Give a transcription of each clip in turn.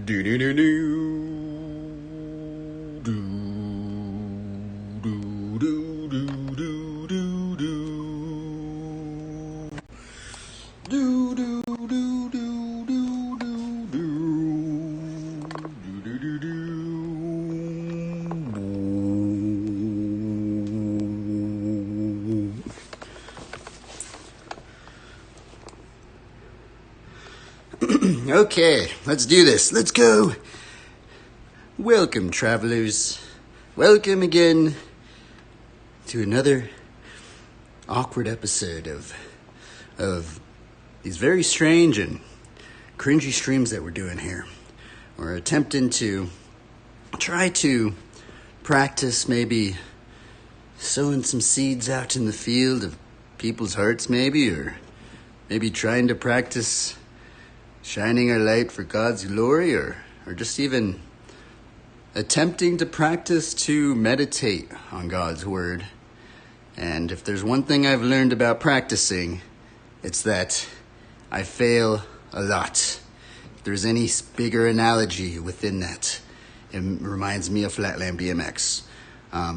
Do do do do do do do do do do do do do do do do do. Okay, let's do this. Let's go. Welcome, travelers. Welcome again to another awkward episode of these very strange and cringy streams that we're doing here. We're attempting to try to practice maybe sowing some seeds out in the field of people's hearts maybe, or maybe trying to practice shining our light for God's glory, or just even attempting to practice to meditate on God's word. And if there's one thing I've learned about practicing, it's that I fail a lot. If there's any bigger analogy within that, it reminds me of Flatland BMX.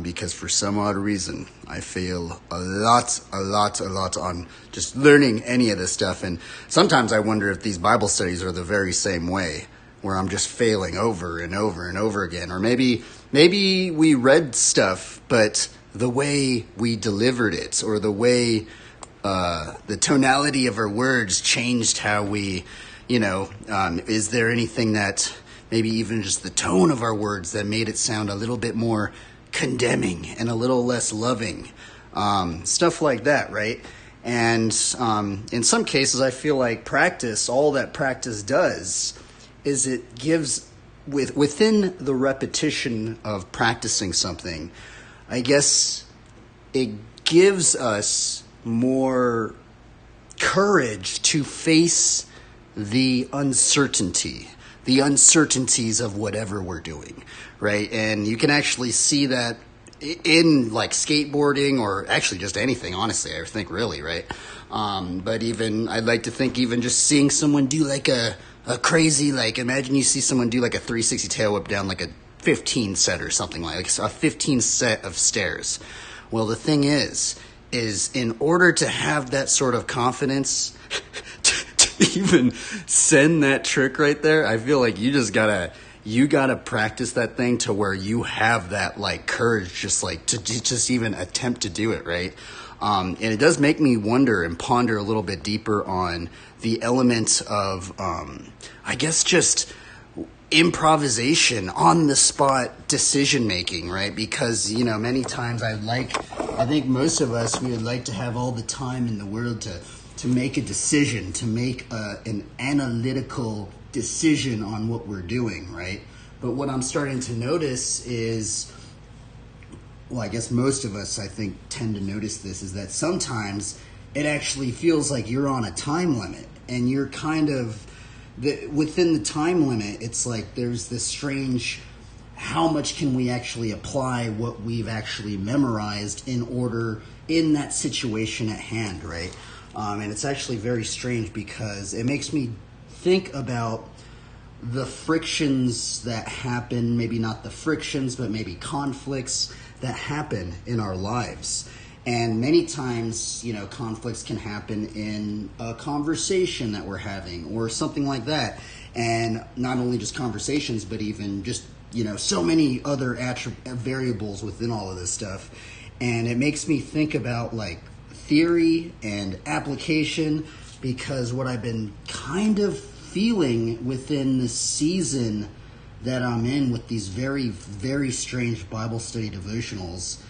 Because for some odd reason, I fail a lot on just learning any of this stuff. And sometimes I wonder if these Bible studies are the very same way, where I'm just failing over and over and over again. Or maybe we read stuff, but the way we delivered it, or the way the tonality of our words changed how we, is there anything that maybe even just the tone of our words that made it sound a little bit more condemning and a little less loving, stuff like that, right? And in some cases, I feel like all that practice does is it gives, within the repetition of practicing something, I guess it gives us more courage to face the uncertainties of whatever we're doing, right? And you can actually see that in like skateboarding, or actually just anything, honestly, I think, really, right? But even, I'd like to think even just seeing someone do like a crazy, like, imagine you see someone do like a 360 tail whip down like a 15 set or something, like a 15 set of stairs. Well, the thing is in order to have that sort of confidence to even send that trick right there, I feel like you gotta practice that thing to where you have that like courage, just like to just even attempt to do it, right? And it does make me wonder and ponder a little bit deeper on the element of, I guess, just improvisation, on the spot decision making, right? Because, many times I think most of us, we would like to have all the time in the world to make a decision, to make an analytical decision on what we're doing, right? But what I'm starting to notice is, well, I guess most of us, I think, tend to notice this, is that sometimes it actually feels like you're on a time limit, and you're kind of, within the time limit, it's like there's this strange, how much can we actually apply what we've actually memorized in that situation at hand, right? And it's actually very strange, because it makes me think about the frictions that happen, maybe not the frictions, but maybe conflicts that happen in our lives. And many times, conflicts can happen in a conversation that we're having or something like that. And not only just conversations, but even just, so many other variables within all of this stuff. And it makes me think about like theory and application, because what I've been kind of feeling within the season that I'm in with these very, very strange Bible study devotionals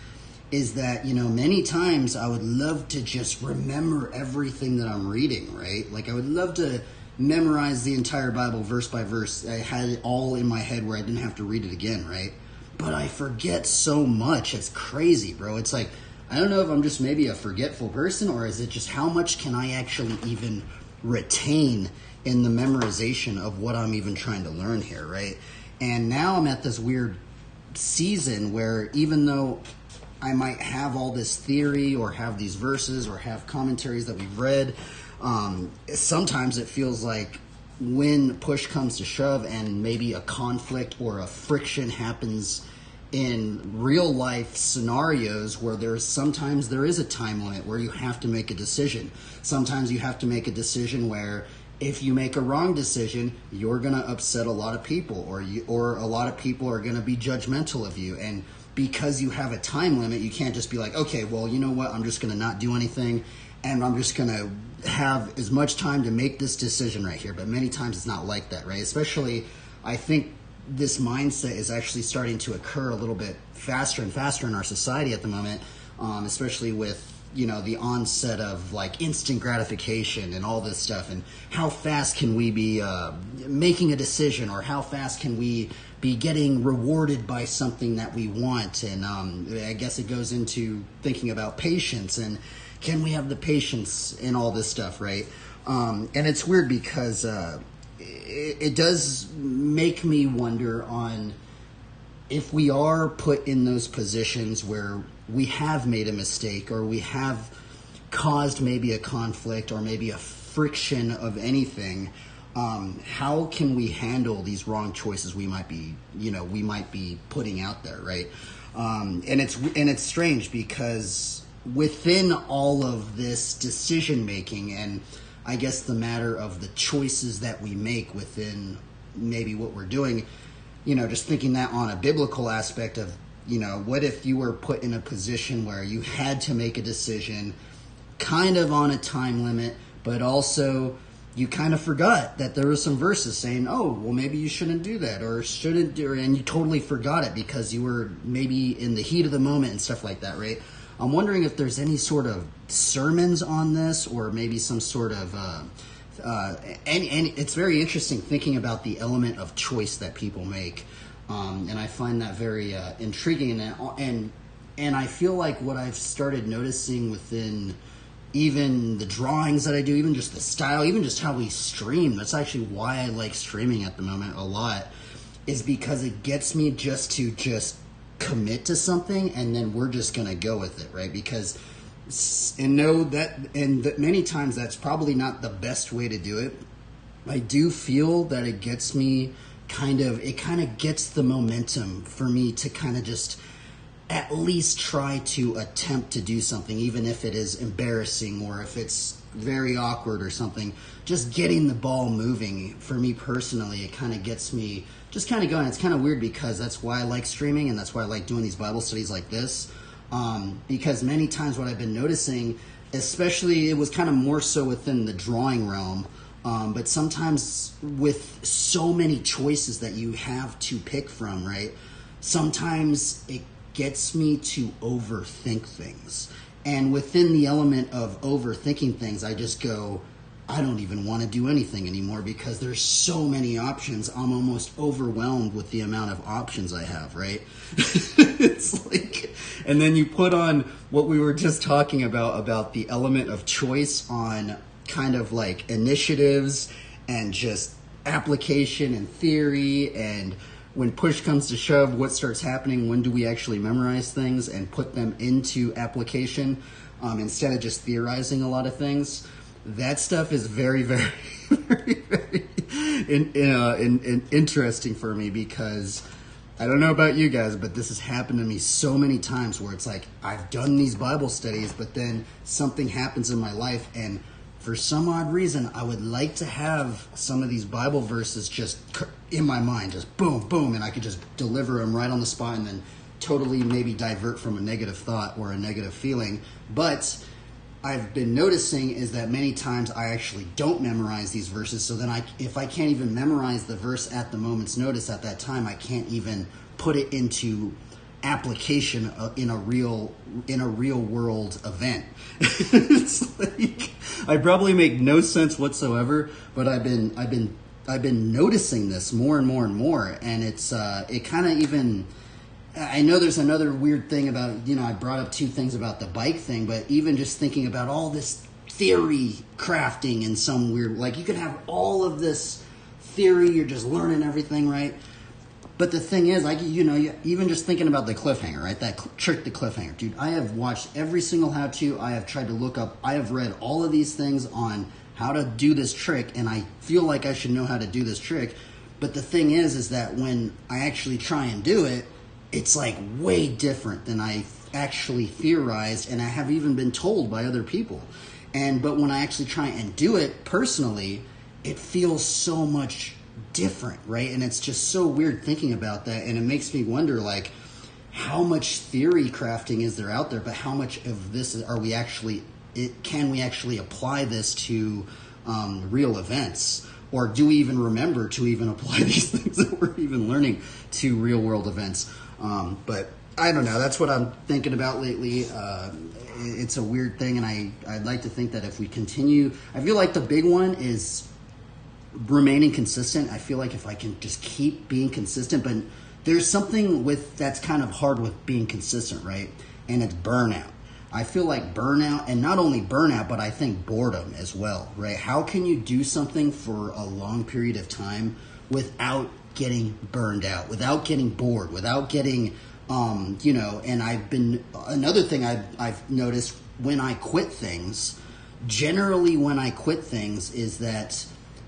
is that, many times I would love to just remember everything that I'm reading, right? Like I would love to memorize the entire Bible verse by verse. I had it all in my head where I didn't have to read it again, right? But I forget so much. It's crazy, bro. It's like, I don't know if I'm just maybe a forgetful person, or is it just how much can I actually even retain in the memorization of what I'm even trying to learn here, right? And now I'm at this weird season where, even though I might have all this theory or have these verses or have commentaries that we've read, sometimes it feels like when push comes to shove and maybe a conflict or a friction happens in real life scenarios where sometimes there is a time limit where you have to make a decision. Sometimes you have to make a decision where if you make a wrong decision, you're going to upset a lot of people, or a lot of people are going to be judgmental of you. And because you have a time limit, you can't just be like, okay, well, you know what, I'm just going to not do anything, and I'm just going to have as much time to make this decision right here. But many times it's not like that, right? Especially, I think this mindset is actually starting to occur a little bit faster and faster in our society at the moment, especially with, the onset of like instant gratification and all this stuff, and how fast can we be making a decision, or how fast can we be getting rewarded by something that we want. And I guess it goes into thinking about patience, and can we have the patience in all this stuff, right? And it's weird because it does make me wonder on if we are put in those positions where we have made a mistake, or we have caused maybe a conflict or maybe a friction of anything. How can we handle these wrong choices we might be putting out there, right? And it's strange because within all of this decision making, and I guess the matter of the choices that we make within maybe what we're doing, just thinking that on a biblical aspect of, what if you were put in a position where you had to make a decision kind of on a time limit, but also you kind of forgot that there were some verses saying, oh, well, maybe you shouldn't do that, or shouldn't do it, and you totally forgot it because you were maybe in the heat of the moment and stuff like that, right? I'm wondering if there's any sort of sermons on this, or maybe some sort of and it's very interesting thinking about the element of choice that people make, and I find that very intriguing, and I feel like what I've started noticing within even the drawings that I do, even just the style, even just how we stream, that's actually why I like streaming at the moment a lot, is because it gets me just commit to something, and then we're just gonna go with it, right? Because many times that's probably not the best way to do it. I do feel that it gets me kind of gets the momentum for me to kind of just at least try to attempt to do something, even if it is embarrassing or if it's very awkward or something. Just getting the ball moving, for me personally, it kind of gets me just kind of going. It's kind of weird because that's why I like streaming, and that's why I like doing these Bible studies like this, because many times what I've been noticing, especially it was kind of more so within the drawing realm, but sometimes with so many choices that you have to pick from, right? Sometimes it gets me to overthink things. And within the element of overthinking things, I just go, I don't even want to do anything anymore because there's so many options. I'm almost overwhelmed with the amount of options I have, right? It's like, and then you put on what we were just talking about the element of choice on kind of like initiatives and just application and theory, and when push comes to shove, what starts happening? When do we actually memorize things and put them into application instead of just theorizing a lot of things? That stuff is very, very, very, very interesting for me, because I don't know about you guys, but this has happened to me so many times where it's like I've done these Bible studies, but then something happens in my life, and for some odd reason, I would like to have some of these Bible verses just in my mind, just boom, boom, and I could just deliver them right on the spot and then totally maybe divert from a negative thought or a negative feeling. But I've been noticing is that many times I actually don't memorize these verses, so then if I can't even memorize the verse at the moment's notice at that time, I can't even put it into application in a real world event. It's like I probably make no sense whatsoever, but I've been noticing this more and more and more, and it's it kind of even. I know there's another weird thing about, I brought up two things about the bike thing, but even just thinking about all this theory crafting in some weird, like you could have all of this theory, you're just learning everything, right? But the thing is, like, even just thinking about the cliffhanger, right? That trick the cliffhanger. Dude, I have watched every single how-to. I have tried to look up, I have read all of these things on how to do this trick, and I feel like I should know how to do this trick. But the thing is that when I actually try and do it, it's like way different than I actually theorized, and I have even been told by other people. But when I actually try and do it personally, it feels so much different, right? And it's just so weird thinking about that, and it makes me wonder, like, how much theory crafting is there out there, but how much of this are we actually, can we actually apply this to real events? Or do we even remember to even apply these things that we're even learning to real world events? But I don't know. That's what I'm thinking about lately. It's a weird thing, and I'd like to think that if we continue, I feel like the big one is remaining consistent. I feel like if I can just keep being consistent, but there's something that's kind of hard with being consistent, right? And it's burnout. I feel like burnout, and not only burnout, but I think boredom as well, right? How can you do something for a long period of time without getting burned out, without getting bored, without getting, and another thing I've noticed when I quit things, generally when I quit things, is that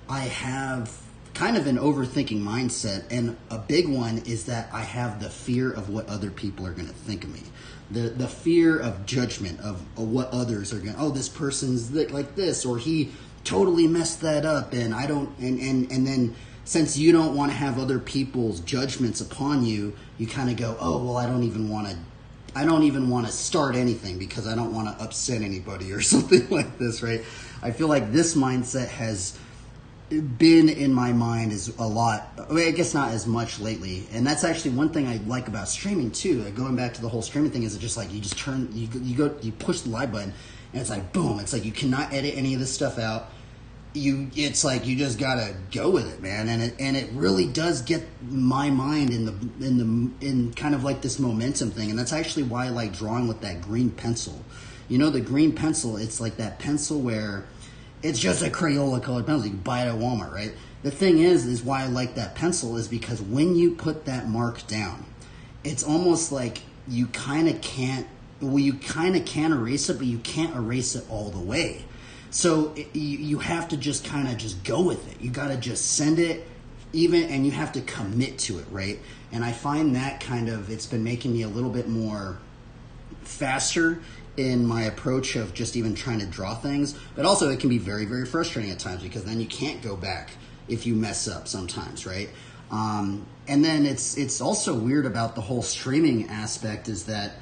I have kind of an overthinking mindset, and a big one is that I have the fear of what other people are going to think of me. The fear of judgment of what others are going to, this person's like this, or he totally messed that up, and I don't, and then since you don't want to have other people's judgments upon you, you kind of go, I don't even want to start anything because I don't want to upset anybody or something like this, right? I feel like this mindset has been in my mind is a lot. I guess not as much lately, and that's actually one thing I like about streaming too. Going back to the whole streaming thing, is it just like you push the live button, and it's like boom. It's like you cannot edit any of this stuff out. It's like you just gotta go with it, man. And it really does get my mind in kind of like this momentum thing, and that's actually why I like drawing with that green pencil. The green pencil. It's like that pencil where it's just a Crayola colored pencil. You can buy it at Walmart, right? The thing is why I like that pencil is because when you put that mark down, it's almost like you kind of can erase it, but you can't erase it all the way. So you have to just kind of just go with it. You got to just send it and you have to commit to it, right? And I find that it's been making me a little bit more faster in my approach of just even trying to draw things, but also it can be very, very frustrating at times because then you can't go back if you mess up sometimes, right? And then it's also weird about the whole streaming aspect is that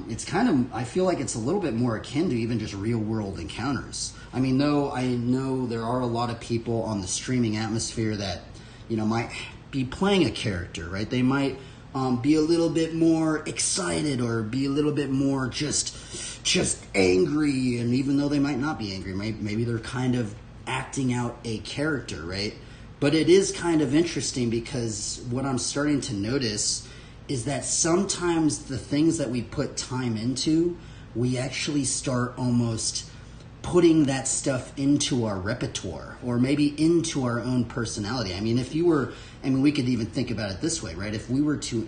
it's kind of, I feel like it's a little bit more akin to even just real world encounters. I mean, though I know there are a lot of people on the streaming atmosphere that, might be playing a character, right? They might be a little bit more excited or be a little bit more just angry, and even though they might not be angry, maybe they're kind of acting out a character, right? But it is kind of interesting because what I'm starting to notice is that sometimes the things that we put time into, we actually start almost putting that stuff into our repertoire or maybe into our own personality. I mean, we could even think about it this way, right? If we were to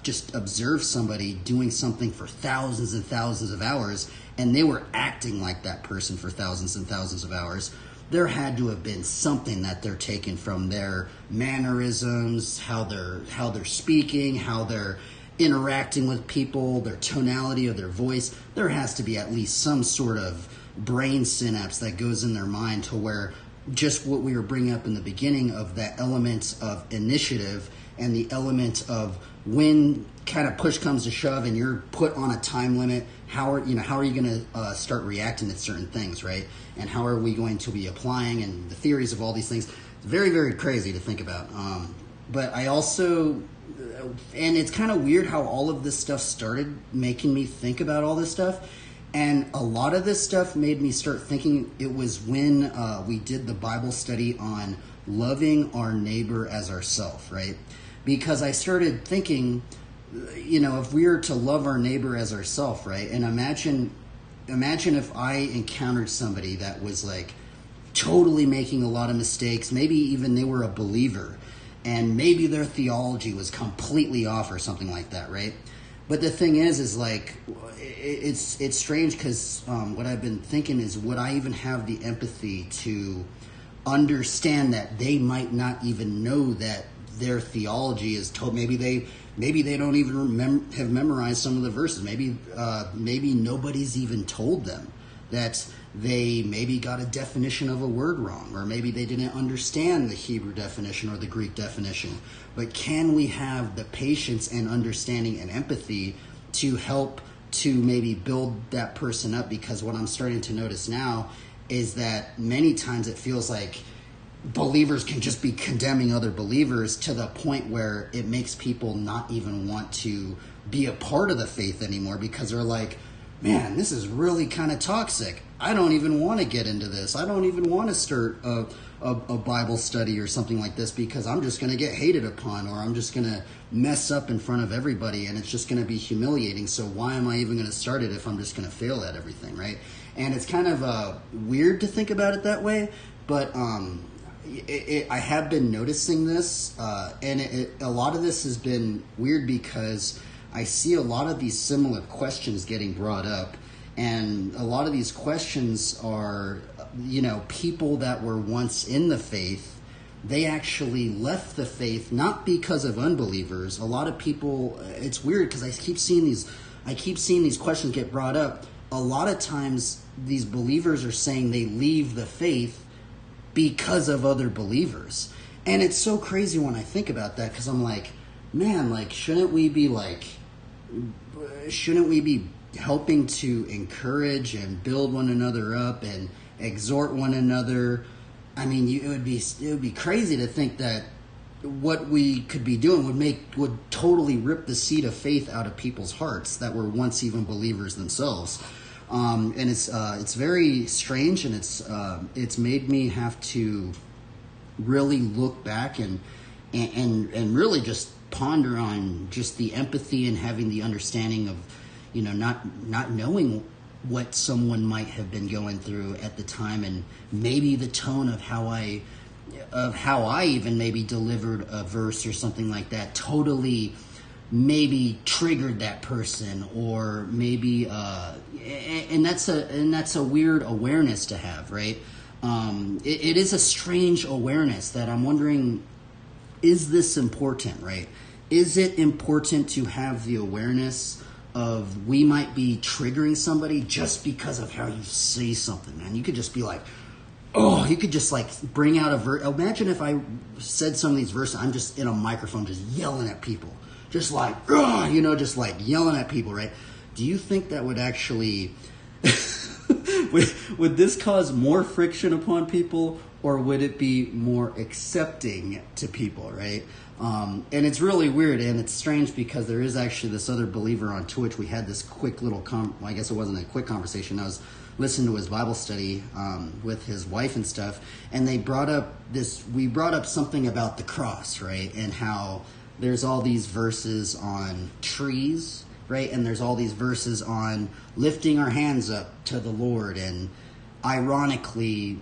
just observe somebody doing something for thousands and thousands of hours and they were acting like that person for thousands and thousands of hours, there had to have been something that they're taking from their mannerisms, how they're speaking, how they're interacting with people, their tonality of their voice. There has to be at least some sort of brain synapse that goes in their mind to where just what we were bringing up in the beginning of that element of initiative and the element of when kind of push comes to shove and you're put on a time limit, how are you going to start reacting to certain things, right? And how are we going to be applying and the theories of all these things. It's very, very crazy to think about. But I also, and it's kind of weird how all of this stuff started making me think about all this stuff. And a lot of this stuff made me start thinking it was when we did the Bible study on loving our neighbor as ourselves, right? Because I started thinking, if we were to love our neighbor as ourselves, right? And imagine if I encountered somebody that was like totally making a lot of mistakes, maybe even they were a believer, and maybe their theology was completely off or something like that, right? But the thing is like, it's strange because what I've been thinking is, would I even have the empathy to understand that they might not even know that their theology is told? Maybe they don't even have memorized some of the verses. Maybe nobody's even told them that they maybe got a definition of a word wrong, or maybe they didn't understand the Hebrew definition or the Greek definition. But can we have the patience and understanding and empathy to help to maybe build that person up? Because what I'm starting to notice now is that many times it feels like believers can just be condemning other believers to the point where it makes people not even want to be a part of the faith anymore, because they're like, man, this is really kind of toxic. I don't even want to get into this. I don't even want to start a Bible study or something like this, because I'm just going to get hated upon, or I'm just going to mess up in front of everybody, and it's just going to be humiliating. So why am I even going to start it if I'm just going to fail at everything, right? And it's kind of weird to think about it that way, but I have been noticing this, and a lot of this has been weird because I see a lot of these similar questions getting brought up, and a lot of these questions are, people that were once in the faith, they actually left the faith not because of unbelievers. A lot of people, it's weird because I keep seeing these questions get brought up. A lot of times these believers are saying they leave the faith because of other believers. And it's so crazy when I think about that, because I'm like, man, like, shouldn't we be helping to encourage and build one another up and exhort one another? I mean, it would be crazy to think that what we could be doing would totally rip the seed of faith out of people's hearts that were once even believers themselves. And it's very strange, and it's made me have to really look back and really just ponder on just the empathy and having the understanding of, not knowing what someone might have been going through at the time, and maybe the tone of how I even maybe delivered a verse or something like that totally maybe triggered that person, or maybe and that's a weird awareness to have, right? It is a strange awareness that I'm wondering, is this important, right? Is it important to have the awareness of we might be triggering somebody just because of how you say something, man? You could just be like, oh, you could just like bring out a verse. Imagine if I said some of these verses, I'm just in a microphone just yelling at people. Just like, just like yelling at people, right? Do you think that would actually, would this cause more friction upon people, or would it be more accepting to people, right? And it's really weird, and it's strange because there is actually this other believer on Twitch. We had this quick little, I guess it wasn't a quick conversation. I was listening to his Bible study with his wife and stuff, and we brought up something about the cross, right? And how there's all these verses on trees, right? And there's all these verses on lifting our hands up to the Lord. And ironically,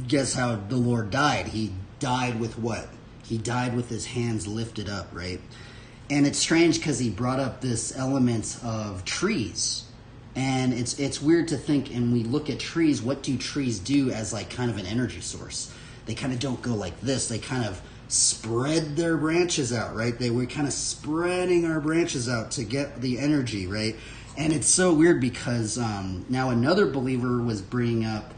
guess how the Lord died? He died with what? He died with his hands lifted up, right? And it's strange because he brought up this element of trees. And it's weird to think, and we look at trees, what do trees do as like kind of an energy source? They kind of don't go like this. They kind of spread their branches out, right? We're kind of spreading our branches out to get the energy, right? And it's so weird because now another believer was bringing up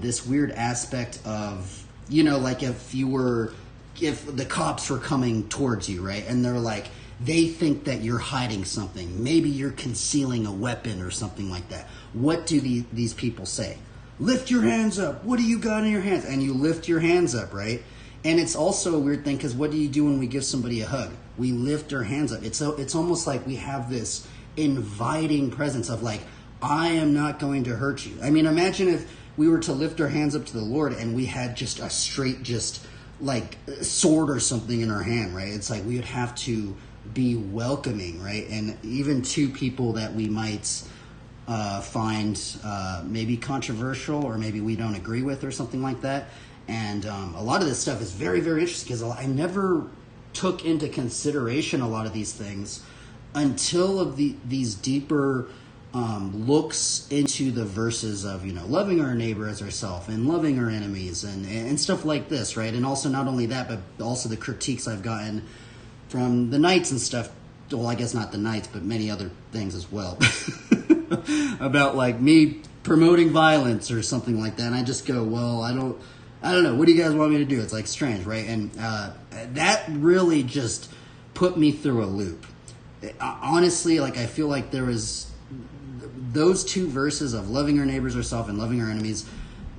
this weird aspect of, like if the cops were coming towards you, right? And they're like, they think that you're hiding something. Maybe you're concealing a weapon or something like that. What do these people say? Lift your hands up. What do you got in your hands? And you lift your hands up, right? And it's also a weird thing because what do you do when we give somebody a hug? We lift our hands up. It's almost like we have this inviting presence of like, I am not going to hurt you. I mean, imagine if we were to lift our hands up to the Lord and we had just a straight, just like sword or something in our hand, right? It's like we would have to be welcoming, right? And even to people that we might find maybe controversial or maybe we don't agree with or something like that. And a lot of this stuff is very, very interesting because I never took into consideration a lot of these things until these deeper looks into the verses of, loving our neighbor as ourselves and loving our enemies and stuff like this, right? And also not only that, but also the critiques I've gotten from the Knights and stuff. Well, I guess not the Knights, but many other things as well. About like me promoting violence or something like that. And I just go, well, I don't know. What do you guys want me to do? It's like strange, right? And that really just put me through a loop. Honestly, like I feel like there was those two verses of loving our neighbors ourselves and loving our enemies.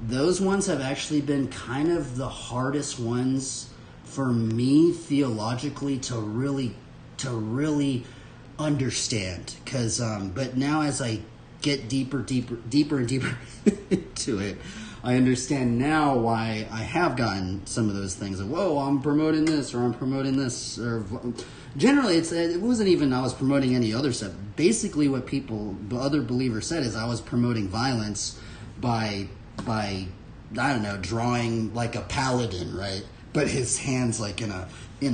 Those ones have actually been kind of the hardest ones for me theologically to really understand. Because, but now as I get deeper and deeper into it, I understand now why I have gotten some of those things of, whoa, I'm promoting this or I'm promoting this. Or generally, it wasn't even I was promoting any other stuff. Basically, what other believers said is I was promoting violence by I don't know, drawing like a paladin, right? But his hands like in a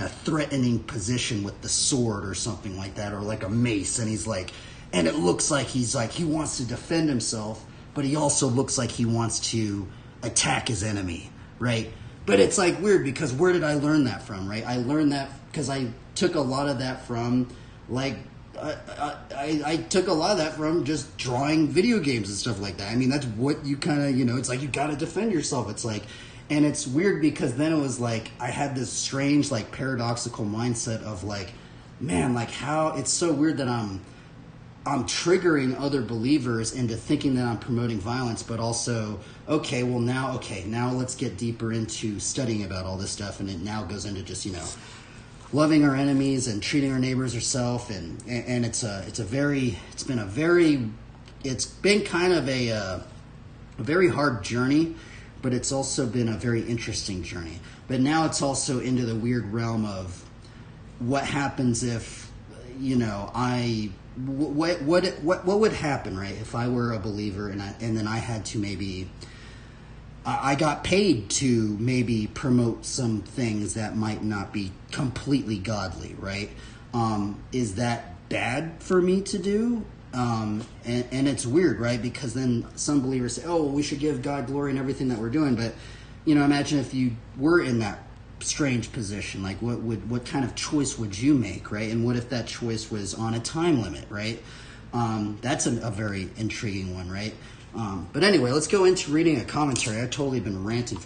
threatening position with the sword or something like that, or like a mace, and he's like, and it looks like he wants to defend himself, but he also looks like he wants to attack his enemy, right? But it's like weird because where did I learn that from, right? I learned that because I took a lot of that from like I took a lot of that from just drawing video games and stuff like that. I mean, that's what you kind of, it's like you got to defend yourself. It's like, and it's weird because then it was like I had this strange like paradoxical mindset of like, man, like how it's so weird that I'm triggering other believers into thinking that I'm promoting violence, but also, now let's get deeper into studying about all this stuff, and it now goes into just, loving our enemies and treating our neighbors ourselves, and it's been kind of a very hard journey, but it's also been a very interesting journey. But now it's also into the weird realm of what happens if, what would happen, right? If I were a believer and then I had to maybe, I got paid to maybe promote some things that might not be completely godly, right? Is that bad for me to do? And it's weird, right? Because then some believers say, oh, well, we should give God glory in everything that we're doing. But, imagine if you were in that strange position, like what kind of choice would you make, right? And what if that choice was on a time limit, right? That's a very intriguing one, right? But anyway, let's go into reading a commentary. I've totally been ranting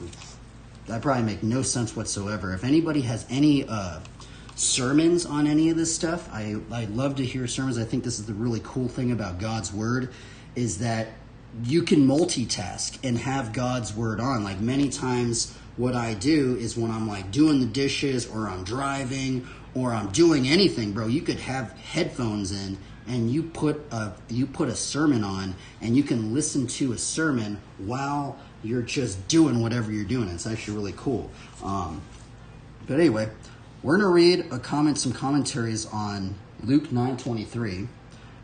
that probably make no sense whatsoever. If anybody has any sermons on any of this stuff, I'd love to hear sermons. I think this is the really cool thing about God's Word is that you can multitask and have God's Word on. Like many times what I do is when I'm like doing the dishes or I'm driving or I'm doing anything, bro, you could have headphones in and you put a sermon on and you can listen to a sermon while you're just doing whatever you're doing. It's actually really cool. But anyway, we're going to read some commentaries on Luke 9:23.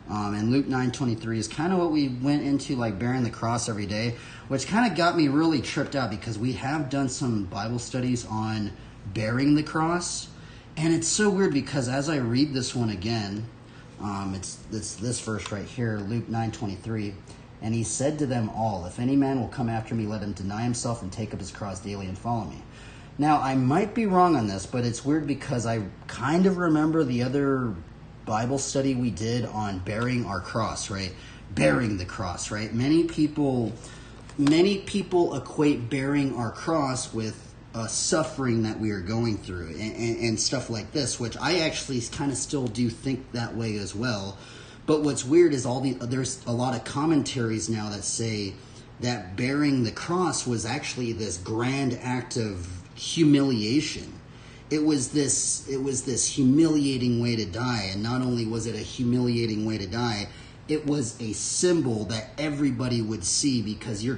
And Luke 9:23 is kind of what we went into, like bearing the cross every day, which kind of got me really tripped out because we have done some Bible studies on bearing the cross. And it's so weird because as I read this one again, it's this verse right here, Luke 9:23. And he said to them all, if any man will come after me, let him deny himself and take up his cross daily and follow me. Now, I might be wrong on this, but it's weird because I kind of remember the other Bible study we did on bearing our cross, right? Bearing the cross, right? Many people equate bearing our cross with suffering that we are going through and stuff like this, which I actually kind of still do think that way as well. But what's weird is there's a lot of commentaries now that say that bearing the cross was actually this grand act of humiliation. It was this humiliating way to die, and not only was it a humiliating way to die, it was a symbol that everybody would see because you're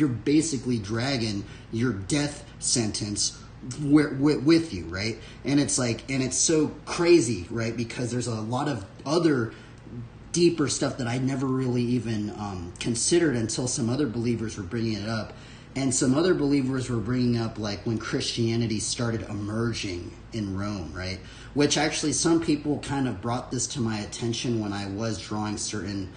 basically dragging your death sentence with you, right? And it's so crazy, right? Because there's a lot of other deeper stuff that I never really even considered until some other believers were bringing it up. And some other believers were bringing up like when Christianity started emerging in Rome, right? Which actually some people kind of brought this to my attention when I was drawing certain,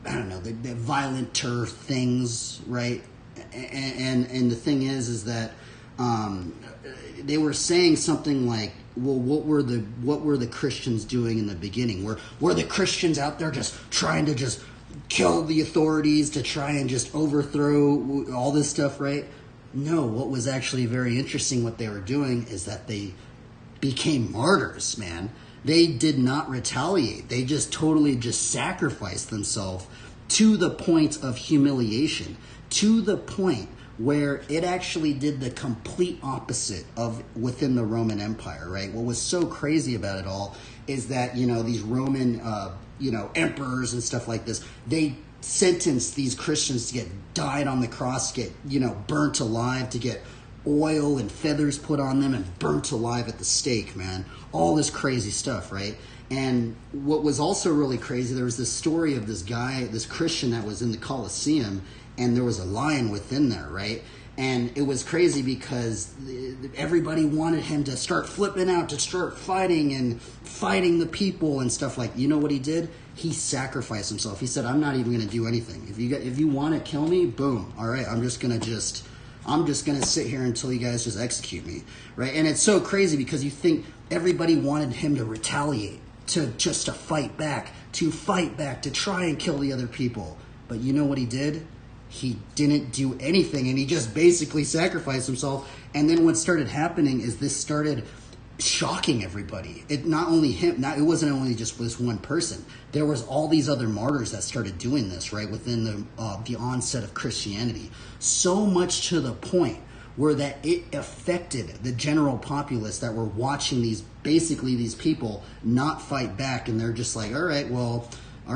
I don't know, the violenter things, right? And the thing is that they were saying something like, well, what were the Christians doing in the beginning? Were the Christians out there just trying to just kill the authorities, to try and just overthrow all this stuff, right? No, what was actually very interesting, what they were doing is that they became martyrs, man. They did not retaliate. They just totally just sacrificed themselves to the point of humiliation, to the point where it actually did the complete opposite of within the Roman Empire, right? What was so crazy about it all is that, these Roman, emperors and stuff like this, they sentenced these Christians to get died on the cross, get, burnt alive, to get oil and feathers put on them and burnt alive at the stake, man. All this crazy stuff, right? And what was also really crazy, there was this story of this guy, this Christian that was in the Colosseum, and there was a lion within there, right? And it was crazy because everybody wanted him to start flipping out, to start fighting the people and stuff like. You know what he did? He sacrificed himself. He said, "I'm not even going to do anything. If you want to kill me, boom. All right, I'm just going to sit here until you guys just execute me," right? And it's so crazy because you think everybody wanted him to retaliate, to fight back, to try and kill the other people. But you know what he did? He didn't do anything, and he just basically sacrificed himself. And then what started happening is this started shocking everybody. It wasn't only just this one person. There was all these other martyrs that started doing this, right, within the onset of Christianity. So much to the point where that it affected the general populace that were watching these people not fight back, and they're just like, all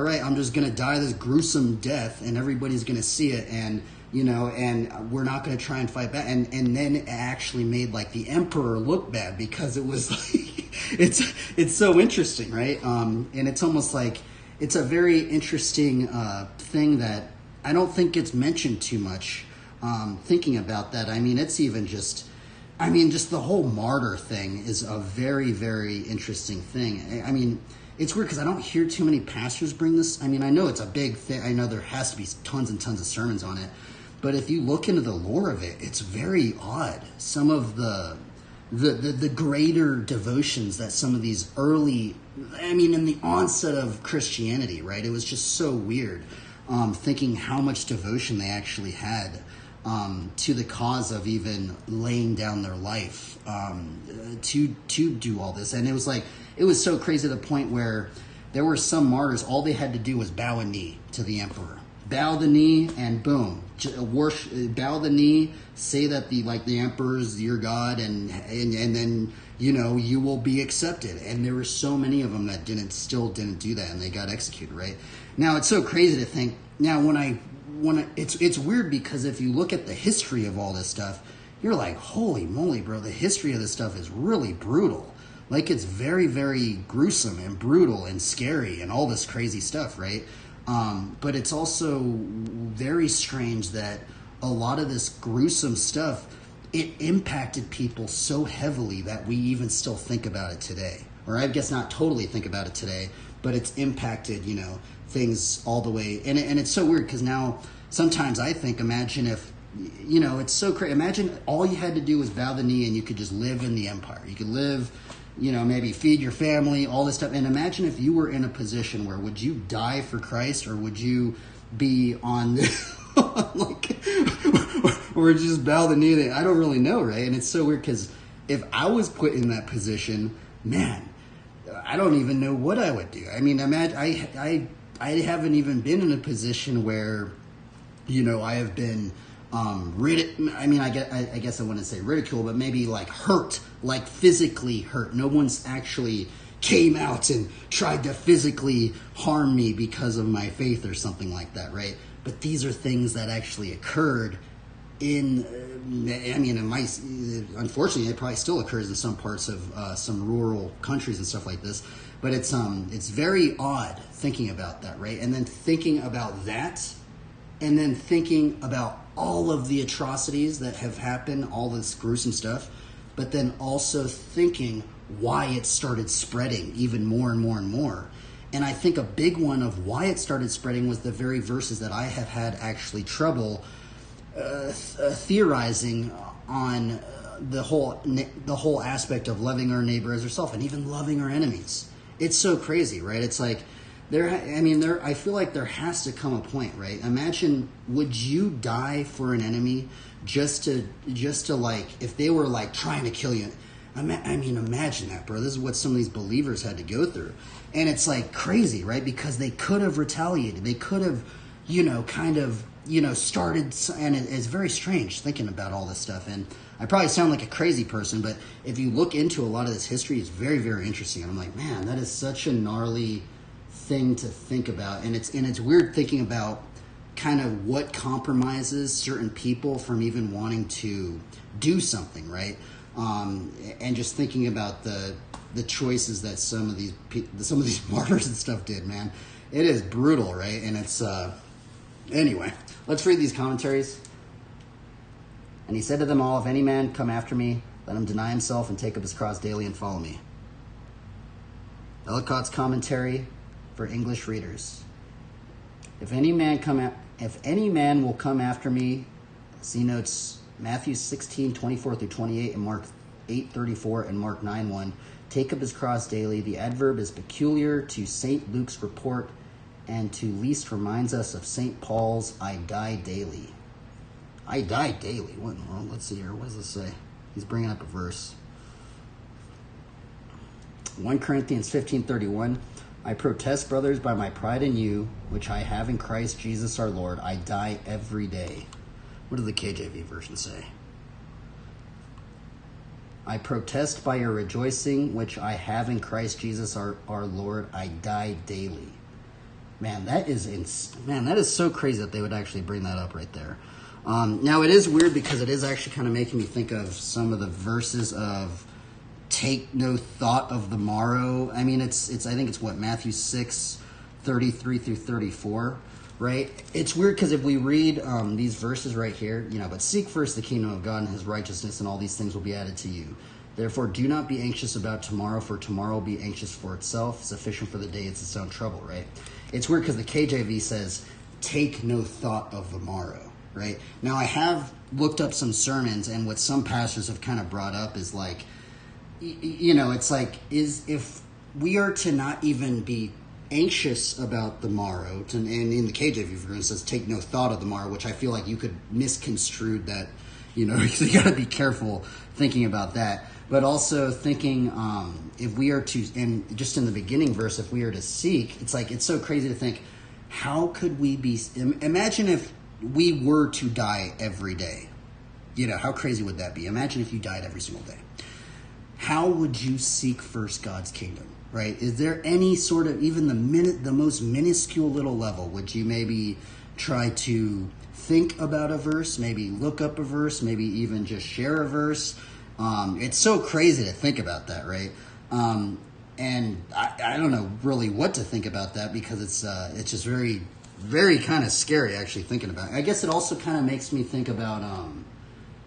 right, I'm just going to die this gruesome death, and everybody's going to see it, and we're not going to try and fight back. And then it actually made like the emperor look bad, because it was like, it's so interesting, right? And it's almost like, it's a very interesting thing that I don't think gets mentioned too much, thinking about that. I mean, it's even just the whole martyr thing is a very, very interesting thing. I mean, it's weird because I don't hear too many pastors bring this. I mean, I know it's a big thing. I know there has to be tons and tons of sermons on it. But if you look into the lore of it, it's very odd. Some of the greater devotions that some of these early, in the onset of Christianity, right? It was just so weird, thinking how much devotion they actually had to the cause of even laying down their life to do all this. And it was so crazy to the point where there were some martyrs, all they had to do was bow a knee to the emperor. Bow the knee and boom. Bow the knee, say that the emperor's your God, and then you will be accepted. And there were so many of them that still didn't do that, and they got executed, right? Now it's so crazy to think. Now it's weird because if you look at the history of all this stuff, you're like, holy moly, bro, the history of this stuff is really brutal. Like, it's very, very gruesome and brutal and scary and all this crazy stuff, right? But it's also very strange that a lot of this gruesome stuff, it impacted people so heavily that we even still think about it today. Or I guess not totally think about it today, but it's impacted, things all the way. And it's so weird because now sometimes I think, imagine if, it's so crazy. Imagine all you had to do was bow the knee and you could just live in the empire. You could live, maybe feed your family, all this stuff. And imagine if you were in a position where, would you die for Christ, or would you be on or just bow the knee? I don't really know, right? And it's so weird because if I was put in that position, man, I don't even know what I would do. I mean, imagine I haven't even been in a position where, I have been I guess I wouldn't say ridicule, but maybe like hurt, like physically hurt. No one's actually came out and tried to physically harm me because of my faith or something like that, right? But these are things that actually occurred unfortunately, it probably still occurs in some parts of some rural countries and stuff like this. But it's very odd thinking about that, right? And then thinking about that and then thinking about all of the atrocities that have happened, all this gruesome stuff, but then also thinking why it started spreading even more and more and more. And I think a big one of why it started spreading was the very verses that I have had actually trouble theorizing on the whole aspect of loving our neighbor as ourselves and even loving our enemies. It's so crazy, right? It's like I feel like there has to come a point, right? Imagine, would you die for an enemy just to like, if they were like trying to kill you? Imagine that, bro. This is what some of these believers had to go through. And it's like crazy, right? Because they could have retaliated. They could have, started, and it's very strange thinking about all this stuff. And I probably sound like a crazy person, but if you look into a lot of this history, it's very, very interesting. And I'm like, man, that is such a gnarly thing to think about. And it's weird thinking about kind of what compromises certain people from even wanting to do something, right? And just thinking about the choices that some of these martyrs and stuff did, man. It is brutal, right? And it's anyway, let's read these commentaries. And he said to them all, if any man come after me, let him deny himself and take up his cross daily and follow me. Ellicott's commentary for English readers. If any man will come after me, see notes Matthew 16:24 through 28 and Mark 8:34 and Mark 9:1. Take up his cross daily. The adverb is peculiar to St. Luke's report and to least reminds us of St. Paul's I die daily. I die daily. What in the world? Let's see here. What does this say? He's bringing up a verse. 1 Corinthians 15:31. I protest, brothers, by my pride in you, which I have in Christ Jesus our Lord, I die every day. What does the KJV version say? I protest by your rejoicing, which I have in Christ Jesus our Lord, I die daily. Man, that is so crazy that they would actually bring that up right there. Now, it is weird because it is actually kind of making me think of some of the verses of take no thought of the morrow. I mean, I think it's what, Matthew 6:33 through 34, right? It's weird because if we read these verses right here, but seek first the kingdom of God and his righteousness, and all these things will be added to you. Therefore, do not be anxious about tomorrow, for tomorrow will be anxious for itself. Sufficient for the day is its own trouble, right? It's weird because the KJV says, take no thought of the morrow, right? Now, I have looked up some sermons, and what some pastors have kind of brought up is like, it's like, if we are to not even be anxious about the morrow, and in the KJV, for instance, says take no thought of the morrow, which I feel like you could misconstrue that, you got to be careful thinking about that. But also thinking, if we are to, and just in the beginning verse, if we are to seek, it's like, it's so crazy to think, how could we be, imagine if we were to die every day. How crazy would that be? Imagine if you died every single day. How would you seek first God's kingdom, right? Is there any sort of, even the most minuscule little level, would you maybe try to think about a verse, maybe look up a verse, maybe even just share a verse? It's so crazy to think about that, right? And I don't know really what to think about that because it's just very, very kind of scary actually thinking about it. I guess it also kind of makes me think about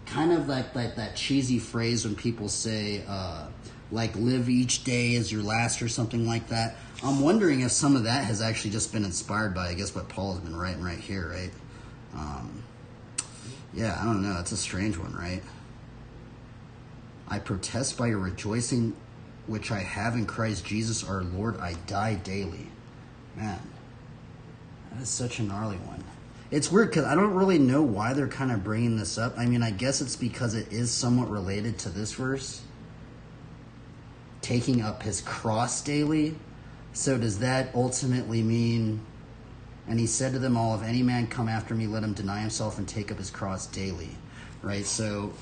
kind of like that cheesy phrase when people say like live each day as your last or something like that. I'm wondering if some of that has actually just been inspired by, I guess, what Paul has been writing right here, right? Yeah, I don't know. It's a strange one, right? I protest by your rejoicing, which I have in Christ Jesus our Lord, I die daily. Man, that is such a gnarly one. It's weird because I don't really know why they're kind of bringing this up. I mean, I guess it's because it is somewhat related to this verse. Taking up his cross daily. So does that ultimately mean, and he said to them all, if any man come after me, let him deny himself and take up his cross daily. Right? So,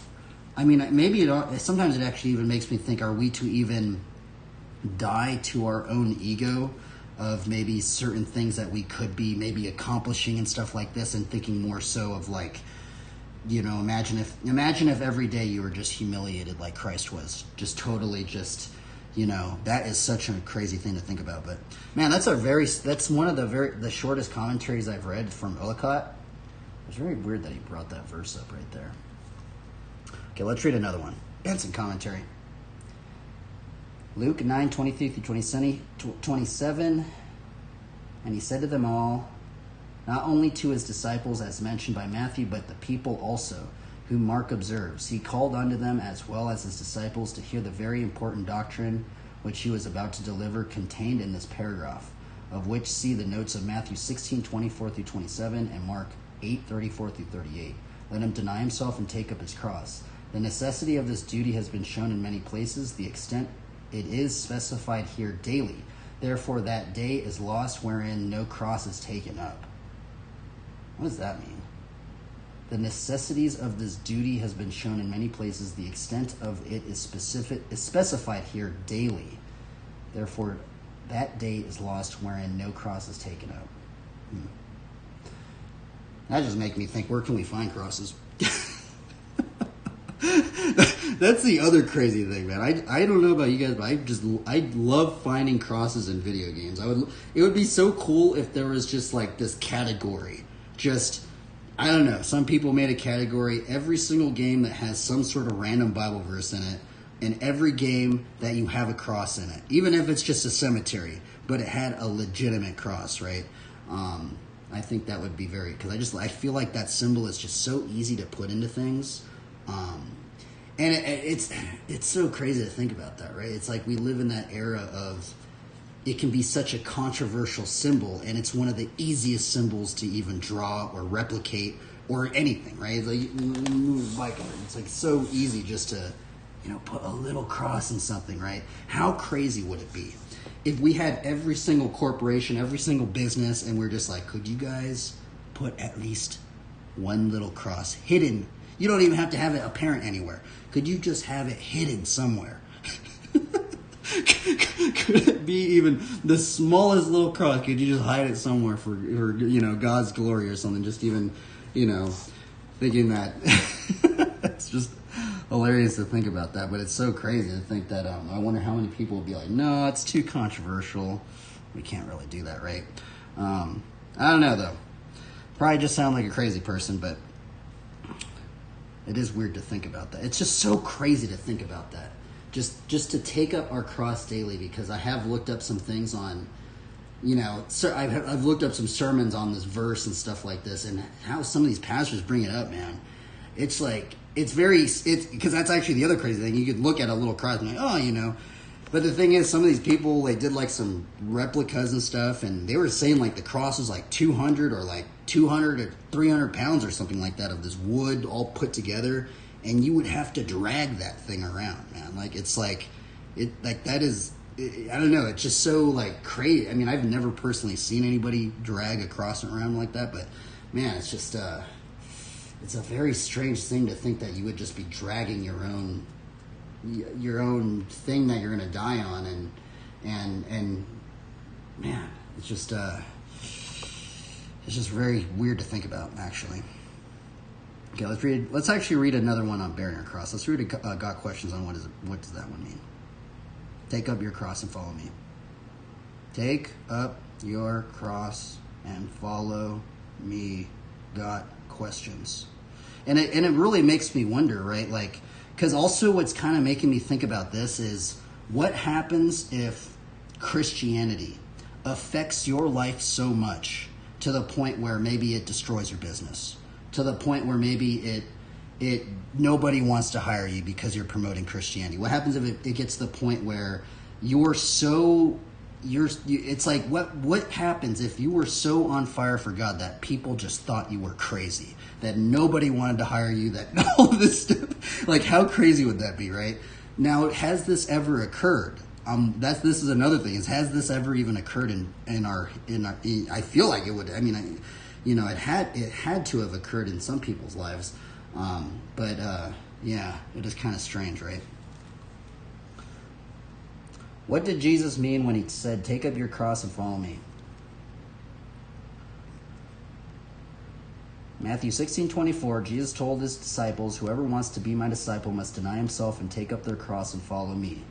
I mean, maybe sometimes it actually even makes me think, are we to even die to our own ego of maybe certain things that we could be maybe accomplishing and stuff like this, and thinking more so of like, imagine if every day you were just humiliated like Christ was, just totally just, that is such a crazy thing to think about. But man, that's one of the shortest commentaries I've read from Ellicott. It's very weird that he brought that verse up right there. Okay, let's read another one. Benson commentary. Luke 9:23-27, and he said to them all, not only to his disciples as mentioned by Matthew, but the people also, whom Mark observes. He called unto them as well as his disciples to hear the very important doctrine which he was about to deliver, contained in this paragraph, of which see the notes of Matthew 16:24-27 and Mark 8:34-38. Let him deny himself and take up his cross. The necessity of this duty has been shown in many places. The extent it is specified here daily. Therefore that day is lost wherein no cross is taken up. What does that mean? The necessities of this duty has been shown in many places. The extent of it is specified here daily. Therefore that day is lost wherein no cross is taken up. That just makes me think, where can we find crosses? That's the other crazy thing, man. I don't know about you guys, but I love finding crosses in video games. It would be so cool if there was just like this category. Just, I don't know. Some people made a category, every single game that has some sort of random Bible verse in it, and every game that you have a cross in it, even if it's just a cemetery, but it had a legitimate cross, right? I think that would be very, because I feel like that symbol is just so easy to put into things. And it's so crazy to think about that, right? It's like we live in that era of, it can be such a controversial symbol, and it's one of the easiest symbols to even draw or replicate or anything, right? It's like so easy just to, put a little cross in something, right? How crazy would it be if we had every single corporation, every single business, and we're just like, could you guys put at least one little cross hidden? You don't even have to have it apparent anywhere. Could you just have it hidden somewhere? Could it be even the smallest little cross? Could you just hide it somewhere for God's glory or something? Just even, thinking that. It's just hilarious to think about that, but it's so crazy to think that. I wonder how many people would be like, no, it's too controversial. We can't really do that, right? I don't know, though. Probably just sound like a crazy person, but it is weird to think about that. It's just so crazy to think about that. Just to take up our cross daily, because I have looked up some things on, I've looked up some sermons on this verse and stuff like this, and how some of these pastors bring it up, man. It's like, it's because that's actually the other crazy thing. You could look at a little cross and like, but the thing is, some of these people, they did like some replicas and stuff, and they were saying like the cross was like 200 or like 200 or 300 pounds or something like that of this wood all put together, and you would have to drag that thing around, man. Like, it's like, that is, I don't know, it's just so like crazy. I mean, I've never personally seen anybody drag a cross around like that, but man, it's just, it's a very strange thing to think that you would just be dragging your own thing that you're going to die on, and man, it's just very weird to think about, actually. Okay, let's actually read another one on bearing a cross. Let's read got questions on what does that one mean. Take up your cross and follow me. Take up your cross and follow me. Got questions. And it really makes me wonder, right? Like, because also what's kind of making me think about this is, what happens if Christianity affects your life so much to the point where maybe it destroys your business, to the point where maybe it nobody wants to hire you because you're promoting Christianity? What happens if it gets to the point where it's like, what happens if you were so on fire for God that people just thought you were crazy, that nobody wanted to hire you, that all this stuff? Like, how crazy would that be, right? Now, has this ever occurred? This is another thing. Has this ever even occurred in our? I feel like it would. I mean, it had to have occurred in some people's lives, but yeah, it is kind of strange, right? What did Jesus mean when he said, "Take up your cross and follow me"? Matthew 16:24, Jesus told his disciples, "Whoever wants to be my disciple must deny himself and take up their cross and follow me."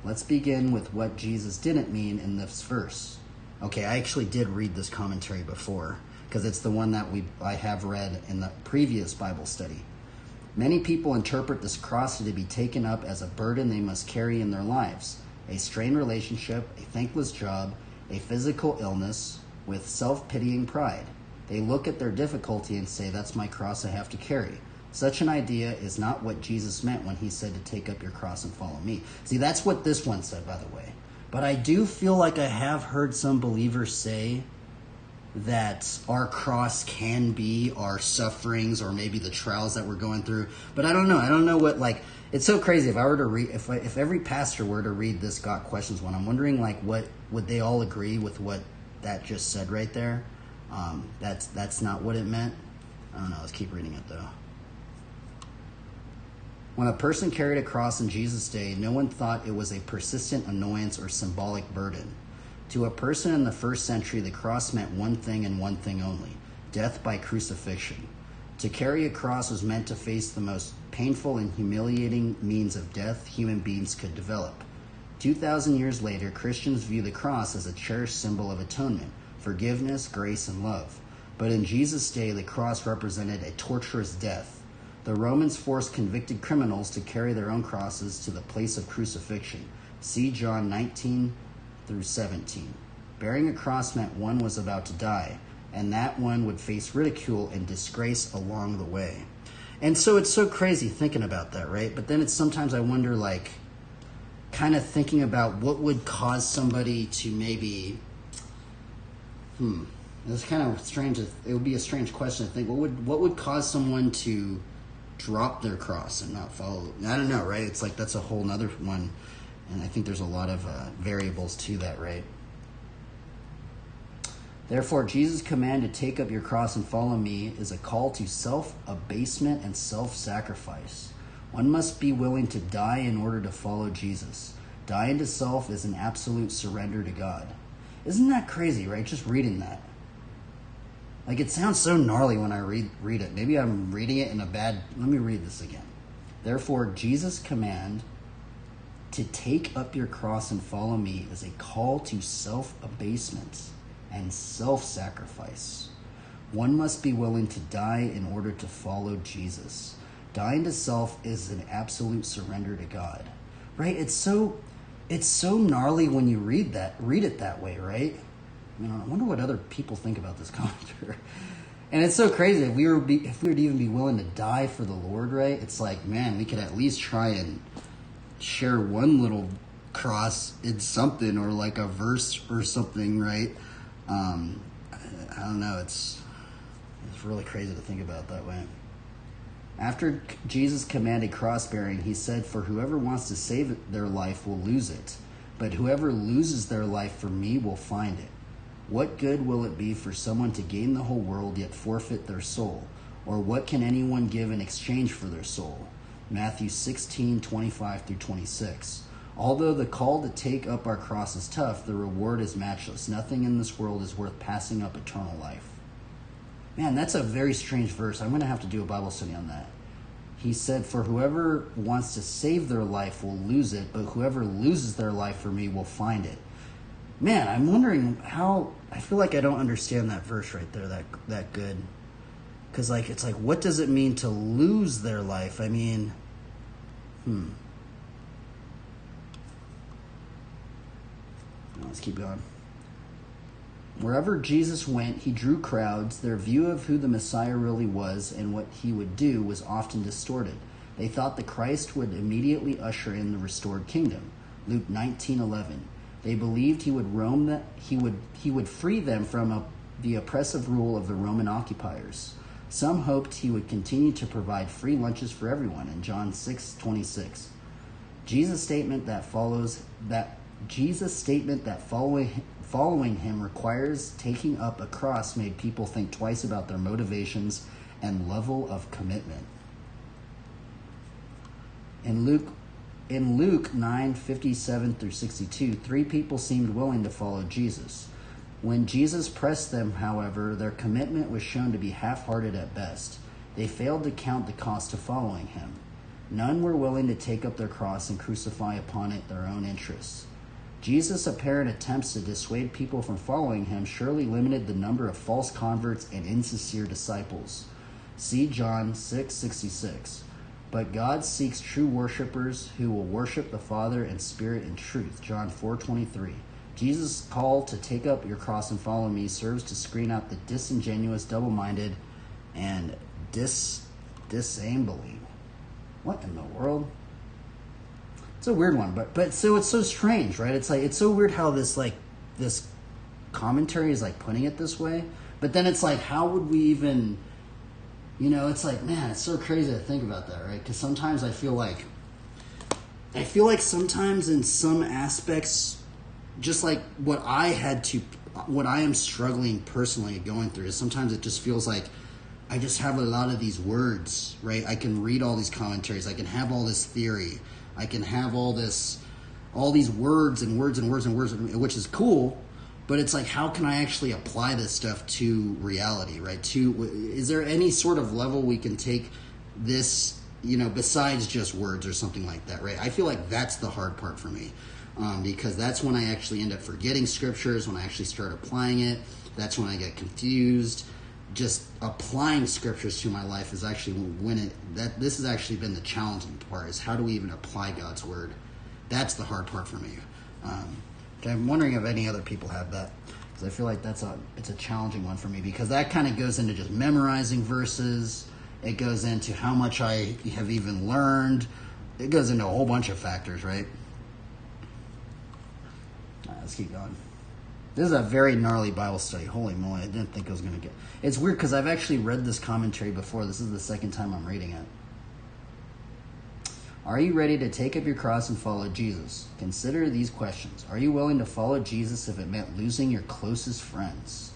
Let's begin with what Jesus didn't mean in this verse. Okay, I actually did read this commentary before, because it's the one that I have read in the previous Bible study. Many people interpret this cross to be taken up as a burden they must carry in their lives, a strained relationship, a thankless job, a physical illness, with self-pitying pride. They look at their difficulty and say, that's my cross I have to carry. Such an idea is not what Jesus meant when he said to take up your cross and follow me. See, that's what this one said, by the way. But I do feel like I have heard some believers say that our cross can be our sufferings or maybe the trials that we're going through. But I don't know. I don't know what, like, it's so crazy. If I were to read, if every pastor were to read this Got Questions one, I'm wondering, like, what would they all agree with what that just said right there? That's not what it meant. I don't know. Let's keep reading it, though. When a person carried a cross in Jesus' day, no one thought it was a persistent annoyance or symbolic burden. To a person in the first century, the cross meant one thing and one thing only: death by crucifixion. To carry a cross was meant to face the most painful and humiliating means of death human beings could develop. 2,000 years later, Christians view the cross as a cherished symbol of atonement, forgiveness, grace, and love. But in Jesus' day, the cross represented a torturous death. The Romans forced convicted criminals to carry their own crosses to the place of crucifixion. See John 19 through 17. Bearing a cross meant one was about to die, and that one would face ridicule and disgrace along the way. And so it's so crazy thinking about that, right? But then it's sometimes I wonder, like, kind of thinking about what would cause somebody to maybe, it's kind of strange. It would be a strange question to think. What would cause someone to drop their cross and not follow? I don't know, right? It's like that's a whole nother one. And I think there's a lot of variables to that, right? Therefore, Jesus' command to take up your cross and follow me is a call to self-abasement and self-sacrifice. One must be willing to die in order to follow Jesus. Dying to self is an absolute surrender to God. Isn't that crazy, right? Just reading that. Like, it sounds so gnarly when I read it. Maybe I'm reading it in a bad... Let me read this again. Therefore, Jesus' command to take up your cross and follow me is a call to self-abasement and self-sacrifice. One must be willing to die in order to follow Jesus. Dying to self is an absolute surrender to God. Right? It's so gnarly when you read it that way, right? I mean, I wonder what other people think about this commentary. And it's so crazy. If we were to even be willing to die for the Lord, right? It's like, man, we could at least try and share one little cross in something, or like a verse or something, right? I don't know. It's really crazy to think about that way. After Jesus commanded cross-bearing, he said, "For whoever wants to save their life will lose it, but whoever loses their life for me will find it. What good will it be for someone to gain the whole world yet forfeit their soul? Or what can anyone give in exchange for their soul?" Matthew 16:25 through 26. Although the call to take up our cross is tough, the reward is matchless. Nothing in this world is worth passing up eternal life. Man, that's a very strange verse. I'm going to have to do a Bible study on that. He said, "For whoever wants to save their life will lose it, but whoever loses their life for me will find it." Man, I'm wondering how... I feel like I don't understand that verse right there that good. Because, like, it's like, what does it mean to lose their life? I mean, Let's keep going. Wherever Jesus went, he drew crowds. Their view of who the Messiah really was and what he would do was often distorted. They thought the Christ would immediately usher in the restored kingdom. Luke 19:11. They believed he would free them from the oppressive rule of the Roman occupiers. Some hoped he would continue to provide free lunches for everyone in John 6:26. Jesus' statement that following him requires taking up a cross made people think twice about their motivations and level of commitment. In Luke 9:57 through 62, 3 people seemed willing to follow Jesus. When Jesus pressed them, however, their commitment was shown to be half-hearted at best. They failed to count the cost of following him. None were willing to take up their cross and crucify upon it their own interests. Jesus' apparent attempts to dissuade people from following him surely limited the number of false converts and insincere disciples. See John 6:66. But God seeks true worshipers who will worship the Father in spirit and truth. John 4:23. Jesus' call to take up your cross and follow me serves to screen out the disingenuous, double-minded, and disabling. What in the world? It's a weird one, but so it's so strange, right? It's like it's so weird how this commentary is like putting it this way, but then it's like, how would we even, it's like, man, it's so crazy to think about that, right? Because sometimes I feel like sometimes in some aspects, just like what I am struggling personally going through is sometimes it just feels like I just have a lot of these words, right? I can read all these commentaries, I can have all this theory, I can have all these words and words and words and words, which is cool, but it's like, how can I actually apply this stuff to reality, right? Is there any sort of level we can take this, besides just words or something like that, right? I feel like that's the hard part for me, because that's when I actually end up forgetting scriptures, when I actually start applying it. That's when I get confused. Just applying scriptures to my life is actually this has actually been the challenging part, is how do we even apply God's word? That's the hard part for me. I'm wondering if any other people have that, because I feel like it's a challenging one for me, because that kind of goes into just memorizing verses. It goes into how much I have even learned. It goes into a whole bunch of factors, right? All right, let's keep going. This is a very gnarly Bible study. Holy moly, I didn't think I was going to get... It's weird because I've actually read this commentary before. This is the second time I'm reading it. Are you ready to take up your cross and follow Jesus? Consider these questions. Are you willing to follow Jesus if it meant losing your closest friends?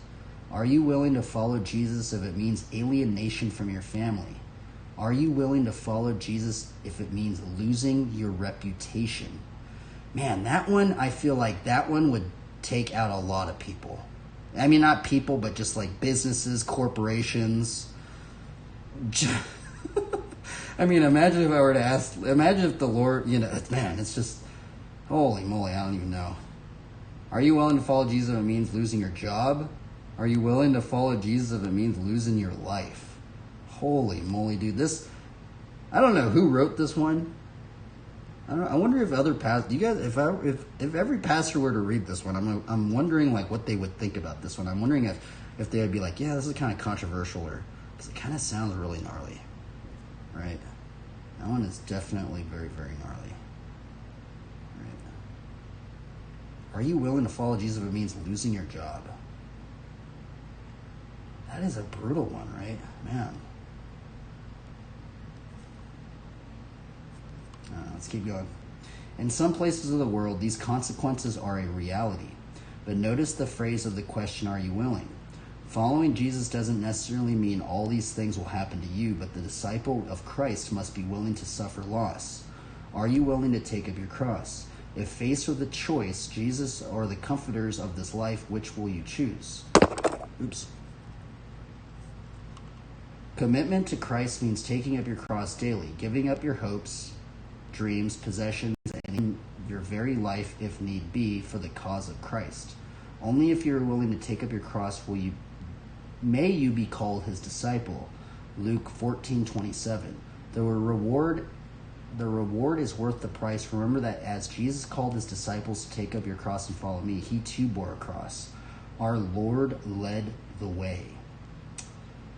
Are you willing to follow Jesus if it means alienation from your family? Are you willing to follow Jesus if it means losing your reputation? Man, that one, I feel like that one would take out a lot of people. I mean, not people, but just like businesses, corporations. I mean, imagine if I were to imagine if the Lord, man, it's just, holy moly, I don't even know. Are you willing to follow Jesus if it means losing your job? Are you willing to follow Jesus if it means losing your life? Holy moly, dude. I don't know who wrote this one. I wonder if other pastors, if every pastor were to read this one, I'm wondering like what they would think about this one. I'm wondering if they would be like, yeah, this is kind of controversial, or because it kind of sounds really gnarly, right? That one is definitely very, very gnarly. Right? Are you willing to follow Jesus if it means losing your job? That is a brutal one, right? Man. Let's keep going. In some places of the world, these consequences are a reality. But notice the phrase of the question, are you willing? Following Jesus doesn't necessarily mean all these things will happen to you, but the disciple of Christ must be willing to suffer loss. Are you willing to take up your cross? If faced with a choice, Jesus or the comforters of this life, which will you choose? Oops. Commitment to Christ means taking up your cross daily, giving up your hopes, dreams, possessions, and in your very life, if need be, for the cause of Christ. Only if you are willing to take up your cross may you be called his disciple. Luke 14:27. The reward is worth the price. Remember that as Jesus called his disciples to take up your cross and follow me, he too bore a cross. Our Lord led the way.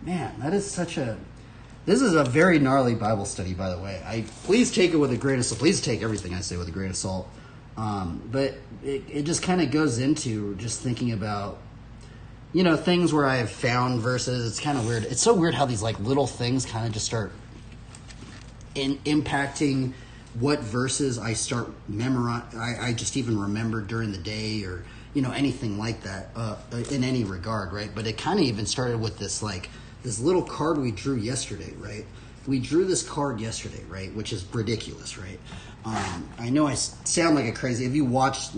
Man, this is a very gnarly Bible study, by the way. Please take it with a grain of salt. Please take everything I say with a grain of salt. But it just kind of goes into just thinking about, things where I have found verses. It's kind of weird. It's so weird how these like little things kind of just start impacting what verses I start memorizing. I just even remember during the day, or anything like that in any regard, right? But it kind of even started with this little card we drew yesterday, right? We drew this card yesterday, right? Which is ridiculous, right? I know I sound like a crazy. If you watched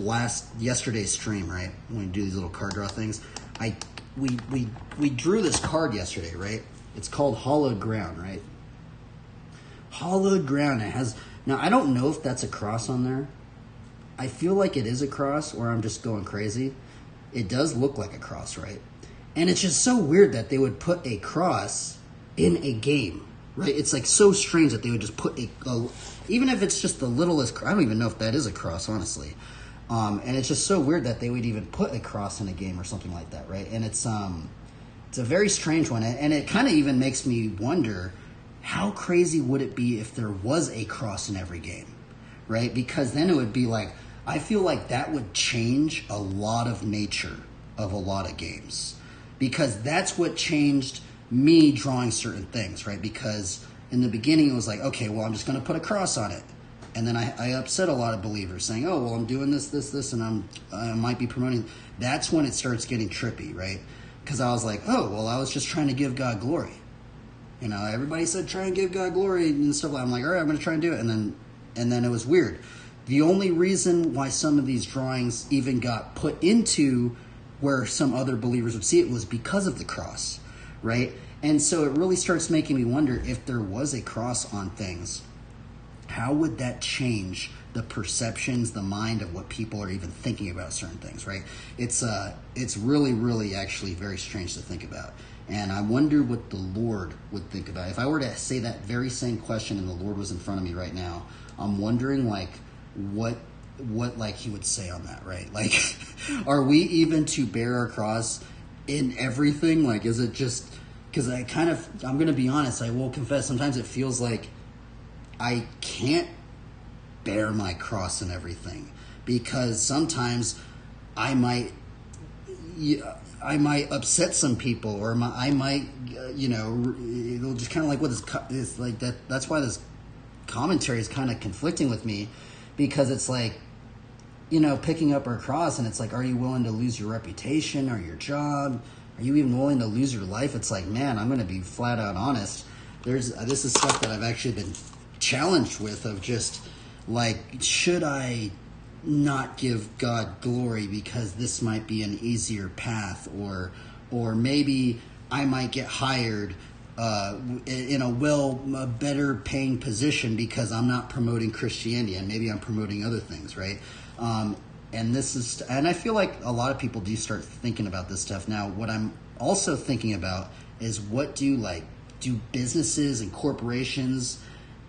yesterday's stream, right, when we do these little card draw things, we drew this card yesterday, right? It's called Hollowed Ground, right? Hollowed Ground. It has, now I don't know if that's a cross on there. I feel like it is a cross, or I'm just going crazy. It does look like a cross, right? And it's just so weird that they would put a cross in a game, right? It's like so strange that they would just put even if it's just the littlest, I don't even know if that is a cross, honestly. And it's just so weird that they would even put a cross in a game or something like that, right? And it's a very strange one. And it kind of even makes me wonder, how crazy would it be if there was a cross in every game, right? Because then it would be like, I feel like that would change a lot of nature of a lot of games. Because that's what changed me drawing certain things, right? Because in the beginning it was like, okay, well, I'm just going to put a cross on it. And then I upset a lot of believers saying, oh, well, I'm doing this, and I might be promoting. That's when it starts getting trippy, right? Because I was like, oh, well, I was just trying to give God glory. You know, everybody said try and give God glory and stuff. I'm like, all right, I'm going to try and do it. And then it was weird. The only reason why some of these drawings even got put into where some other believers would see it was because of the cross, right? And so it really starts making me wonder, if there was a cross on things, how would that change the perceptions, the mind of what people are even thinking about certain things, right? It's really, really actually very strange to think about. And I wonder what the Lord would think about it. If I were to say that very same question and the Lord was in front of me right now, I'm wondering like what like he would say on that, right? Like, are we even to bear our cross in everything? Like, is it just, because I'm going to be honest, I will confess, sometimes it feels like I can't bear my cross in everything, because sometimes I might upset some people, or I might, it'll just kind of like what is like that. That's why this commentary is kind of conflicting with me, because it's like, picking up our cross, and it's like, are you willing to lose your reputation or your job? Are you even willing to lose your life? It's like, man, I'm going to be flat out honest. This is stuff that I've actually been challenged with, of just like, should I not give God glory because this might be an easier path, or maybe I might get hired in a better paying position because I'm not promoting Christianity, and maybe I'm promoting other things, right? And I feel like a lot of people do start thinking about this stuff. Now, what I'm also thinking about is, what do businesses and corporations,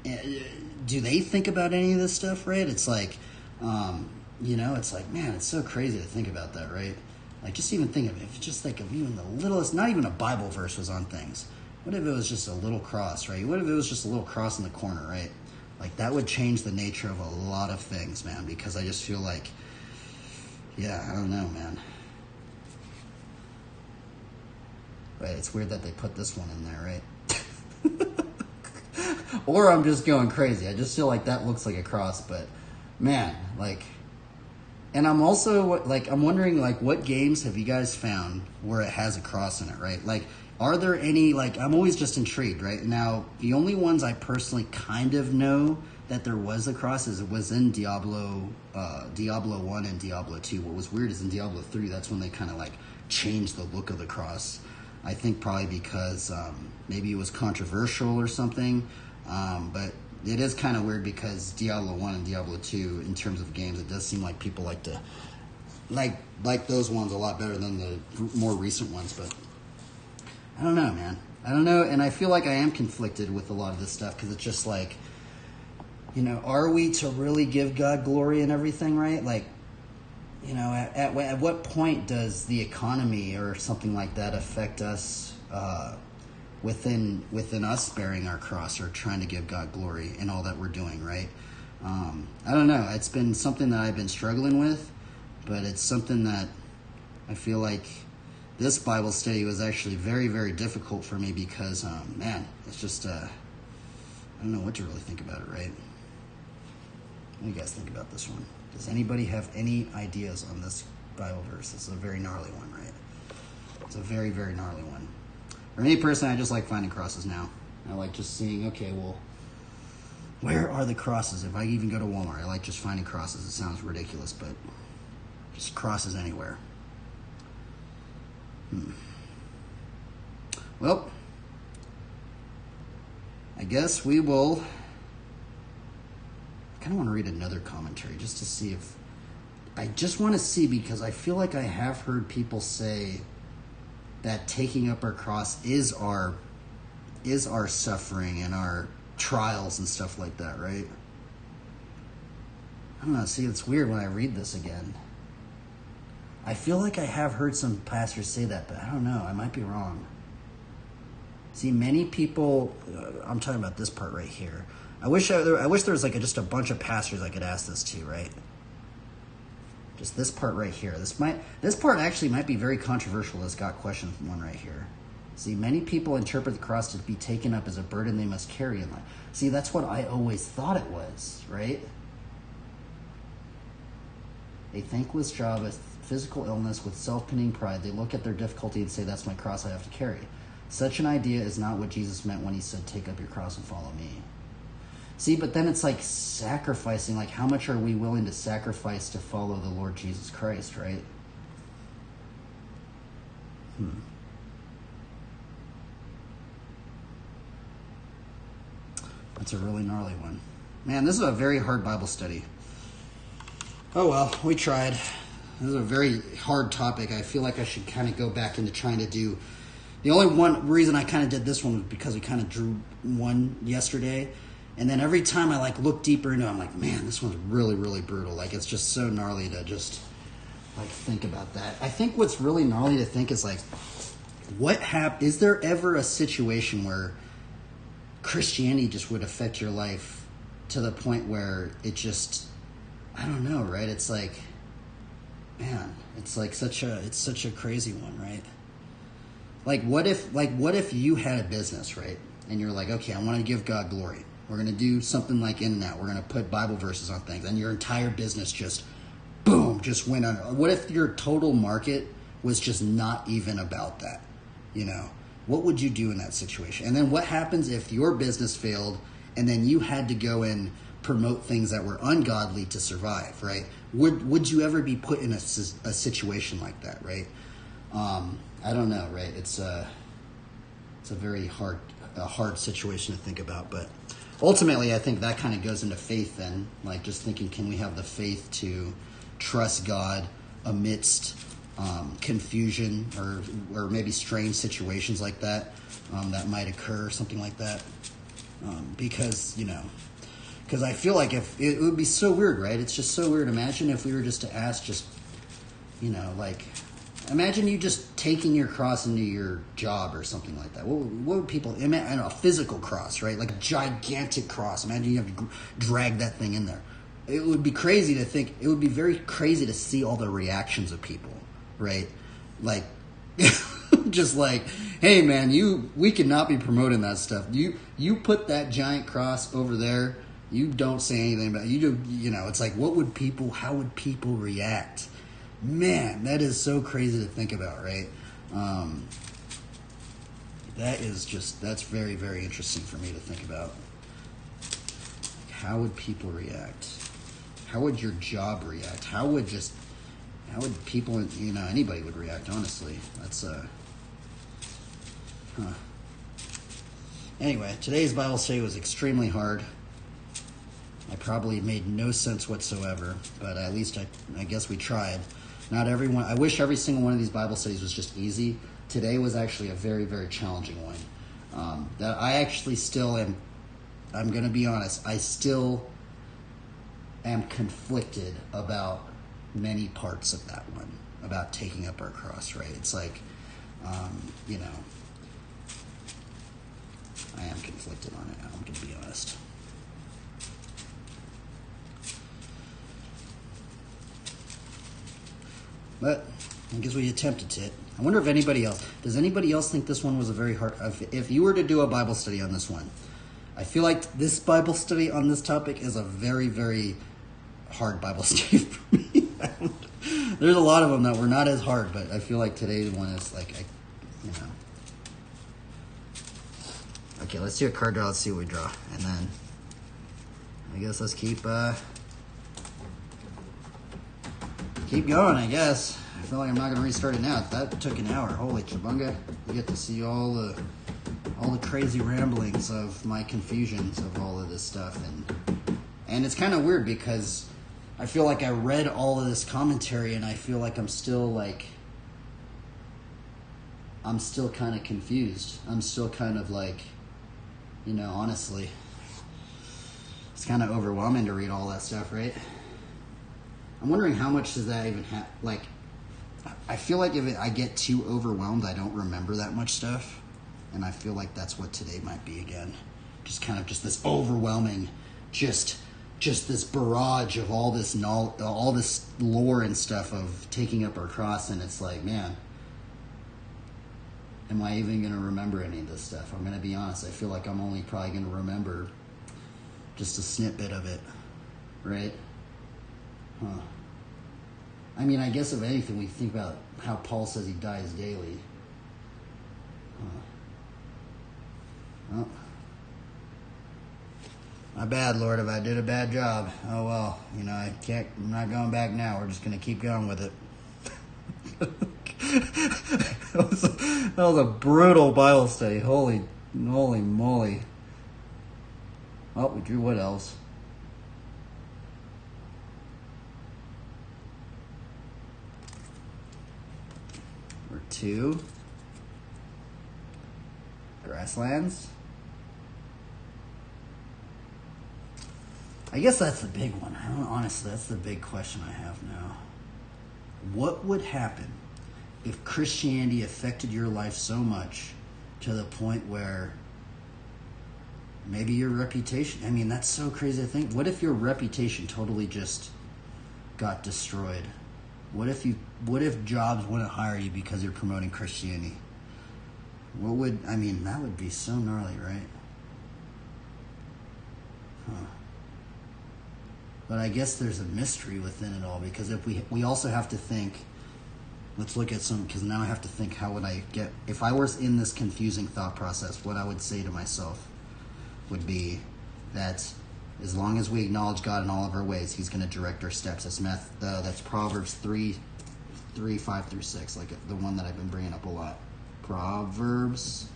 do they think about any of this stuff, right? It's like, it's like, man, it's so crazy to think about that, right? Like, just even think of it, if it's just like even the littlest, not even a Bible verse was on things. What if it was just a little cross, right? What if it was just a little cross in the corner, right? Like, that would change the nature of a lot of things, man, because I just feel like, yeah, I don't know, man. Right, it's weird that they put this one in there, right? Or I'm just going crazy. I just feel like that looks like a cross, but man, like, and I'm also like, I'm wondering, like, what games have you guys found where it has a cross in it, right? Like, are there any, like, I'm always just intrigued, right? Now, the only ones I personally kind of know that there was a cross was in Diablo 1 and Diablo 2. What was weird is in Diablo 3, that's when they kind of like changed the look of the cross. I think probably because maybe it was controversial or something. But it is kind of weird, because Diablo 1 and Diablo 2, in terms of games, it does seem like people like to like those ones a lot better than the more recent ones. But I don't know, man. I don't know, and I feel like I am conflicted with a lot of this stuff, because it's just like, are we to really give God glory and everything, right? Like, at what point does the economy or something like that affect us within us bearing our cross or trying to give God glory in all that we're doing, right? I don't know. It's been something that I've been struggling with, but it's something that I feel like this Bible study was actually very, very difficult for me, because, man, it's just, I don't know what to really think about it, right? What do you guys think about this one? Does anybody have any ideas on this Bible verse? It's a very gnarly one, right? It's a very, very gnarly one. For me personally, I just like finding crosses now. I like just seeing, okay, well, where are the crosses? If I even go to Walmart, I like just finding crosses. It sounds ridiculous, but just crosses anywhere. Well, I guess we will. I kind of want to read another commentary just to see if I just want to see, because I feel like I have heard people say that taking up our cross is our suffering and our trials and stuff like that, right? I don't know. See, it's weird when I read this again. I feel like I have heard some pastors say that, but I don't know. I might be wrong. See, many people, I'm talking about this part right here. I wish there was like just a bunch of pastors I could ask this to, right? Just this part right here. This part actually might be very controversial. It's got question one right here. See, many people interpret the cross to be taken up as a burden they must carry in life. See, that's what I always thought it was, right? A thankless job, a physical illness with self-pitying pride. They look at their difficulty and say, that's my cross I have to carry. Such an idea is not what Jesus meant when he said, take up your cross and follow me. See, but then it's like sacrificing. Like, how much are we willing to sacrifice to follow the Lord Jesus Christ, right? That's a really gnarly one. Man, this is a very hard Bible study. Oh well, we tried. This is a very hard topic. I feel like I should kind of go back into trying to do... The only one reason I kind of did this one was because we kind of drew one yesterday. And then every time I like look deeper into it, I'm like, man, this one's really, really brutal. Like, it's just so gnarly to just like think about that. I think what's really gnarly to think is like, is there ever a situation where Christianity just would affect your life to the point where it just, I don't know, right? It's like, man, it's like such a crazy one, right? Like what if you had a business, right? And you're like, okay, I want to give God glory. We're going to do something like in and out. We're going to put Bible verses on things. And your entire business just, boom, just went under. What if your total market was just not even about that? You know, what would you do in that situation? And then what happens if your business failed and then you had to go and promote things that were ungodly to survive, right? Would you ever be put in a situation like that, right? I don't know, right? It's a very hard situation to think about, but ultimately I think that kind of goes into faith then, like just thinking, can we have the faith to trust God amidst confusion or maybe strange situations like that that might occur, something like that, because I feel like if it would be so weird, right? It's just so weird. Imagine if we were just to ask, just like, imagine you just taking your cross into your job or something like that. What would people, I know, a physical cross, right? Like a gigantic cross. Imagine you have to drag that thing in there. It would be crazy to think, it would be very crazy to see all the reactions of people, right? Like, just like, hey man, we cannot be promoting that stuff. You put that giant cross over there, you don't say anything about it. You do, it's like, how would people react? Man, that is so crazy to think about, right? That's very, very interesting for me to think about. How would people react? How would your job react? How would people, anybody would react, honestly. That's, Anyway, today's Bible study was extremely hard. I probably made no sense whatsoever, but at least I guess we tried. Not everyone. I wish every single one of these Bible studies was just easy. Today was actually a very, very challenging one. That I actually still am. I'm going to be honest. I still am conflicted about many parts of that one, about taking up our cross. Right? It's like, I am conflicted on it. I'm going to be honest. But I guess we attempted it. I wonder if does anybody else think this one was a very hard, if you were to do a Bible study on this one, I feel like this Bible study on this topic is a very, very hard Bible study for me. There's a lot of them that were not as hard, but I feel like today's one is like, Okay, let's do a card draw. Let's see what we draw. And then I guess let's keep going, I guess. I feel like I'm not going to restart it now. That took an hour. Holy chabunga. You get to see all the crazy ramblings of my confusions of all of this stuff. And it's kind of weird because I feel like I read all of this commentary and I feel like I'm still kind of confused. I'm still kind of like, honestly, it's kind of overwhelming to read all that stuff, right? I'm wondering how much does that even have, I feel like if I get too overwhelmed, I don't remember that much stuff. And I feel like that's what today might be again. Just kind of just this overwhelming, just this barrage of all this all this lore and stuff of taking up our cross. And it's like, man, am I even going to remember any of this stuff? I'm going to be honest. I feel like I'm only probably going to remember just a snippet of it, right? Huh. I mean, I guess if anything, we think about how Paul says he dies daily. Well, my bad, Lord, if I did a bad job. Oh well, I'm not going back now. We're just going to keep going with it. that was a brutal Bible study. Holy moly. Oh, we drew what else? Number 2. Grasslands. I guess that's the big one. Honestly, that's the big question I have now. What would happen if Christianity affected your life so much to the point where maybe your reputation, I mean, that's so crazy to think. What if your reputation totally just got destroyed? What if jobs wouldn't hire you because you're promoting Christianity? That would be so gnarly, right? Huh. But I guess there's a mystery within it all, because if we also have to think, let's look at some, because now I have to think, how would I get, if I was in this confusing thought process, what I would say to myself would be that as long as we acknowledge God in all of our ways, he's going to direct our steps. That's Proverbs 3, 5 through 6, like the one that I've been bringing up a lot. Proverbs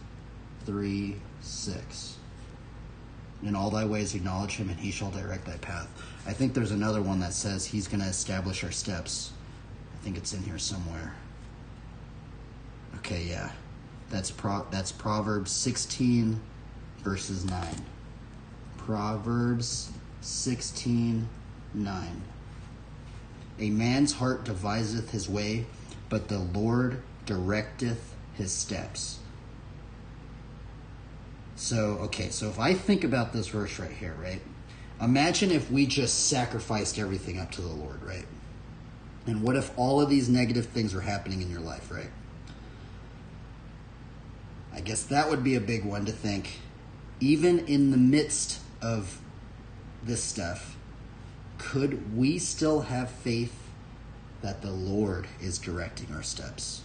3, 6. In all thy ways acknowledge him, and he shall direct thy path. I think there's another one that says he's going to establish our steps. I think it's in here somewhere. Okay, yeah. That's Proverbs 16, verses 9. Proverbs 16, 9. A man's heart deviseth his way, but the Lord directeth his steps. So if I think about this verse right here, right? Imagine if we just sacrificed everything up to the Lord, right? And what if all of these negative things were happening in your life, right? I guess that would be a big one to think. Even in the midst of this stuff, could we still have faith that the Lord is directing our steps?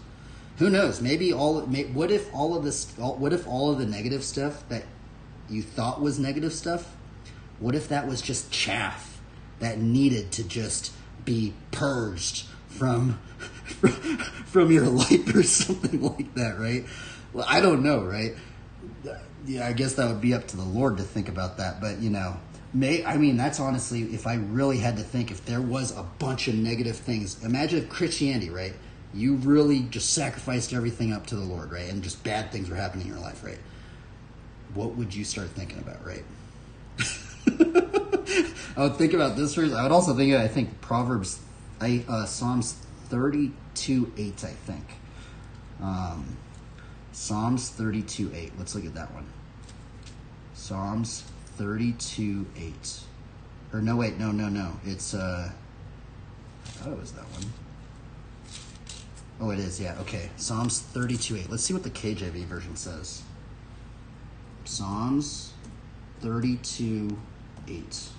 Who knows? What if all of the negative stuff that you thought was negative stuff, what if that was just chaff that needed to just be purged from your life or something like that, right? Well, I don't know, right? Yeah, I guess that would be up to the Lord to think about that, but that's honestly, if I really had to think, if there was a bunch of negative things, imagine if Christianity, right? You really just sacrificed everything up to the Lord, right? And just bad things were happening in your life, right? What would you start thinking about, right? I would think about this verse. I would also think, Psalms 32, 8, I think. Psalms 32, 8. Let's look at that one. Psalms 32, 8. Or no, wait, no. It's, I thought it was that one. Oh, it is, yeah, okay. Psalms 32, 8. Let's see what the KJV version says. Psalms 32, 8.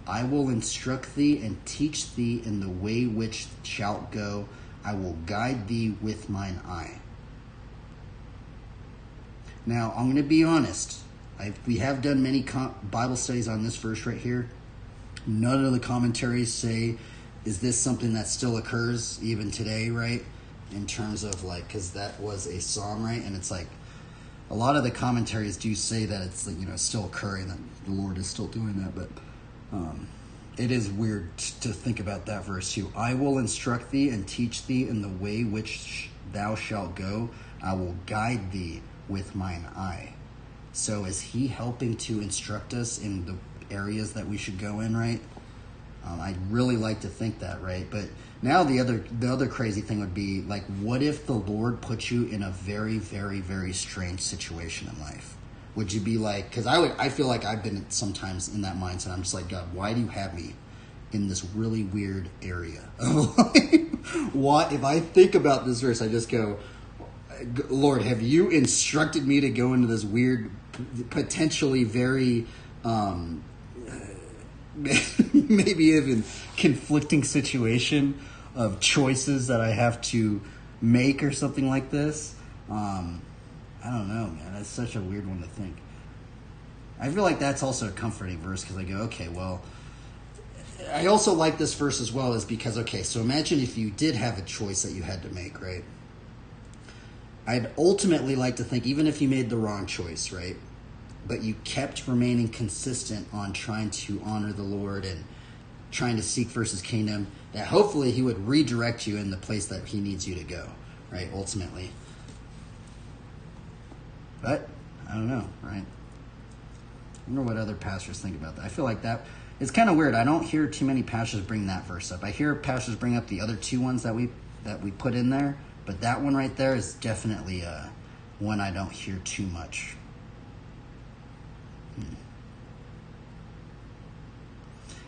I will instruct thee and teach thee in the way which shalt go. I will guide thee with mine eye. Now, I'm going to be honest. We have done many Bible studies on this verse right here. None of the commentaries say, is this something that still occurs even today, right? In terms of because that was a psalm, right? And it's like, a lot of the commentaries do say that it's still occurring, that the Lord is still doing that, but It is weird to think about that verse too. I will instruct thee and teach thee in the way which thou shalt go. I will guide thee with mine eye. So is he helping to instruct us in the areas that we should go in, right? I'd really like to think that, right? But now the other crazy thing would be, like, what if the Lord put you in a very, very, very strange situation in life? Would you be like, because I feel like I've been sometimes in that mindset. I'm just like, God, why do you have me in this really weird area? What if I think about this verse, I just go, Lord, have you instructed me to go into this weird, potentially very, maybe even conflicting situation of choices that I have to make or something like this? I don't know, man. That's such a weird one to think. I feel like that's also a comforting verse because I go, okay, well, I also like this verse as well is because, okay, so imagine if you did have a choice that you had to make, right? I'd ultimately like to think, even if you made the wrong choice, right? But you kept remaining consistent on trying to honor the Lord and trying to seek first his kingdom, that hopefully he would redirect you in the place that he needs you to go, right? Ultimately. But, I don't know, right? I wonder what other pastors think about that. I feel like that, it's kind of weird. I don't hear too many pastors bring that verse up. I hear pastors bring up the other two ones that we put in there, but that one right there is definitely one I don't hear too much.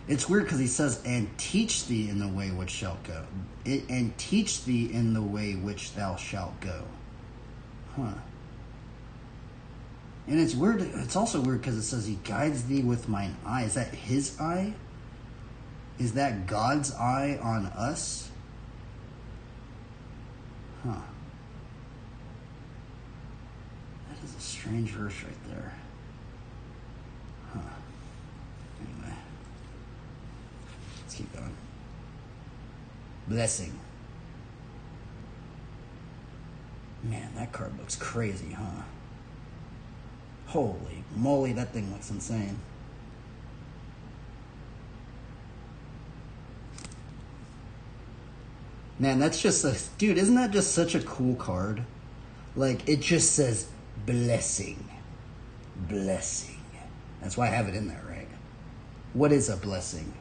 It's weird because he says, and teach thee in the way which shalt go. And teach thee in the way which thou shalt go. Huh. And it's weird. It's also weird because it says he guides thee with mine eye. Is that his eye? Is that God's eye on us? Huh. That is a strange verse right there. Huh. Anyway. Let's keep going. Blessing. Man, that card looks crazy, huh? Holy moly, that thing looks insane. Man, that's just dude, isn't that just such a cool card? Like, it just says blessing. Blessing. That's why I have it in there, right? What is a blessing?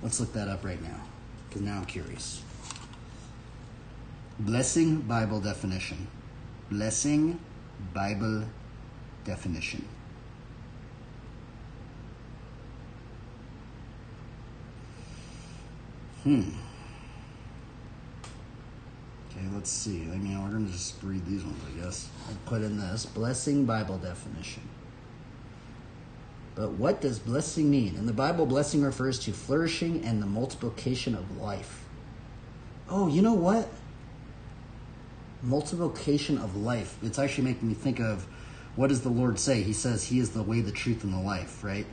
Let's look that up right now, because now I'm curious. Blessing Bible definition. Blessing Bible definition. Okay, let's see. I mean, we're going to just read these ones, I guess. I put in this blessing Bible definition. But what does blessing mean? In the Bible, blessing refers to flourishing and the multiplication of life. Oh, you know what? Multiplication of life. It's actually making me think of, what does the Lord say? He says he is the way, the truth, and the life, right?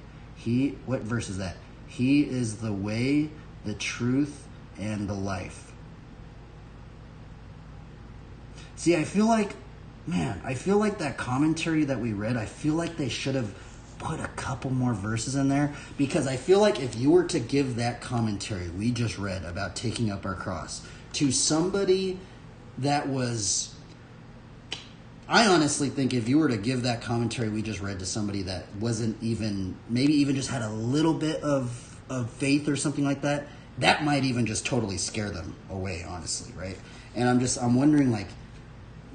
What verse is that? He is the way, the truth, and the life. See, I feel like that commentary that we read, I feel like they should have put a couple more verses in there, because I feel like if you were to give that commentary we just read about taking up our cross to somebody that was... I honestly think if you were to give that commentary we just read to somebody that wasn't even, maybe even just had a little bit of faith or something like that, that might even just totally scare them away, honestly, right? And I'm wondering, like,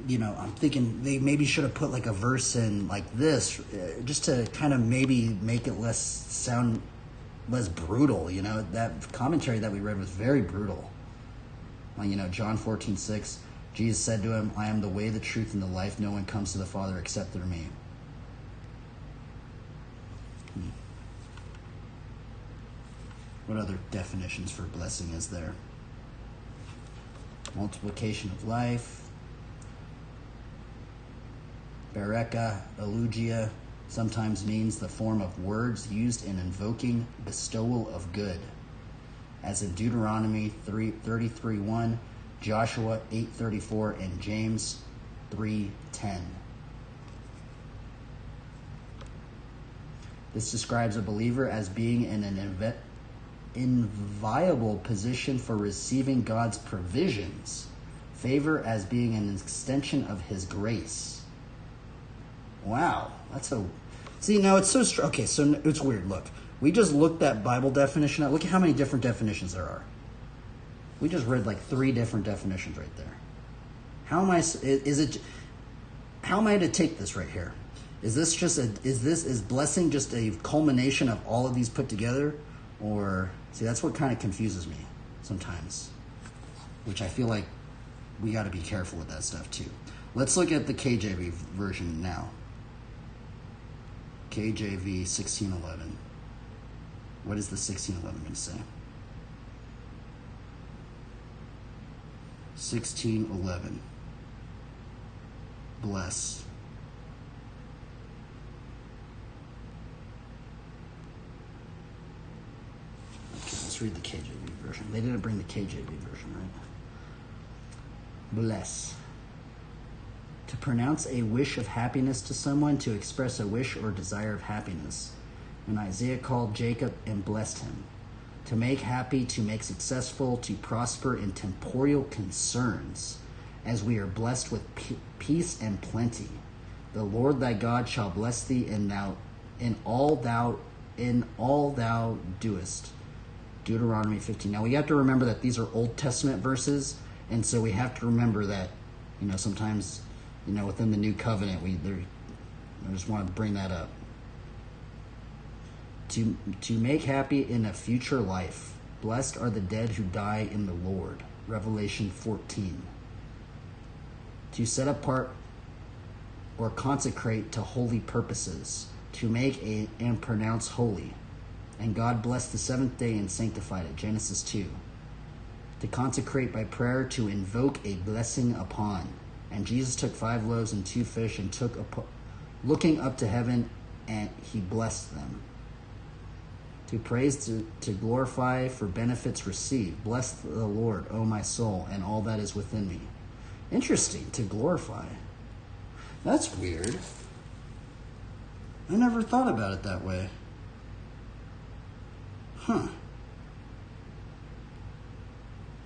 you know, I'm thinking they maybe should have put like a verse in like this, just to kind of maybe make it sound less brutal, you know? That commentary that we read was very brutal. You know, John 14:6. Jesus said to him, I am the way, the truth, and the life. No one comes to the Father except through me. What other definitions for blessing is there? Multiplication of life. Bereka, elogia, sometimes means the form of words used in invoking bestowal of good, as in Deuteronomy 33:1, Joshua 8:34, and James 3:10. This describes a believer as being in an enviable position for receiving God's provisions. Favor as being an extension of his grace. Wow, that's a... See, now it's so... Okay, so it's weird. Look, we just looked that Bible definition up. Look at how many different definitions there are. We just read like 3 different definitions right there. How am I... How am I to take this right here? Is blessing just a culmination of all of these put together? Or... See, that's what kind of confuses me sometimes. Which I feel like we got to be careful with that stuff too. Let's look at the KJV version now. KJV 1611. What is the 1611 going to say? 1611. Bless. Okay, let's read the KJV version. They didn't bring the KJV version, right? Bless. To pronounce a wish of happiness to someone, to express a wish or desire of happiness. When Isaiah called Jacob and blessed him. To make happy, to make successful, to prosper in temporal concerns, as we are blessed with peace and plenty. The Lord thy God shall bless thee in all thou doest. Deuteronomy 15. Now we have to remember that these are Old Testament verses, and so we have to remember that, sometimes, within the New Covenant, I just want to bring that up. To make happy in a future life. Blessed are the dead who die in the Lord. Revelation 14. To set apart or consecrate to holy purposes. To make and pronounce holy. And God blessed the 7th day and sanctified it. Genesis 2. To consecrate by prayer, to invoke a blessing upon. And Jesus took 5 loaves and 2 fish and looking up to heaven, and he blessed them. To praise, to glorify for benefits received. Bless the Lord, O my soul, and all that is within me. Interesting, to glorify. That's weird. I never thought about it that way. Huh.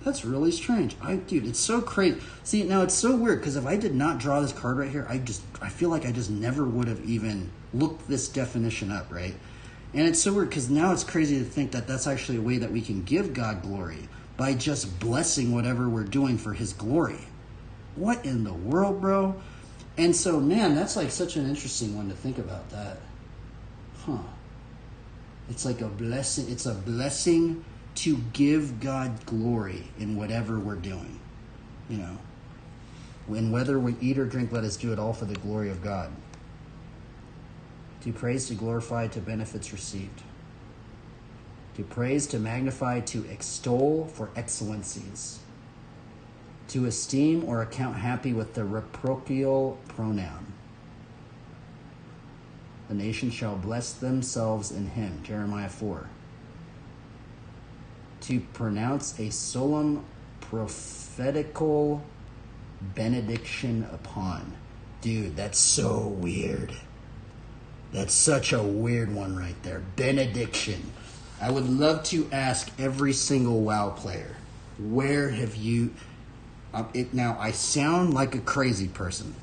That's really strange. Dude, it's so crazy. See, now it's so weird, because if I did not draw this card right here, I feel like I just never would have even looked this definition up, right? And it's so weird, because now it's crazy to think that that's actually a way that we can give God glory, by just blessing whatever we're doing for his glory. What in the world, bro? And so, man, that's like such an interesting one to think about that. Huh. It's like a blessing. It's a blessing to give God glory in whatever we're doing. When whether we eat or drink, let us do it all for the glory of God. To praise, to glorify, to benefits received. To praise, to magnify, to extol for excellencies. To esteem or account happy with the reciprocal pronoun. The nation shall bless themselves in him. Jeremiah 4. To pronounce a solemn prophetical benediction upon. Dude, that's so weird. That's such a weird one right there. Benediction. I would love to ask every single WoW player, where have you... Now, I sound like a crazy person,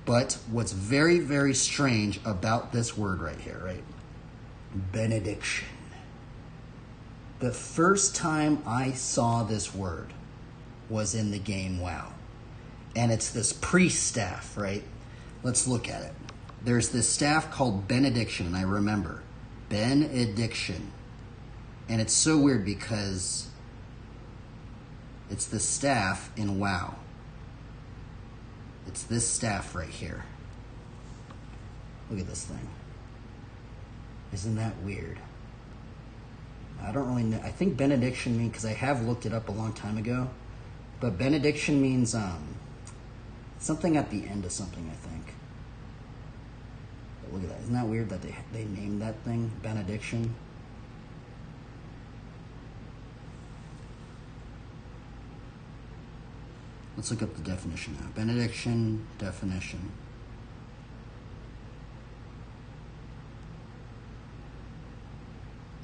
but what's very, very strange about this word right here, right? Benediction. The first time I saw this word was in the game WoW. And it's this priest staff, right? Let's look at it. There's this staff called Benediction, and I remember. Benediction. And it's so weird because it's the staff in WoW. It's this staff right here. Look at this thing. Isn't that weird? I don't really know. I think benediction means, because I have looked it up a long time ago, but benediction means something at the end of something, I think. But look at that. Isn't that weird that they named that thing benediction? Let's look up the definition now. Benediction, definition.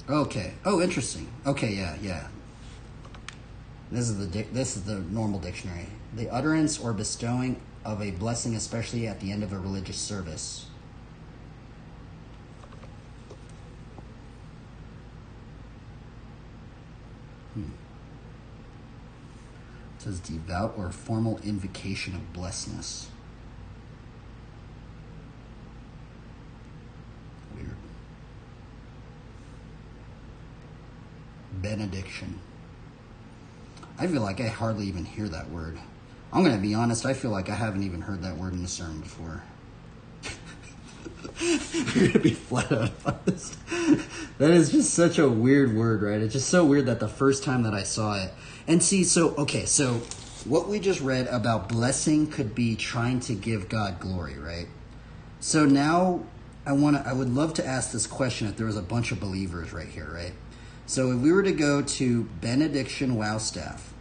Okay. Oh, interesting. Okay, yeah. This is the normal dictionary. The utterance or bestowing of a blessing, especially at the end of a religious service. It says devout or formal invocation of blessedness. Weird. Benediction. I feel like I hardly even hear that word. I'm going to be honest, I feel like I haven't even heard that word in a sermon before. I'm going to be flat out about this. That is just such a weird word, right? It's just so weird that the first time that I saw it. And see, so what we just read about blessing could be trying to give God glory, right? So now I would love to ask this question if there was a bunch of believers right here, right? So if we were to go to benediction wow staff,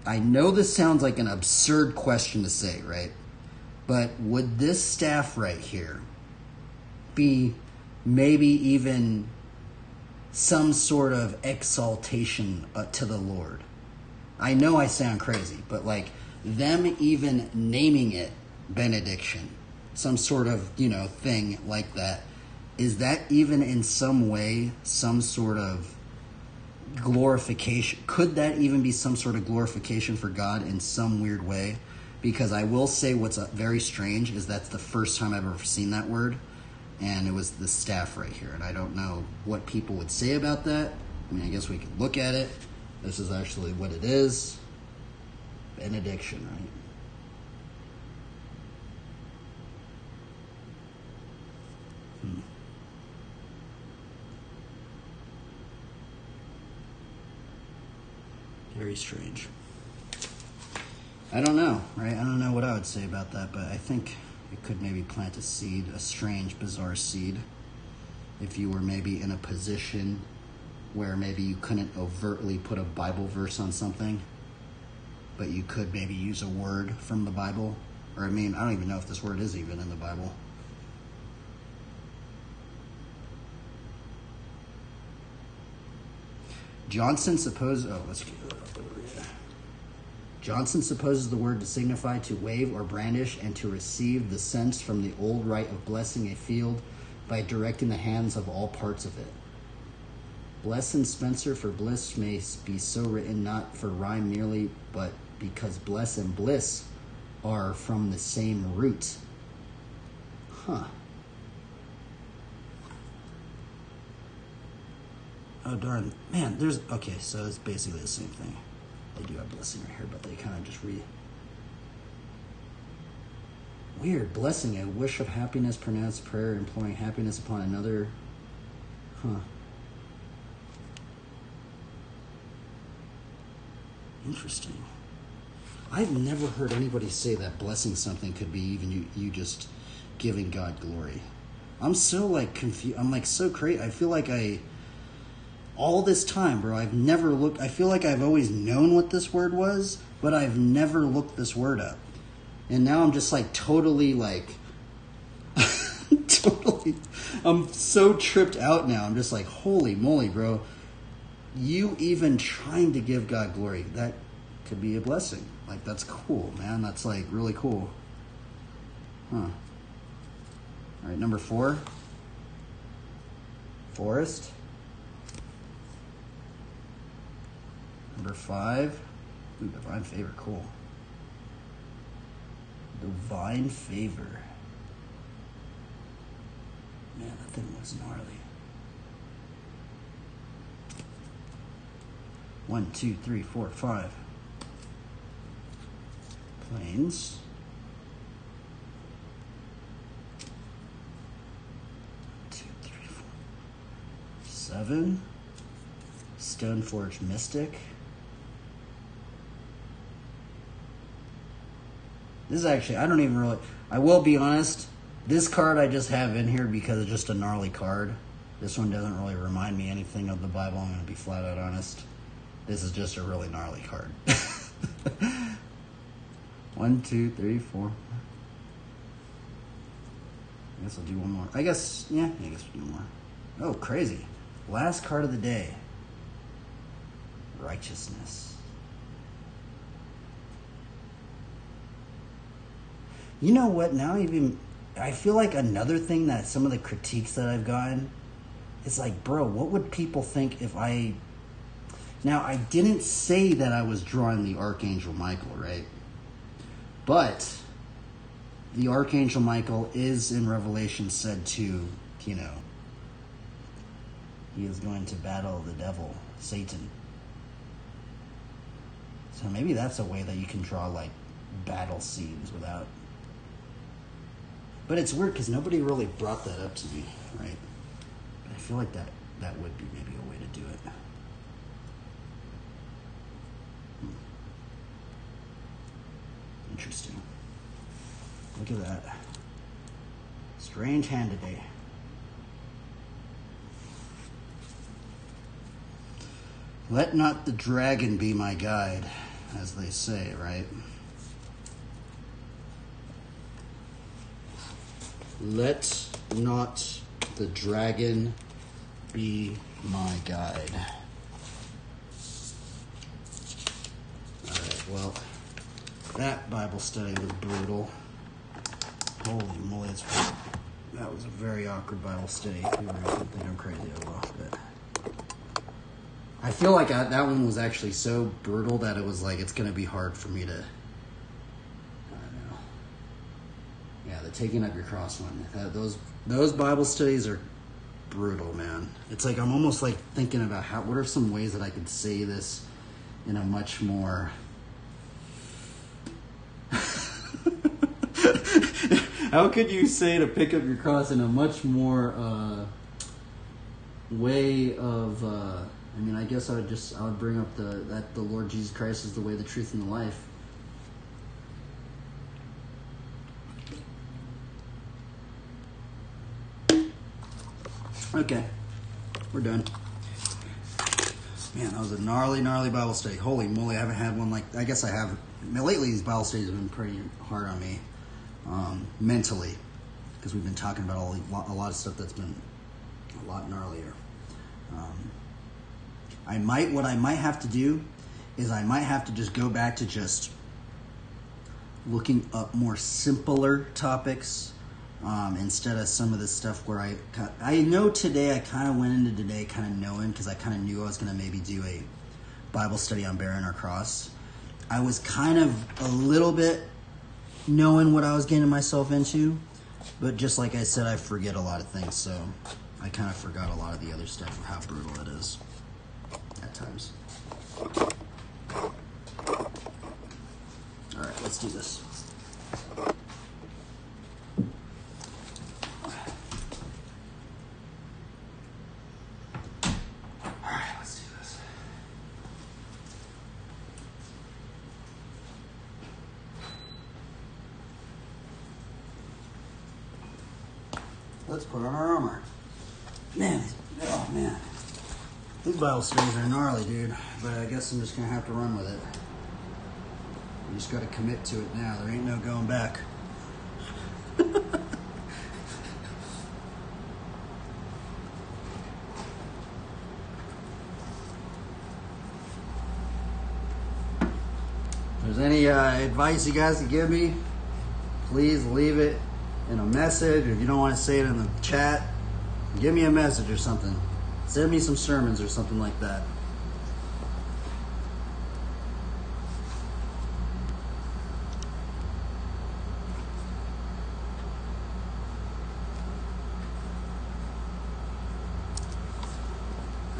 I know this sounds like an absurd question to say, right? But would this staff right here be maybe even some sort of exaltation to the Lord? I know I sound crazy, but like them even naming it benediction, some sort of, thing like that, is that even in some way some sort of glorification? Could that even be some sort of glorification for God in some weird way? Because I will say what's very strange is that's the first time I've ever seen that word, and it was the staff right here, and I don't know what people would say about that. I mean, I guess we could look at it. This is actually what it is. Benediction, right? Very strange. I don't know, right? I don't know what I would say about that, but I think it could maybe plant a seed, a strange, bizarre seed, if you were maybe in a position where maybe you couldn't overtly put a Bible verse on something, but you could maybe use a word from the Bible. Or I don't even know if this word is even in the Bible. Johnson supposes the word to signify to wave or brandish and to receive the sense from the old rite of blessing a field by directing the hands of all parts of it. Bless and Spencer for bliss may be so written not for rhyme merely, but because bless and bliss are from the same root. Huh. Oh, darn. Man, okay, so it's basically the same thing. They do have blessing right here, but they kind of just Weird. Blessing, a wish of happiness, pronounced prayer, imploring happiness upon another. Huh. Interesting. I've never heard anybody say that blessing something could be even you just giving God glory. I'm so confused. I'm so crazy. I feel like all this time, bro, I've never looked. I feel like I've always known what this word was, but I've never looked this word up. And now I'm just totally I'm so tripped out now. I'm just holy moly, bro. You even trying to give God glory, that could be a blessing. That's cool, man. That's really cool. Huh. All right, number 4. Forest. Number 5. Ooh, divine favor, cool. Divine favor. Man, that thing was gnarly. 1, 2, 3, 4, 5. Planes. 2, 3, 4. 7. Stoneforge Mystic. This is actually, I will be honest, this card I just have in here because it's just a gnarly card. This one doesn't really remind me anything of the Bible, I'm going to be flat out honest. This is just a really gnarly card. 1, 2, 3, 4. I guess I'll do one more. I guess we'll do more. Oh, crazy. Last card of the day. Righteousness. You know what? Now I feel like another thing that some of the critiques that I've gotten, it's like, bro, what would people think if Now, I didn't say that I was drawing the Archangel Michael, right? But the Archangel Michael is in Revelation said to, he is going to battle the devil, Satan. So maybe that's a way that you can draw like battle scenes without. But it's weird because nobody really brought that up to me, right? But I feel like that would be maybe a way to do it. Interesting. Look at that. Strange hand today. Let not the dragon be my guide, as they say, right? Let not the dragon be my guide. All right, well, that Bible study was brutal. Holy moly, that was a very awkward Bible study. People are going to think I'm crazy. But I feel like that one was actually so brutal that it was like it's going to be hard for me to, I don't know. Yeah, the taking up your cross one. Those Bible studies are brutal, man. It's like I'm almost like thinking about what are some ways that I could say this in a much more how could you say to pick up your cross in a much more way of I guess I would bring up that the Lord Jesus Christ is the way, the truth, and the life. Okay, we're done. Man, that was a gnarly Bible study. Holy moly, I haven't had one like, I guess I have. Lately, these Bible studies have been pretty hard on me, mentally, because we've been talking about a lot of stuff that's been a lot gnarlier. What I might have to do is I might have to just go back to just looking up more simpler topics, instead of some of this stuff where I know today I kind of went into today kind of knowing, because I kind of knew I was going to maybe do a Bible study on bearing our cross. I was kind of a little bit knowing what I was getting myself into, but just like I said, I forget a lot of things, so I kind of forgot a lot of the other stuff of how brutal it is at times. All right, let's do this. Let's put on our armor. Man, these Bible studies are gnarly, dude. But I guess I'm just gonna have to run with it. You just gotta commit to it now. There ain't no going back. If there's any advice you guys can give me, please leave it in a message. If you don't want to say it in the chat, give me a message or something. Send me some sermons or something like that.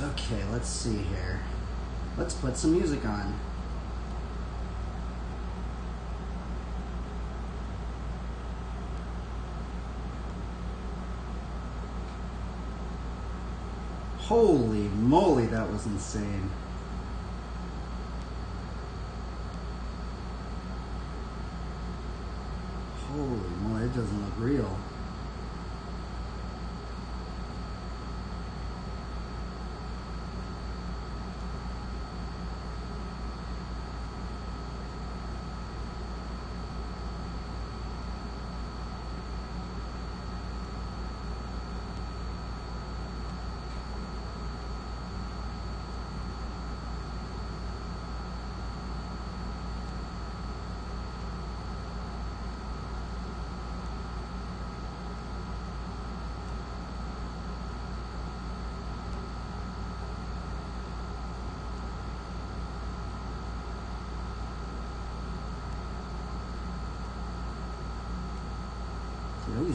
Okay, let's see here. Let's put some music on. Holy moly, that was insane. Holy moly, it doesn't look real.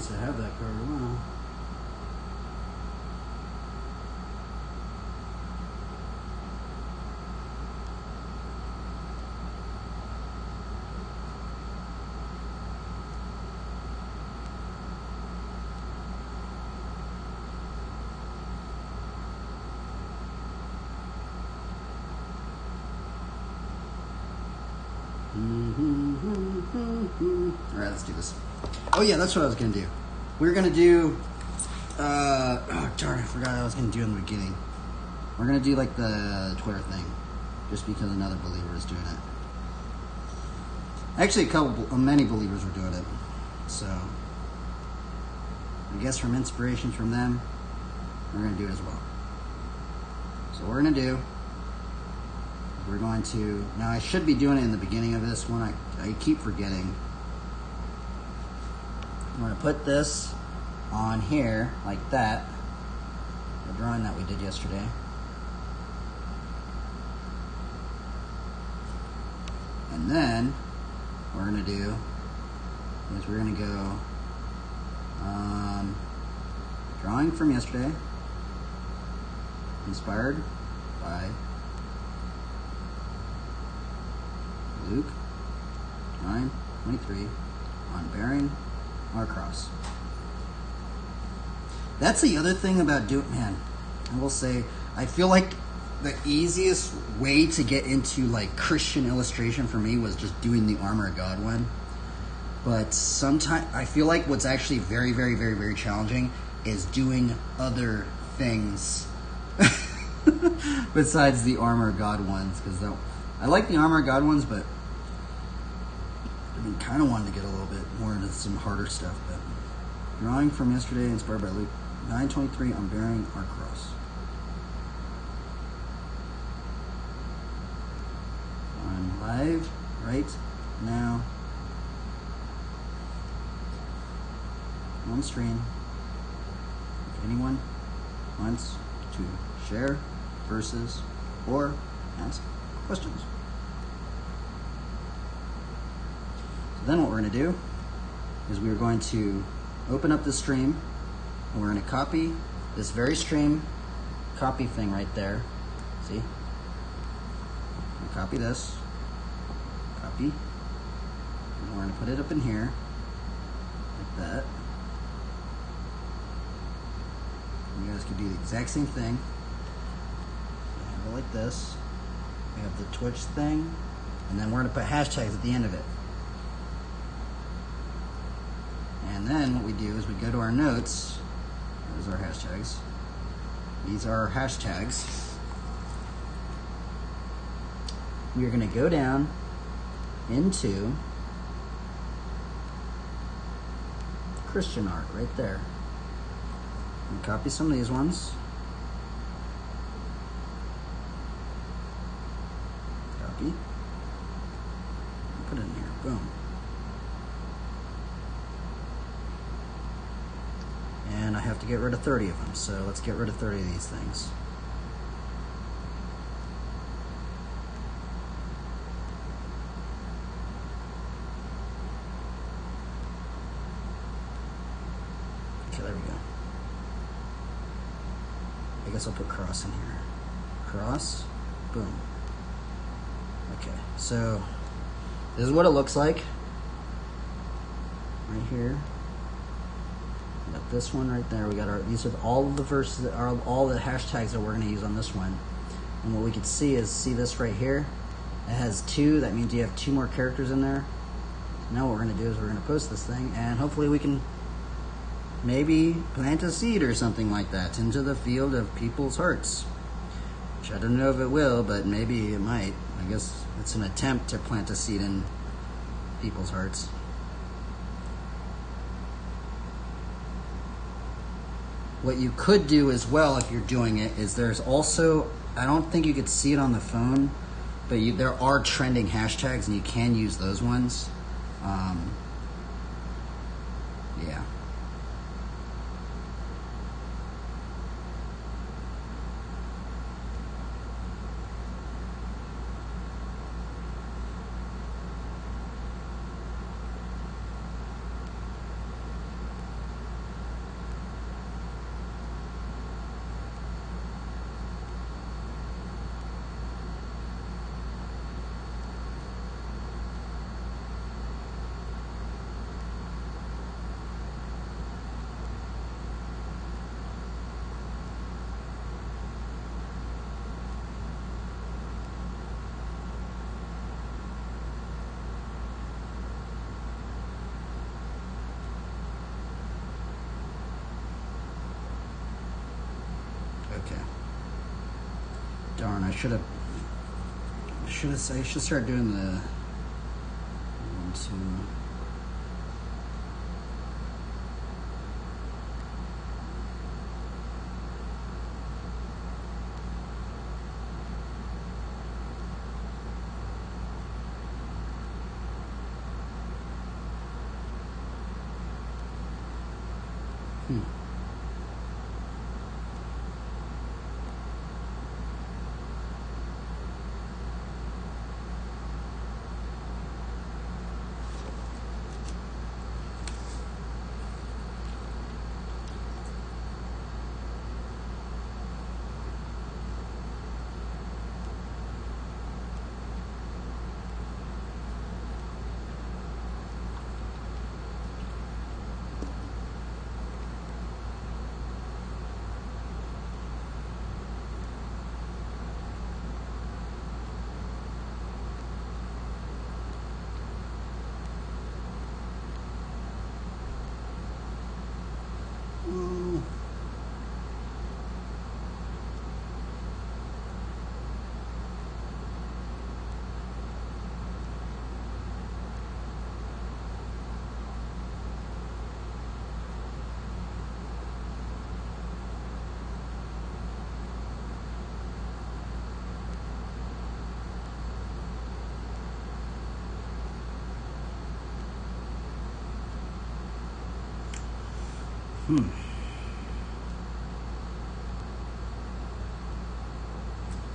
used to have that card a while. Alright, let's do this. Oh yeah, that's what I was gonna do. We were gonna do oh darn, I forgot I was gonna do in the beginning. We're gonna do like the Twitter thing, just because another believer is doing it. Actually, many believers were doing it. So I guess from inspirations from them, we're gonna do it as well. So what we're gonna do, we're going to, now I should be doing it in the beginning of this one, I keep forgetting. I'm going to put this on here, like that, the drawing that we did yesterday. And then, what we're going to do, is we're going to go, drawing from yesterday, inspired by Luke 9:23, on bearing our cross. That's the other thing about man, I will say, I feel like the easiest way to get into like Christian illustration for me was just doing the armor of God one. But sometimes I feel like what's actually very, very, very, very challenging is doing other things besides the armor of God ones, because I like the armor of God ones, but I've been kind of wanting to get a little bit more into some harder stuff. But drawing from yesterday, inspired by Luke 9:23, on bearing our cross. I'm live right now on stream. If anyone wants to share verses or ask questions. So then what we're going to do is we're going to open up the stream and we're going to copy this very stream copy thing right there. See? I'm going to copy this. Copy. And we're going to put it up in here like that. And you guys can do the exact same thing. You have it like this. We have the Twitch thing, and then we're going to put hashtags at the end of it. And then what we do is we go to our notes. Those are our hashtags. These are our hashtags. We are going to go down into Christian art right there. And copy some of these ones. Copy. Put it in here. Boom. And I have to get rid of 30 of them, so let's get rid of 30 of these things. Okay, there we go. I guess I'll put cross in here. Cross, boom. Okay, so this is what it looks like. Right here. We got this one right there. We got our, these are all of the verses, all the hashtags that we're going to use on this one. And what we can see is, see this right here? It has 2, that means you have 2 more characters in there. Now what we're going to do is we're going to post this thing, and hopefully we can maybe plant a seed or something like that into the field of people's hearts. Which I don't know if it will, but maybe it might. I guess it's an attempt to plant a seed in people's hearts. What you could do as well, if you're doing it, is there's also, I don't think you could see it on the phone, but there are trending hashtags and you can use those ones. Yeah. Darn, I should start doing the 1, 2.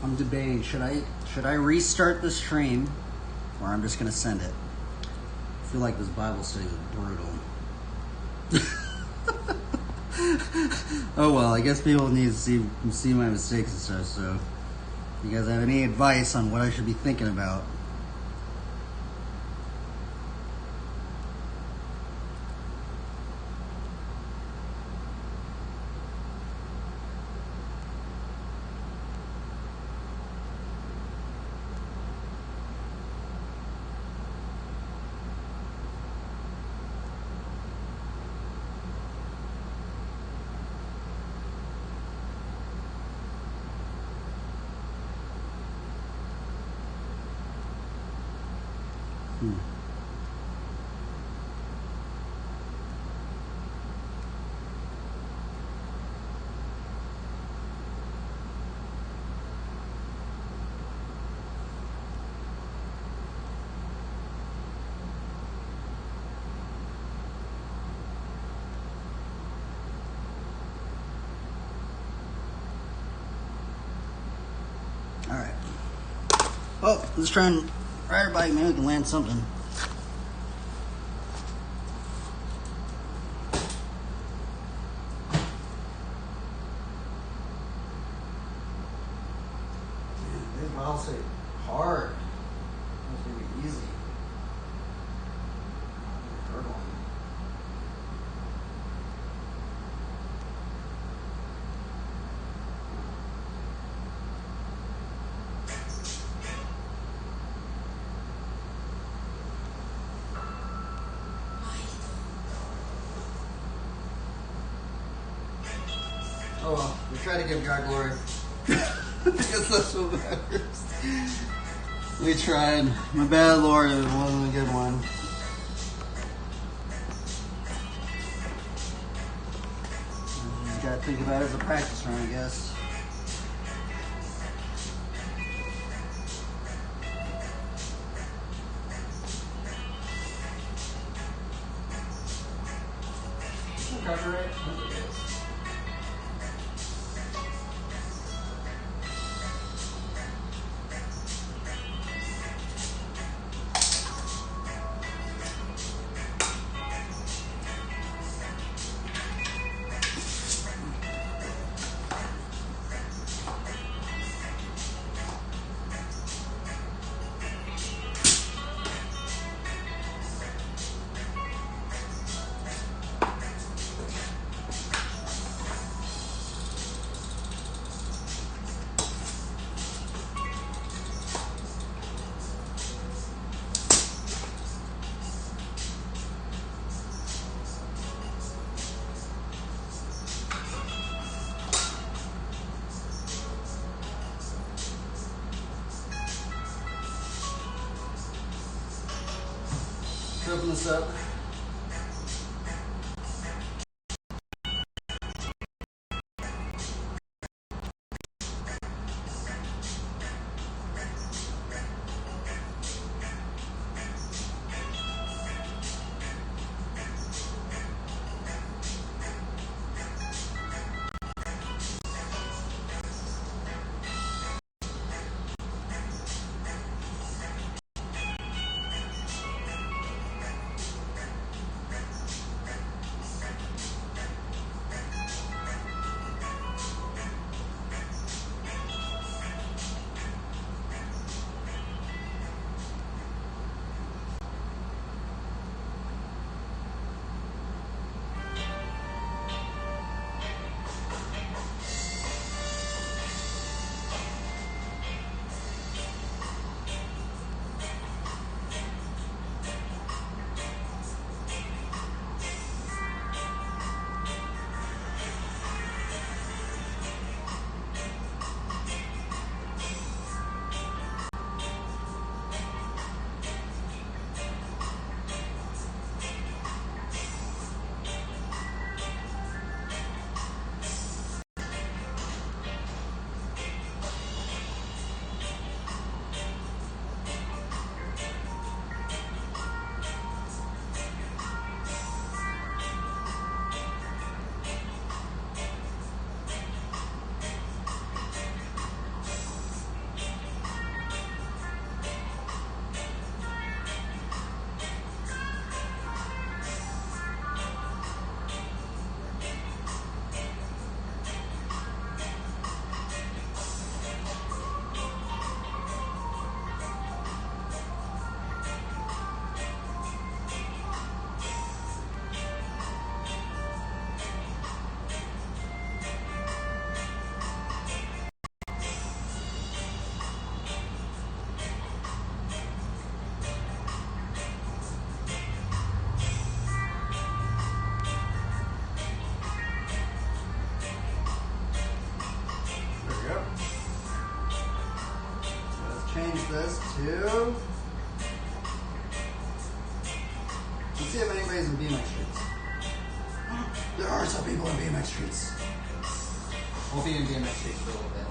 I'm debating, should I restart the stream, or I'm just gonna send it? I feel like this Bible study was brutal. Oh well, I guess people need to see my mistakes and stuff, so if you guys have any advice on what I should be thinking about? Alright. Oh, let's try and ride a bike. Maybe we can land something. These miles are hard. It's going to be easy. Hard one. Oh well, we try to give God glory. Because that's what matters. We tried. My bad, Lord, it wasn't a good one. You gotta think about it as a practice run, I guess. Copyright? open this up. This to, let's see if anybody's in BMX streets. There are some people in BMX streets. We'll be in BMX streets for a little bit.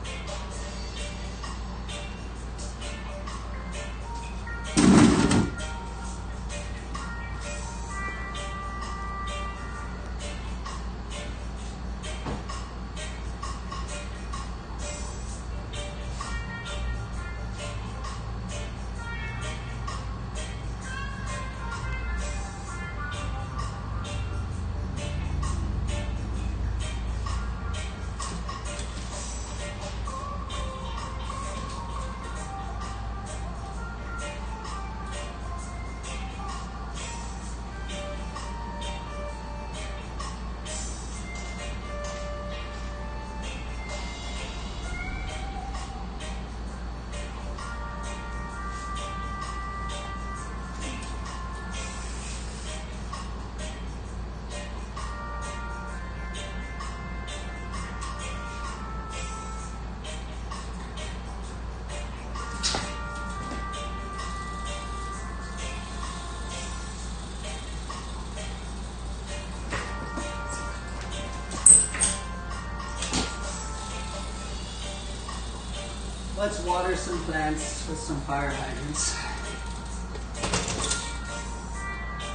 Let's water some plants with some fire hydrants.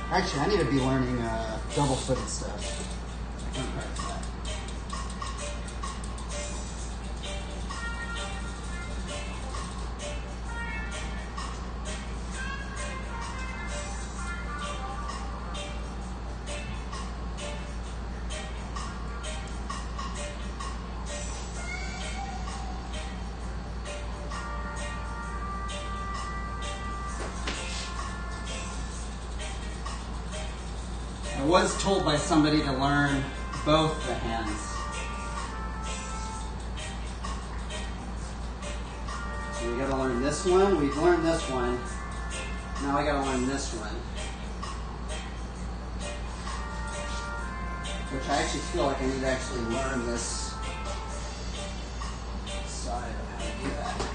Actually, I need to be learning double-footed stuff. I can practice that. I was told by somebody to learn both the hands. So we gotta learn this one, we've learned this one. Now I gotta learn this one. Which I actually feel like I need to actually learn this side of how to do that.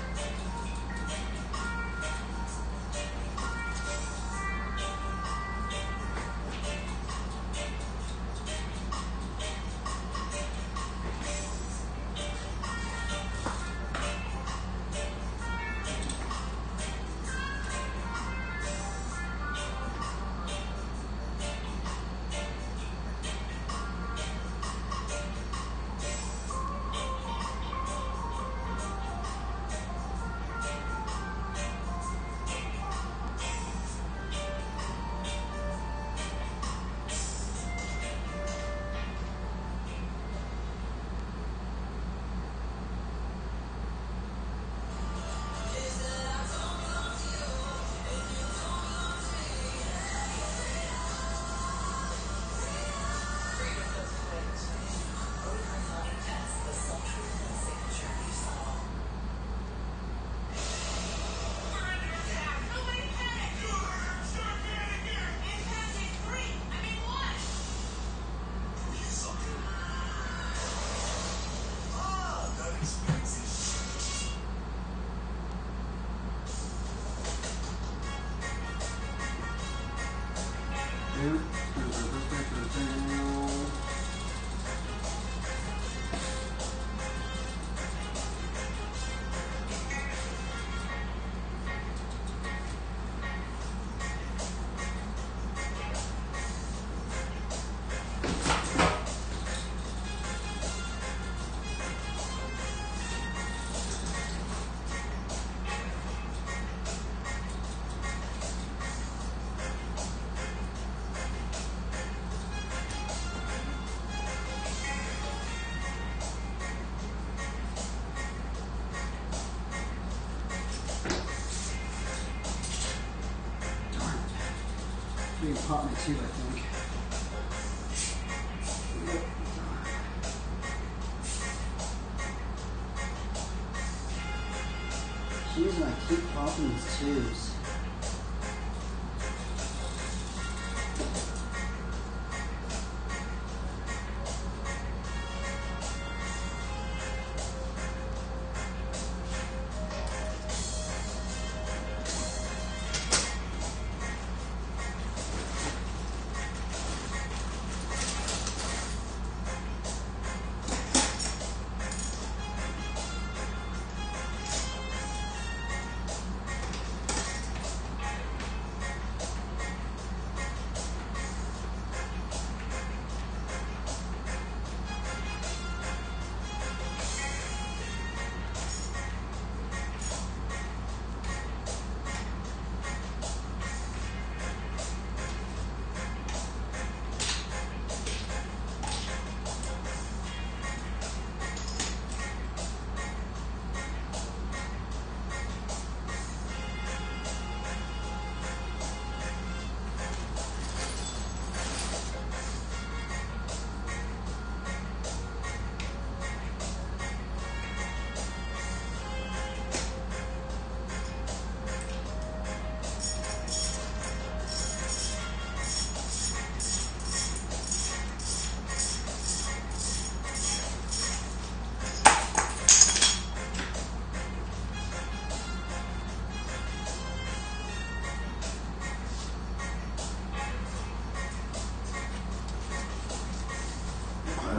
gonna pop my tube, I think. Jeez, I keep popping these tubes.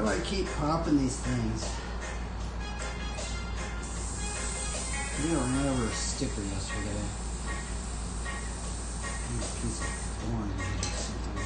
I keep popping these things. I ran over a sticker yesterday. A piece of thorn in here or something.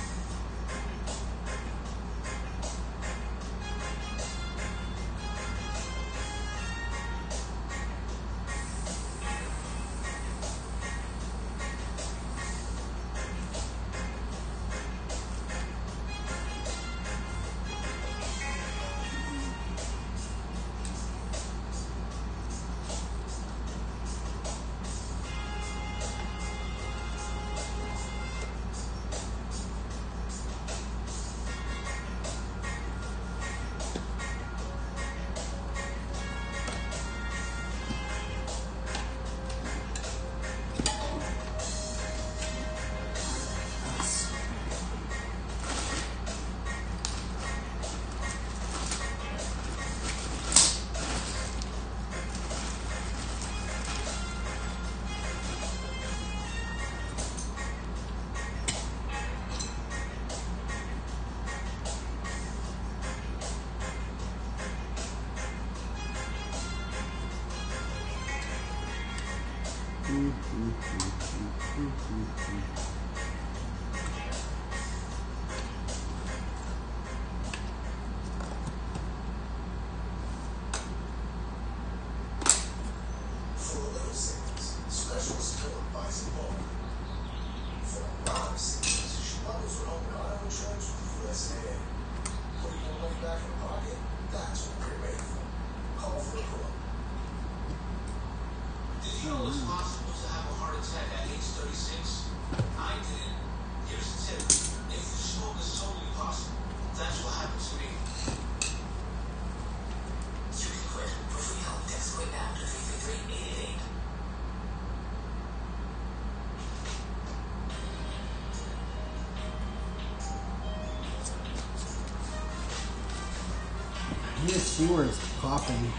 I need to see where it's popping.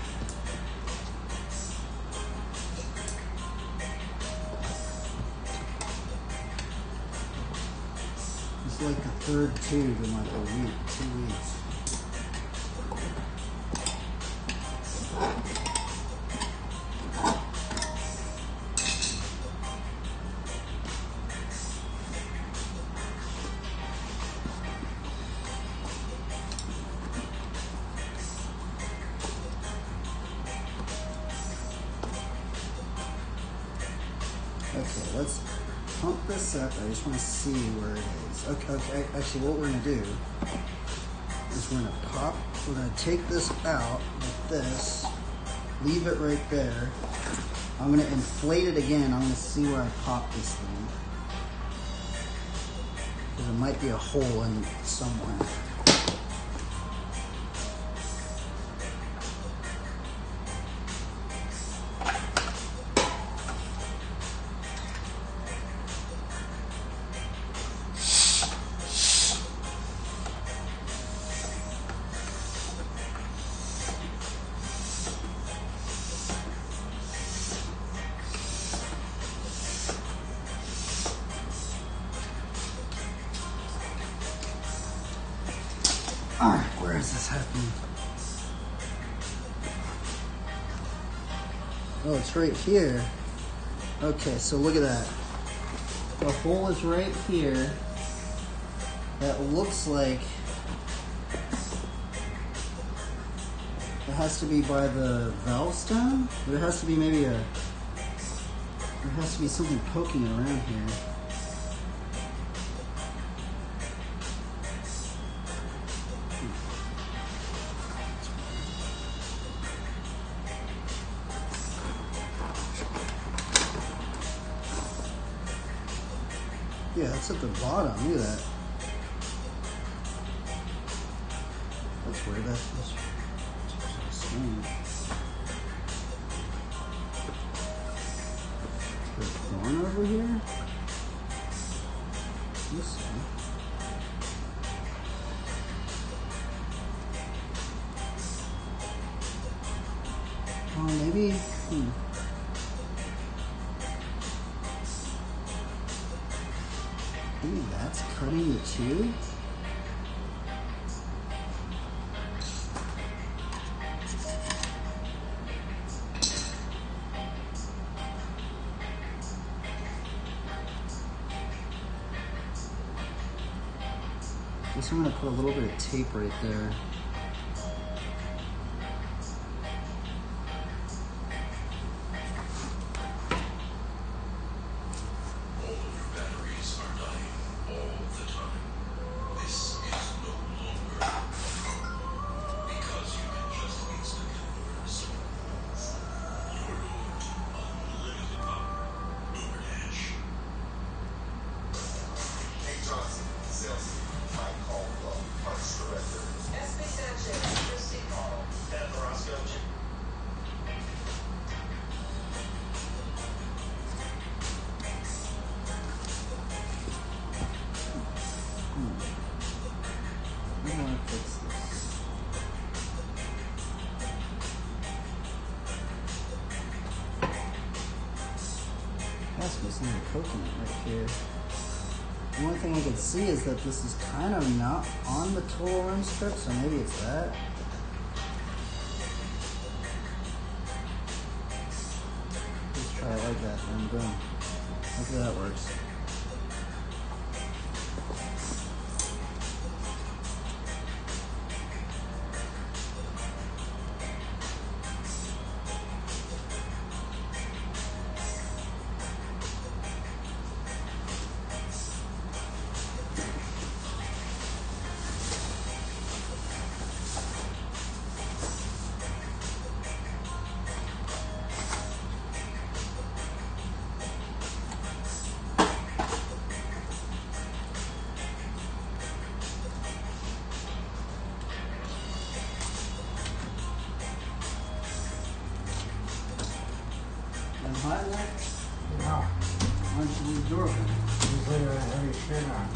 It's like the third tube in like a week, 2 weeks. Okay, let's pump this up. I just want to see where it is. Okay, actually what we're going to do is we're going to take this out like this, leave it right there. I'm going to inflate it again. I'm going to see where I pop this thing. Because there might be a hole in somewhere. Alright, where is this happening? Oh, it's right here. Okay, so look at that. The hole is right here. That looks like it has to be by the valve stem. There has to be there has to be something poking around here. Yeah, that's at the bottom. Look at that. That's weird. That's strange. There's a corn over here. Let's see. Oh, maybe. Maybe that's cutting the tube? Guess I'm gonna put a little bit of tape right there. Has to be something poking it right here. The only thing I can see is that this is kind of not on the total rim strip, so maybe it's that. Let's try it like that, and boom. Hopefully that works. Hot in there? No. Why don't you leave the door open? He's literally a heavy shirt on.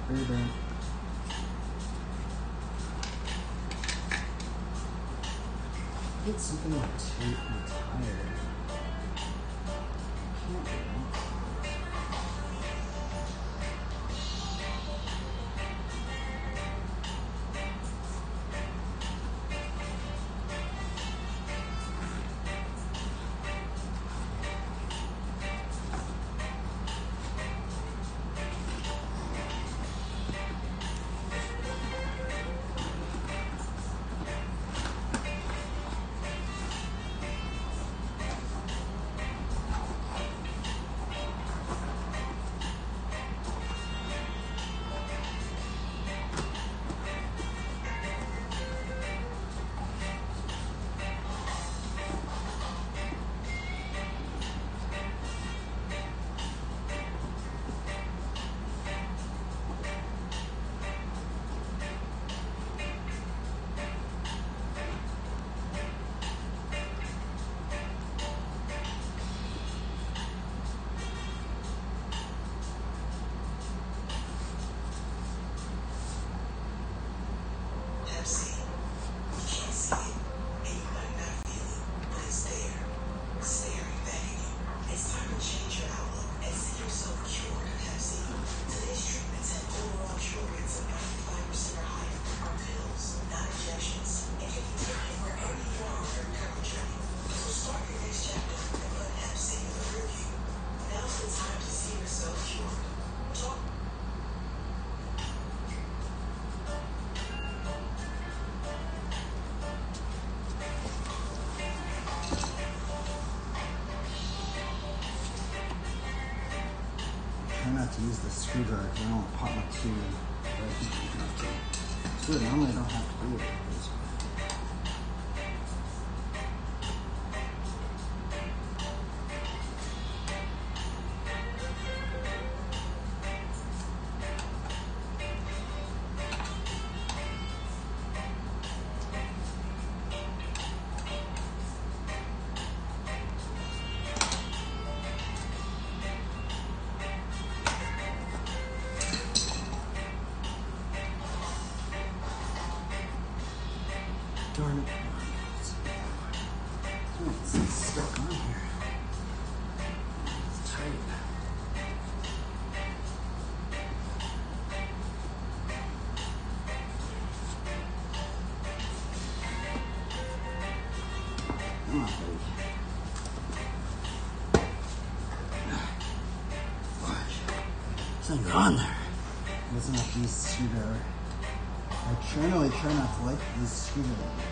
Pretty bad. Get something like tape and tire. not to use the screwdriver because I don't want to pop my tube. But I think you have to. It's good. Normally I don't have to do it like this. Darn it. It's stuck on here. It's tight. Come on, buddy. Something on there. It doesn't have to use the screwdriver. I generally try not to like this screwdriver.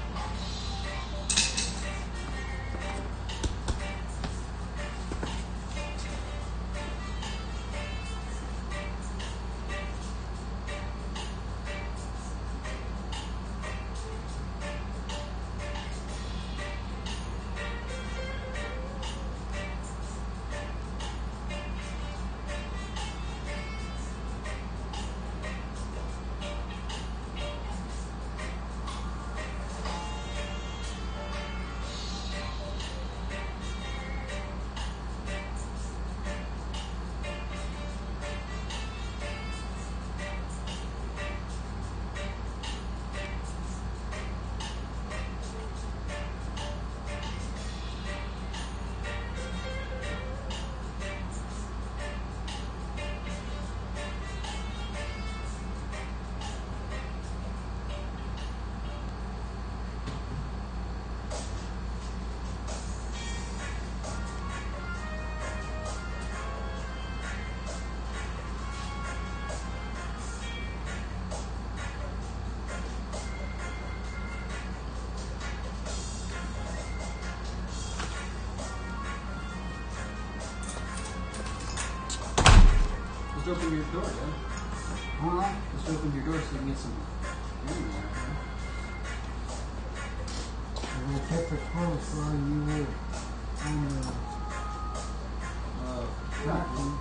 Just open your door, yeah? Huh? Just open your door so you can get some air in there. And I kept it close while you were on the tracking.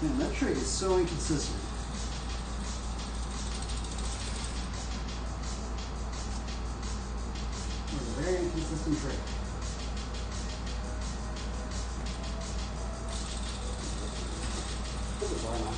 Man, that trig is so inconsistent. It's a very inconsistent trig. Put the bar on.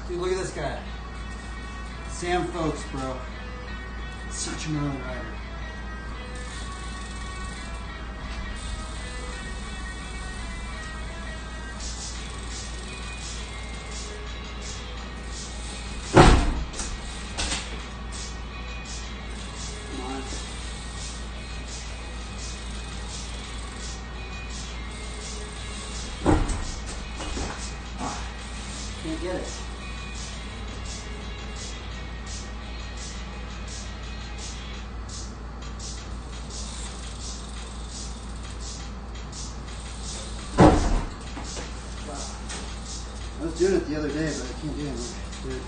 Dude, look at this guy. Sam Folks, bro. Such an early rider. Come on. Can't get it. I was doing it the other day, but I can't do it anymore. Dude.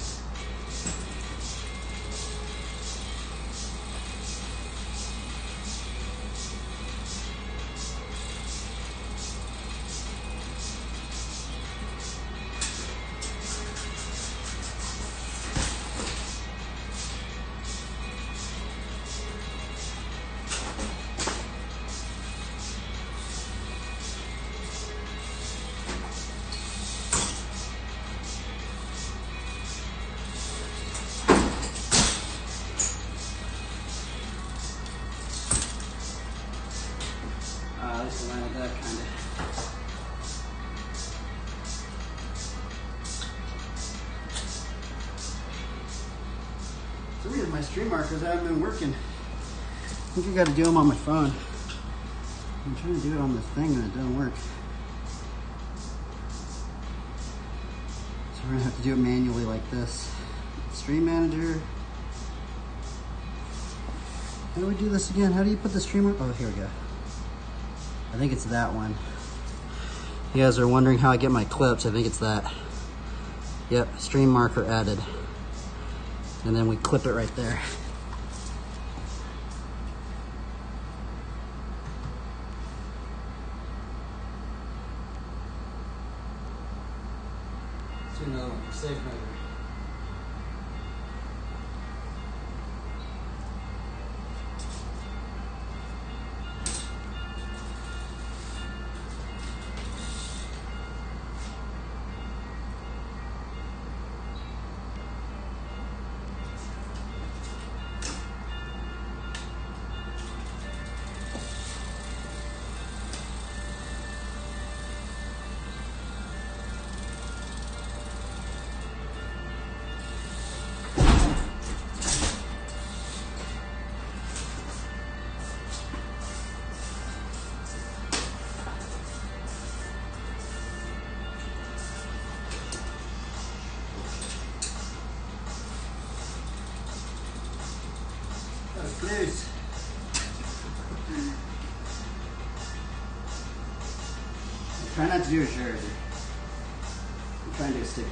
At least I landed that kind of. For some reason my stream markers haven't been working. I think I got to do them on my phone. I'm trying to do it on this thing and it doesn't work. So we're gonna have to do it manually like this. Stream manager. How do we do this again? How do you put the streamer? Oh, here we go. I think it's that one. You guys are wondering how I get my clips. I think it's that. Yep, stream marker added. And then we clip it right there. Let's do another one for safe measure. Loose. Try not to do a shirt. I'm trying to do a sticky.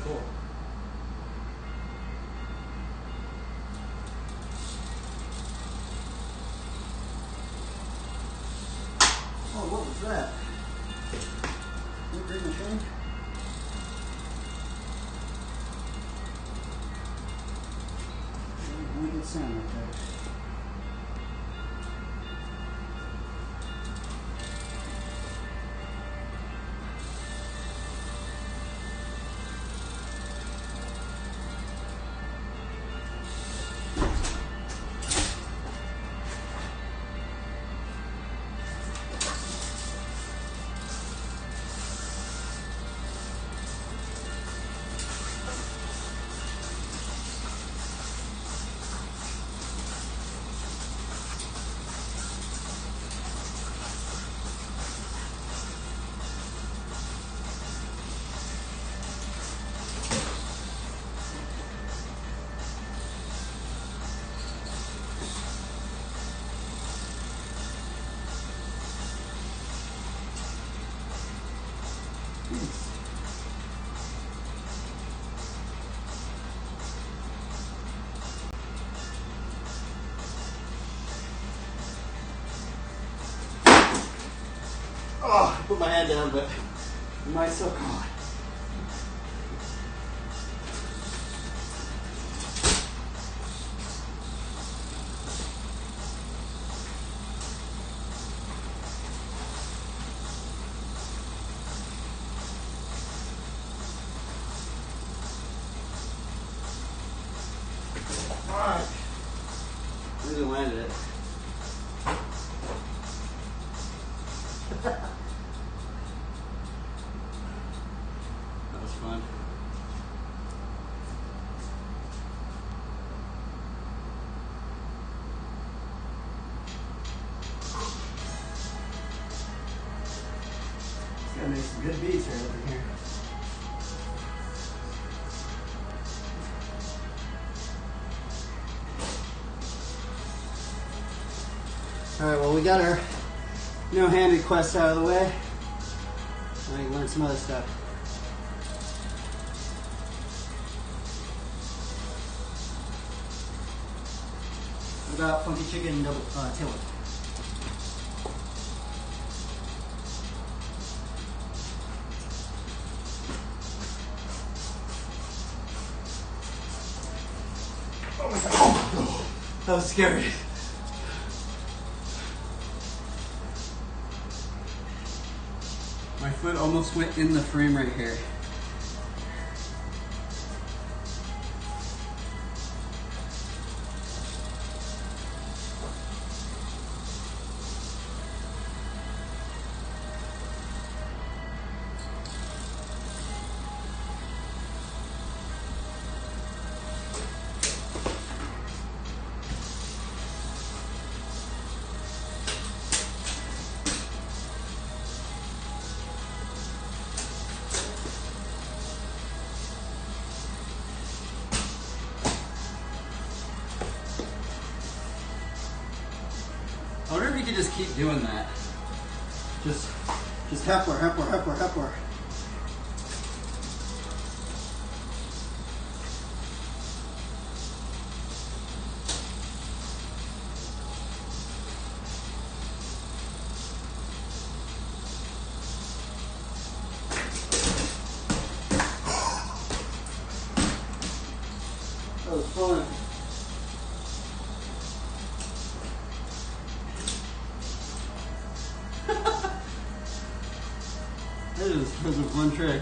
Cool. Oh, what was that? Can you bring the thing? Really good sound right there. Oh, I put my hand down, but it might still come on. Alright. Really landed it. That was fun. It's gotta make some good beats right over here. Alright, well, we got our no-handed quest out of the way. Now we can learn some other stuff. What about funky chicken and double tail whip? That was scary. My foot almost went in the frame right here. I wonder if you could just keep doing that. Just hepler. That was fun. That was a fun trick.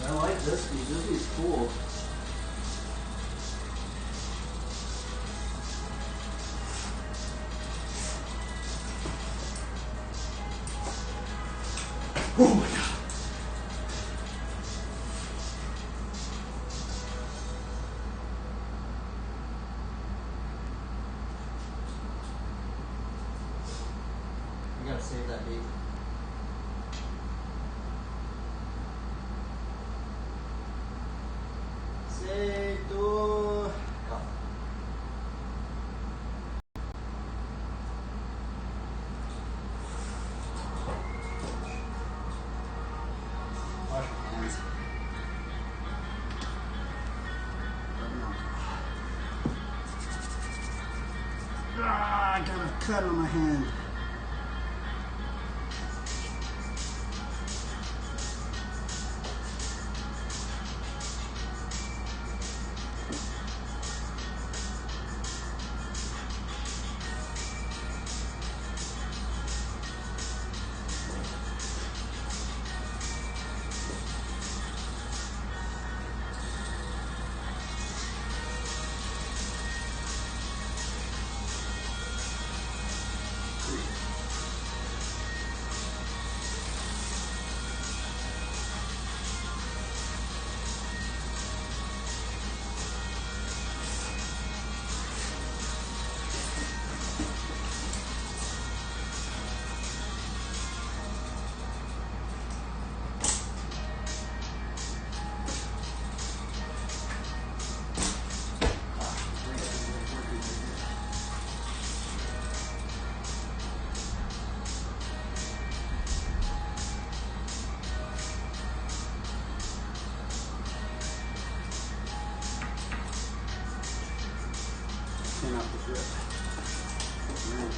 I like this piece. This piece is cool. Oh my God. I gotta save that beat. Say to go. Wash your hands. Ah, I got a cut on my hand. Clean up the grip. Right.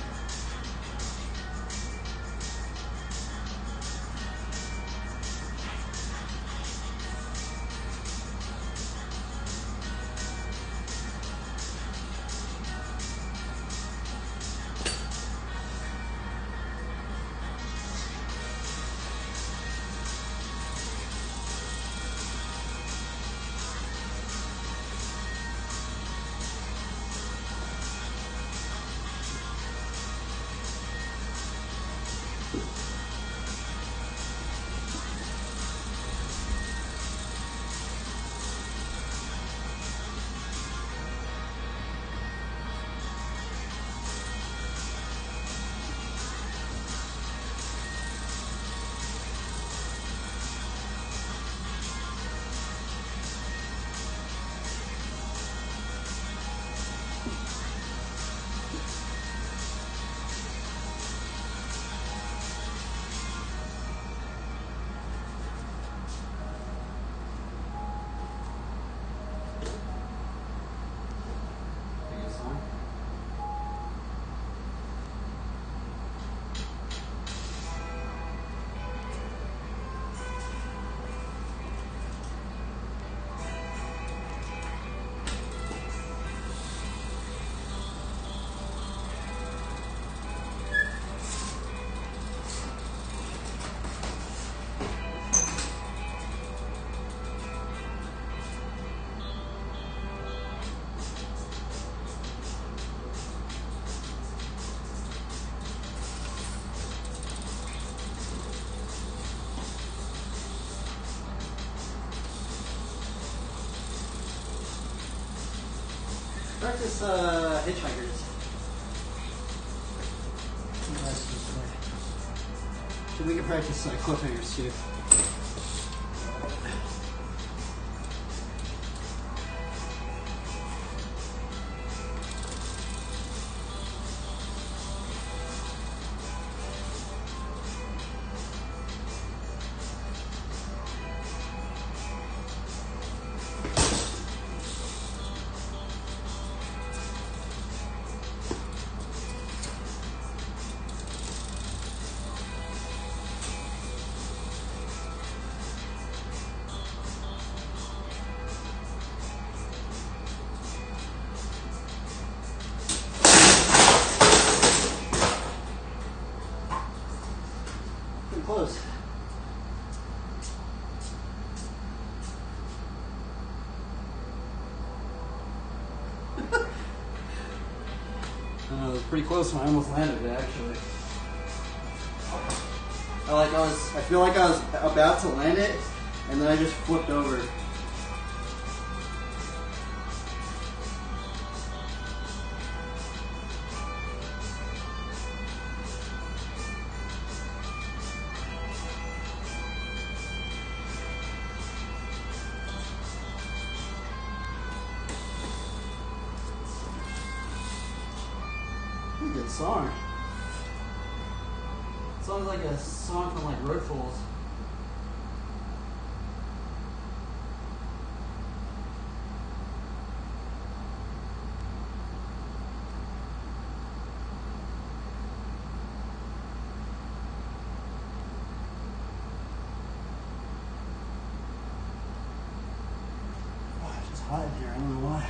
Practice hitchhikers. So we can practice cliffhangers too. Close. It was pretty close when I almost landed it, actually. I feel like I was about to land it, and then I just flipped over. Good song. It sounds like a song from like Road Fools. Oh, it's just hot in here. I don't know why.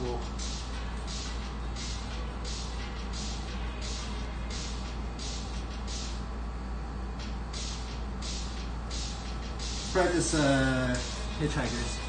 cool. Practice hitchhikers.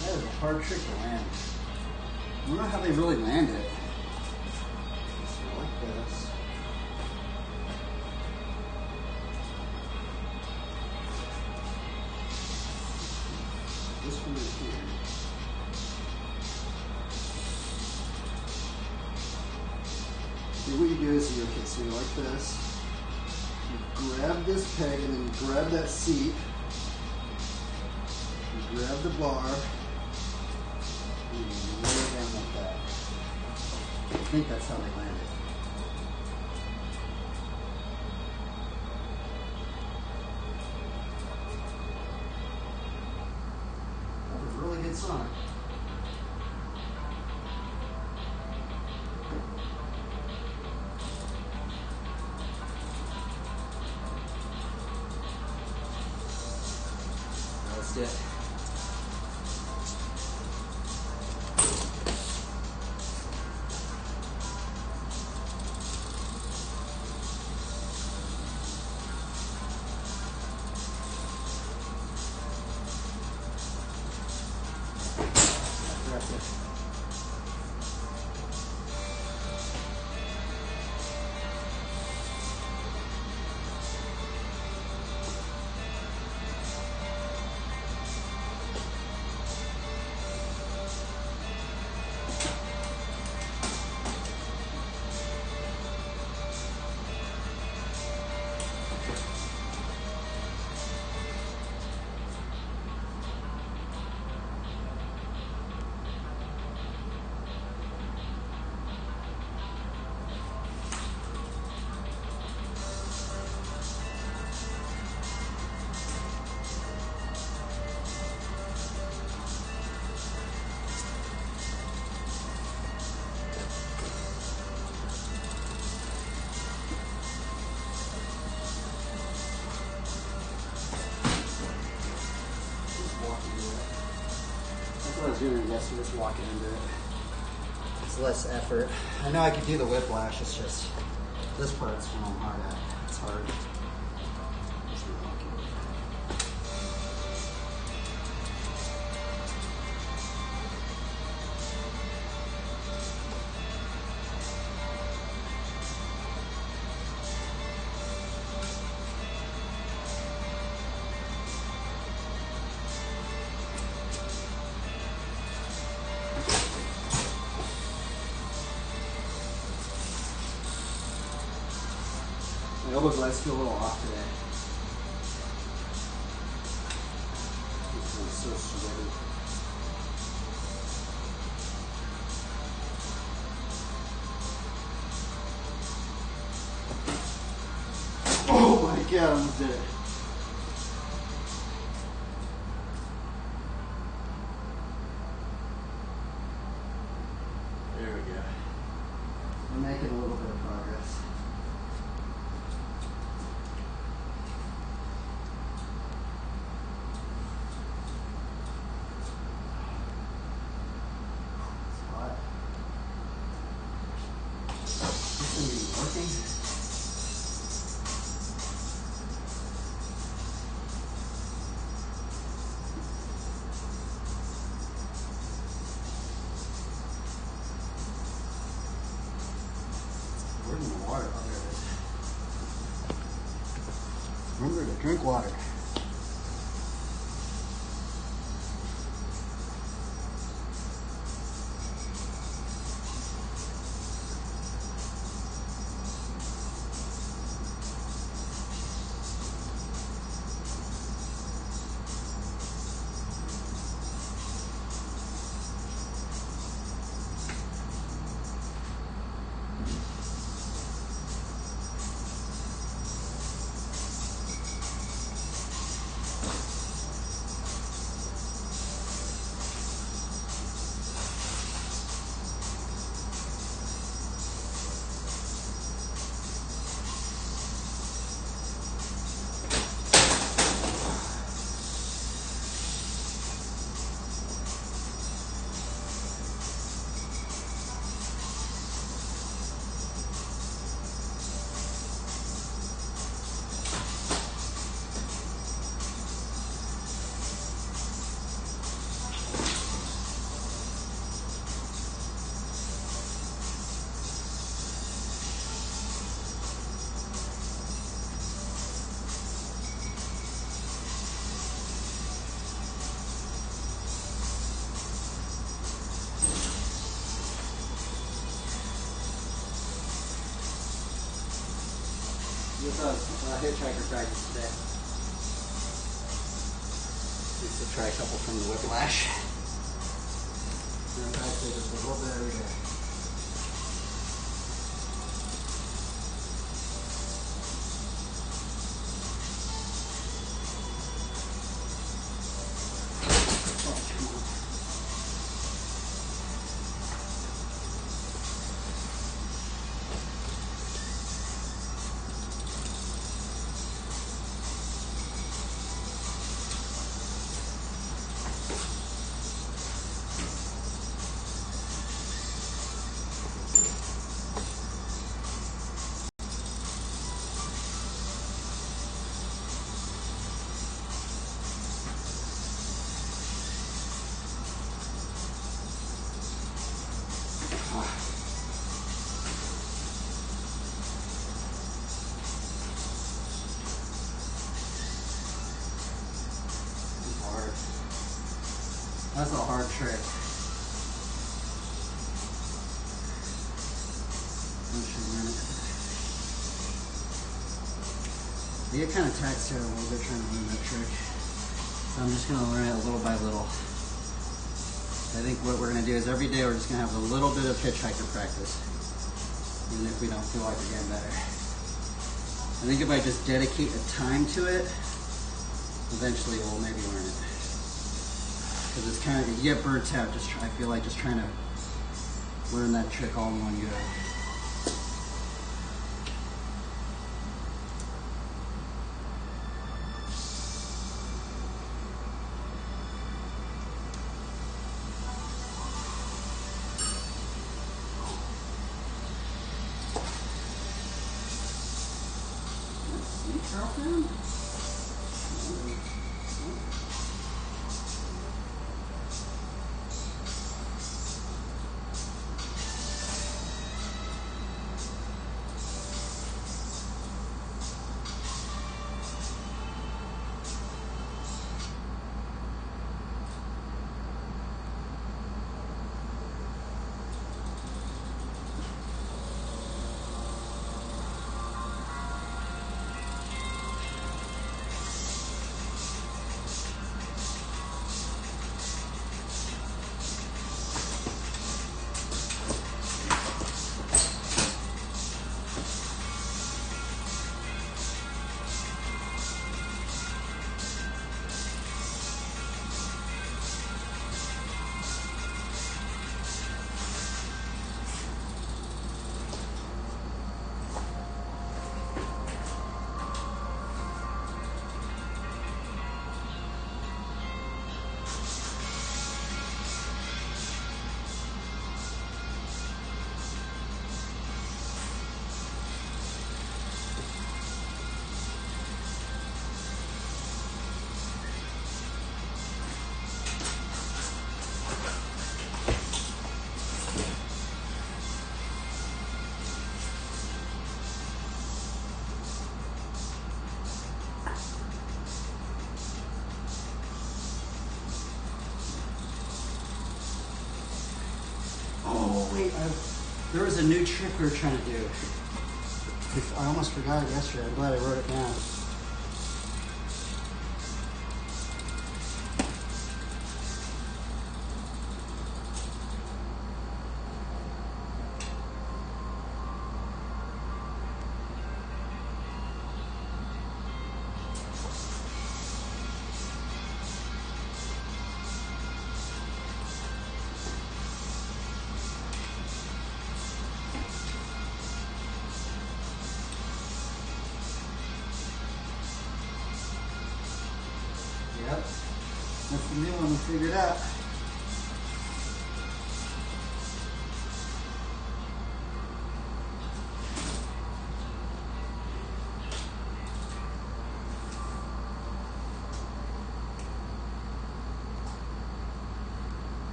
That is a hard trick to land. I don't know how they really land it. So like this. This one right here. See, what you do is you like this. You grab this peg and then you grab that seat. You grab the bar. And you lay it down like that. I think that's how they land it. That was a really good song. That's it. That's it. That's what I was doing yesterday, just walking into it. It's less effort. I know I could do the whiplash, it's just this part's when I'm hard at. It's hard. Just walking. My elbow glides feel a little off today. I'm so sweaty. Oh my god, I almost did it. Remember to drink water. This is hitchhiker practice today. Just to try a couple from the whiplash. And I say just a little bit every day. That's a hard trick. I get kind of taxed here a little bit trying to learn that trick. So I'm just going to learn it little by little. I think what we're going to do is every day we're just going to have a little bit of hitchhiker practice, even if we don't feel like we're getting better. I think if I just dedicate a time to it, eventually we'll maybe learn it. Because it's kind of, you get burnt out, I feel like just trying to learn that trick all in one go. Girlfriend? Hey, there was a new trick we were trying to do. I almost forgot it yesterday. I'm glad I wrote it down. Yep, that's the new one we figured out.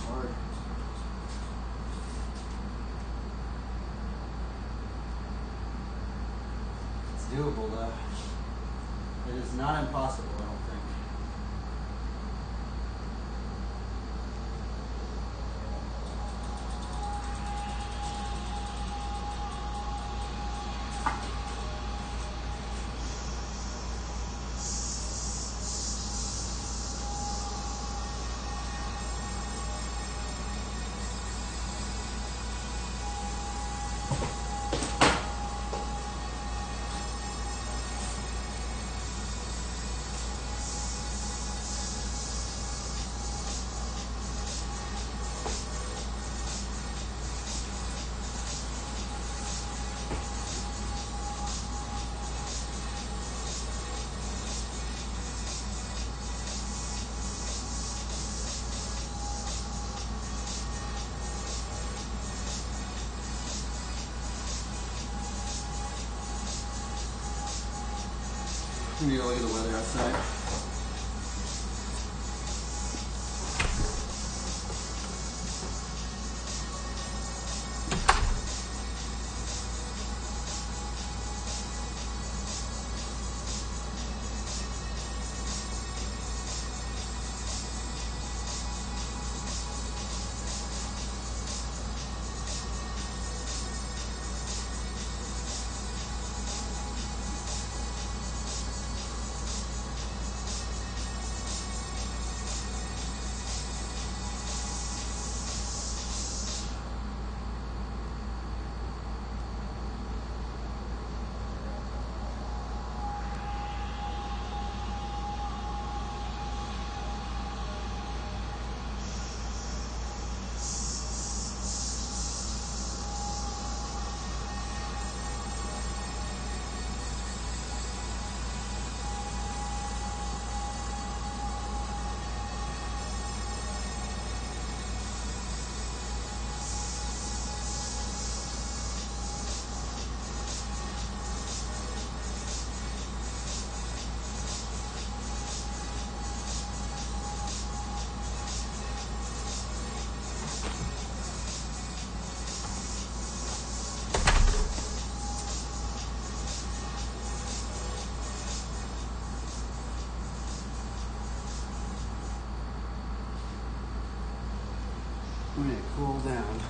Hard. Doable though. It is not impossible, I don't think. We need to look at the weather outside. We need to cool down.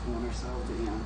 cooling ourselves down.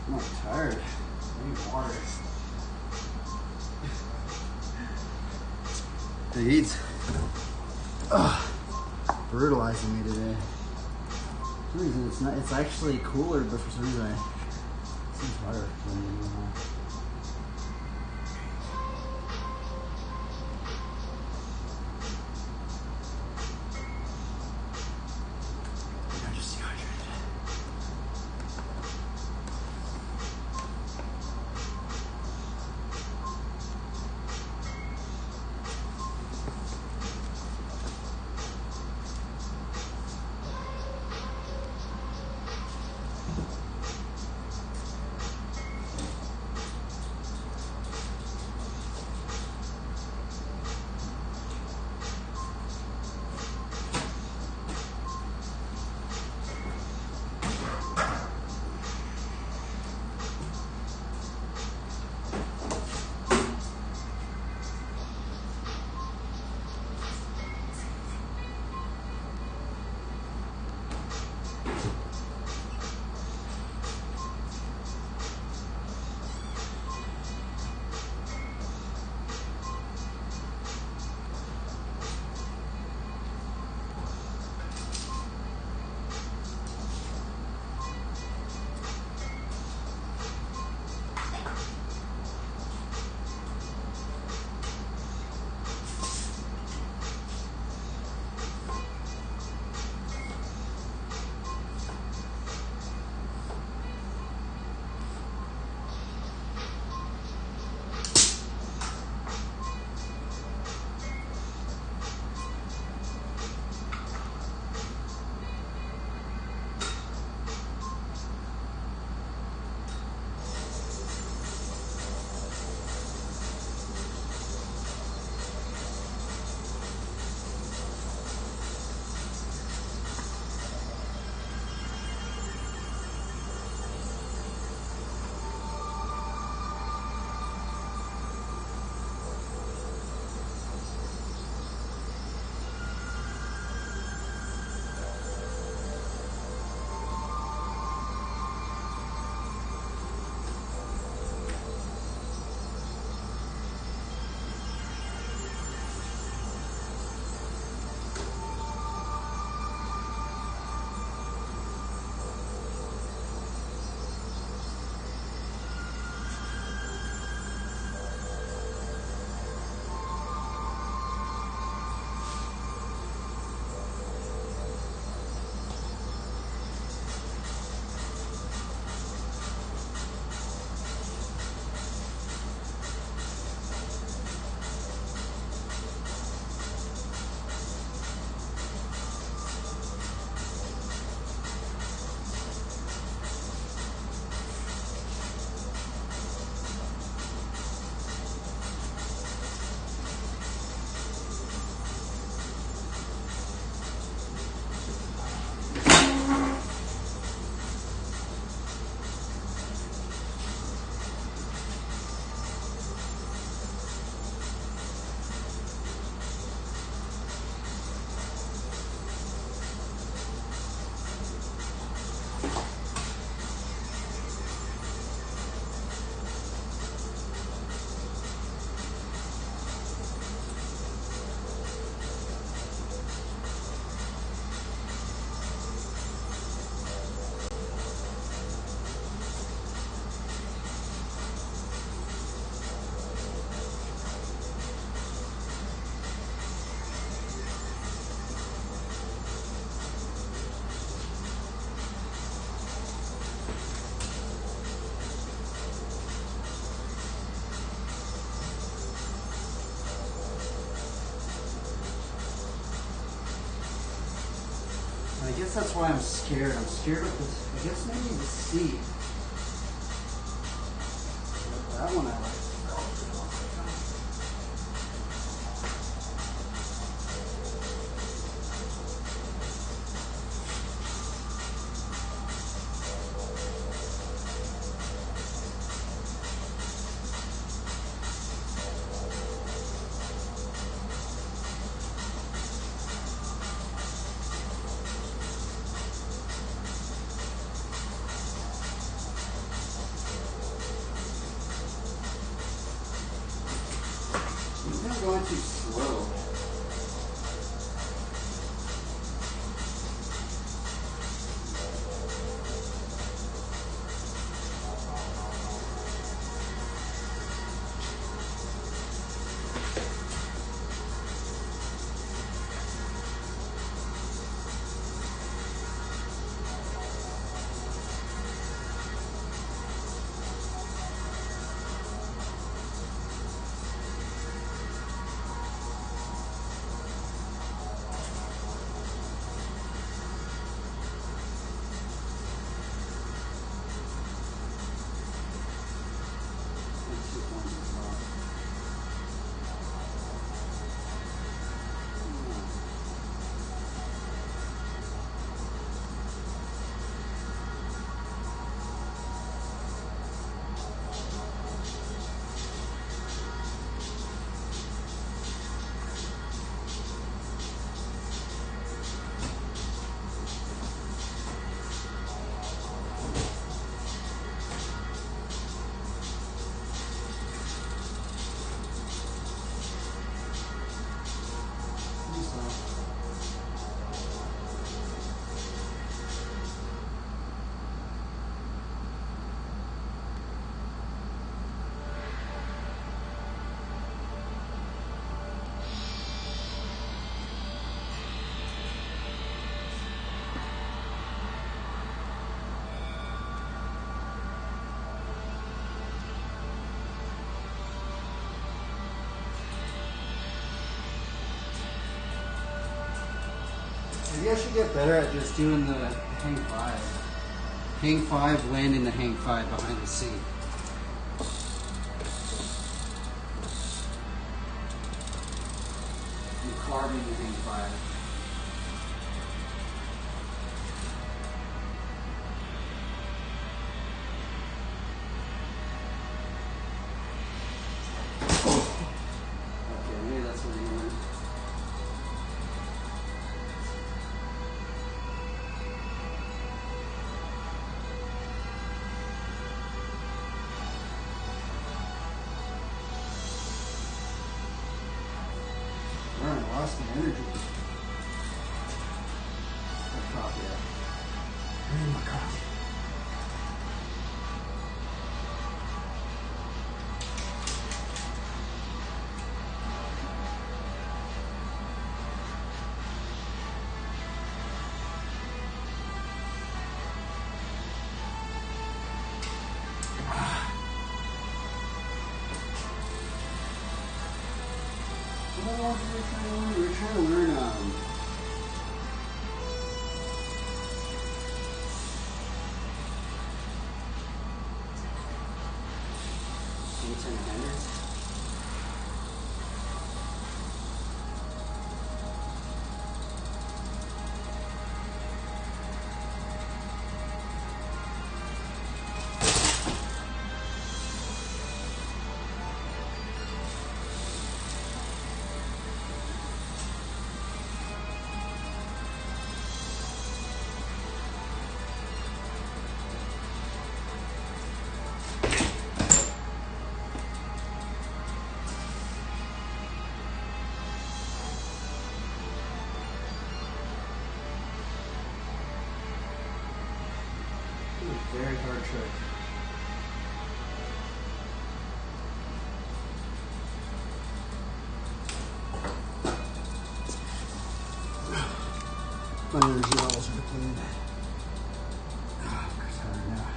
I'm tired. I need water. The heat's brutalizing me today. For some reason it's not. It's actually cooler, but for some reason it seems hotter than normal. I'm just dehydrated. I guess that's why I'm scared. I'm scared of this. I guess maybe the seat. That one I like. I'm going too slow. Maybe I should get better at just doing the hang five. Hang five, land in the hang five behind the seat. And carving the hang five. Okay, maybe that's what he went. Darn, I lost my energy. My coffee. I need my coffee. What else were we trying to learn? We were trying to learn, Saints and Defenders. Very hard trick. My energy levels are depleted. I'm tired now.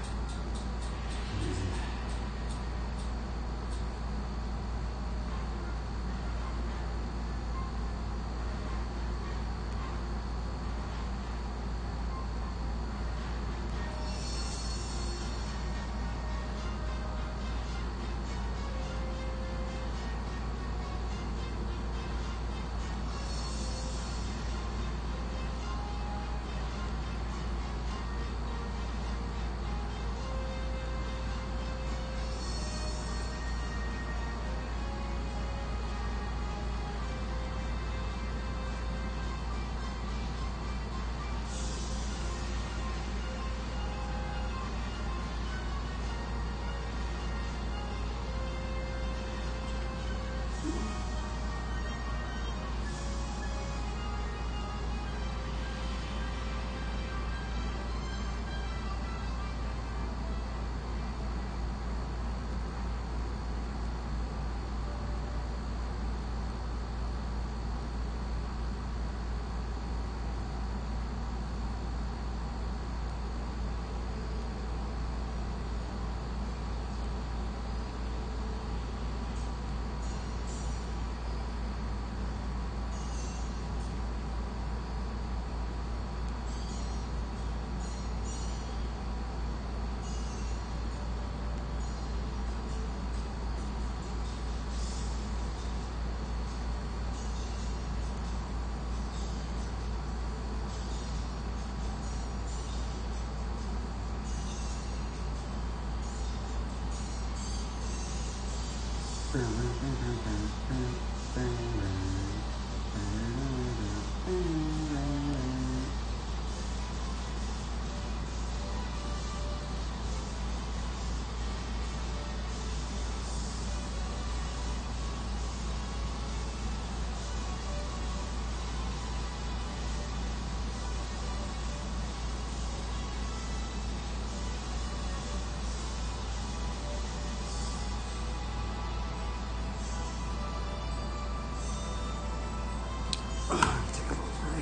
Take a little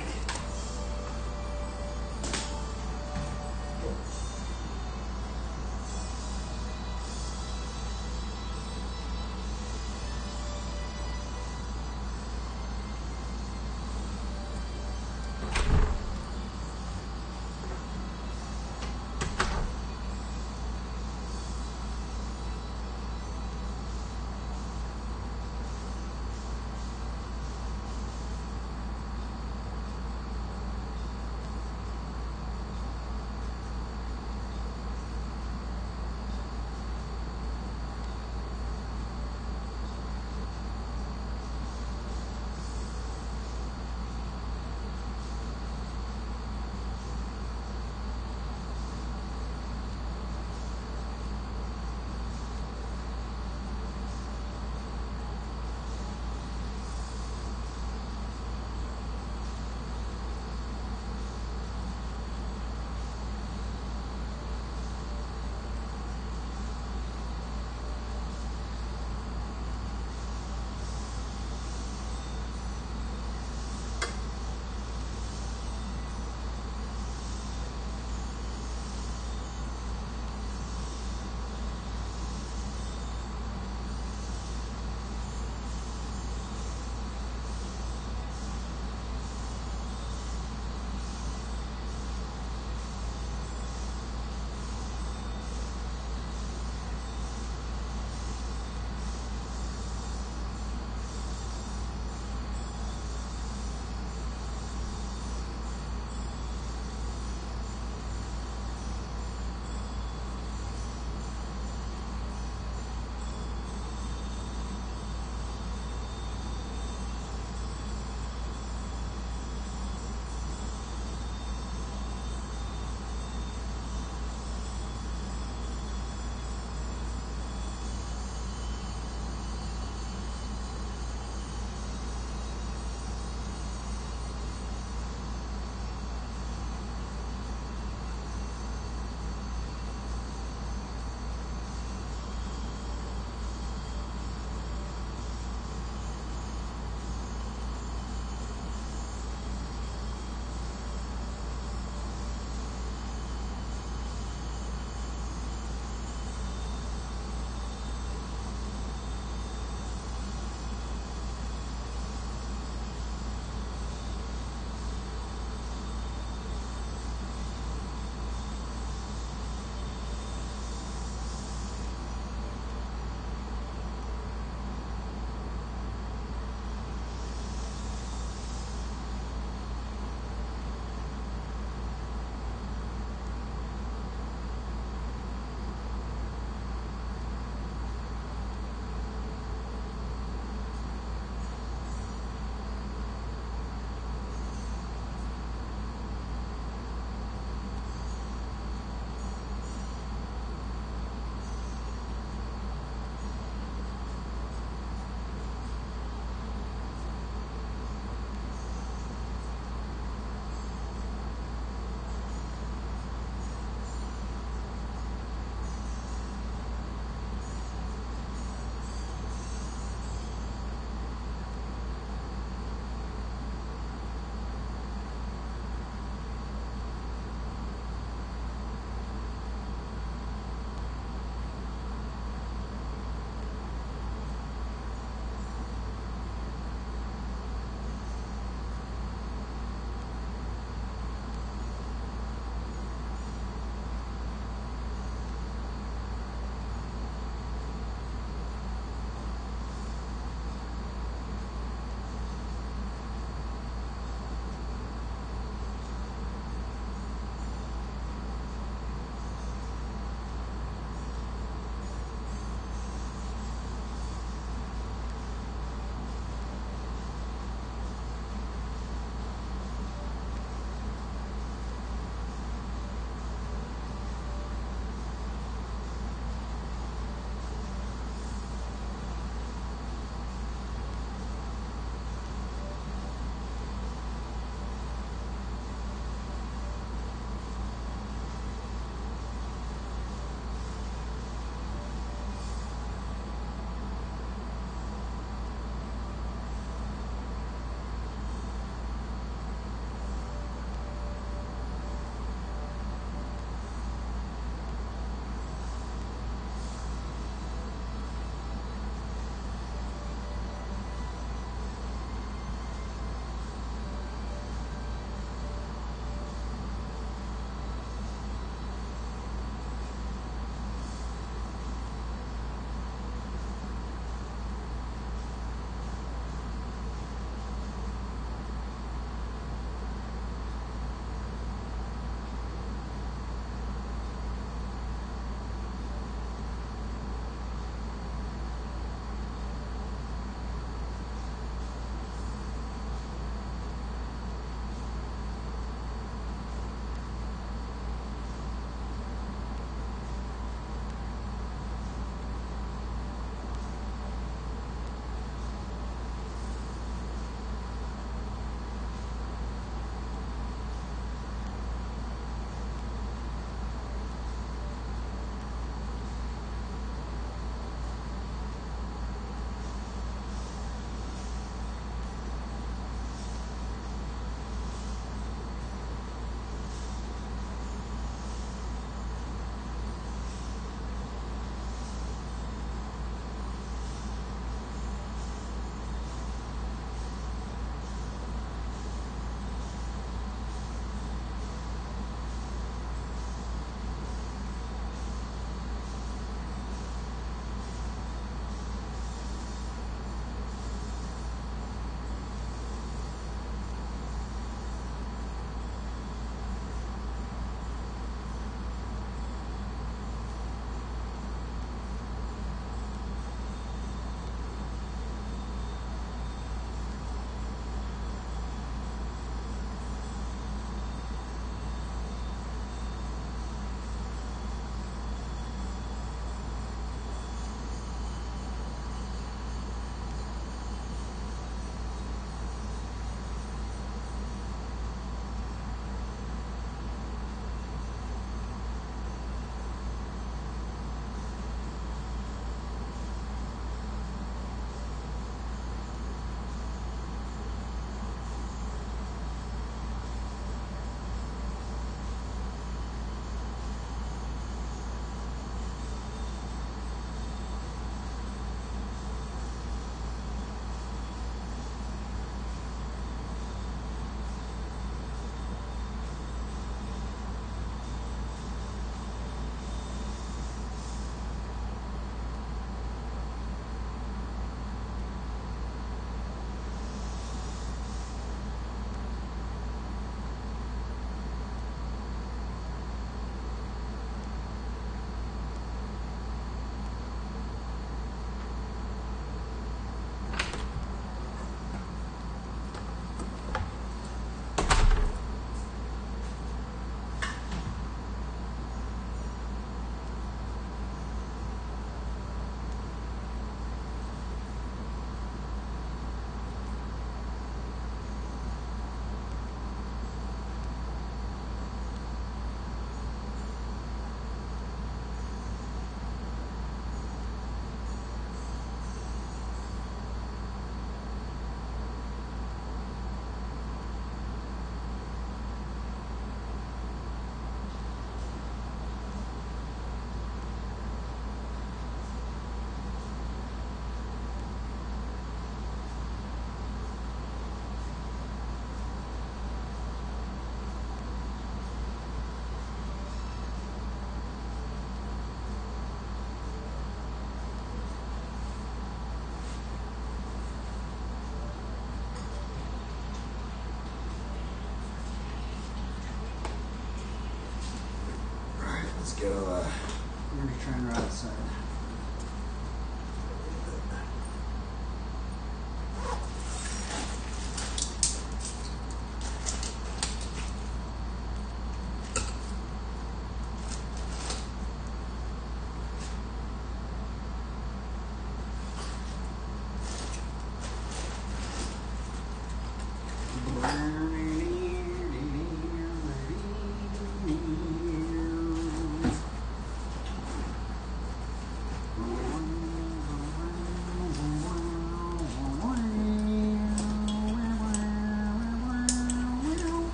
go, we're going to try and ride outside.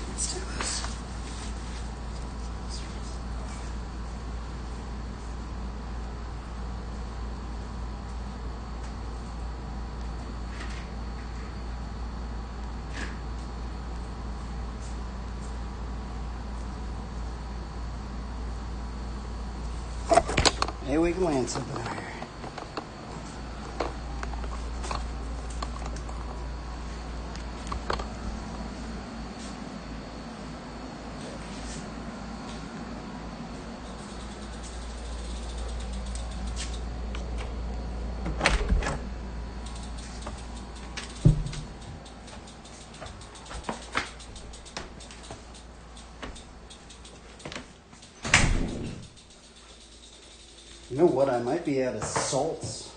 Let's do this. Maybe we can land something out here. You know what? I might be out of salts.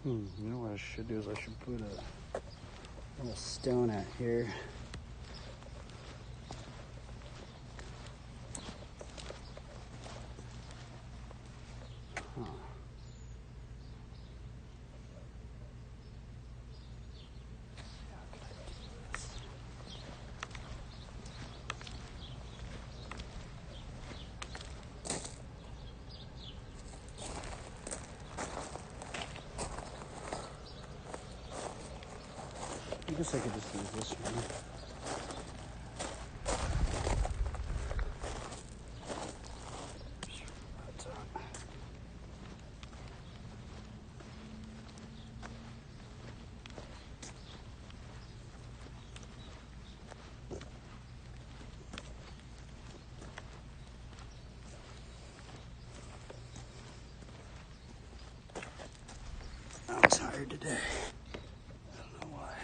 You know what I should do is I should put a little stone out here. Huh. I guess I could just use this one. I'm tired today. I don't know why.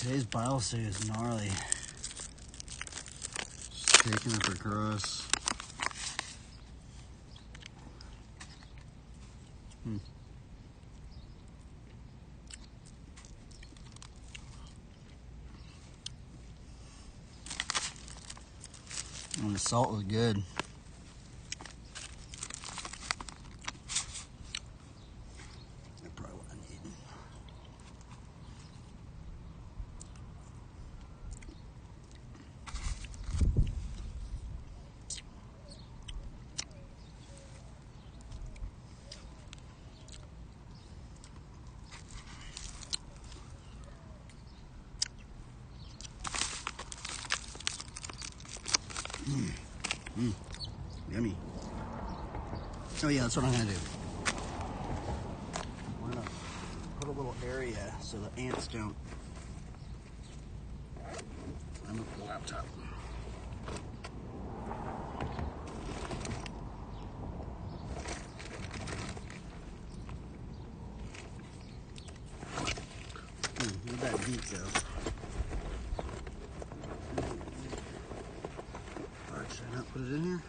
Today's Bible study is gnarly. Just taking it across. And the salt was good. That's probably what I need. Yummy. Oh yeah, that's what I'm gonna do. We're gonna put a little area so the ants don't climb up the laptop. Where'd that beet go? Alright, should I not put it in here?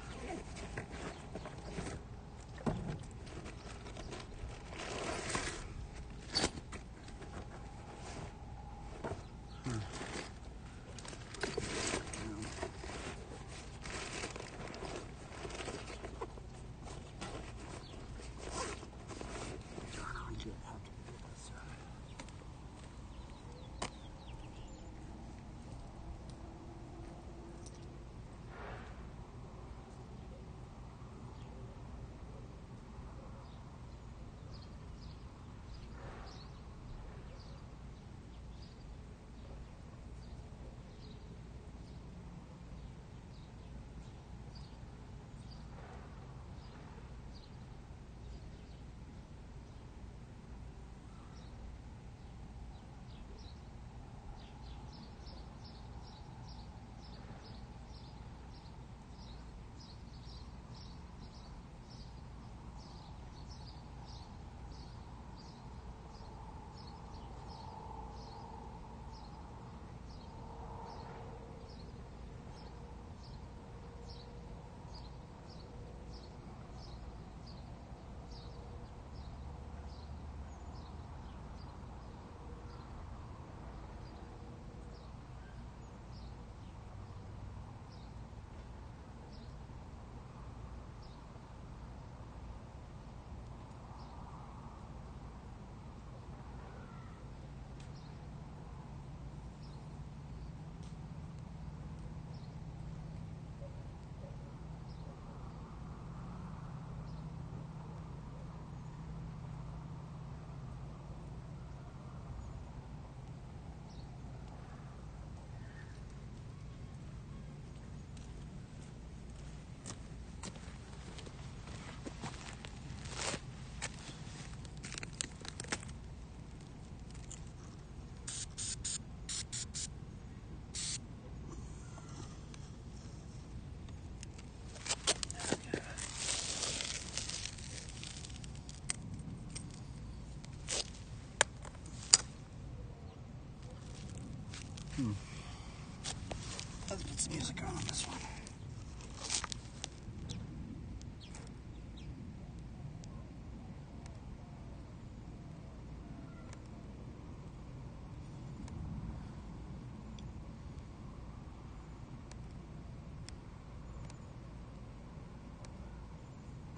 Let's put some music on this one.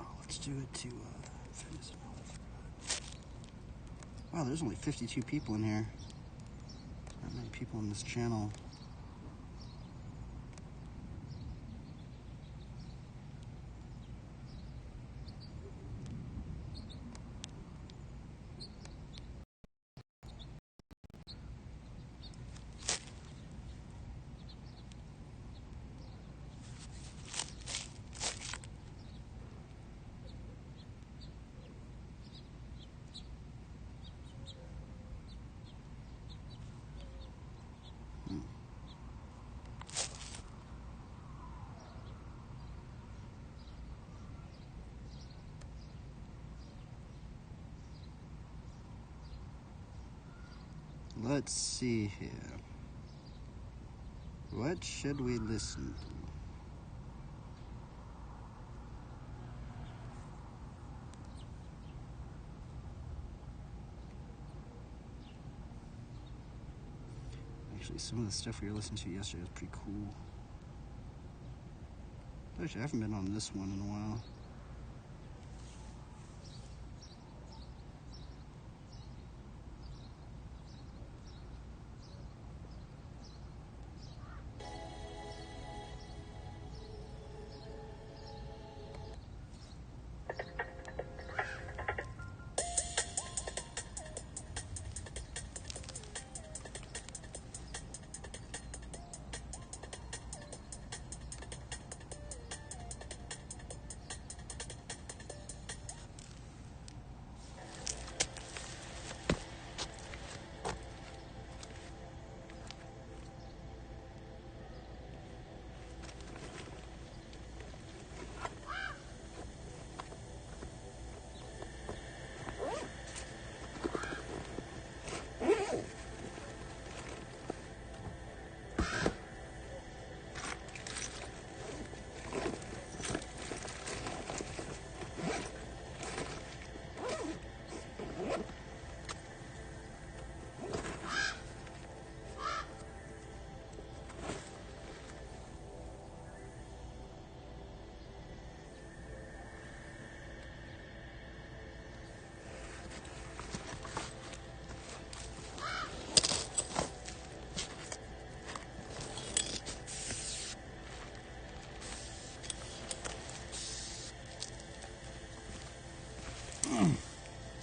Oh, let's do it to fitness and health. Wow, there's only 52 people in here. Not many people in this channel. let's see here. What should we listen to? Actually, some of the stuff we were listening to yesterday was pretty cool. Actually, I haven't been on this one in a while.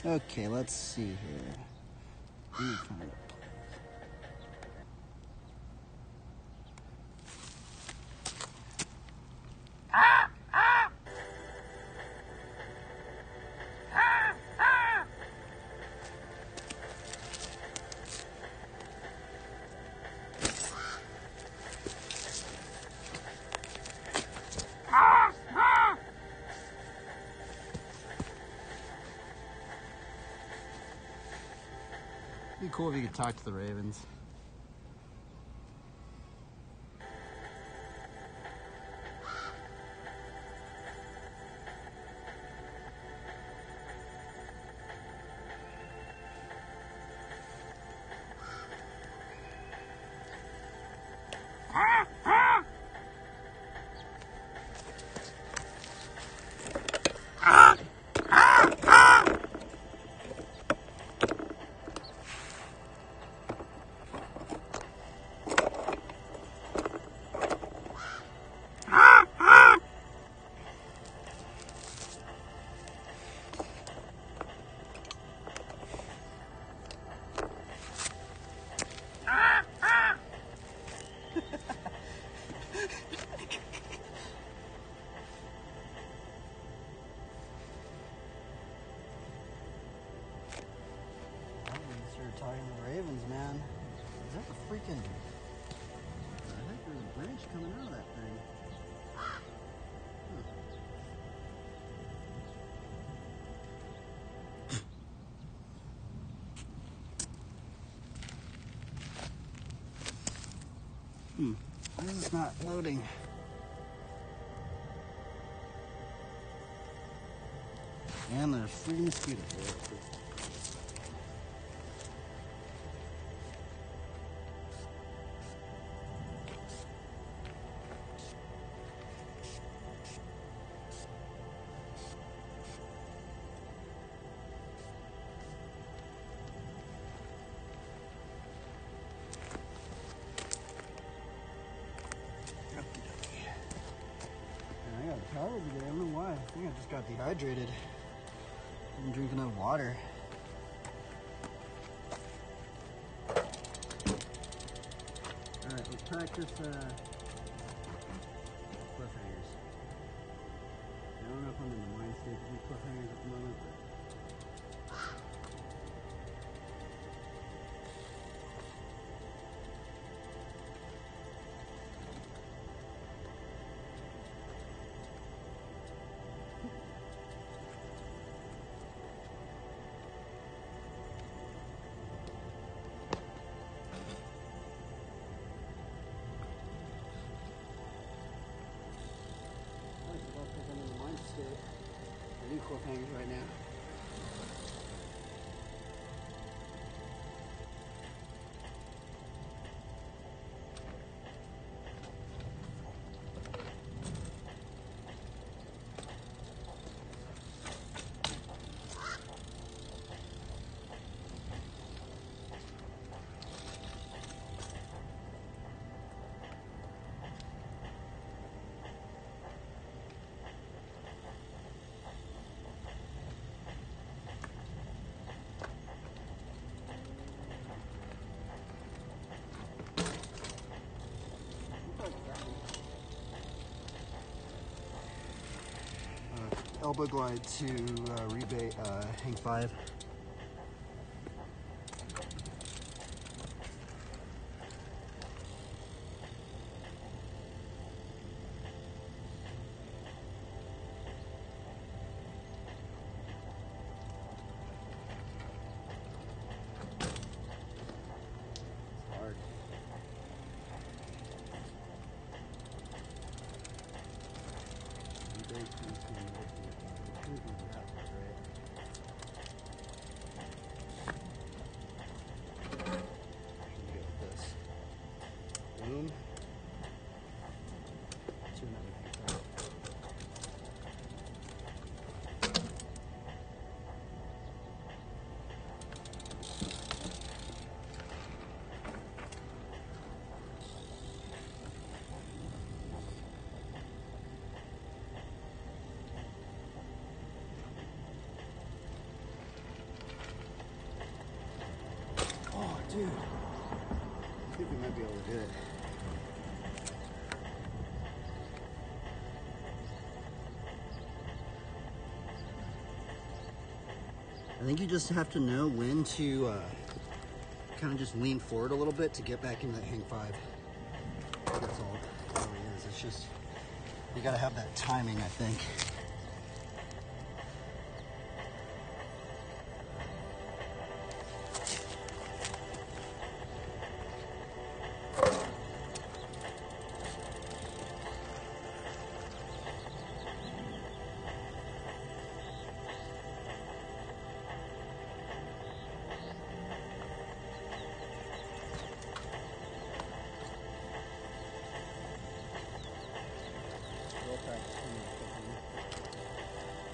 Okay, let's see here. Let me find it. It'd be cool if you could talk to the ravens. Talking to the ravens, man. Is that the freaking... I think there's a branch coming out of that thing. Why is this not loading? And there's freaking mosquitoes there. Tired today. I don't know why. I think I just got dehydrated. I didn't drink enough water. Alright, let's practice cliffhangers. I don't know if I'm in the mind state to do cliffhangers at the moment, but coat hangers right now. Elbow glide to rebate hang 5. It's hard. Boom. To another hang 5. Oh, dude. I think we might be able to do it. I think you just have to know when to kind of just lean forward a little bit to get back into that hang 5. That's all it really is. It's just, you gotta have that timing, I think.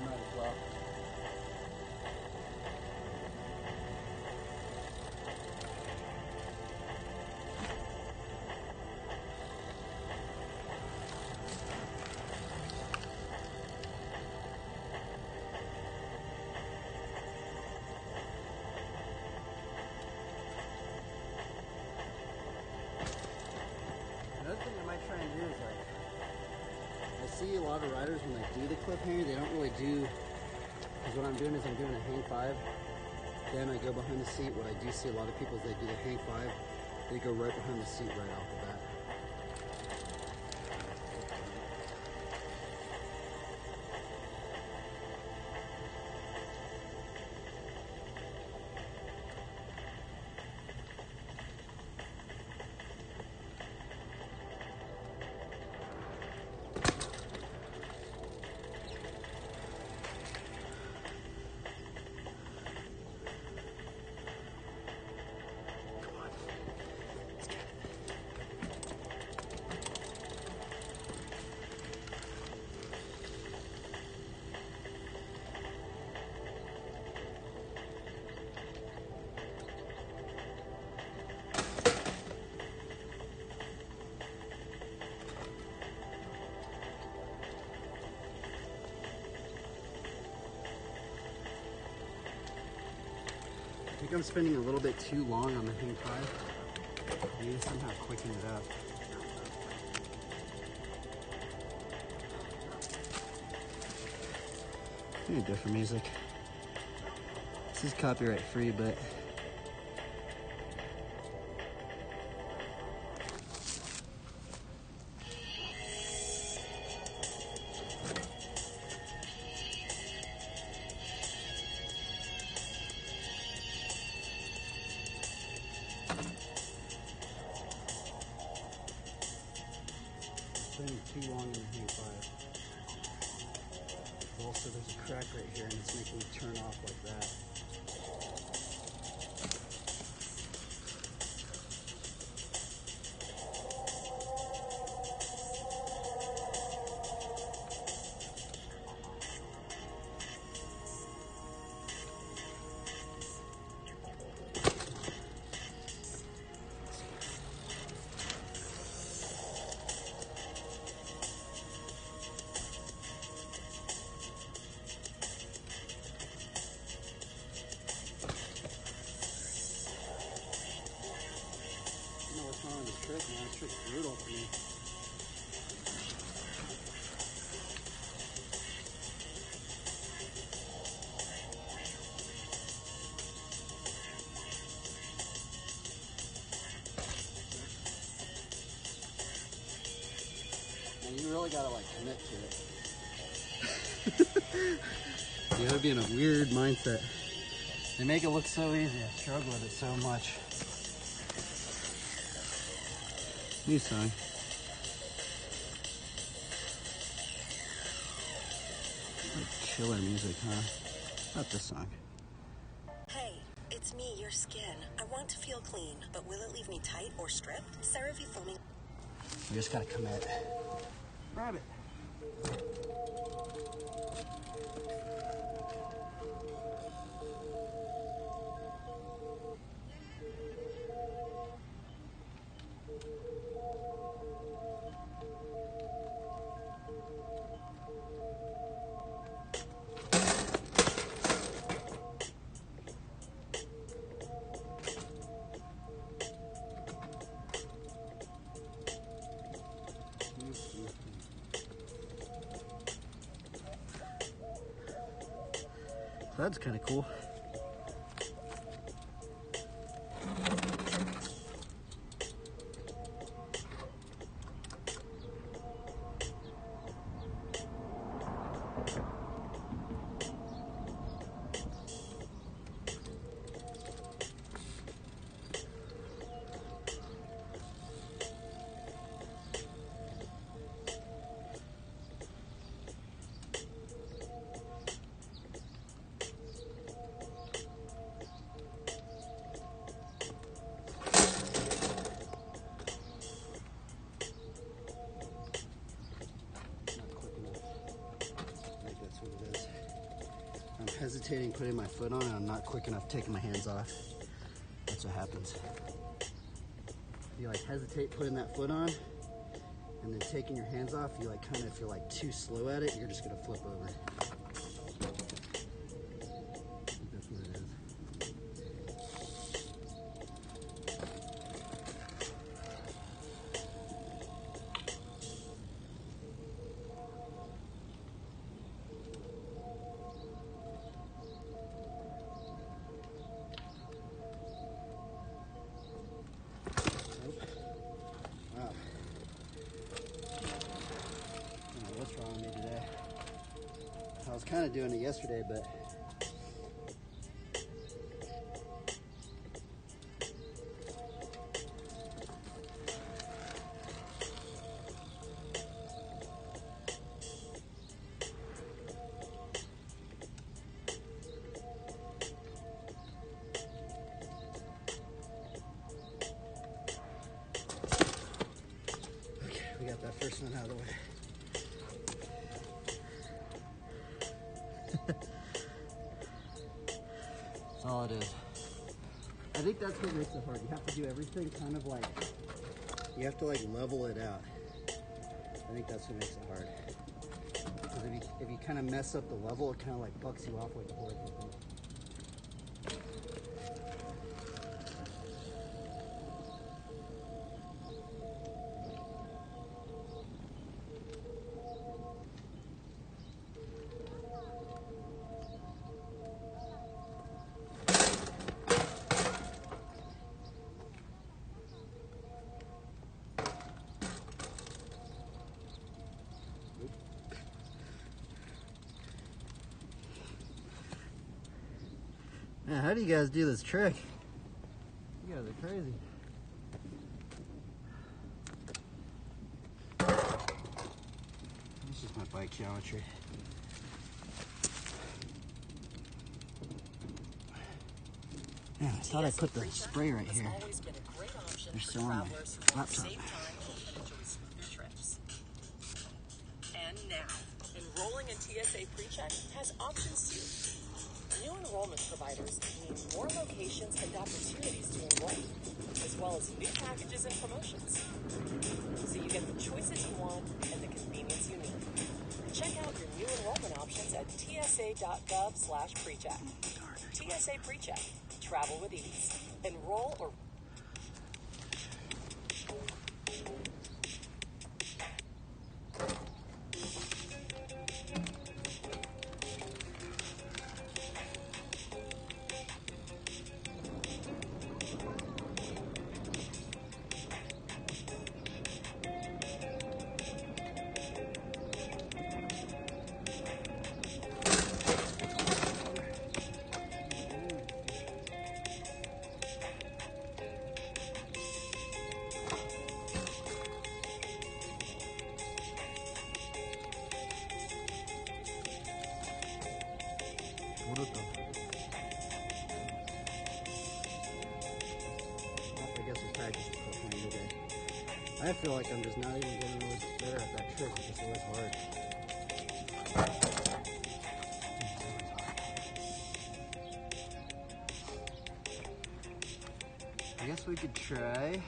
Might as well. Another thing I might try and do is I see a lot of riders when they do the cliffhanger, they don't really do, because what I'm doing is I'm doing a hang 5, then I go behind the seat. What I do see a lot of people is they do the hang 5, they go right behind the seat right off the bat. I think I'm spending a little bit too long on the hang 5. I need to somehow quicken it up. I need different music. This is copyright free, but spending too long in the hang 5. bolster, there's a crack right here and it's making me turn off like that. This trick, man. This trick's brutal for me. And you really gotta like commit to it. You gotta be in a weird mindset. They make it look so easy. I struggle with it so much. New song. Like killer music, huh? Not this song. Hey, it's me, your skin. I want to feel clean, but will it leave me tight or stripped? CeraVe foaming. You just gotta commit. Grab it. So that's kind of cool. I'm hesitating putting my foot on and I'm not quick enough taking my hands off. That's what happens. You like hesitate putting that foot on and then taking your hands off, you like kind of, if you're like too slow at it, you're just gonna flip over. That's what it is. Wow. I don't know what's wrong with me today. I was kind of doing it yesterday, but okay, we got that first one out of the way. That's all it is. I think that's what makes it hard. You have to do everything kind of like, you have to like level it out. I think that's what makes it hard. Because if you kind of mess up the level, it kind of like bucks you off like a horse, I think. Man, how do you guys do this trick? You guys are crazy. This is my bike geometry. Yeah, I thought I put the spray right here. They're still on my laptop. And now, enrolling in TSA PreCheck has options too. New enrollment providers mean more locations and opportunities to enroll, as well as new packages and promotions. So you get the choices you want and the convenience you need. Check out your new enrollment options at tsa.gov/precheck. TSA PreCheck. Travel with ease. Enroll or I guess the practice is put today. I feel like I'm just not even getting really better at that trick. It's just always hard. I guess we could try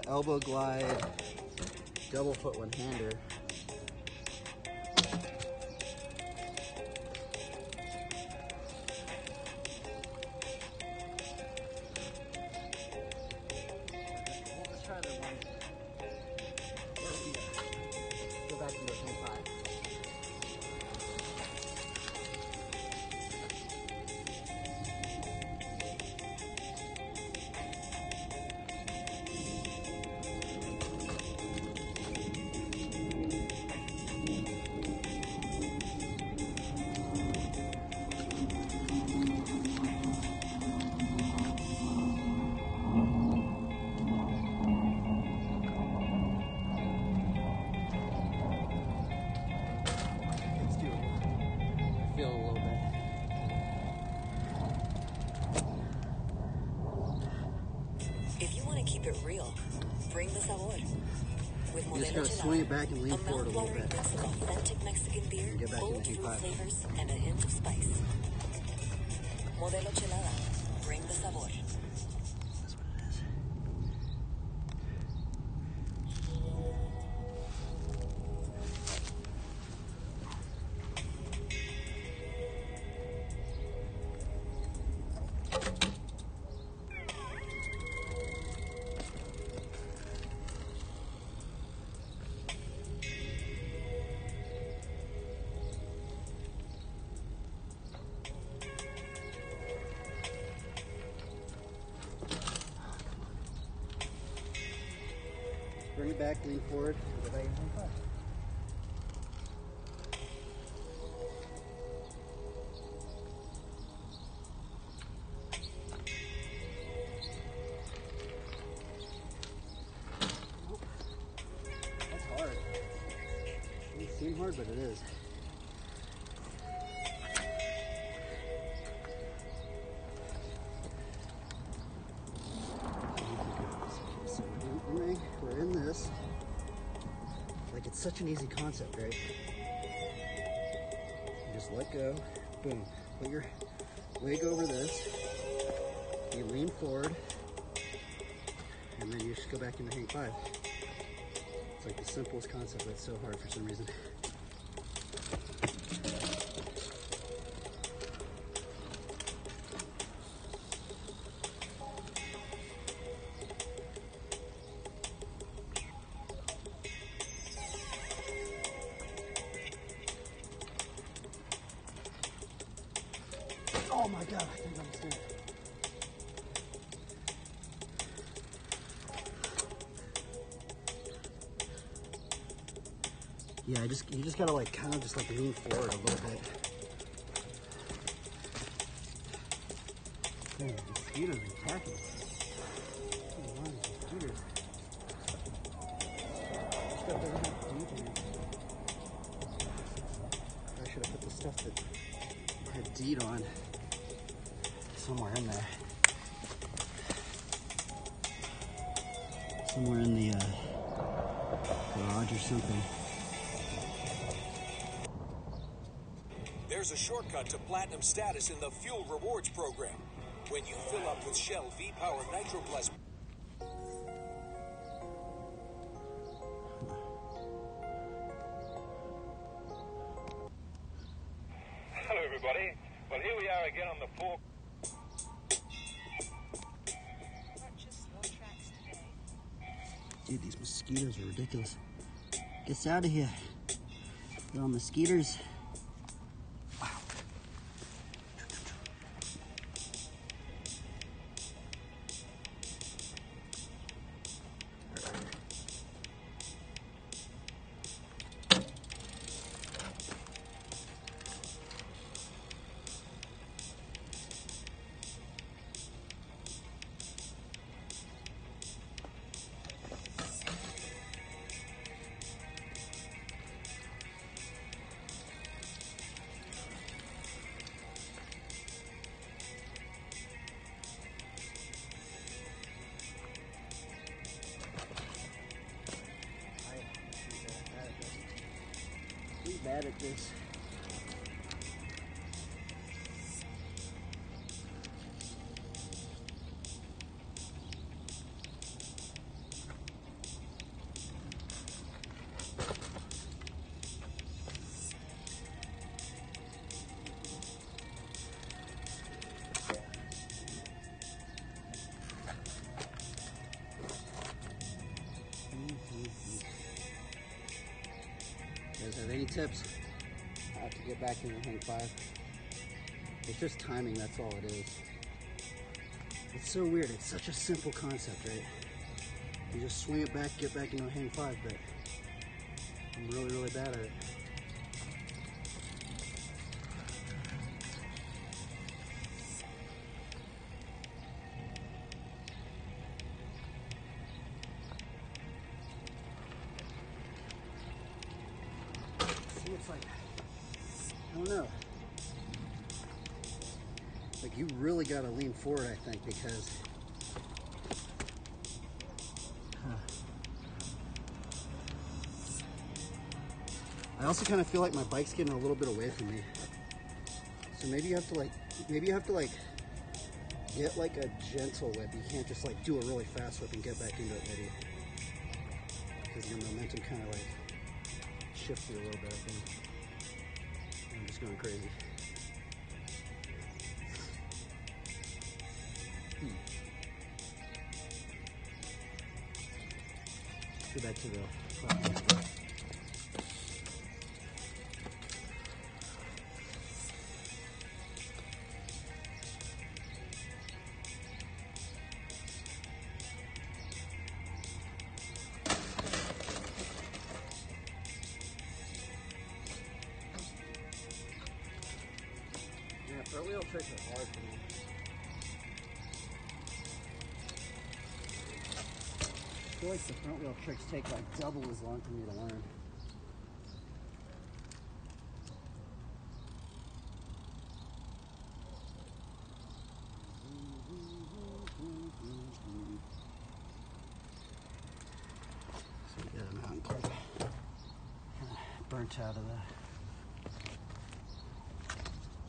elbow glide, double foot one-hander. Let's try that one. Go back to the hang five. Feel a little bit. if you want to keep it real, bring the sabor. With You just gotta swing it back and lean forward a little bit. mix of authentic Mexican beer, And get back in bold the fruit hang five. flavors, and a hint of spice. Modelo Chelada. Bring the sabor. That's what it is. Bring it back, lean forward, and go back in hang five. That's hard. It doesn't seem hard, but it is. So we're in this. Like, it's such an easy concept, right? You just let go, boom. Put your leg over this. You lean forward, and then you just go back into hang five. It's like the simplest concept, but it's so hard for some reason. Oh my God, I think I'm scared. Yeah, you just gotta like kind of just like lean forward a little bit. Man, the mosquitoes are attacking. Oh, wow, these mosquitoes. Stuff doesn't have to do here. I should have put the stuff that had deed on. somewhere in there. Somewhere in the garage or something. There's a shortcut to platinum status in the Fuel Rewards program. When you fill up with Shell V-Power Nitro Plus. Hello everybody. Well, here we are again on the fork. Purchase your tracks today. Dude, these mosquitoes are ridiculous. Get out of here. Little mosquitoes. Wow. Pretty bad at this. You guys have any tips? I have to get back into hang 5. It's just timing, that's all it is. It's so weird, it's such a simple concept, right? You just swing it back, get back into hang 5, but I'm really, really bad at it. See, it's like, I don't know. Like, you really got to lean forward, I think, because I also kind of feel like my bike's getting a little bit away from me. So maybe you have to get like a gentle whip. You can't just like do a really fast whip and get back into it maybe. Because your momentum kind of like shifts you a little bit, I think. I'm just going crazy. Go back to the platform. Yeah, front wheel tricks are hard for me. I feel like the front wheel tricks take like double as long for me to learn. So we got a mountain club kind of burnt out of the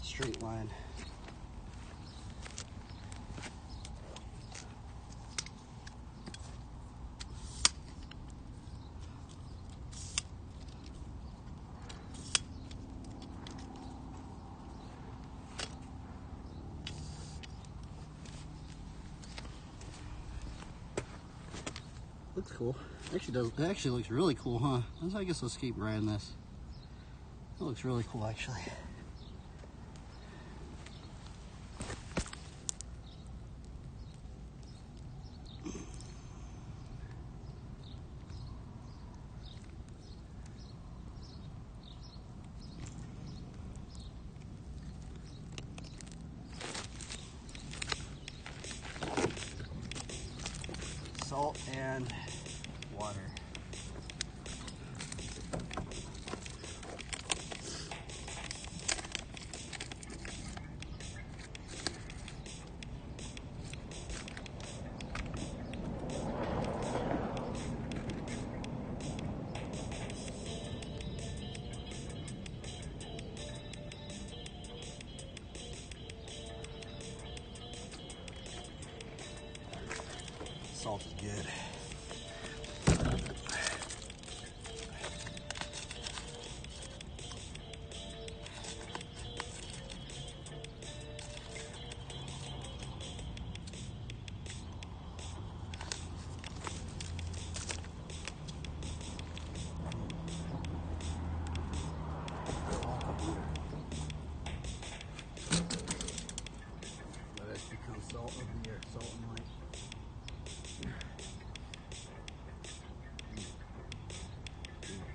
straight line. Looks cool. It actually looks really cool, huh? I guess let's keep riding this. It looks really cool, actually. Salt and water.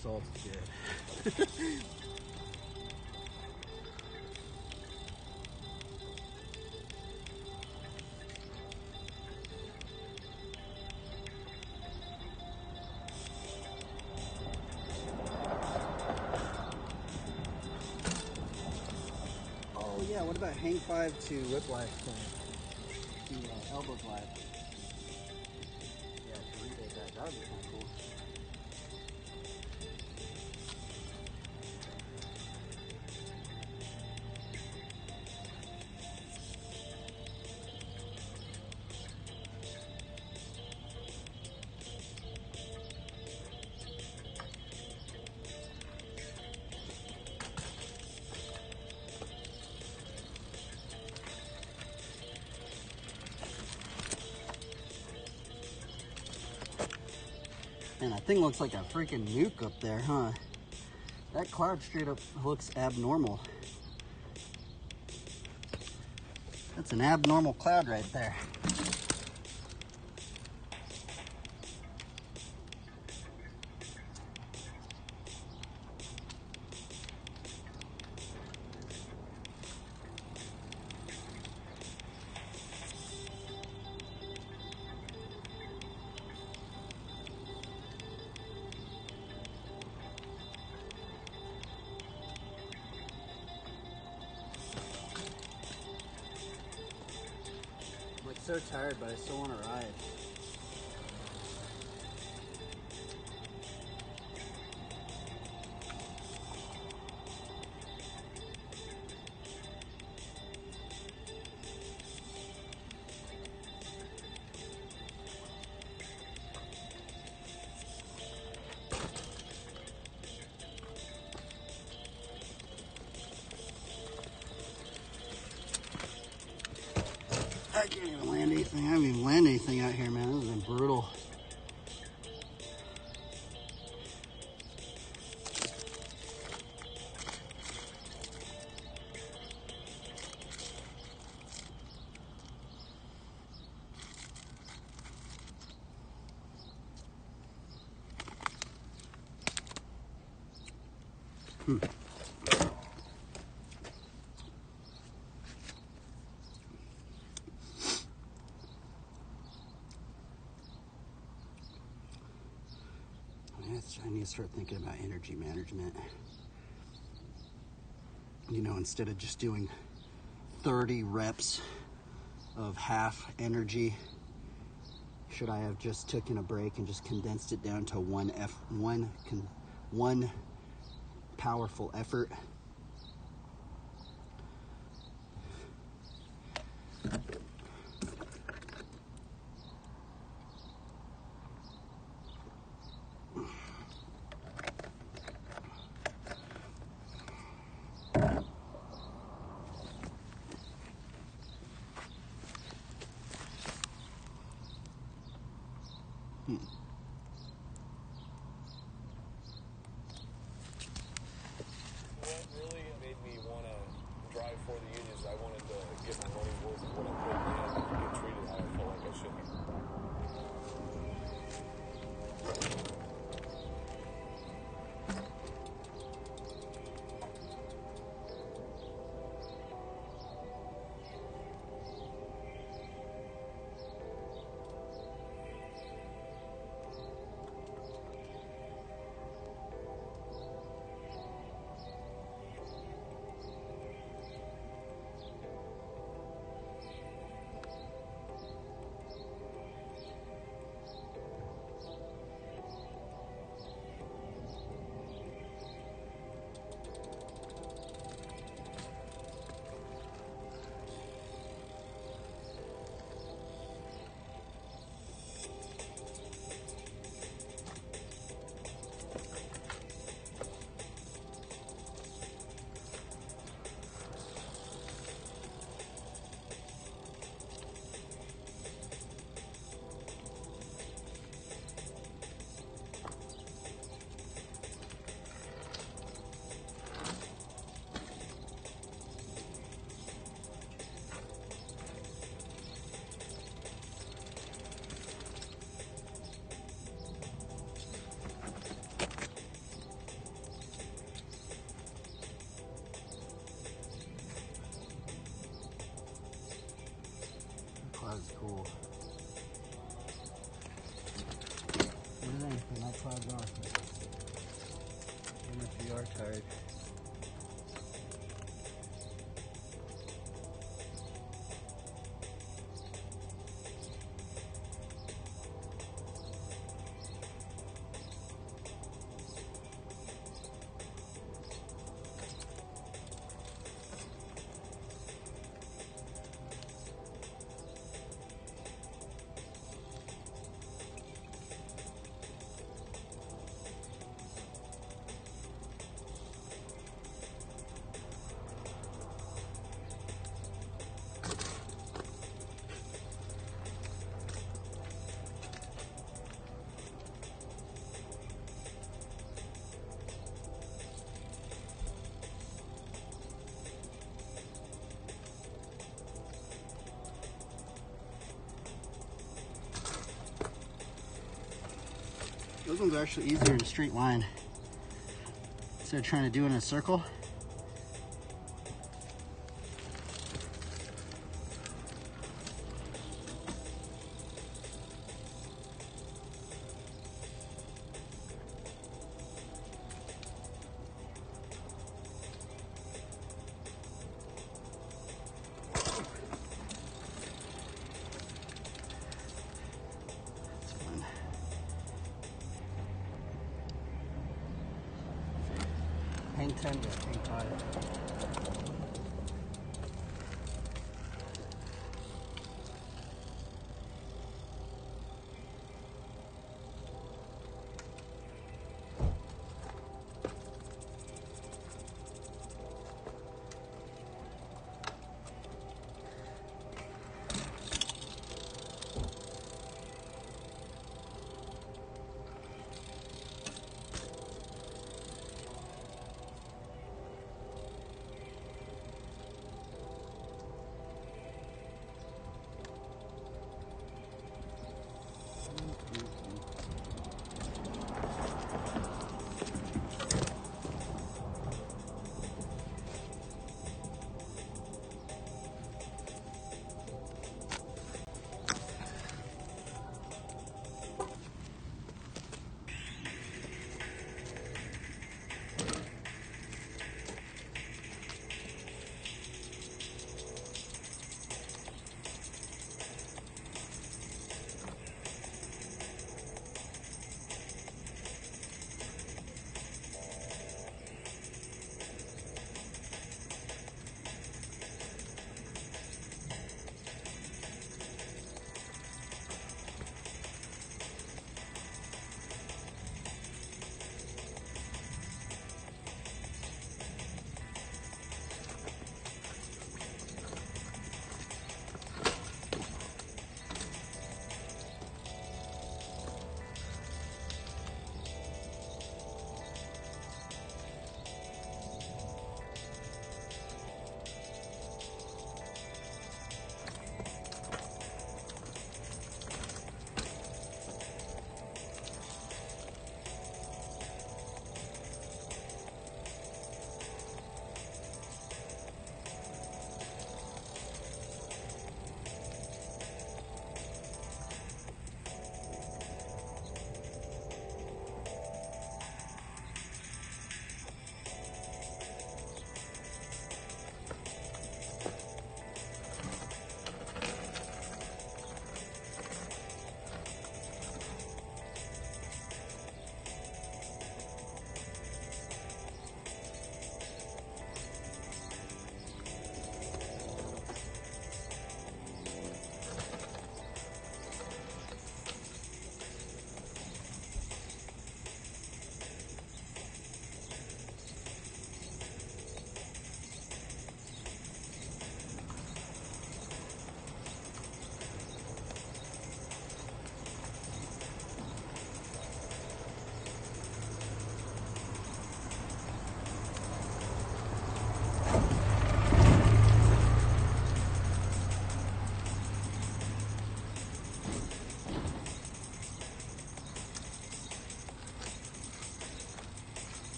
Salt is good. Oh yeah, what about hang 5 to whiplash to elbow glide? Yeah, to rebate that, that would be kind of cool. Man, that thing looks like a freaking nuke up there, huh? That cloud straight up looks abnormal. That's an abnormal cloud right there. I'm like so tired, but I still want to ride. I can't even land anything. I haven't even landed anything out here, man. This has been brutal. I need to start thinking about energy management. You know, instead of just doing 30 reps of half energy, should I have just taken a break and just condensed it down to one powerful effort? is cool. More than anything, I clogged off. Even if you are tired. Those ones are actually easier in a straight line. Instead of trying to do it in a circle. Hang 10, yeah, hang 5.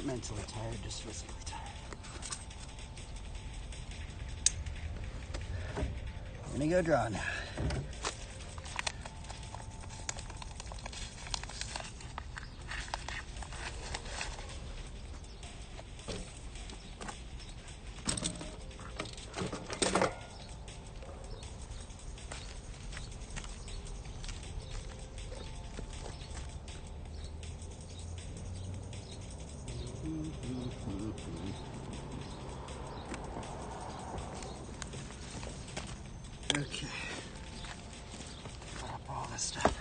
Not mentally tired, just physically tired. I'm gonna go draw now. Okay. Put up all this stuff.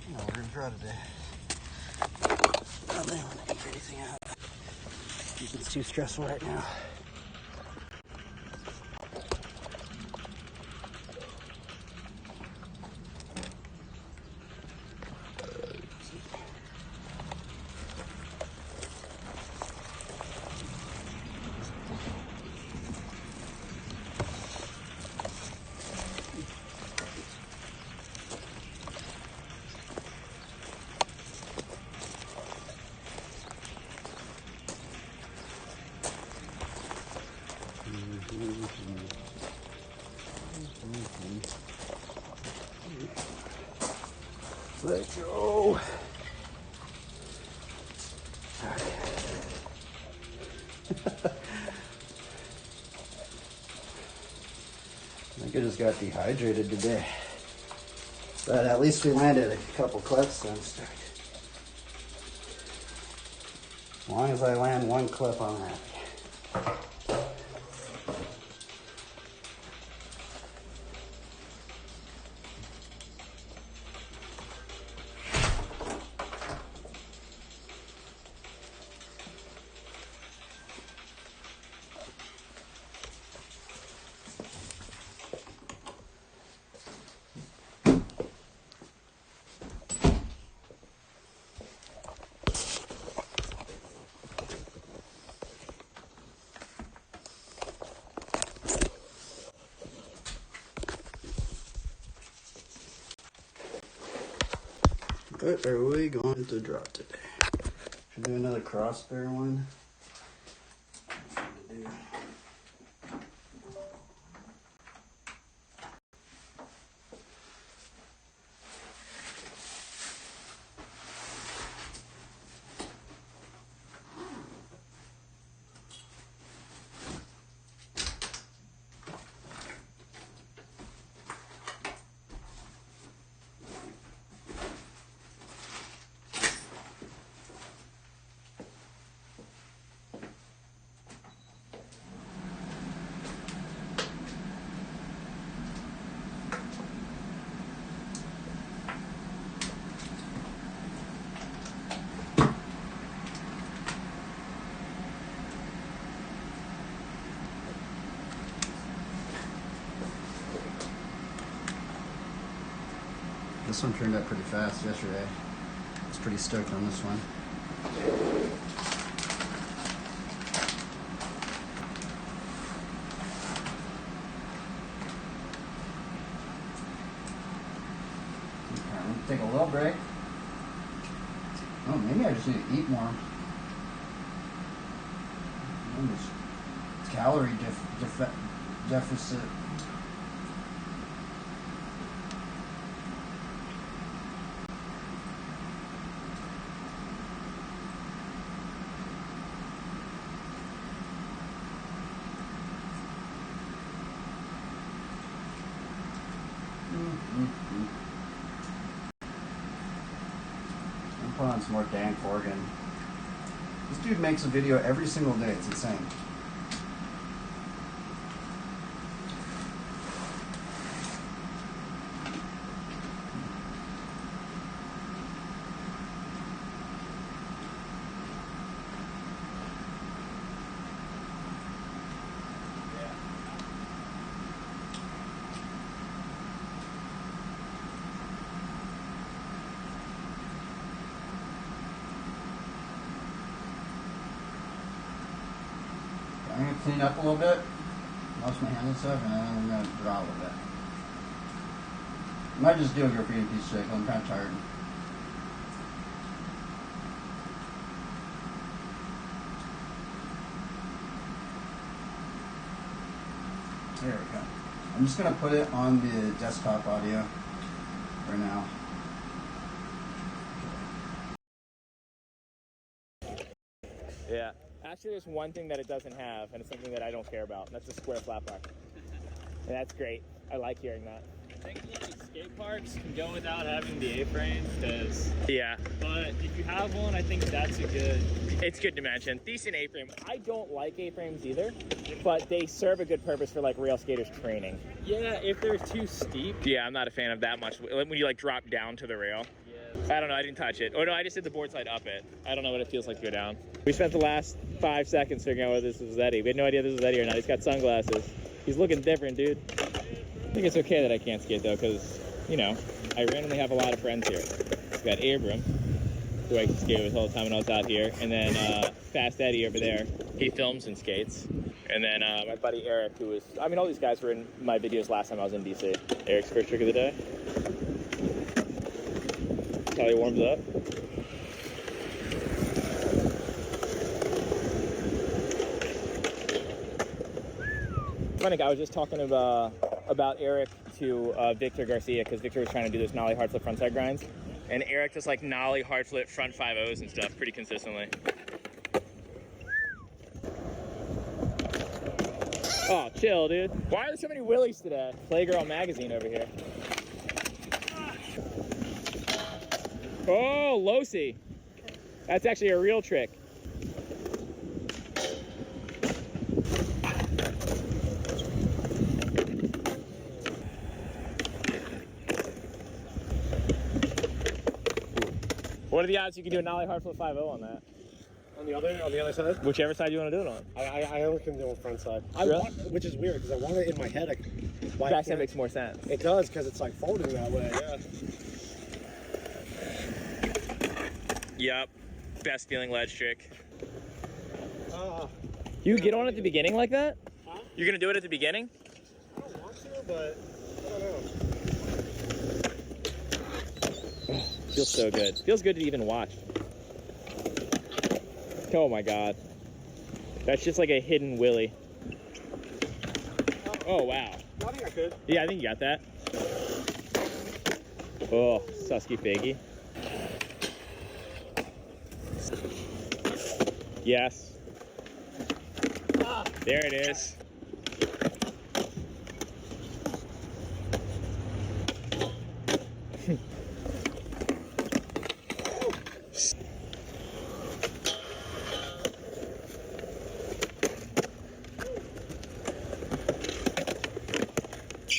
No, we're gonna draw today. I don't want to ink anything out. It's too stressful right now. Let's go. Okay. I think I just got dehydrated today. But at least we landed a couple clips, so I'm stoked. As long as I land one clip, I'm happy. What are we going to draw today? Should do another crossbear one. This one turned out pretty fast yesterday. I was pretty stoked on this one. Take a little break. Oh, maybe I just need to eat more. It's calorie deficit. put on some more Dan Corrigan. This dude makes a video every single day. It's insane. I'm going to clean up a little bit, wash my hands and stuff, and then I'm going to draw a little bit. I might just do a graffiti piece today, 'cause I'm kind of tired. There we go. I'm just going to put it on the desktop audio right now. Yeah. Actually, there's one thing that it doesn't have, and it's something that I don't care about. That's a square flat bar. And that's great. I like hearing that. I think like skate parks can go without having the A-frames, because Yeah. but if you have one, I think that's a good. It's good to mention. Decent A-frame. I don't like A-frames either, but they serve a good purpose for like rail skaters training. Yeah, if they're too steep. Yeah, I'm not a fan of that much. When you like drop down to the rail. I don't know, I didn't touch it. Oh no, I just did the board slide up it. I don't know what it feels like to go down. We spent the last 5 seconds figuring out whether this was Eddie. We had no idea this was Eddie or not. He's got sunglasses. He's looking different, dude. I think it's okay that I can't skate though, because, you know, I randomly have a lot of friends here. We've got Abram, who I skate with all the time when I was out here, and then Fast Eddie over there. He films and skates. And then my buddy Eric, who was, I mean, all these guys were in my videos last time I was in DC. Eric's first trick of the day. That's how he warms up. Funny, I was just talking about Eric to Victor Garcia, because Victor was trying to do those nollie hard flip frontside grinds, and Eric does like nollie hard flip front 5-0s and stuff pretty consistently. Oh, chill, dude. Why are there so many willies today? Playgirl magazine over here. Oh, Losi. That's actually a real trick. What are the odds you can do a nollie hard flip 5-0 on that? On the other side? Whichever side you want to do it on. I only can do it on front side. Really? Which is weird, because I want it in my head. Back side makes more sense. It does, because it's like folding that way, yeah. Yep. Best feeling ledge trick. You You get on at the beginning like that? Huh? You're going to do it at the beginning? I don't want to, but I don't know. Feels so good. Feels good to even watch. Oh my god. That's just like a hidden willy. Oh wow. I think I could. Yeah, I think you got that. Oh, susky faggy. Yes. There it is.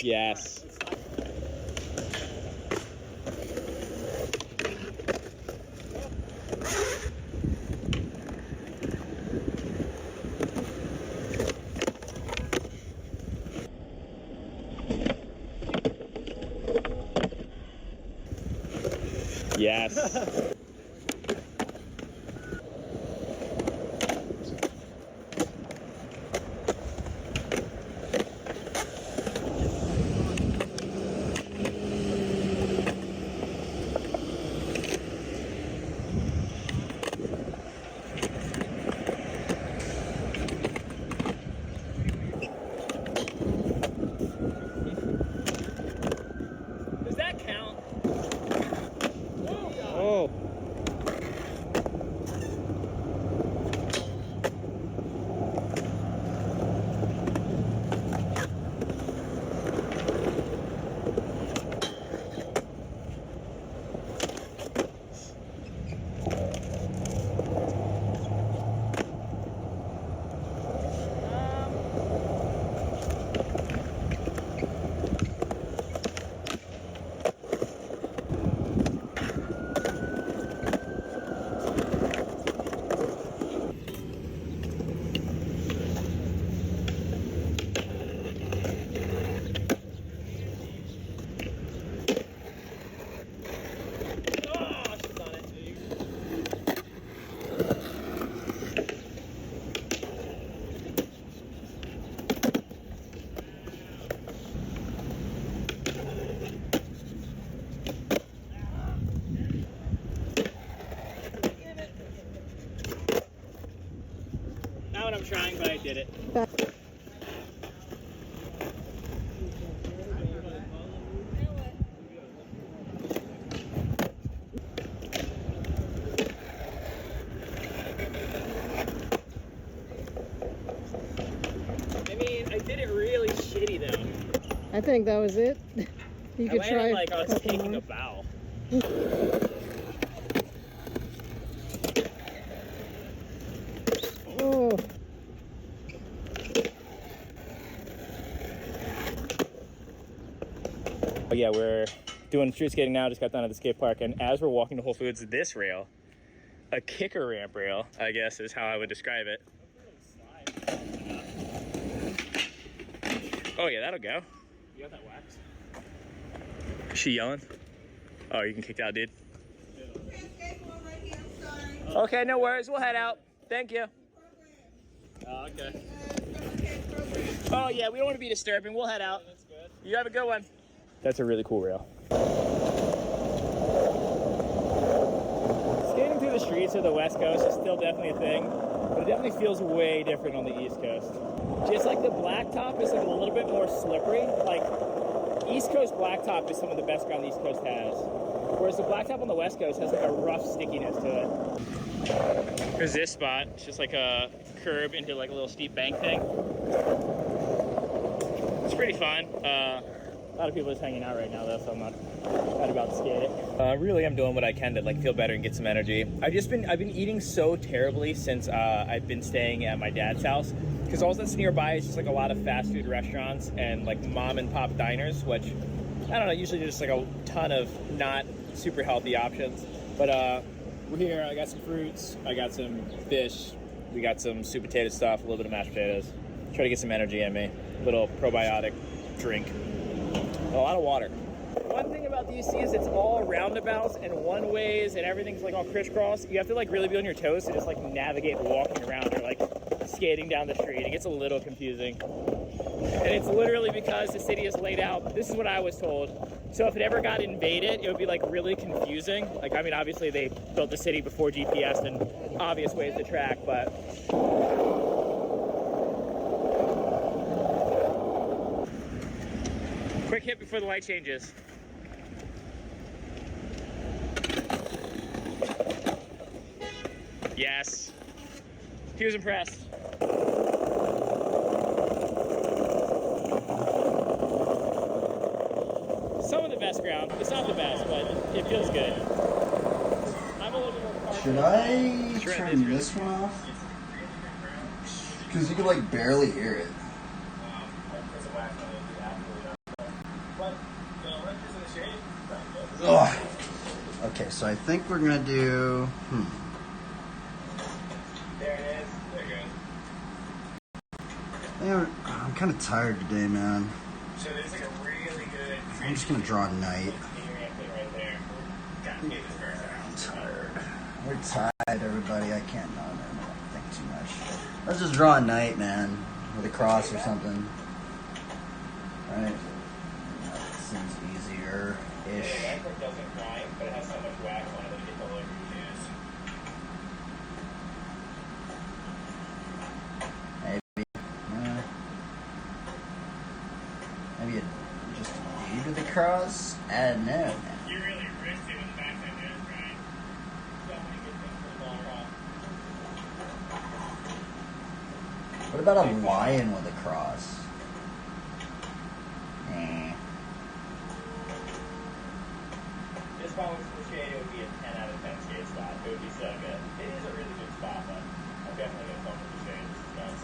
Yes. Yes. Does that count? Oh. what I'm trying, but I did it. I mean, I did it really shitty though. I think that was it. You could I try landed like I was couple taking more. a bow. Oh, But yeah, we're doing street skating now. Just got done at the skate park, and as we're walking to Whole Foods, this rail, a kicker ramp rail, I guess is how I would describe it. Oh yeah, that'll go. You got that wax? Is she yelling? Oh, you can kicked out, dude. Okay, no worries. We'll head out. Thank you. Oh, okay. Oh yeah, we don't want to be disturbing. We'll head out. That's good. You have a good one. That's a really cool rail. Skating through the streets of the West Coast is still definitely a thing, but it definitely feels way different on the East Coast. Just like the blacktop is like a little bit more slippery. Like East Coast blacktop is some of the best ground the East Coast has. Whereas the blacktop on the West Coast has like a rough stickiness to it. Here's this spot. It's just like a curb into like a little steep bank thing. It's pretty fun. A lot of people just hanging out right now though, so I'm not about to skate it. Really, I'm doing what I can to like feel better and get some energy. I've been eating so terribly since I've been staying at my dad's house, because all that's nearby is just like a lot of fast food restaurants and like mom and pop diners, which I don't know, usually just like a ton of not super healthy options. But we're here. I got some fruits. I got some fish. We got some sweet potato stuff. A little bit of mashed potatoes. Try to get some energy in me. A little probiotic drink. A lot of water. One thing about DC is it's all roundabouts and one ways and everything's like all crisscross. You have to like really be on your toes to just like navigate walking around or like skating down the street. It gets a little confusing. And it's literally because the city is laid out. This is what I was told. So if it ever got invaded, it would be like really confusing. Like, I mean, obviously they built the city before GPS and obvious ways to track, but quick hit before the light changes. Yes. He was impressed. Some of the best ground. It's not the best, but it feels good. I'm a little bit more partial. Should I turn this one off? Because you can like barely hear it. Ugh. Okay, so I think we're gonna do. There it is. There it goes. Man, I'm kind of tired today, man. So there's like a really good. I'm just gonna draw night. Right there. Gotta get this person out. I'm tired. We're tired, everybody. I can't. No, don't think too much. Let's just draw a night, man, with a cross or something. Right? That seems easier-ish. It doesn't rhyme, but it has so much wax on it that it gets all over your shoes. Maybe just lead with the cross? I don't know, man. You're really risky with the backside nose, right? Definitely good thing for the ball rock. What about a lion with a cross? This one was for skate, it would be a 10 out of 10 skate spot. It would be so good. It is a really good spot, but I'm definitely going to film with the skate. This is nuts.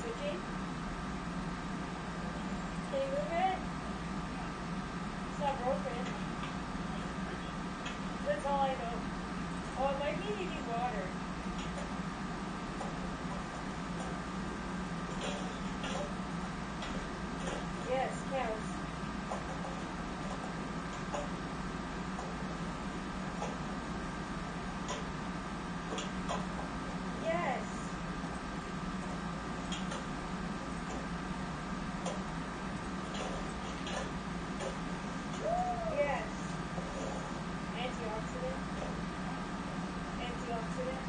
switching? Can you move it? It's not broken. That's all I know. Oh, it might mean you need water. Yes, counts. Yes. Yes. Antioxidant. Antioxidant.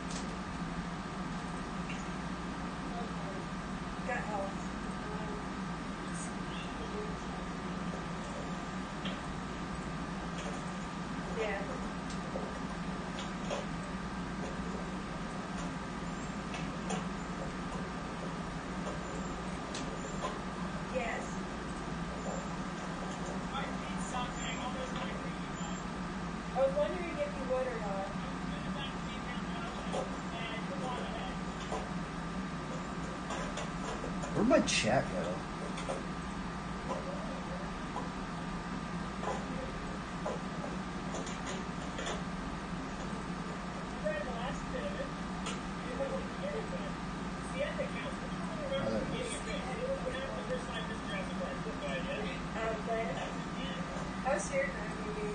Gut health. Yeah. Yes. I was wondering if you would or not. Where'd my chat go? How's your night, maybe?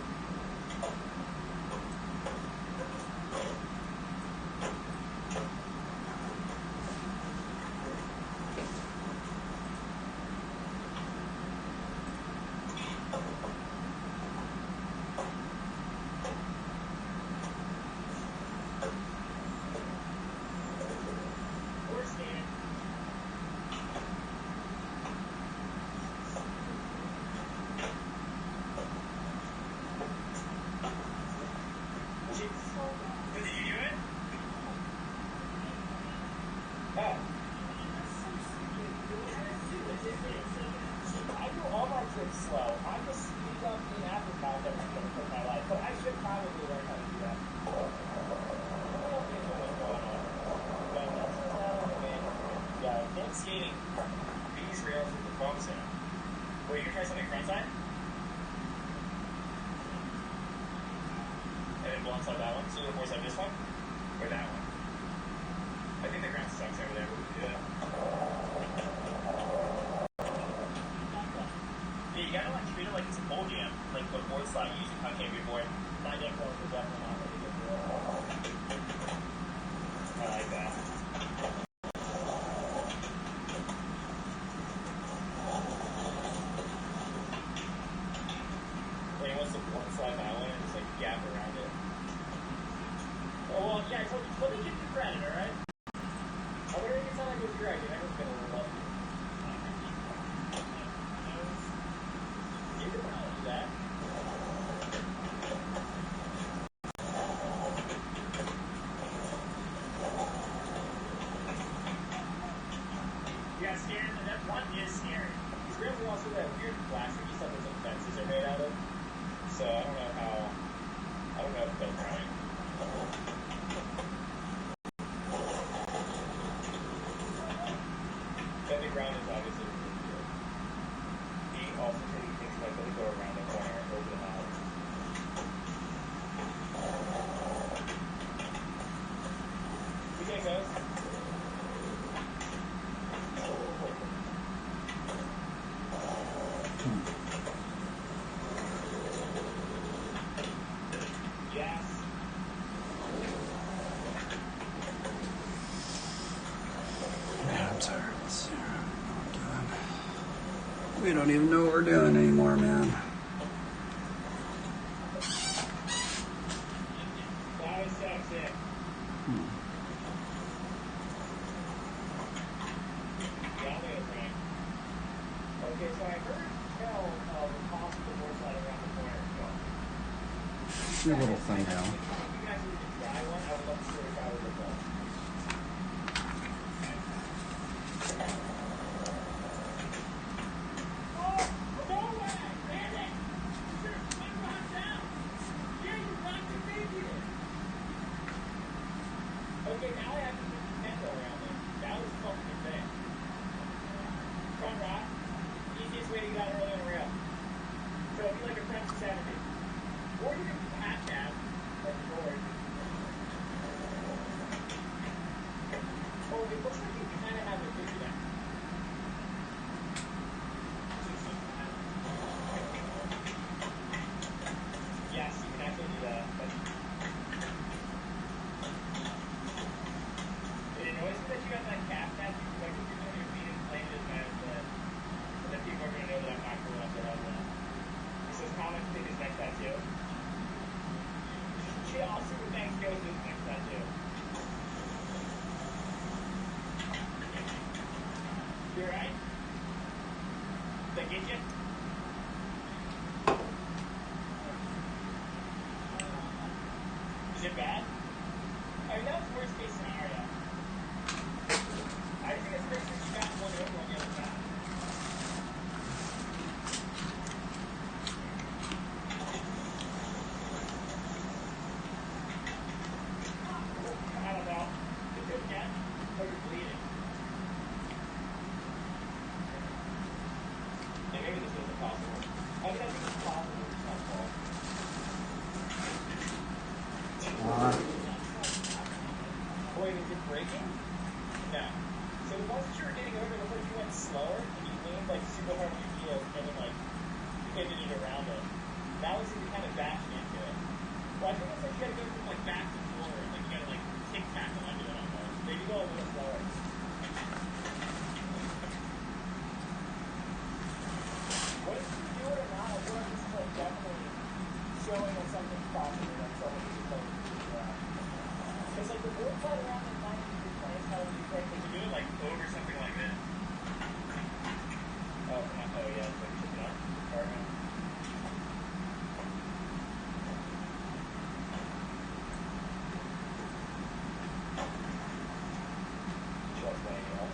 I do all my tricks slow. I'm just speed up in aftermath every day of my life, but I should probably learn how to do that. I don't think I know what's going on. But that's what's out on the man. Yeah, in skating, these rails with the bumps in them. Wait, you're trying something frontside? And then go inside that one? So the force on this one? Or that one? I think the ground sucks over there, but we can do it. Yeah, you gotta like treat it like it's a pole jam, like the board slide using concave your board. My deck rolls are definitely not really good for it. I like that. When he wants to board slide that way, and just like gap around it. Oh well, yeah, I told you. Let me give you credit, alright? I wonder if it sound like it was your idea. I was gonna love you. You can probably do that. Yeah, scary. That one is scary. These rails are also that weird plasticky stuff that some fences are made out of. So I don't know if they'll try. Then the ground is obviously really good. He also said he thinks like they'll go around the corner and open them out. You think those? Yes. Man, I'm tired. Let's see. I don't know what I'm doing. We don't even know what we're doing anymore, man. That was sexy. Yeah, I think it's right. Okay, so I heard tell the possible board slide around the corner. Your little thumbnail. You can actually try one. I would love to see what a guy would look like. Okay, now I have to put the tempo around it. That was fucking insane. easiest way to get out early on a rail. So it'd be like a French Saturday. Or you can half cab at the board. Oh, it looks like you kind of have a figure there. Yes, you can actually do that. But it annoys me that you got that calf tattoo. Like, if you're doing your feet and playing it as bad as that, then people are going to know that I'm not cool enough to have one. He says, how much big is next tattoo? I'll see what next goes to his next tattoo. You alright? Did I get you? Is it bad? I mean, that was worst case scenario. I think it's pretty since you got one over on the other side. I don't know. Is it again? Or you're bleeding? Yeah, maybe this isn't possible. I mean, I think it's possible. It's not fault. Wait, is it breaking? No. So the ones that you were getting over, looked like you went slower, and you leaned like super hard on your heels, and then like pivoted around it. That was if you're kind of bashing into it. Well, I think it's like you gotta go from like back to forward, like you gotta like tic tac under it almost. Maybe go a little slower. What if you do it or not? I feel like this is like definitely showing us something's possible that someone is like to do that. It's like the board slide around in 90 degree place, how would you think? But to do it like over something like this. Oh, yeah, it's like chipping up. Carving. Just laying it up.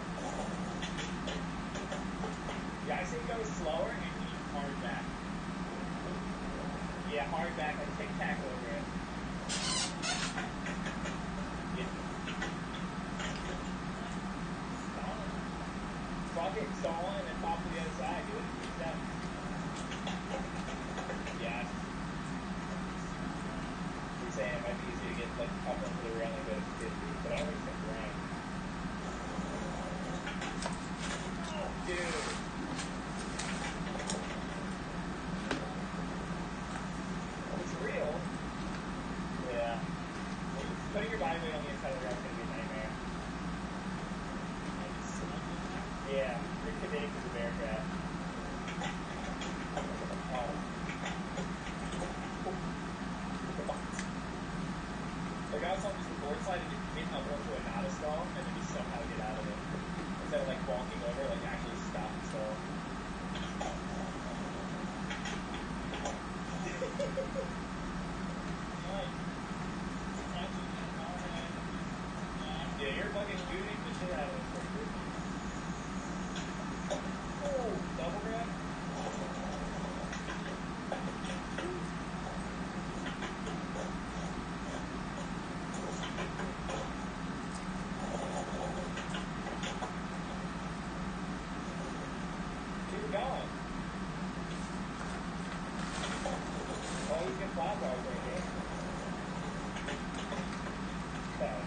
Yeah, I say go slower and keep hard back. Yeah, hard back, like tic tac over it. Fuck it, stall and then pop to the other side, do it in 3 steps. Yeah. You're saying it might be easy to get like up onto the rail and go to 50, but I don't think it's right. Dude. It's real. Yeah. Putting your body weight on the inside of the rail is going to be a nightmare. Yeah, you're committing to the bear trap. Oh. Like I was on just the board slide and you hit up onto a not a stall and then you somehow get out of it. Instead of like walking over, like actually stop and stall. Yeah, you're fucking shooting the shit out of it. Oh, double grab? Keep it going. Oh, he's getting flat bars right here. Okay.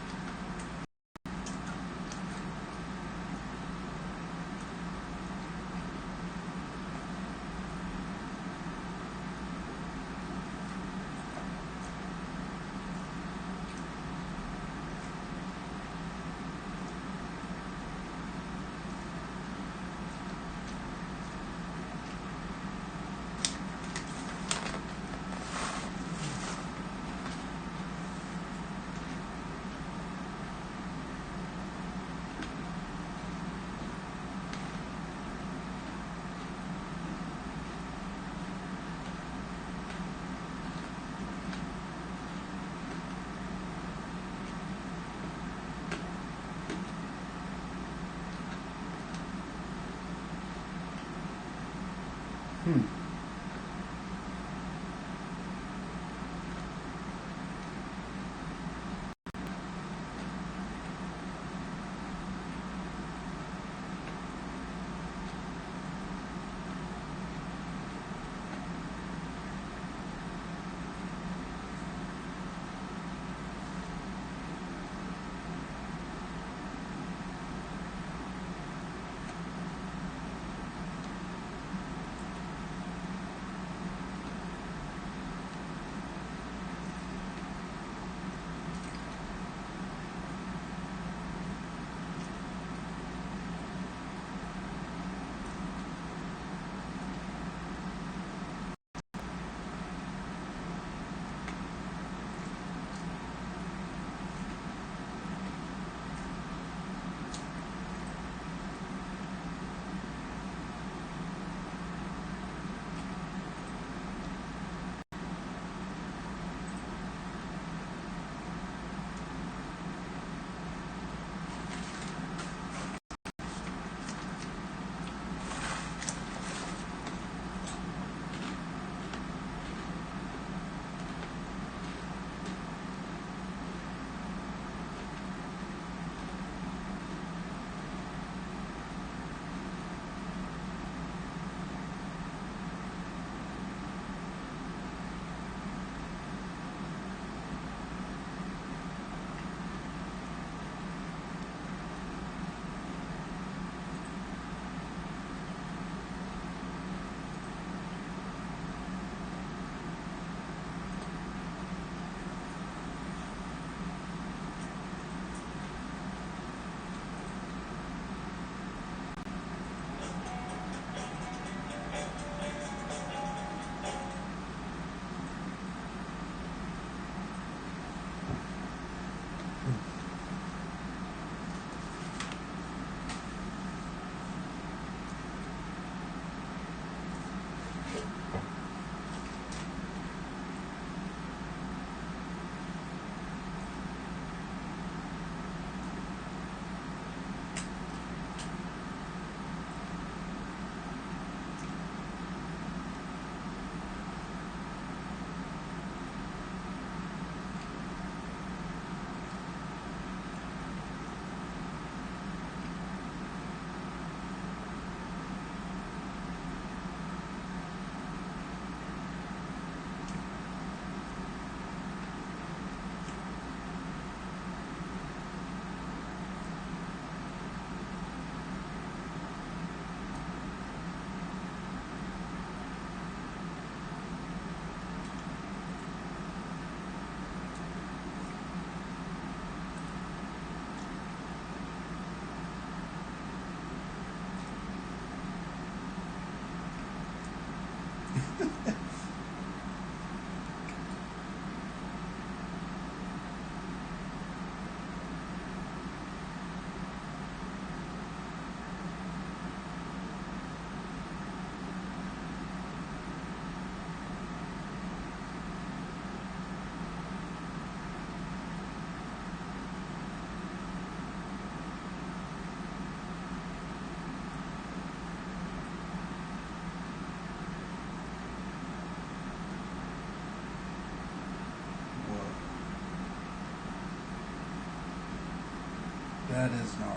That is gnarly.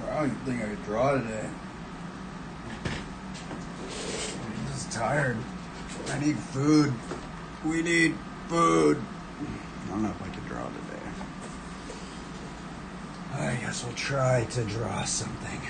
I don't even think I could draw today. I'm just tired. I need food. We need food. I don't know if I could draw today. I guess we'll try to draw something.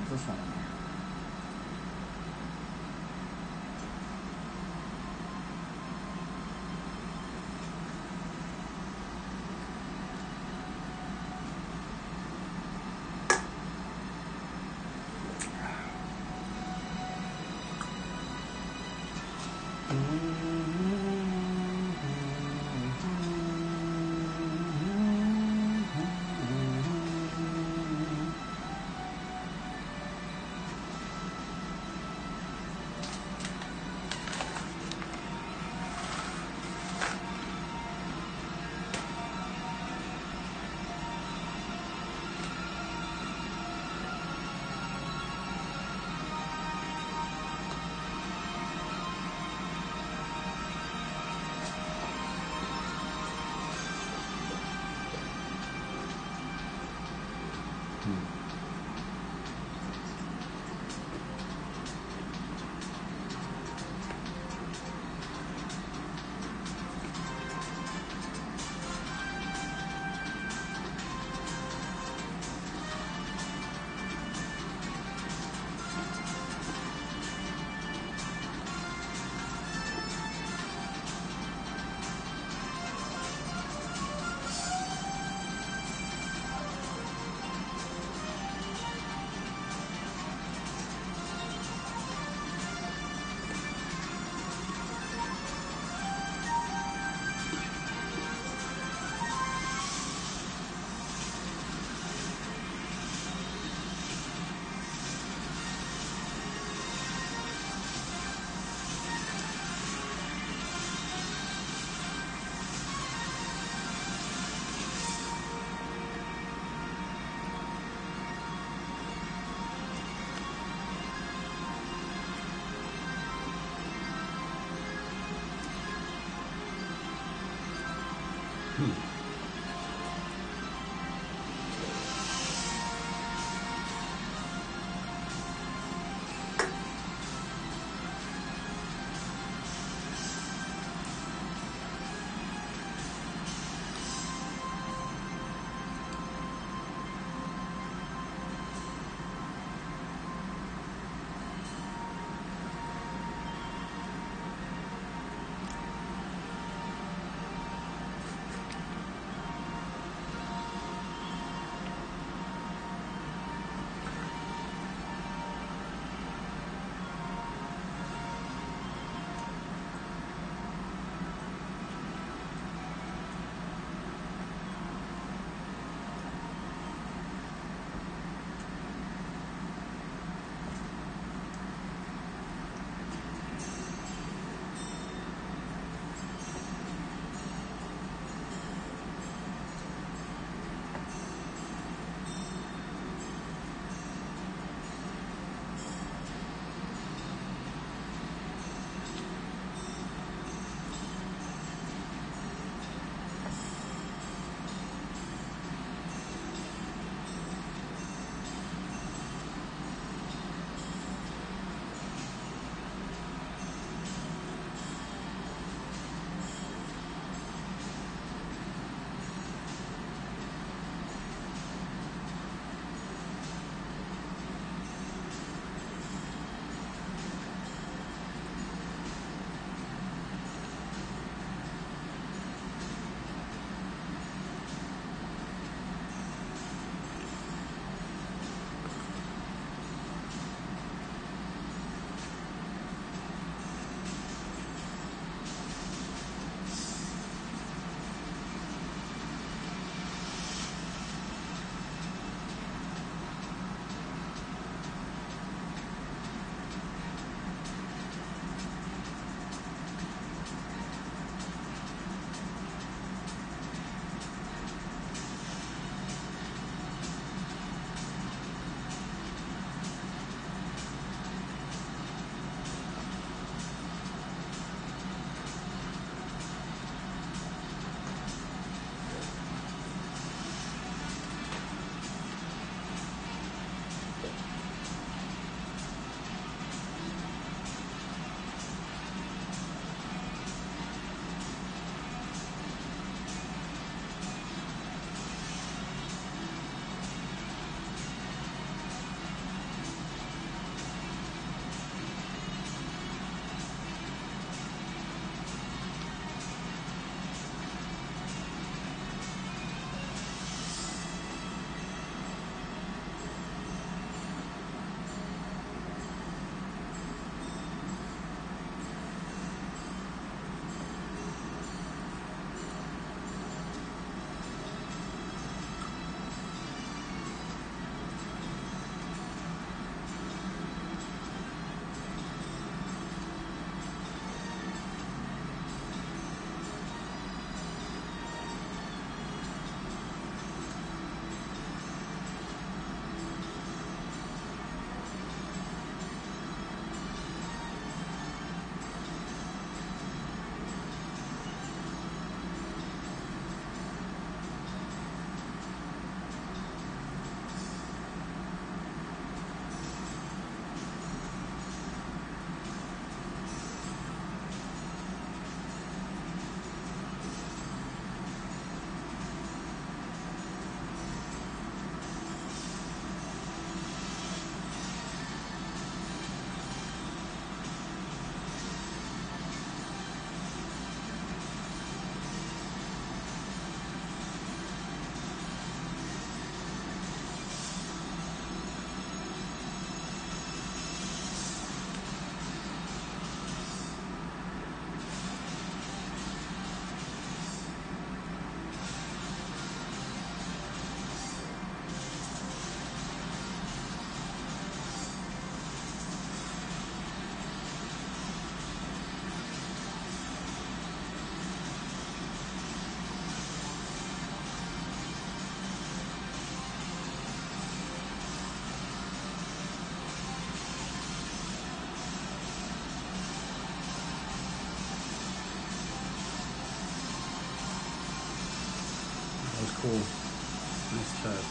What's this one? cool. Nice cut.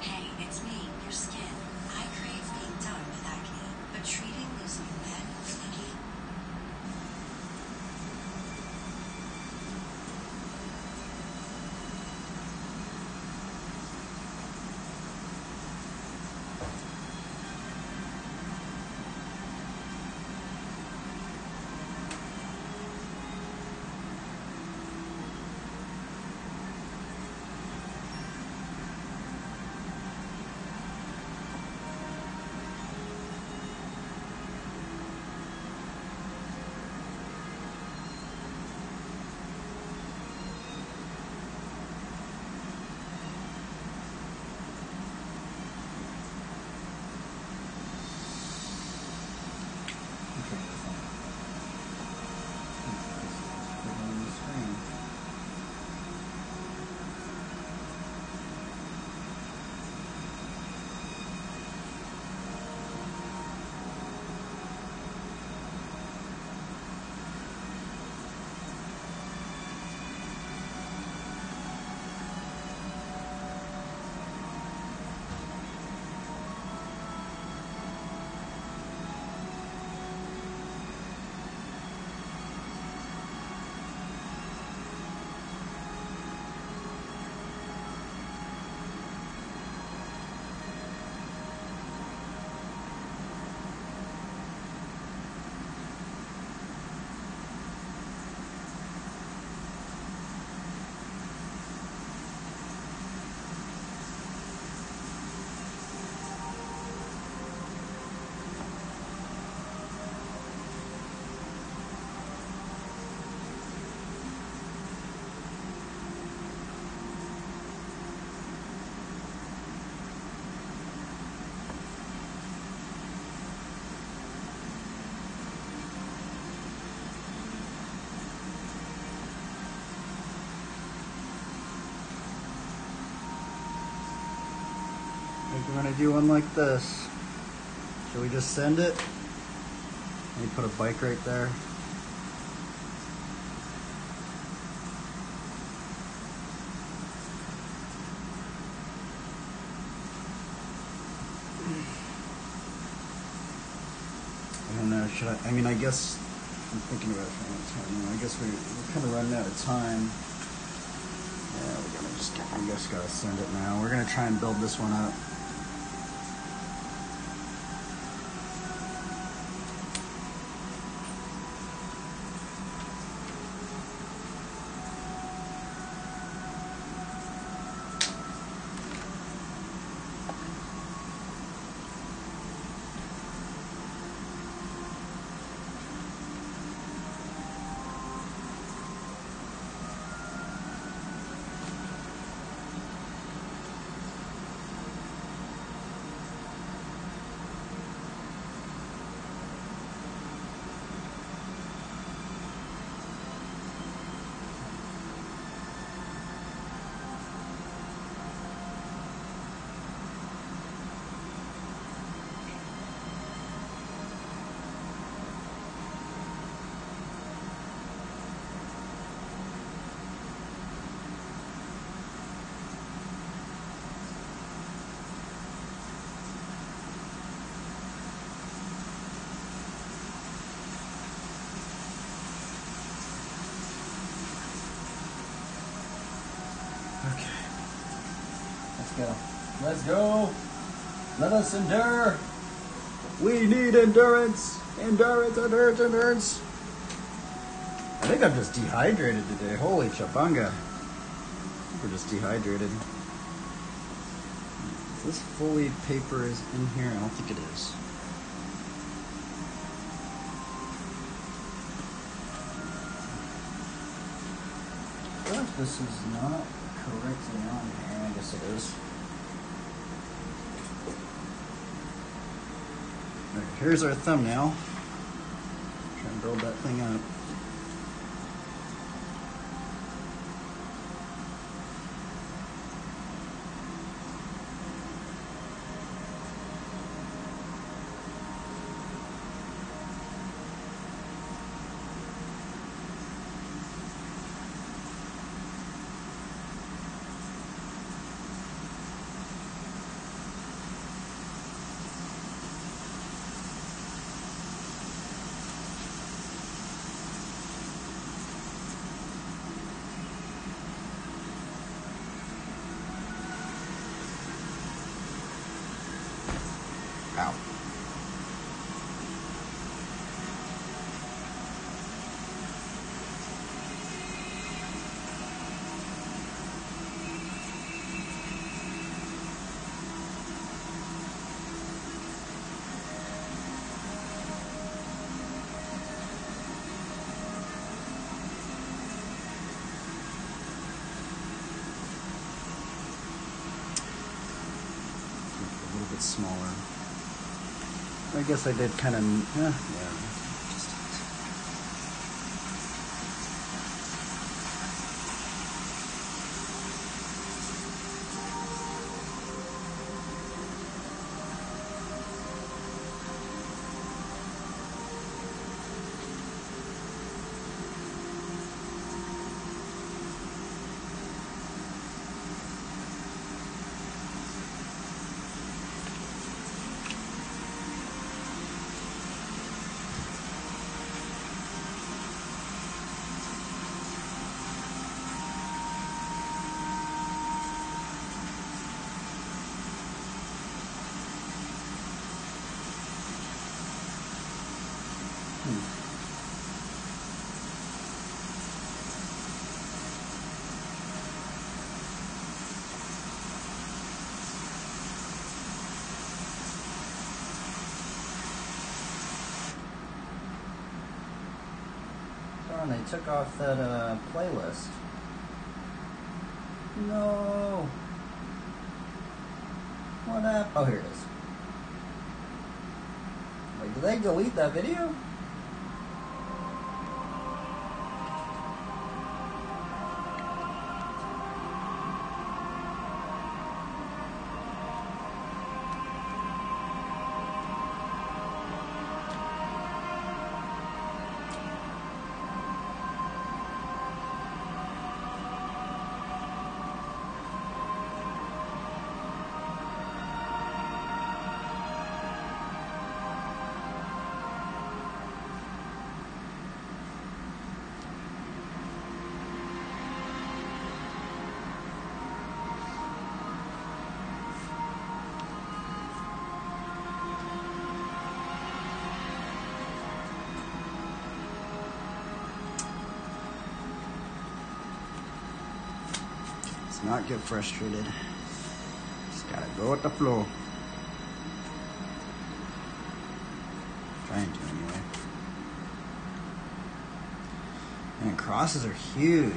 Hey, it's me, your skin. I crave being done with acne, but treating losing red, flaky. I think we're gonna do one like this. Should we just send it? Let me put a bike right there. I don't know, should I mean, I guess, I'm thinking about it for time. I guess we're kind of running out of time. Yeah, we just gotta send it now. We're gonna try and build this one up. Okay. Let's go. Let's go. Let us endure. We need endurance. Endurance, endurance, endurance. I think I'm just dehydrated today. Holy chabanga. We're just dehydrated. If this fully paper is in here, I don't think it is. If this is not correctly on here, I guess it is. All right, here's our thumbnail. Try and build that thing up. Ow. A little bit smaller. I guess I did kind of, yeah. Darn, they took off that playlist. No. What happened? Oh, here it is. Wait, did they delete that video? Let's not get frustrated. Just gotta go with the flow. Trying to anyway. Man, crosses are huge.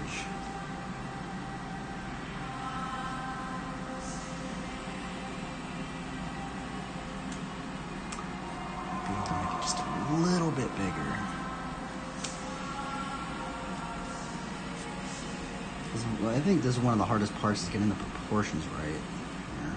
Maybe I'll make it just a little bit bigger. I think this is one of the hardest parts, is getting the proportions right. Yeah.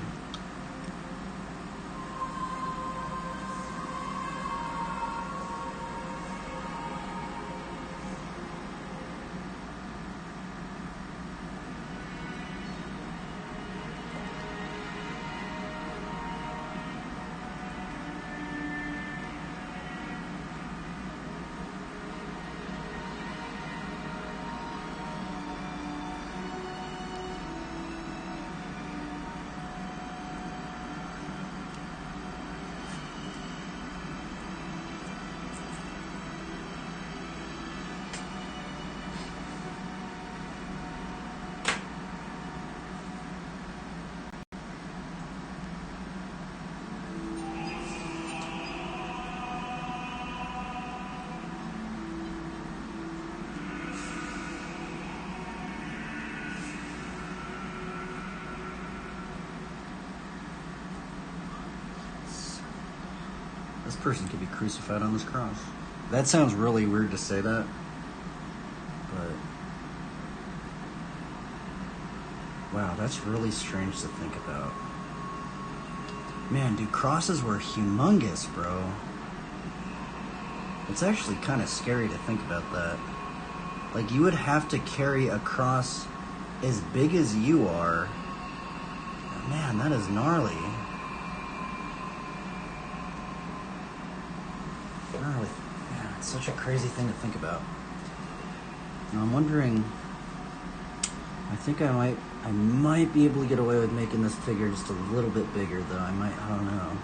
person could be crucified on this cross. That sounds really weird to say that, but wow, that's really strange to think about. Man, dude, crosses were humongous, bro. It's actually kind of scary to think about that. Like, you would have to carry a cross as big as you are. Man, that is gnarly. Gnarly. Yeah, it's such a crazy thing to think about. Now, I'm wondering, I think I might be able to get away with making this figure just a little bit bigger, though. I don't know.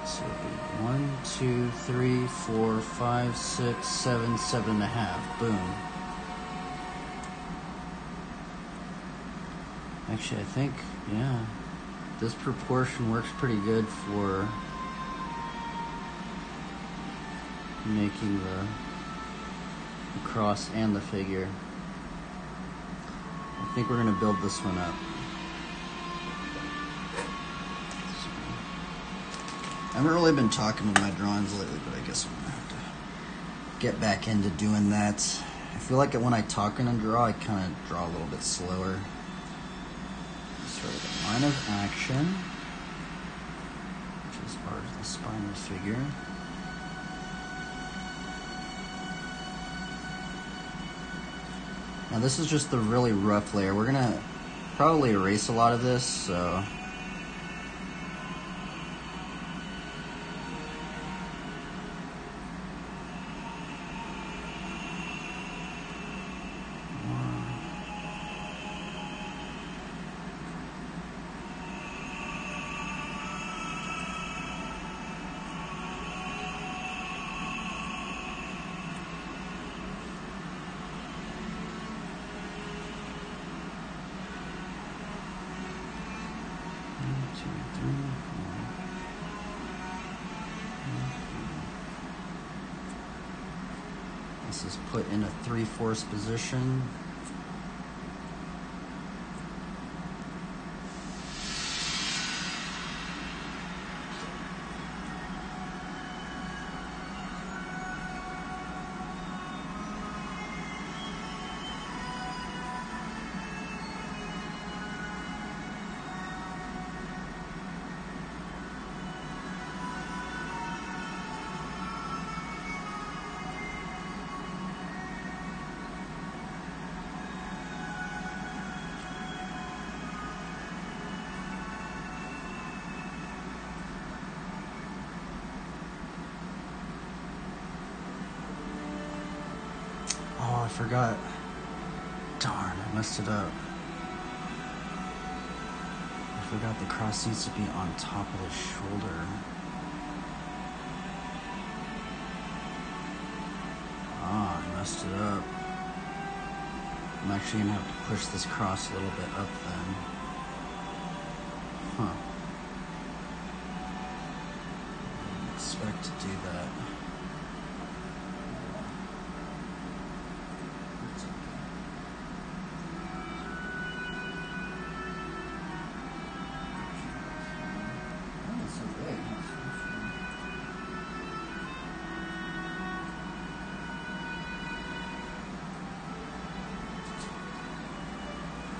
So 1, 2, 3, 4, 5, 6, 7, 7.5. Boom. Actually, I think, yeah, this proportion works pretty good for making the cross and the figure. I think we're going to build this one up. I haven't really been talking with my drawings lately, but I guess I'm going to have to get back into doing that. I feel like when I talk and draw, I kind of draw a little bit slower. Start with a line of action, which is part of the spine of the figure. Now this is just the really rough layer. We're going to probably erase a lot of this, so... This is put in a 3/4 position. Oh, I forgot. Darn, I messed it up. I forgot the cross needs to be on top of the shoulder. Ah, I messed it up. I'm actually gonna have to push this cross a little bit up then. Huh. I didn't expect to do that.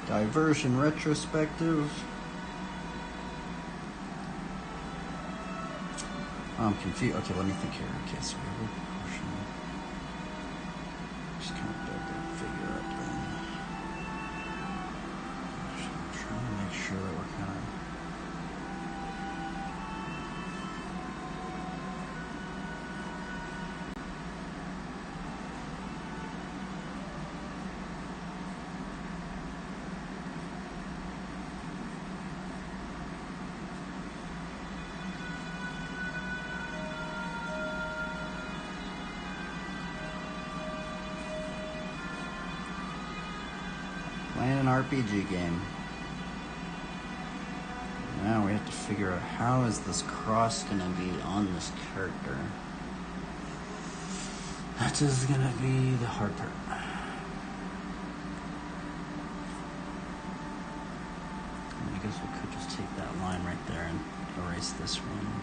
Diversion retrospective. I'm confused. Okay, let me think here. Okay, so we have a proportion. Just kind of build that figure up then. I'm trying to make sure that we're kind of... Playing an RPG game. Now we have to figure out how is this cross gonna be on this character. That is gonna be the hard part. I guess we could just take that line right there and erase this one.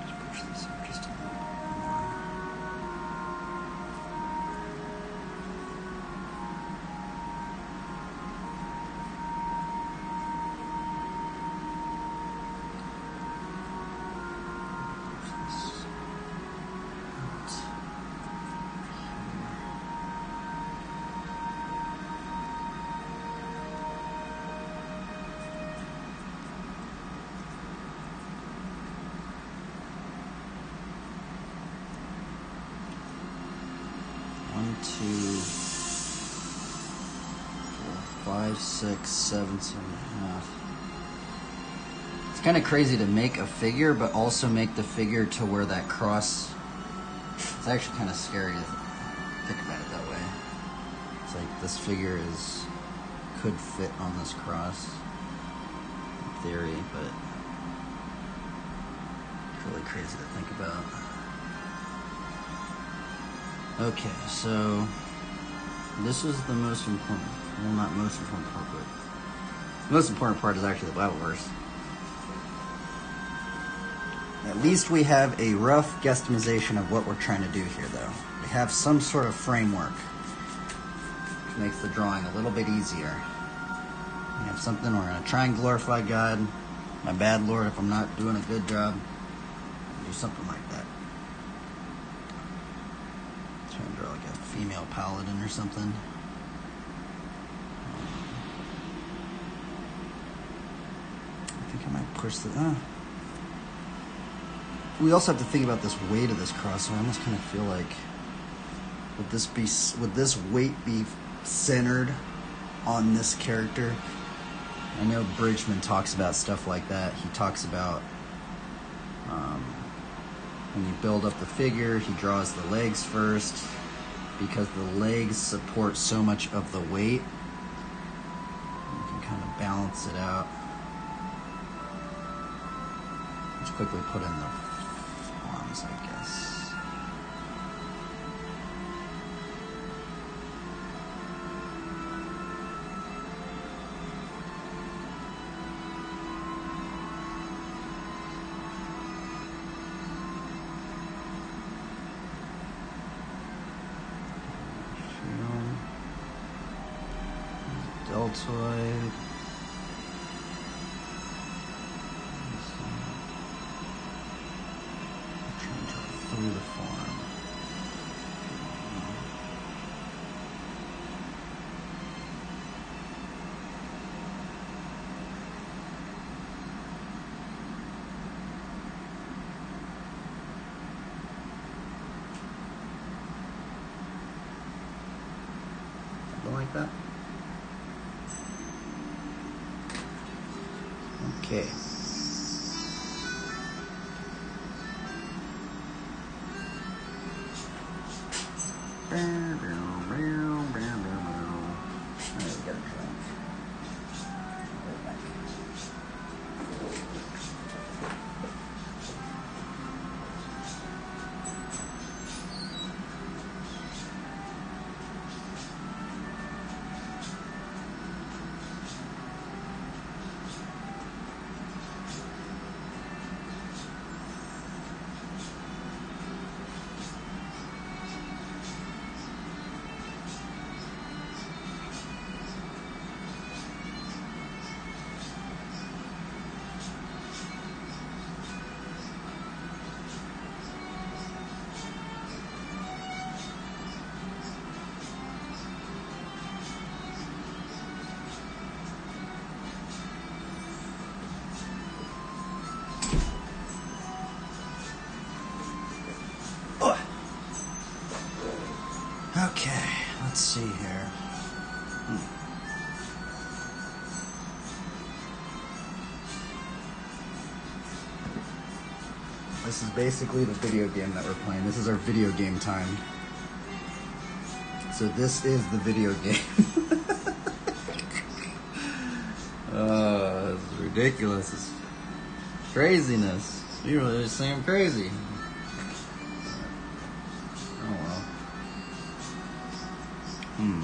Just push this up just a little more. One, 2, 4, 5, 6, 7, 7.5. It's kind of crazy to make a figure, but also make the figure to where that cross. It's actually kind of scary to think about it that way. It's like this figure could fit on this cross in theory, but it's really crazy to think about. Okay, so this is the most important, well, not most important part, but the most important part is actually the Bible verse. At least we have a rough guesstimation of what we're trying to do here, though. We have some sort of framework, which makes the drawing a little bit easier. We have something, we're going to try and glorify God. My bad, Lord, if I'm not doing a good job, do something like that. Trying to draw like a female paladin or something. I think I might push the. We also have to think about this weight of this cross. So I almost kind of feel like, would this weight be centered on this character? I know Bridgman talks about stuff like that. He talks about when you build up the figure, he draws the legs first because the legs support so much of the weight. You can kind of balance it out. Let's quickly put in the arms, I guess. Deltoid. Trying to go through the form. Something like that. Okay. Okay, let's see here. This is basically the video game that we're playing. This is our video game time. So this is the video game. It's ridiculous. It's craziness. You really just say I'm crazy. Oh well.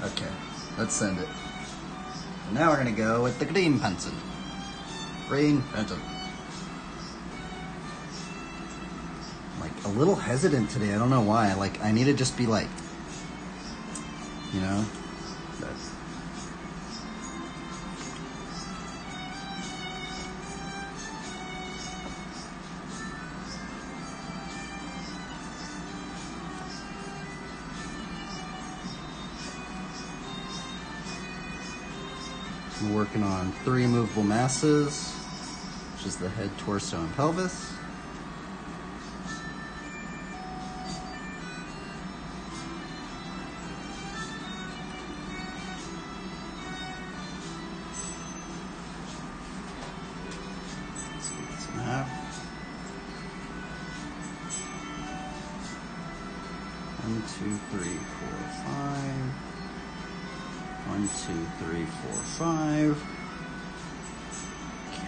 Okay, let's send it. So now we're gonna go with the green pencil. Green pencil. Like a little hesitant today. I don't know why. Like I need to just be like, you know. But we're working on 3 movable masses, which is the head, torso, and pelvis. One, two, three, four, five. 1, 2, 3, 4, 5. Okay.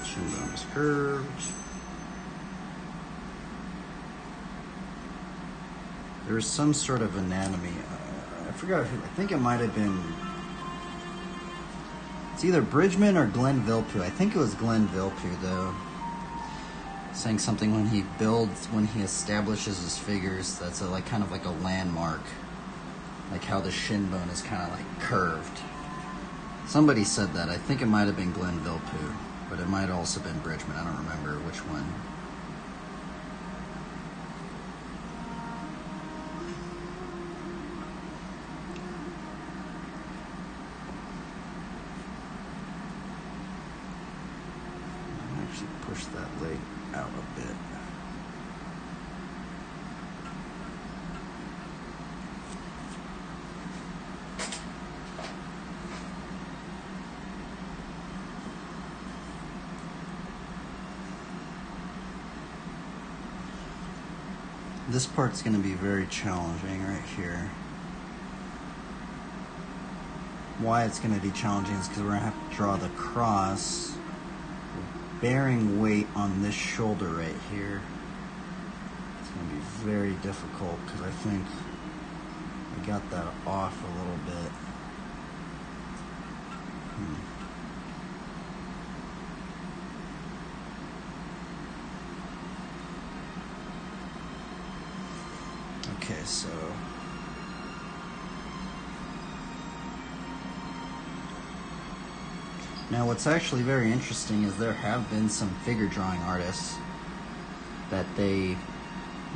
Shin bone is curved. There was some sort of anatomy. I forgot. I think it might have been. It's either Bridgman or Glenn Vilppu. I think it was Glenn Vilppu, though. Saying something when he establishes his figures, that's like kind of like a landmark. Like how the shin bone is kind of like curved. Somebody said that. I think it might have been Glenn Vilppu, but it might have also been Bridgman. I don't remember which one. Push that leg out a bit. This part's going to be very challenging right here. Why it's going to be challenging is because we're going to have to draw the cross, bearing weight on this shoulder right here. It's going to be very difficult because I think I got that off a little bit. Okay, so now what's actually very interesting is there have been some figure drawing artists that they,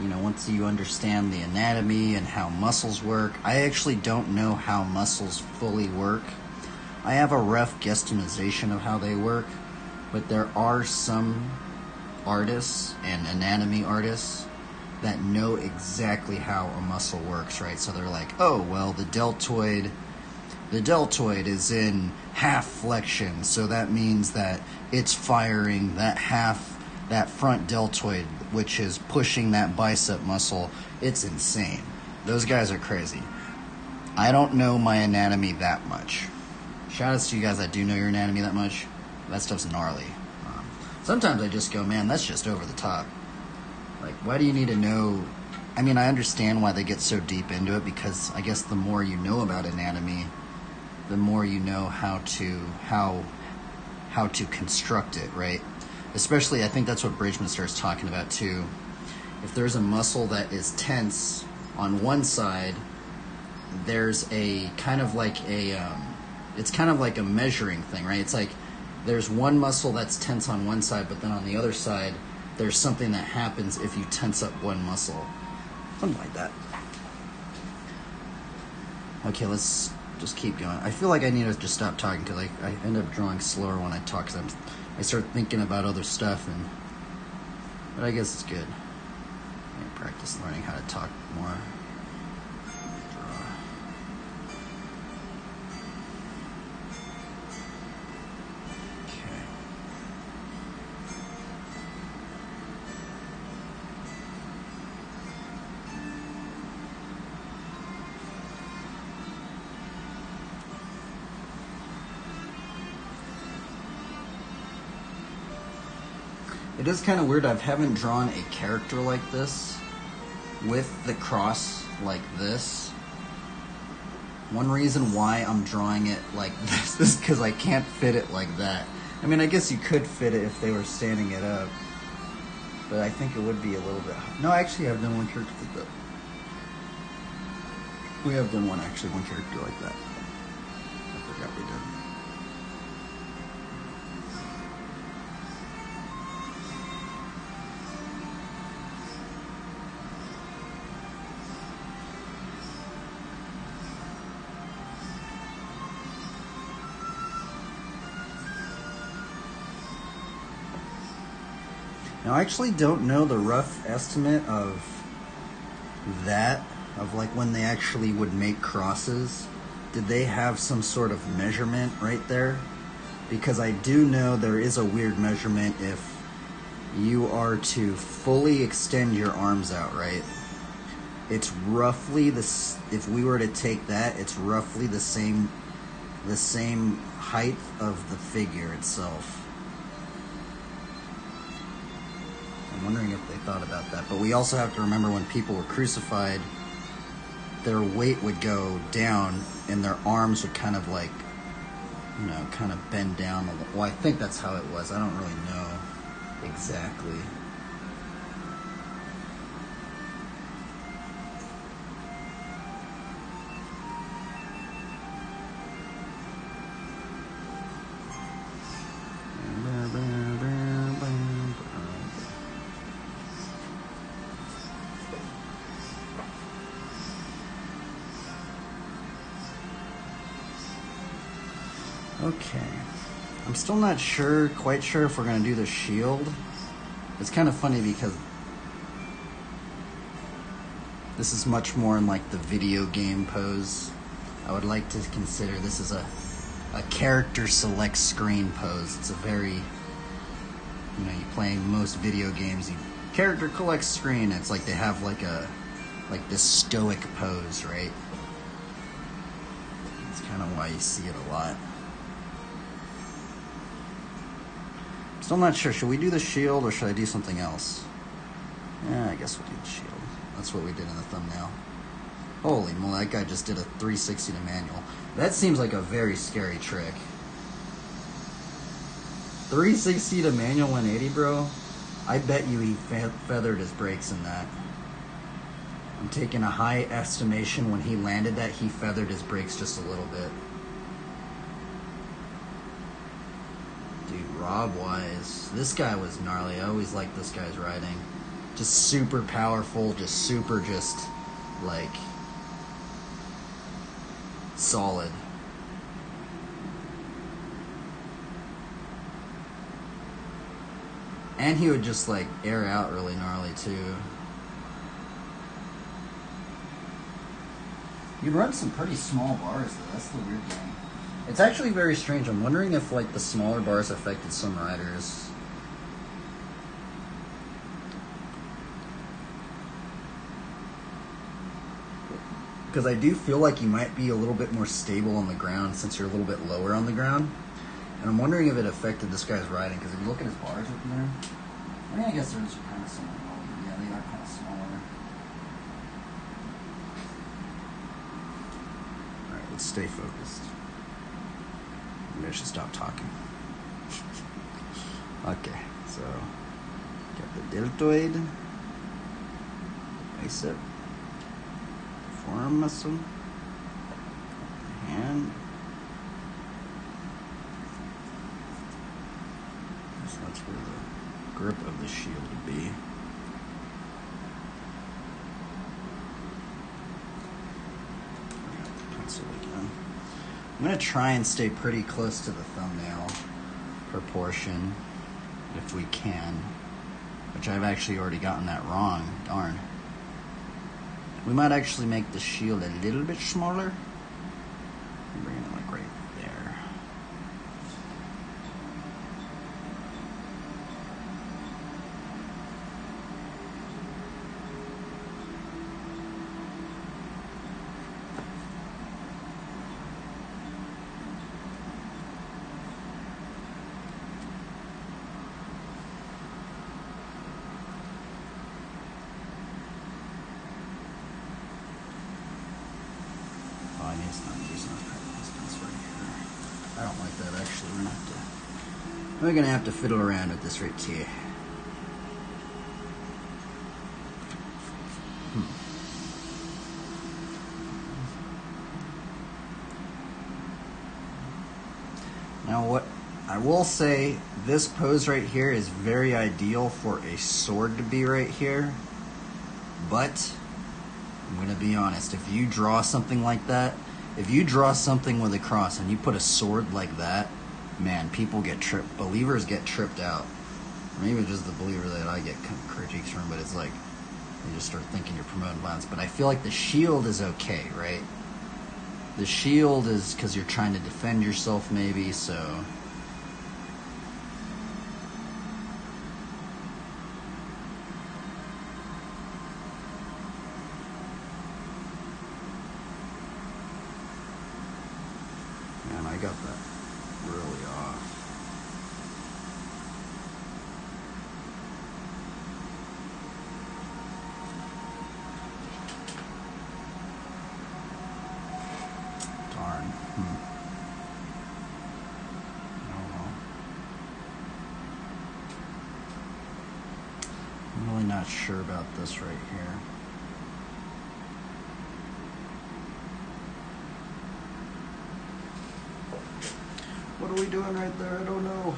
you know, once you understand the anatomy and how muscles work. I actually don't know how muscles fully work. I have a rough guesstimation of how they work, but there are some artists and anatomy artists that know exactly how a muscle works, right? So they're like, oh, well, the deltoid is in half flexion, so that means that it's firing that front deltoid, which is pushing that bicep muscle. It's insane. Those guys are crazy. I don't know my anatomy that much. Shout outs to you guys that do know your anatomy that much. That stuff's gnarly. Sometimes I just go, man, that's just over the top. Like, why do you need to know? I mean, I understand why they get so deep into it, because I guess the more you know about anatomy, the more you know how to construct it, right? Especially, I think that's what Bridgman starts talking about too. If there's a muscle that is tense on one side, there's a kind of like it's kind of like a measuring thing, right? It's like there's one muscle that's tense on one side, but then on the other side, there's something that happens if you tense up one muscle. Something like that. Okay, let's just keep going. I feel like I need to just stop talking because I end up drawing slower when I talk, because I start thinking about other stuff, but I guess it's good. I practice learning how to talk more. It is kind of weird. I haven't drawn a character like this with the cross like this. One reason why I'm drawing it like this is because I can't fit it like that. I mean, I guess you could fit it if they were standing it up, but I think it would be a little bit... No, actually, I've done one character like that. We have done one character like that. I forgot we did. Now, I actually don't know the rough estimate of that, of like when they actually would make crosses. Did they have some sort of measurement right there? Because I do know there is a weird measurement if you are to fully extend your arms out, right? It's roughly this, if we were to take that, it's roughly the same height of the figure itself. I'm wondering if they thought about that. But we also have to remember when people were crucified, their weight would go down and their arms would kind of like, you know, kind of bend down a little. Well, I think that's how it was. I don't really know exactly. Okay, I'm still not quite sure if we're going to do the shield. It's kind of funny because this is much more in like the video game pose. I would like to consider this as a character select screen pose. It's a very, you know, you play most video games, character collects screen. It's like they have like this stoic pose, right? It's kind of why you see it a lot. Still not sure. Should we do the shield or should I do something else? Yeah, I guess we'll do the shield. That's what we did in the thumbnail. Holy moly, that guy just did a 360 to manual. That seems like a very scary trick. 360 to manual 180, bro? I bet you he feathered his brakes in that. I'm taking a high estimation when he landed that he feathered his brakes just a little bit. Dude, Rob Wise. This guy was gnarly. I always liked this guy's riding. Just super powerful, just like solid. And he would just like air out really gnarly too. You'd run some pretty small bars though, that's the weird thing. It's actually very strange. I'm wondering if like the smaller bars affected some riders. Because I do feel like you might be a little bit more stable on the ground since you're a little bit lower on the ground. And I'm wondering if it affected this guy's riding, because if you look at his bars up there, I mean, I guess they're just kind of similar. Yeah, they are kind of smaller. Alright, let's stay focused. Maybe I should stop talking. Okay, so got the deltoid, bicep, forearm muscle, the hand. So that's where the grip of the shield would be. Pencil again. I'm going to try and stay pretty close to the thumbnail proportion if we can, which I've actually already gotten that wrong. Darn. We might actually make the shield a little bit smaller. Bring it like right there. I don't like that actually. We're gonna have to fiddle around with this right here. Now what I will say, this pose right here is very ideal for a sword to be right here, but I'm gonna be honest, if you draw something like that, if you draw something with a cross and you put a sword like that, man, people get tripped, believers get tripped out. Or maybe just the believer that I get critiques from, but it's like, you just start thinking you're promoting violence. But I feel like the shield is okay, right? The shield is because you're trying to defend yourself maybe, so... Man, I got that really off. Darn. I don't know. I'm really not sure about this right here. What are we doing right there? I don't know.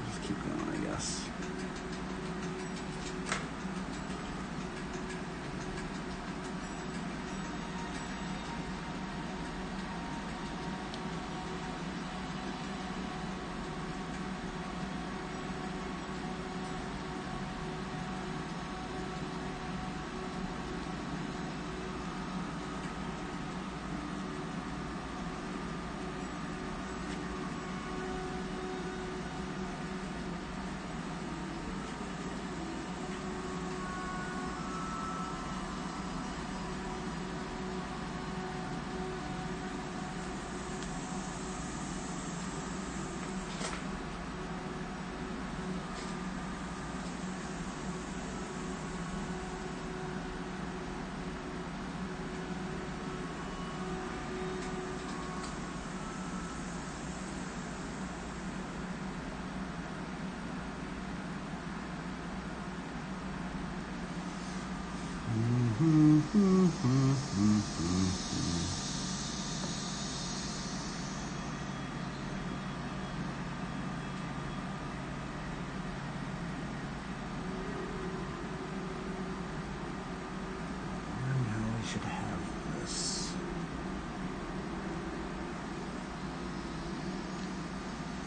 Just keep going, I guess. Should have this.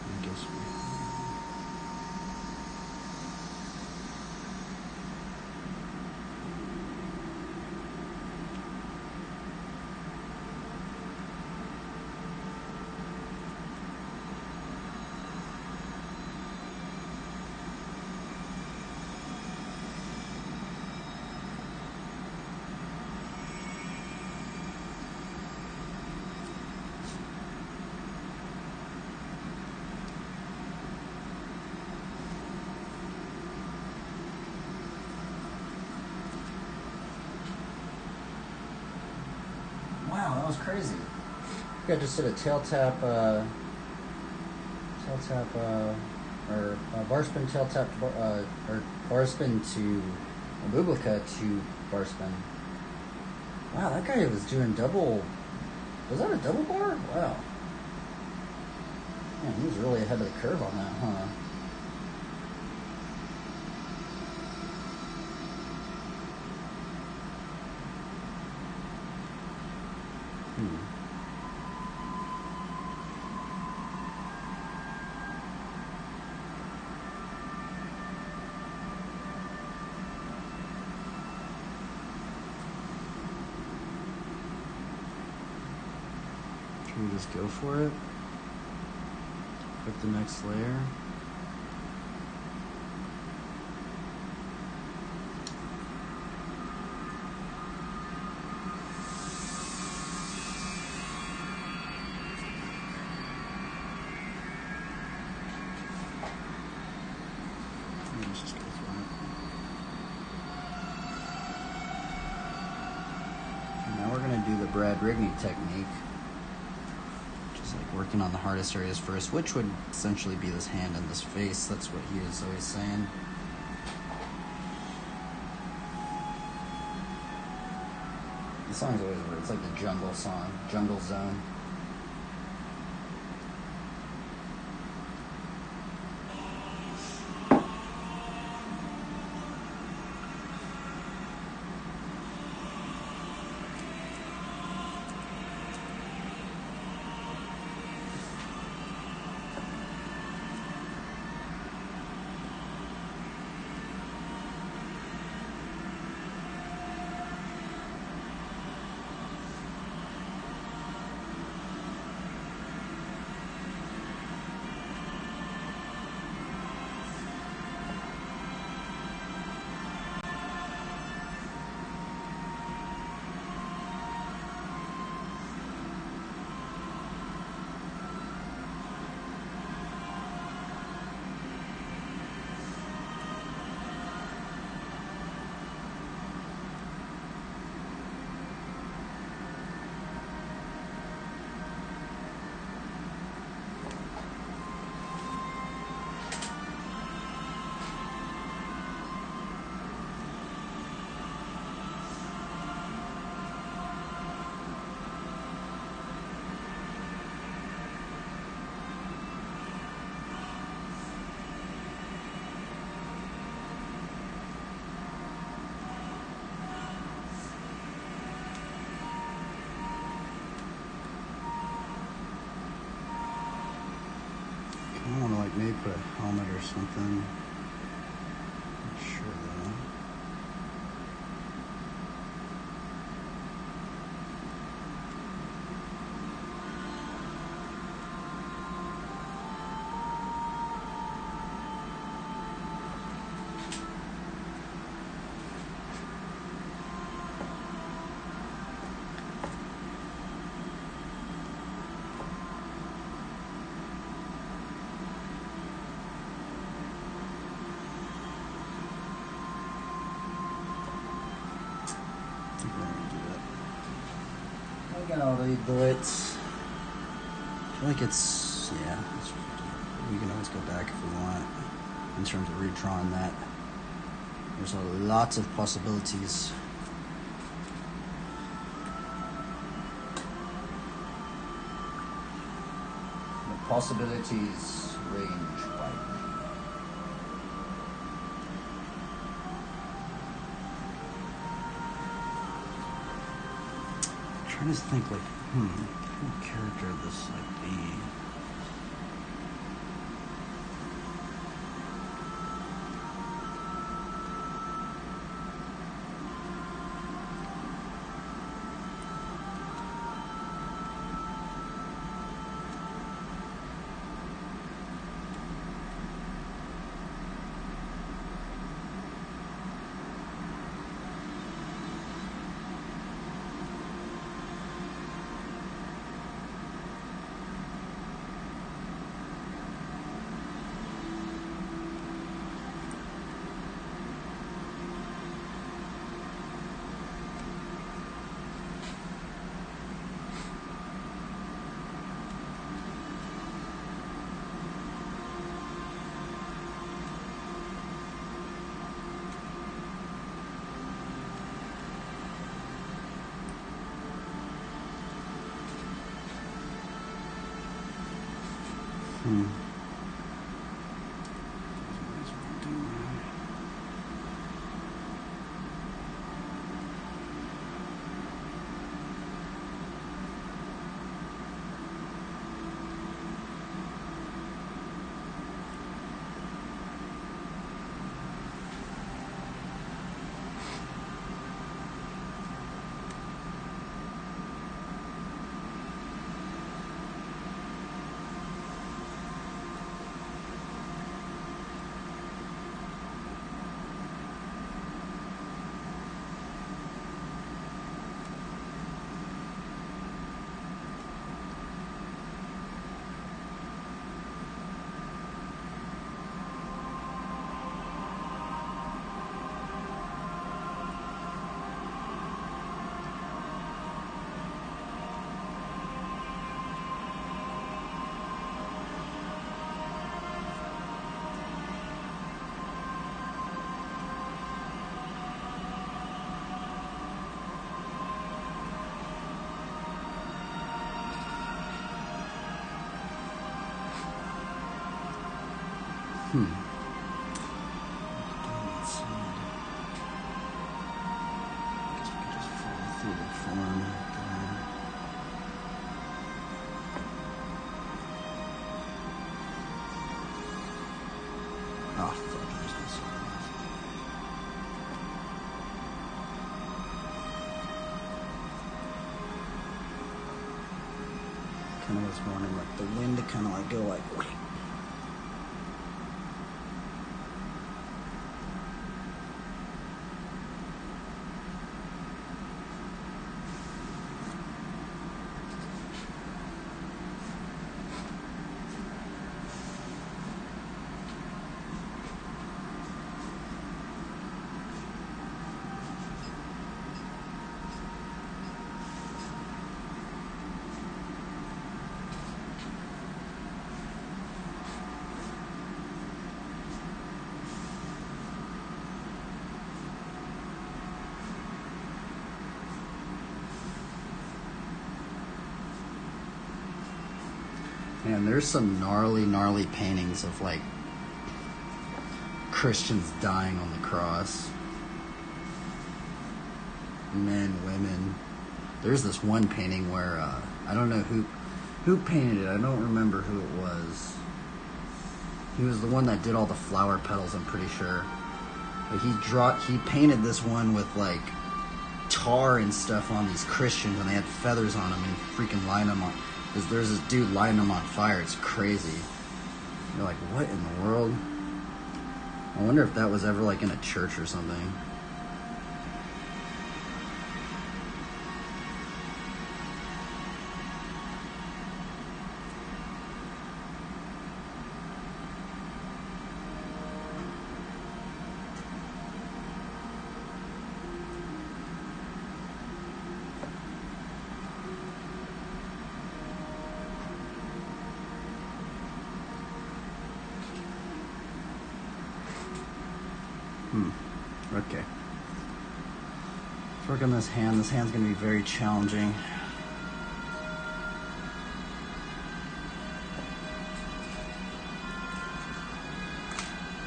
I guess wow, that was crazy. I just did a tail tap, or bar spin, tail tap, or bar spin to a bibliquote to bar spin. Wow, that guy was doing double. Was that a double bar? Wow. Man, he was really ahead of the curve on that, huh? Should we just go for it? Put the next layer. Let's just go through it. And now we're going trying to do the Brad Rigney technique, which is like working on the hardest areas first, which would essentially be this hand and this face. That's what he is always saying. The song's always weird. It's like the jungle song, Jungle Zone. I want to like maybe put a helmet or something. Not sure though. But I feel like it's, yeah, we can always go back if we want in terms of redrawing that. There's lots of possibilities. The possibilities range widely. I'm trying to think like, what character this like be? Guess we could just follow through the form. Oh, fuck, there's no sign. Kind of was wanting like the wind to kind of like go like. Man, there's some gnarly paintings of like Christians dying on the cross. Men, women. There's this one painting where I don't know who painted it. I don't remember who it was. He was the one that did all the flower petals, I'm pretty sure. But he painted this one with like tar and stuff on these Christians, and they had feathers on them and freaking lined them on. There's this dude lighting them on fire. It's crazy. You're like, what in the world? I wonder if that was ever like in a church or something. Okay. Let's work on this hand. This hand's going to be very challenging.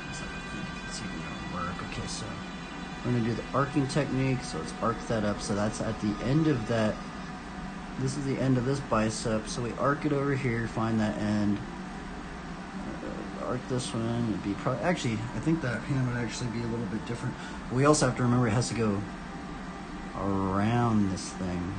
It's even going to work. Okay, so we're going to do the arcing technique. So let's arc that up. So that's at the end of that. This is the end of this bicep. So we arc it over here, find that end. Arc this one. It'd be probably actually. I think that hand would actually be a little bit different. But we also have to remember it has to go around this thing.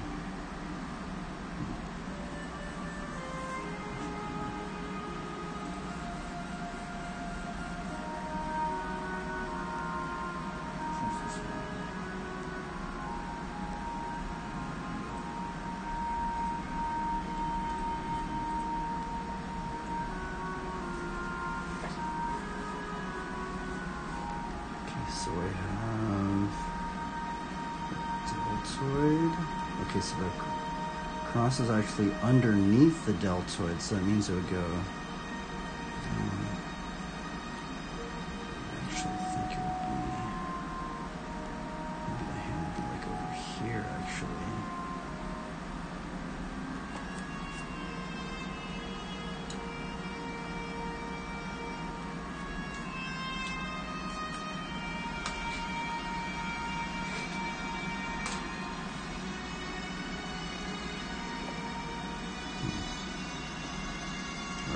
So we have deltoid. Okay, so the cross is actually underneath the deltoid, so that means it would go. I actually think it would be. Maybe the hand would be like over here, actually.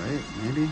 Right, maybe.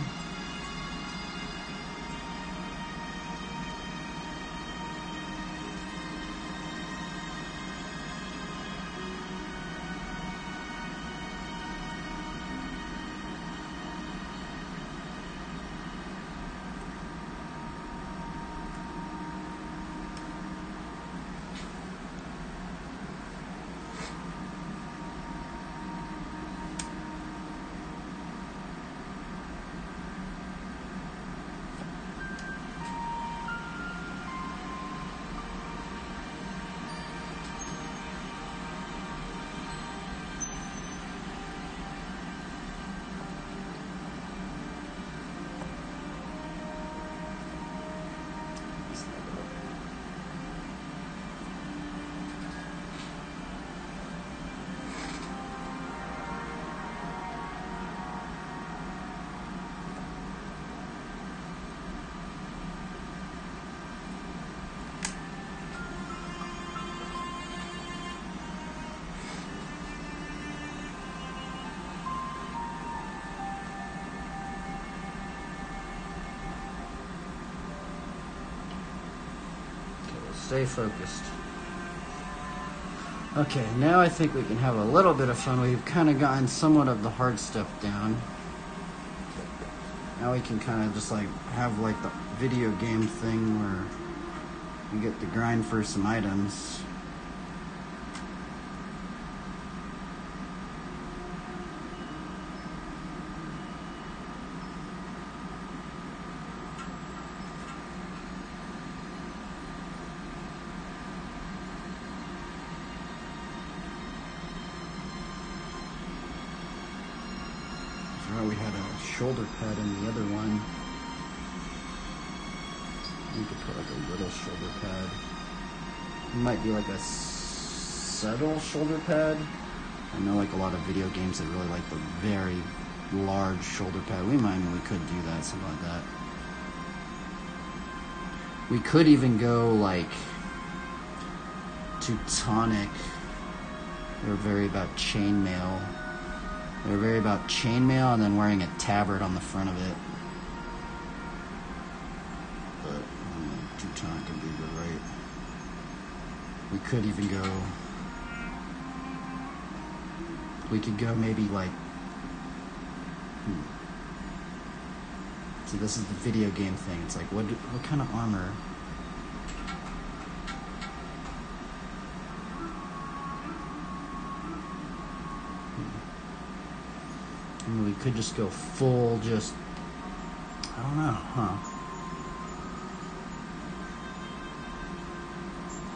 Stay focused. Okay, now I think we can have a little bit of fun. We've kind of gotten somewhat of the hard stuff down. Now we can kind of just like have like the video game thing where you get the grind for some items. We had a shoulder pad in the other one. We could put like a little shoulder pad. It might be like a subtle shoulder pad. I know like a lot of video games that really like the very large shoulder pad. We could do that, something like that. We could even go like Teutonic. They're very about chainmail. They're very about chainmail and then wearing a tabard on the front of it. But Teutonic can be the right. We could even go. We could go maybe like. See, this is the video game thing. It's like what kind of armor? We could just go full, just, I don't know, huh?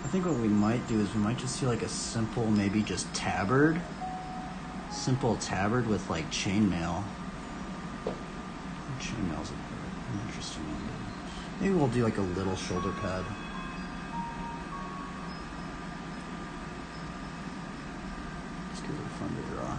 I think what we might do is we might just do like a simple, maybe just tabard. Simple tabard with like chainmail. Chainmail's an interesting one. Maybe we'll do like a little shoulder pad. Just because they're fun to draw.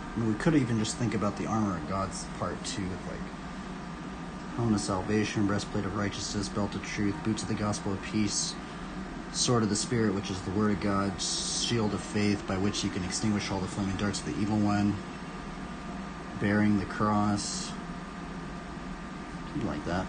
I mean, we could even just think about the armor of God's part too, with like helmet of salvation, breastplate of righteousness, belt of truth, boots of the gospel of peace, sword of the Spirit, which is the word of God, shield of faith, by which you can extinguish all the flaming darts of the evil one, bearing the cross, something like that.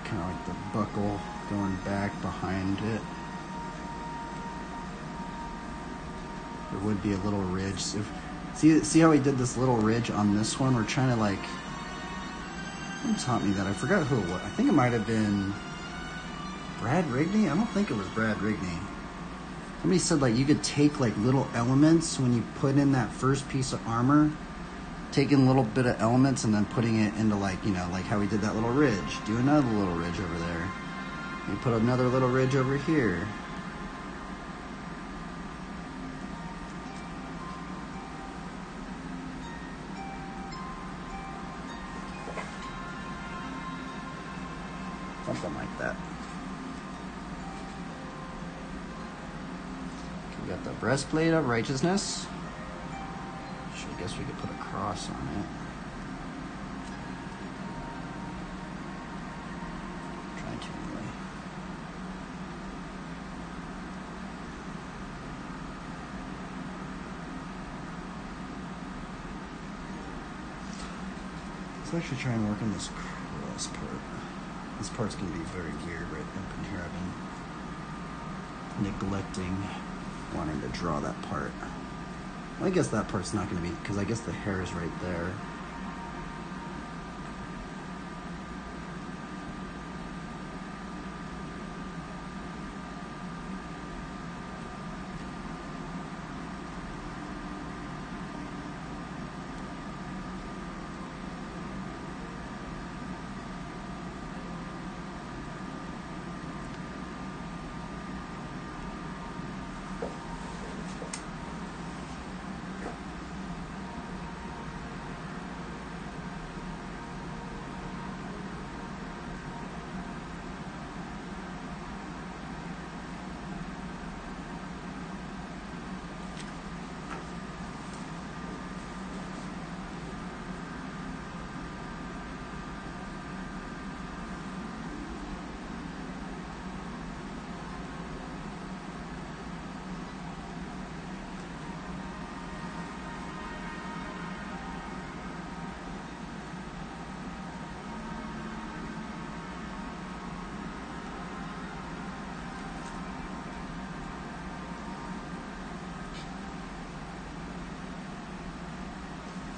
Kind of like the buckle going back behind it. There would be a little ridge. See how we did this little ridge on this one? We're trying to like, who taught me that? I forgot who it was. I think it might have been Brad Rigney. I don't think it was Brad Rigney. Somebody said like you could take like little elements when you put in that first piece of armor, taking a little bit of elements and then putting it into like, you know, like how we did that little ridge. Do another little ridge over there. You put another little ridge over here. Something like that. We got the breastplate of righteousness. I guess we could put a cross on it. Try to anyway. Let's actually try and work on this cross part. This part's going to be very weird right up in here. I've been neglecting wanting to draw that part. I guess that part's not going to be, because I guess the hair is right there.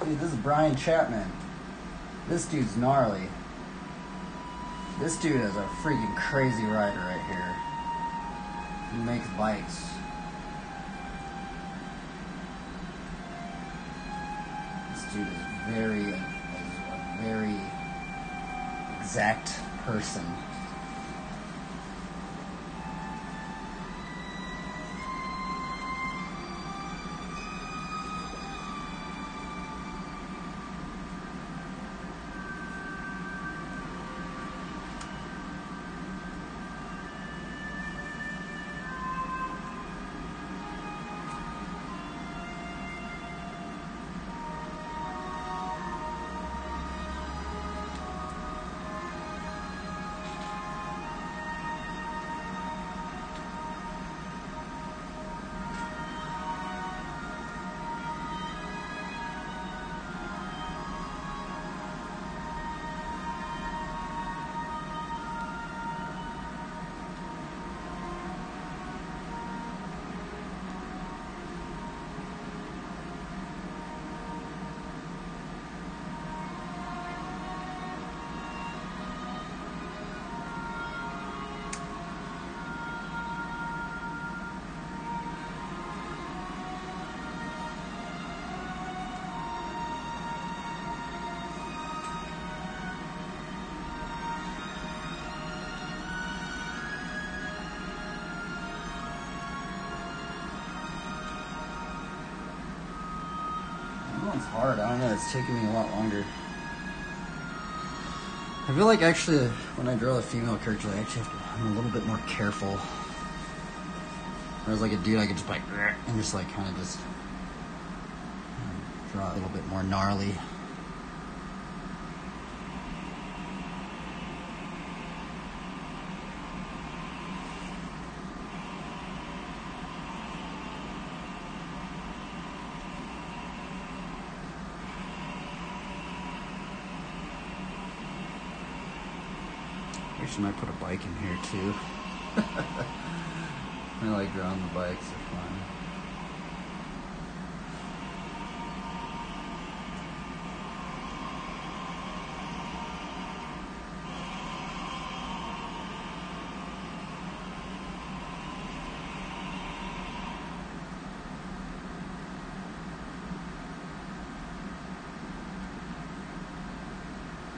Dude, this is Brian Chapman. This dude's gnarly. This dude is a freaking crazy rider right here. He makes bikes. This dude is a very exact person. It's hard. I don't know. It's taking me a lot longer. I feel like actually when I draw a female character, I actually have to. I'm a little bit more careful. Whereas like a dude, I could just like and just like kind of just draw a little bit more gnarly. Actually, might put a bike in here too. I like drawing the bikes, they're fun.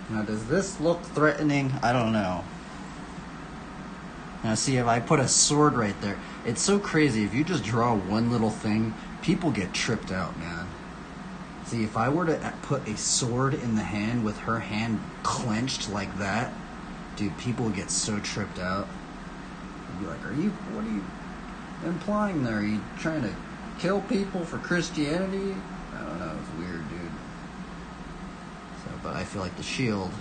Now, does this look threatening? I don't know. Now, see, if I put a sword right there, it's so crazy. If you just draw one little thing, people get tripped out, man. See, if I were to put a sword in the hand with her hand clenched like that, dude, people get so tripped out. They'd be like, what are you implying there? Are you trying to kill people for Christianity? I don't know, it's weird, dude. So, but I feel like the shield,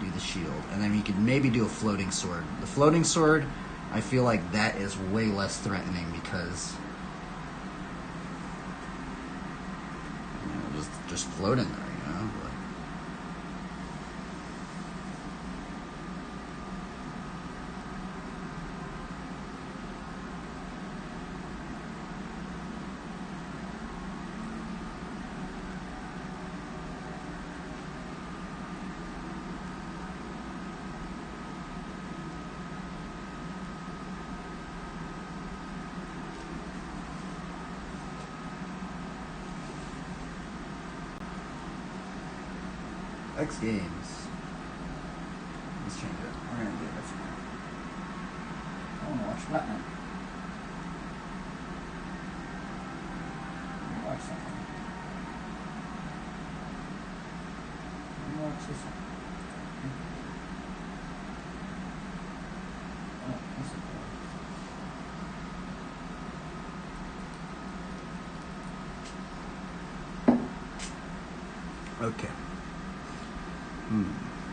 do the shield, and then you could maybe do a floating sword. The floating sword, I feel like that is way less threatening because just float in there, you know. Like, X Games. Let's change it. We're gonna do this one. I wanna watch Batman. Let me watch something. Let me watch this one. Oh, this is cool. Okay.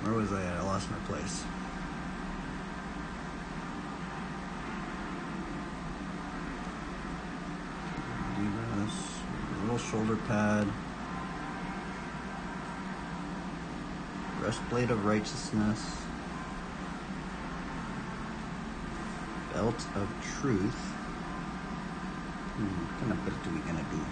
Where was I at? I lost my place. Do this. A little shoulder pad. Breastplate of righteousness. Belt of truth. What kind of belt are we gonna do?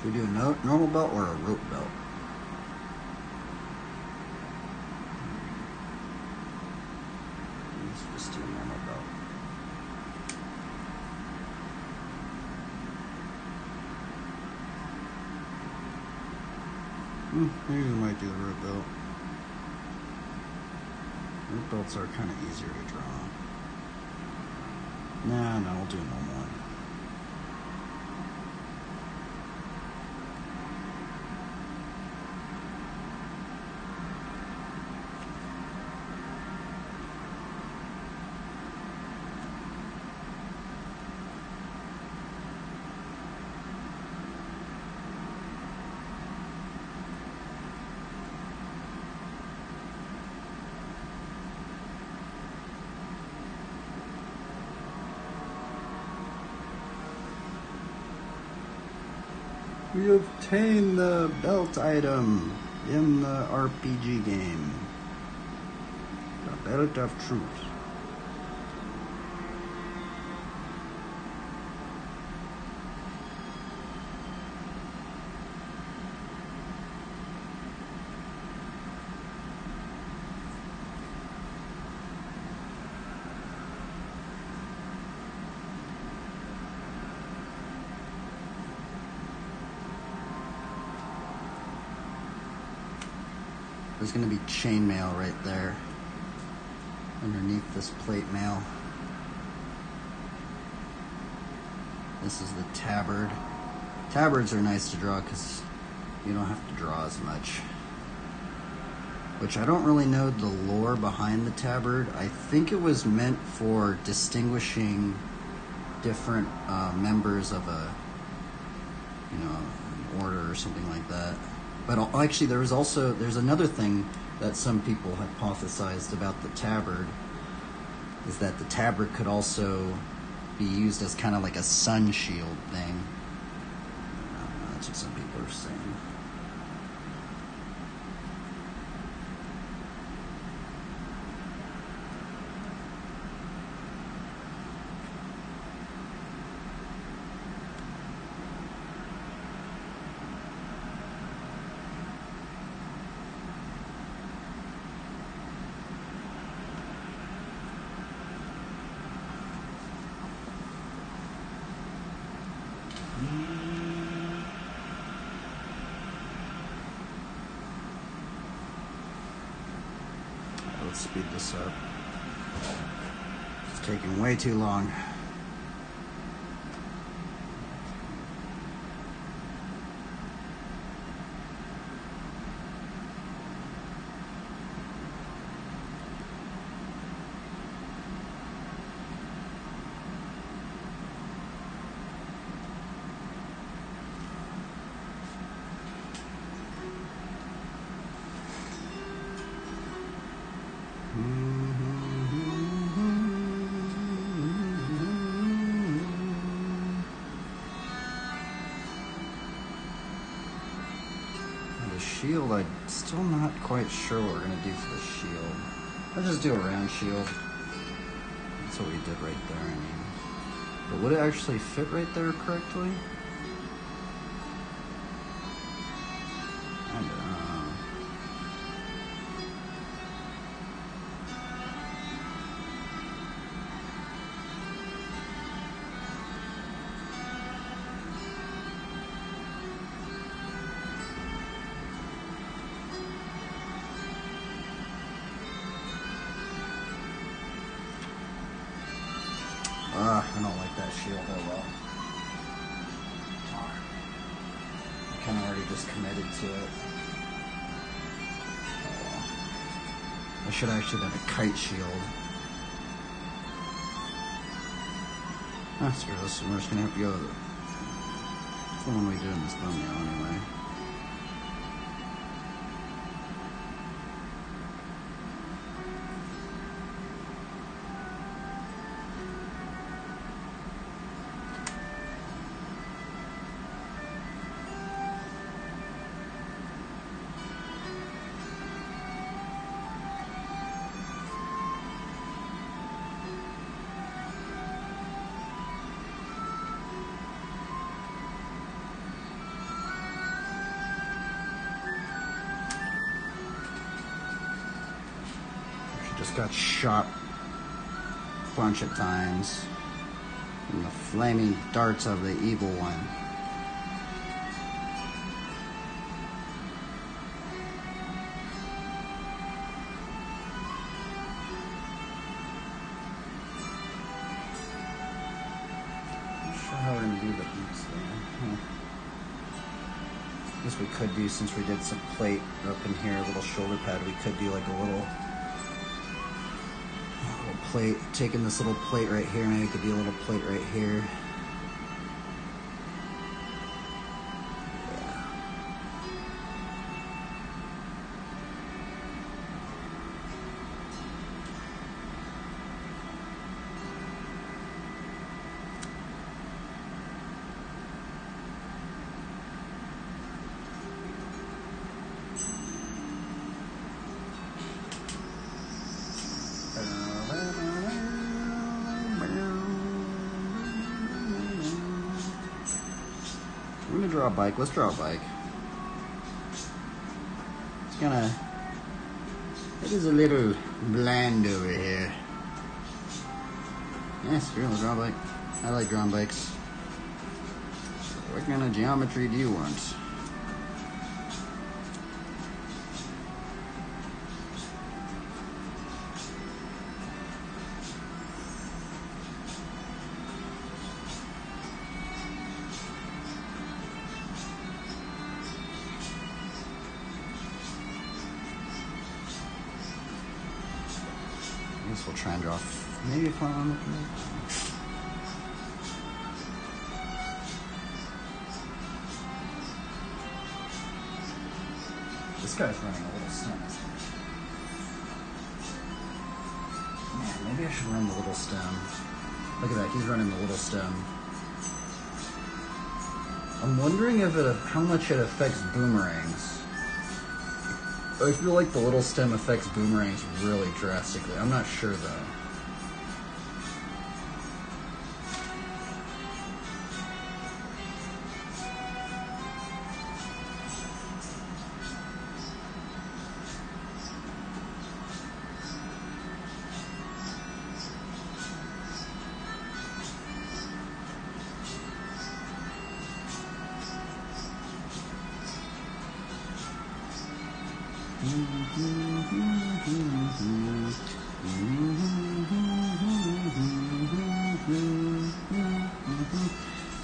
Should we do a normal belt or a rope belt? Let's just do a normal belt. Maybe we might do the rope belt. Rope belts are kind of easier to draw. Nah, no, we'll do a normal one. We obtained the belt item in the RPG game. The Belt of Truth. There's going to be chainmail right there underneath this plate mail. This is the tabard. Tabards are nice to draw because you don't have to draw as much. Which I don't really know the lore behind the tabard. I think it was meant for distinguishing different members of a, an order or something like that. But actually, there's another thing that some people hypothesized about the tabard, is that the tabard could also be used as kind of like a sun shield thing. That's what some people are saying. Let's speed this up. It's taking way too long. Shield, I'm still not quite sure what we're going to do for the shield. I'll just do a round shield. That's what we did right there, I mean. But would it actually fit right there correctly? I don't know. I don't like that shield that well. I kind of already just committed to it. I should actually have a kite shield. Screw this, we're just gonna have to go with it. It's the one we do in this thumbnail anyway. Just got shot a bunch of times from the flaming darts of the evil one. Not sure how we're gonna do the boots there. I guess we could do, since we did some plate up in here, a little shoulder pad, we could do like a little plate, taking this little plate right here, maybe we could do a little plate right here. We're gonna draw a bike. Let's draw a bike. It's gonna. It is a little bland over here. Yes, we're gonna draw a bike. I like drawing bikes. What kind of geometry do you want? I guess we'll try and draw maybe a farm. This guy's running a little stem. Man, maybe I should run the little stem. Look at that, he's running the little stem. I'm wondering if how much it affects boomerangs. I feel like the little stem affects boomerangs really drastically. I'm not sure though.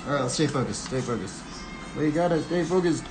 Alright, let's stay focused, stay focused. We gotta stay focused.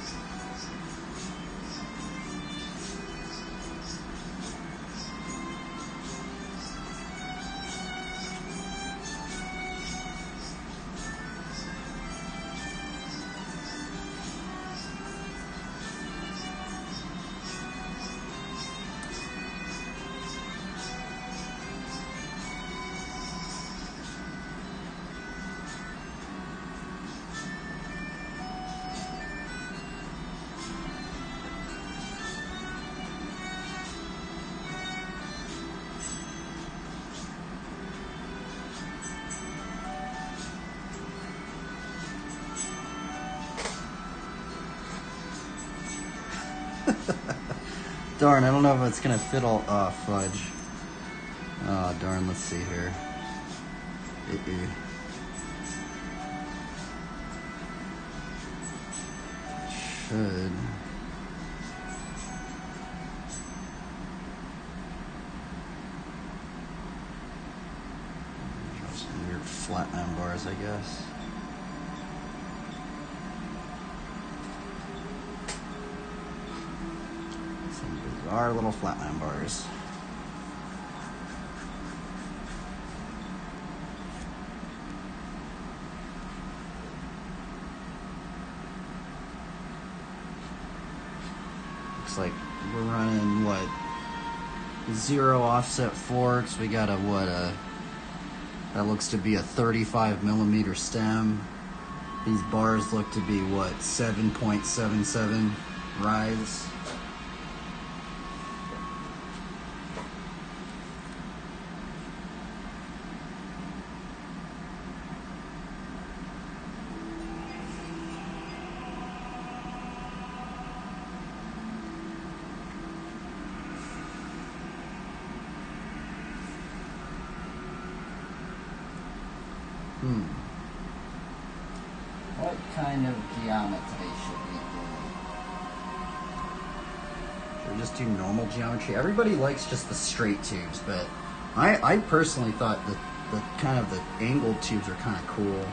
Darn, I don't know if it's gonna fit all, fudge. Oh, darn, let's see here. Should. Draw some weird flatline bars, I guess. Bizarre little flatline bars. Looks like we're running what? 0 offset forks. We got that looks to be a 35mm stem. These bars look to be what? 7.77 rise. kind of geometry should we do? Should we just do normal geometry? Everybody likes just the straight tubes, but I personally thought that the kind of the angled tubes are kind of cool.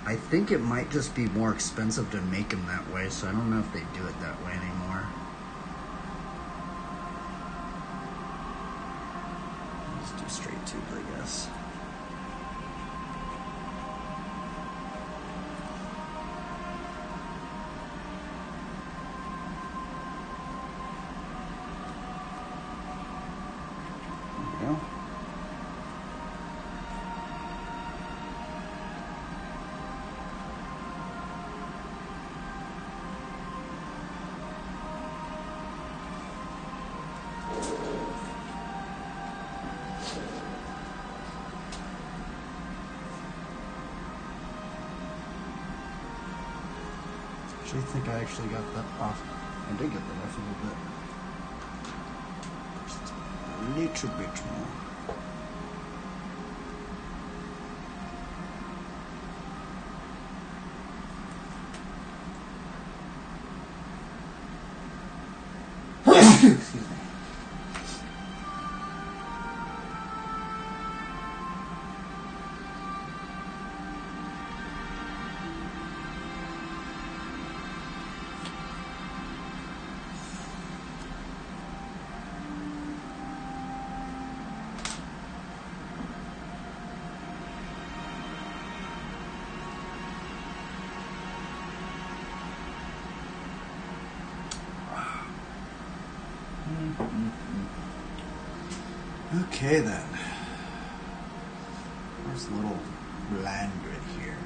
I think it might just be more expensive to make them that way, so I don't know if they do it that way anymore. Let's do straight tubes, I guess. There we go. I think I actually got that off. I did get that off a little bit. Just a little bit more. Excuse me. Okay then. There's a little blend right here.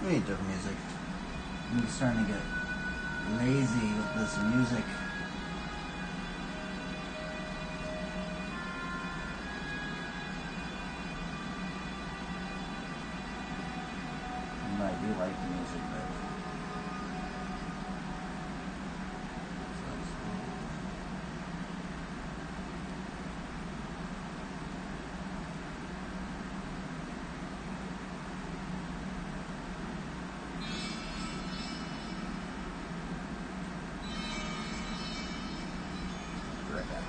I hate different music. I'm starting to get lazy with this music. I do like the music, but right back.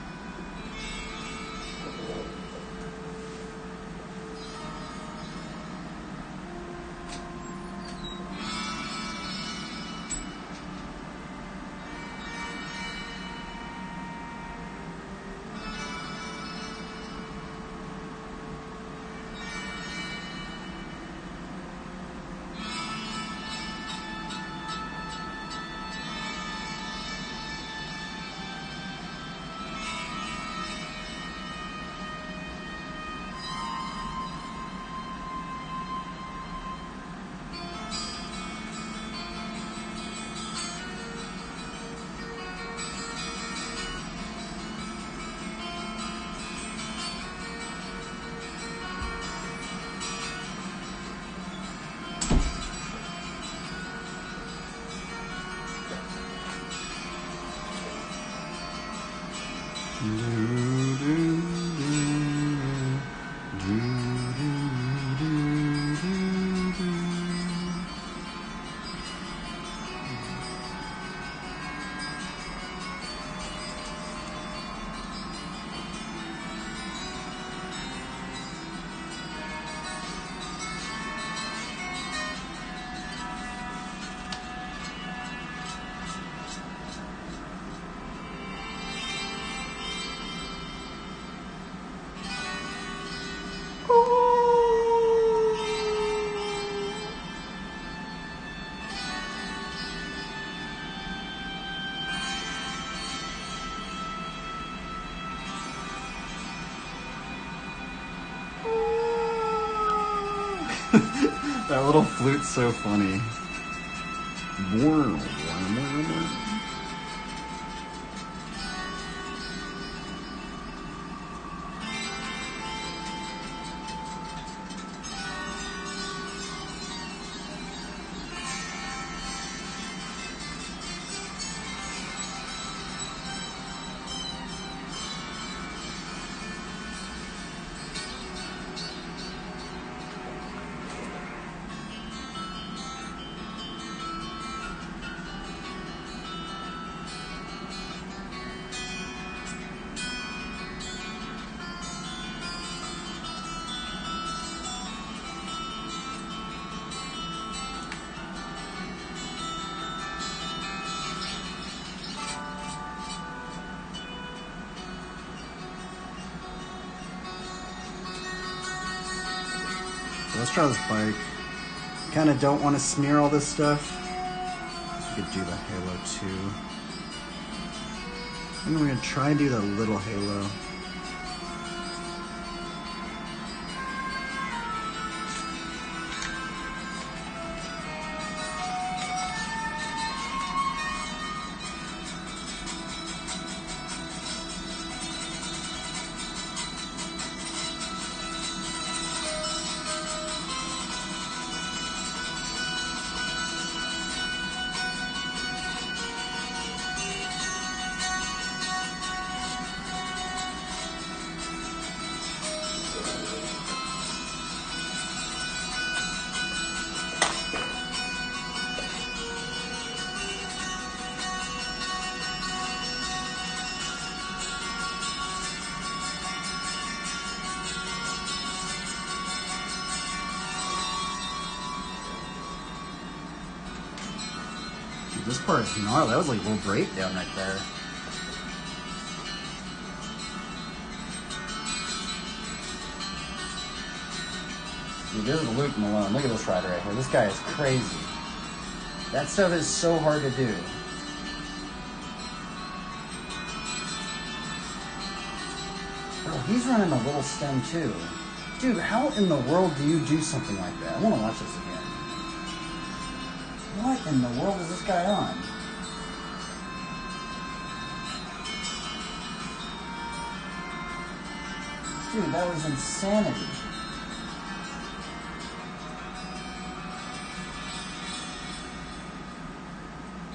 That little flute's so funny. let's try this bike. Kind of don't want to smear all this stuff. We could do the halo too. And we're gonna try and do the little halo. This part's gnarly. That was like a little breakdown right there. Dude, this is Luke Malone. Look at this rider right here. This guy is crazy. That stuff is so hard to do. Bro, he's running a little stem too. Dude, how in the world do you do something like that? I want to watch this again. What in the world is this guy on? Dude, that was insanity.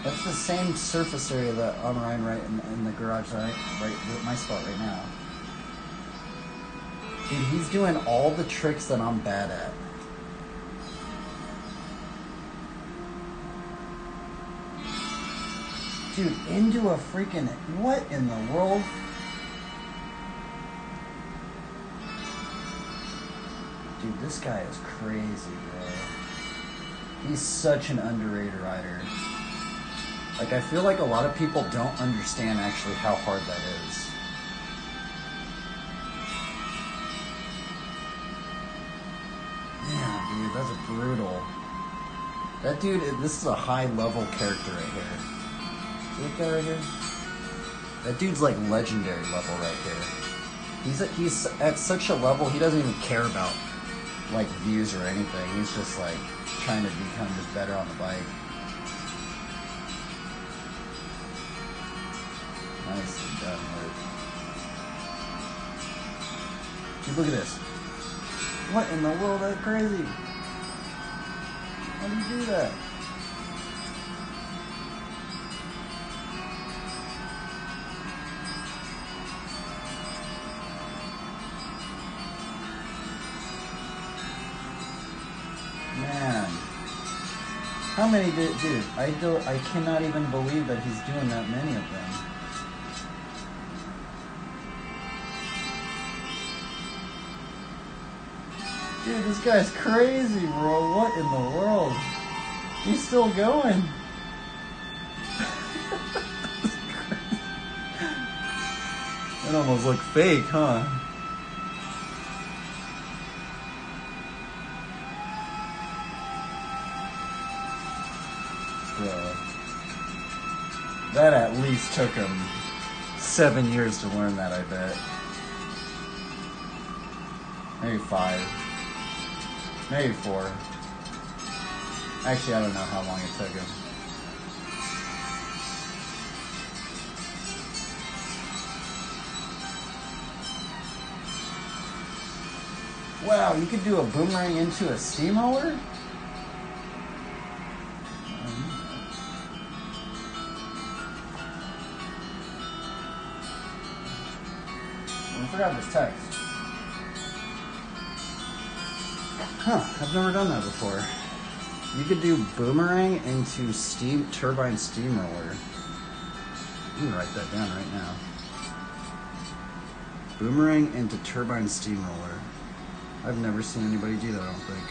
That's the same surface area that I'm riding right in the garage, right at my spot right now. Dude, he's doing all the tricks that I'm bad at. Dude, into a freaking... What in the world? Dude, this guy is crazy, bro. He's such an underrated rider. Like, I feel like a lot of people don't understand actually how hard that is. Yeah, dude, that's brutal. That dude, this is a high-level character right here. Look at right here. That dude's like legendary level right here. He's at such a level he doesn't even care about like views or anything. He's just like trying to become just better on the bike. Nicely done, Luke. Dude, look at this. What in the world? That's crazy. How do you do that? Man, how many dude? I cannot even believe that he's doing that many of them. Dude, this guy's crazy, bro. What in the world? He's still going. It almost looked fake, huh? That at least took him 7 years to learn that, I bet. Maybe 5. Maybe 4. Actually, I don't know how long it took him. Wow, you could do a boomerang into a steamroller? I forgot this text. Huh, I've never done that before. You could do boomerang into turbine steamroller. I'm gonna write that down right now. Boomerang into turbine steamroller. I've never seen anybody do that, I don't think.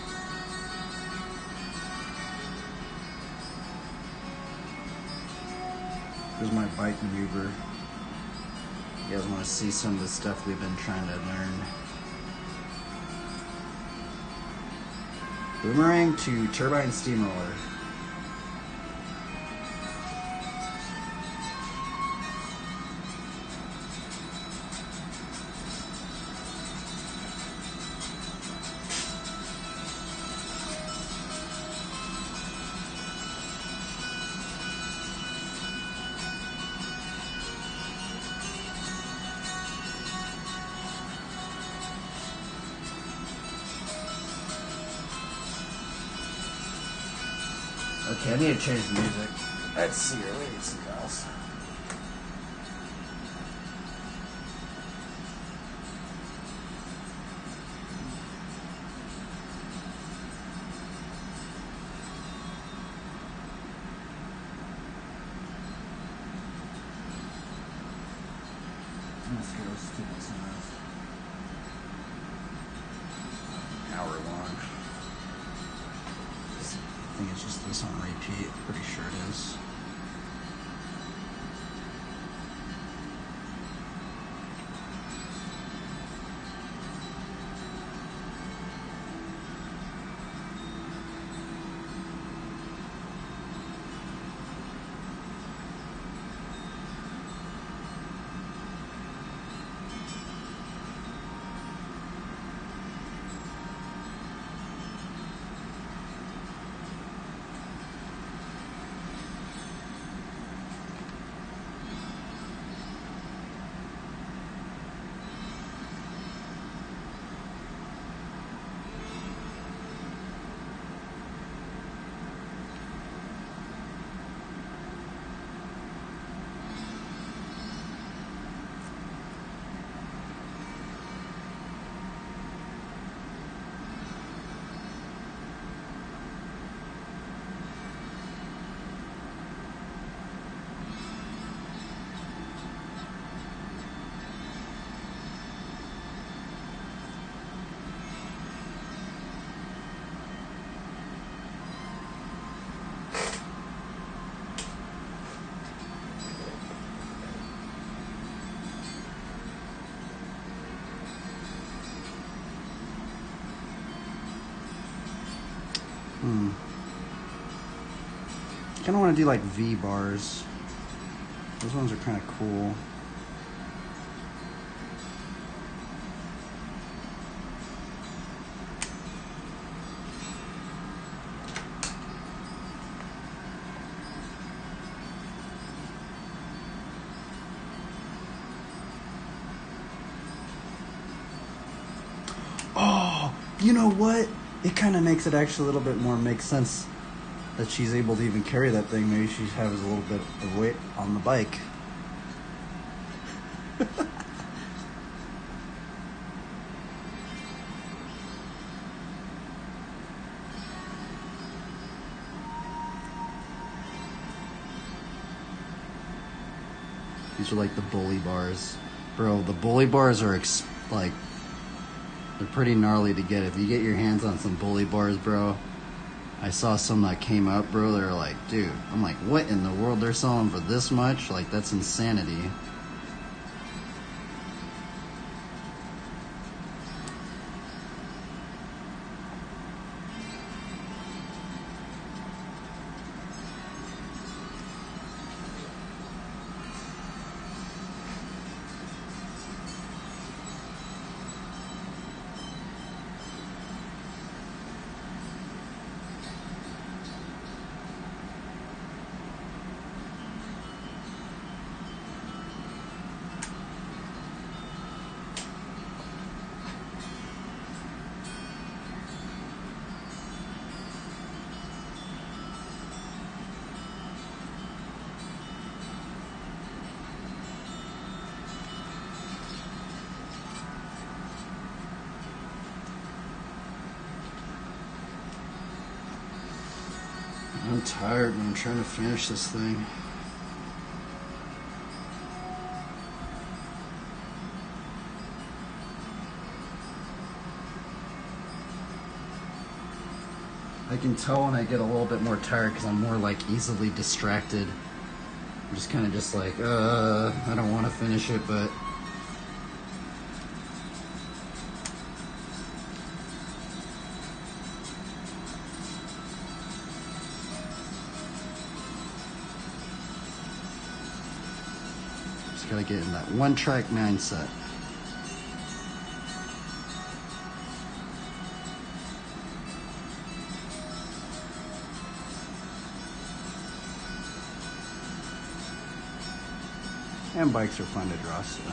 Here's my bike maneuver. You guys want to see some of the stuff we've been trying to learn. Boomerang to turbine steamroller. Okay, I need to change the music. Let's see here. We need something else. Let's go. Let's do this one. Hour long. I think it's just this on repeat. Pretty sure it is. I kind of want to do like V bars. Those ones are kind of cool. Oh, you know what? It kind of makes it actually a little bit more make sense that she's able to even carry that thing. Maybe she has a little bit of weight on the bike. These are like the bully bars. Bro, the bully bars are like, they're pretty gnarly to get. If you get your hands on some bully bars, bro. I saw some that came up, bro. They're like, dude. I'm like, what in the world? They're selling for this much? Like, that's insanity. I'm tired, but I'm trying to finish this thing. I can tell when I get a little bit more tired because I'm more like easily distracted. I'm just kind of just like, I don't want to finish it, but Just gotta get in that one-track mindset. And bikes are fun to draw, so.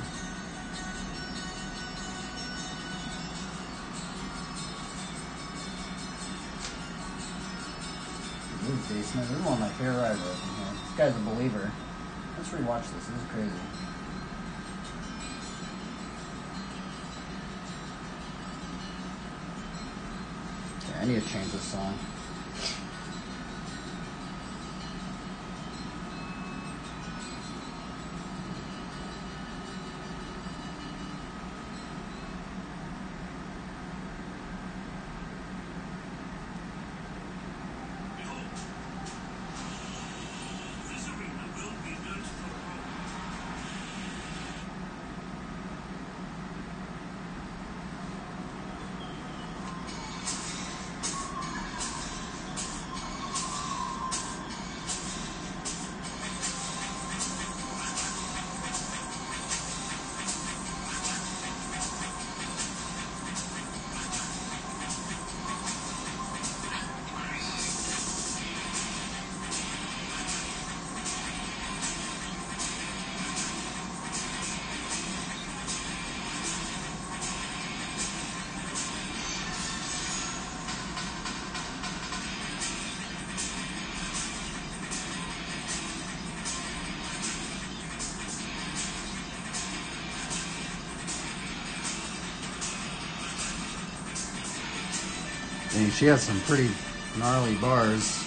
This is one of my favorite rides in here. This guy's a believer. Let's rewatch this. This is crazy. Okay, I need to change this song. Dang, she has some pretty gnarly bars.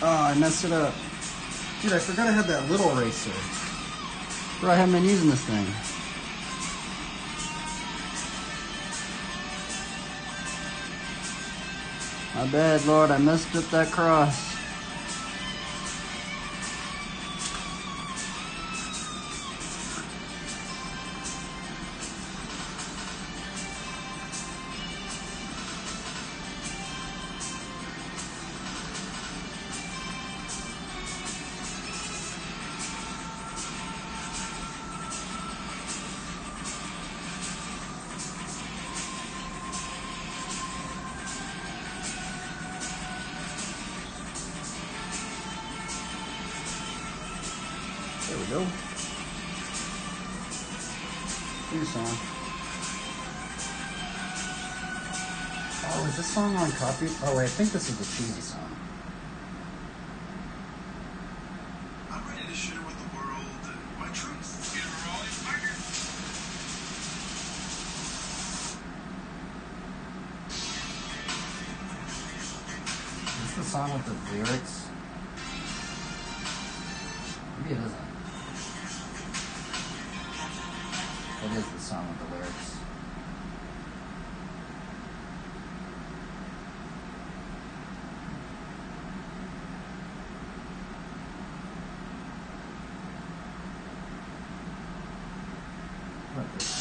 Oh, I messed it up. Dude, I forgot I had that little eraser. Bro, I haven't been using this thing. My bad, Lord, I messed up that cross. There we go. New song. Oh, is this song on copy? Oh wait, I think this is the cheesy song. I'm ready to share with the world my truth. Give her all your fire. Is this the song with the lyrics? Maybe it isn't. It is the song with the lyrics. What the hell?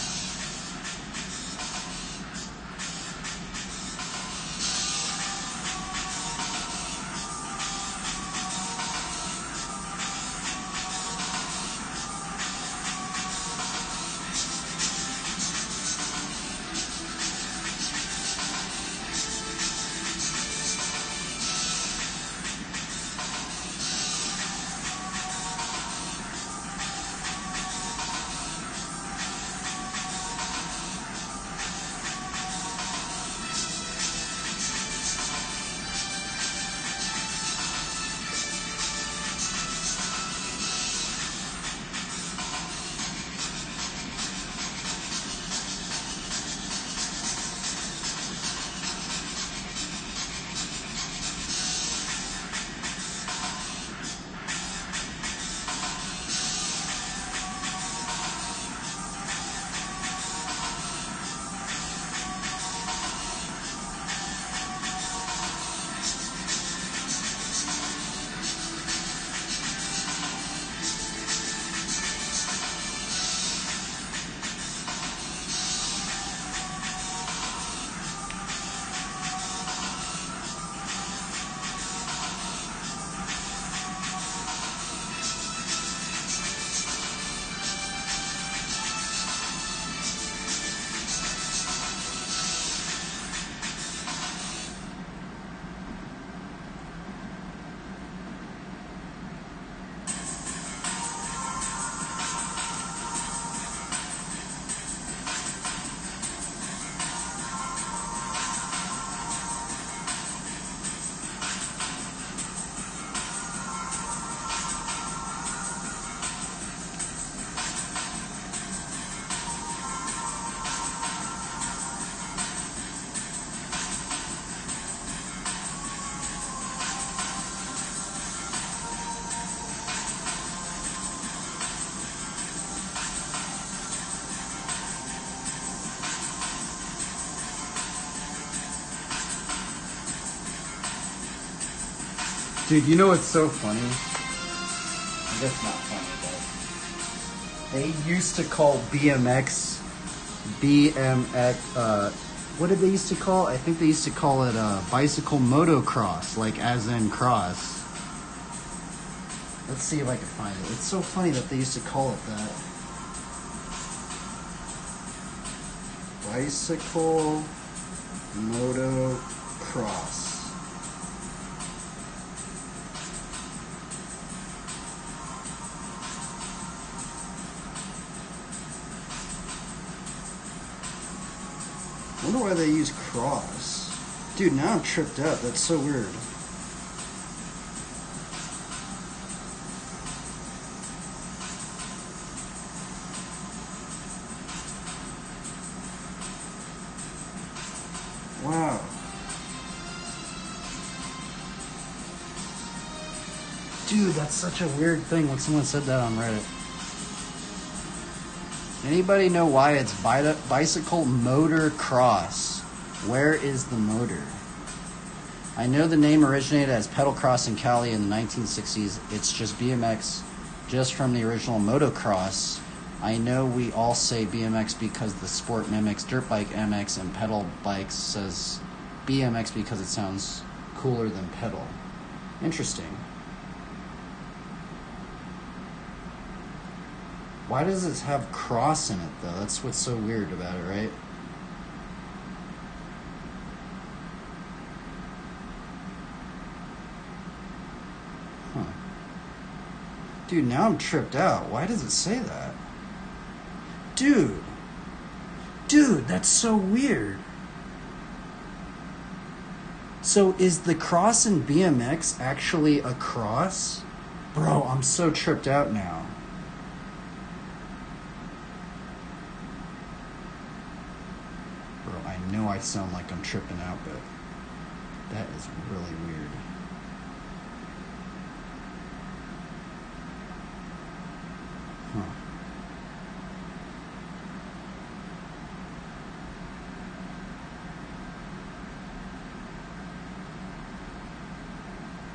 Dude, you know what's so funny? I guess not funny, but they used to call BMX, what did they used to call it? I think they used to call it bicycle motocross, like as in cross. Let's see if I can find it. It's so funny that they used to call it that. Bicycle motocross. I wonder why they use cross. Dude, now I'm tripped out. That's so weird. Wow. Dude, that's such a weird thing when someone said that on Reddit. Anybody know why it's bicycle motor cross? Where is the motor? I know the name originated as pedal cross in Cali in the 1960s. It's just BMX, just from the original motocross. I know we all say BMX because the sport mimics dirt bike MX, and pedal bikes says BMX because it sounds cooler than pedal. Interesting. Why does this have cross in it, though? That's what's so weird about it, right? Huh. Dude, now I'm tripped out. Why does it say that? Dude, that's so weird. So is the cross in BMX actually a cross? Bro, I'm so tripped out now. Bro, I know I sound like I'm tripping out, but that is really weird. Huh.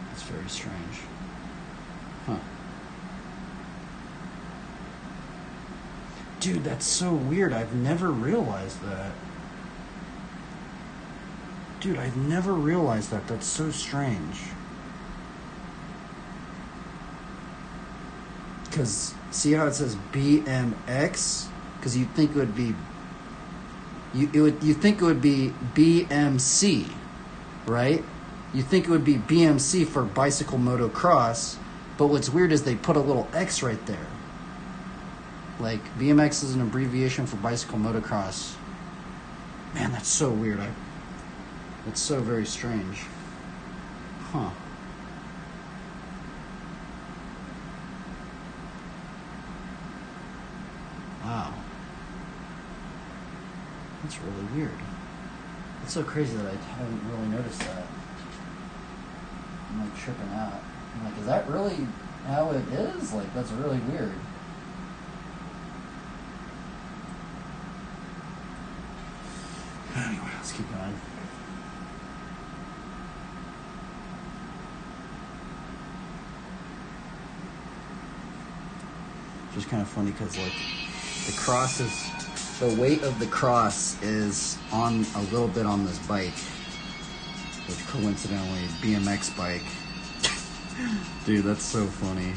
That's very strange. Huh. Dude, that's so weird. I've never realized that. Dude, I've never realized that. That's so strange. Because, see how it says BMX? Because you'd think it would be... You think it would be BMC, right? You think it would be BMC for bicycle motocross, but what's weird is they put a little X right there. Like, BMX is an abbreviation for bicycle motocross. Man, that's so weird. That's so very strange. Huh. Wow. That's really weird. It's so crazy that I haven't really noticed that. I'm like tripping out. I'm like, is that really how it is? Like, that's really weird. Anyway, let's keep going. Just kind of funny because, like, the cross is, the weight of the cross is on a little bit on this bike, which coincidentally, BMX bike. Dude, that's so funny.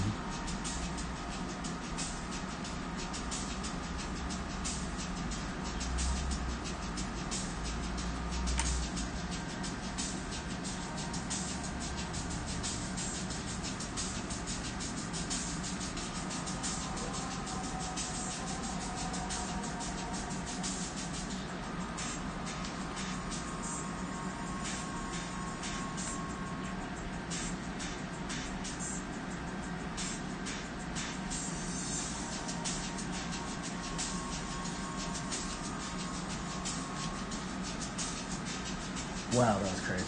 Wow, that was crazy.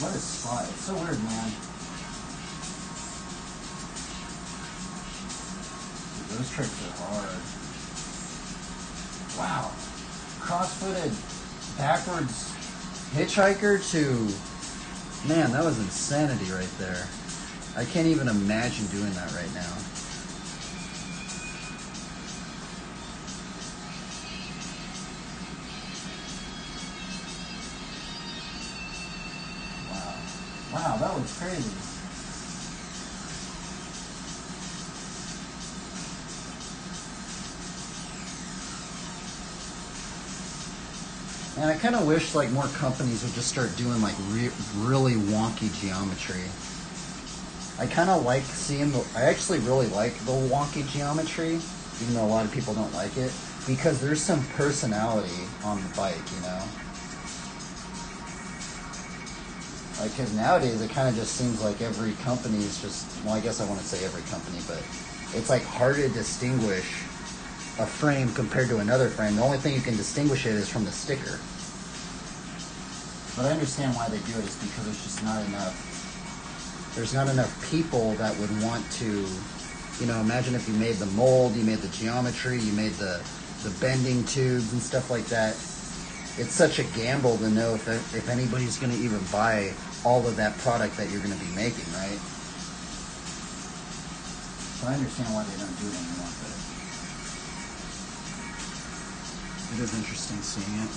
What a spot. It's so weird, man. Dude, those tricks are hard. Wow. Cross-footed backwards hitchhiker to Man, that was insanity right there. I can't even imagine doing that right now. Wow, that was crazy. And I kind of wish like more companies would just start doing like really wonky geometry. I kind of like seeing I actually really like the wonky geometry, even though a lot of people don't like it, because there's some personality on the bike, you know? Like, because nowadays it kind of just seems like every company is just, well, I guess I want to say every company, but it's like hard to distinguish a frame compared to another frame. The only thing you can distinguish it is from the sticker. But I understand why they do it is because there's just not enough, there's not enough people that would want to, you know, imagine if you made the mold, you made the geometry, you made the bending tubes and stuff like that. It's such a gamble to know if anybody's going to even buy all of that product that you're going to be making, right? So I understand why they don't do it anymore, but it is interesting seeing it.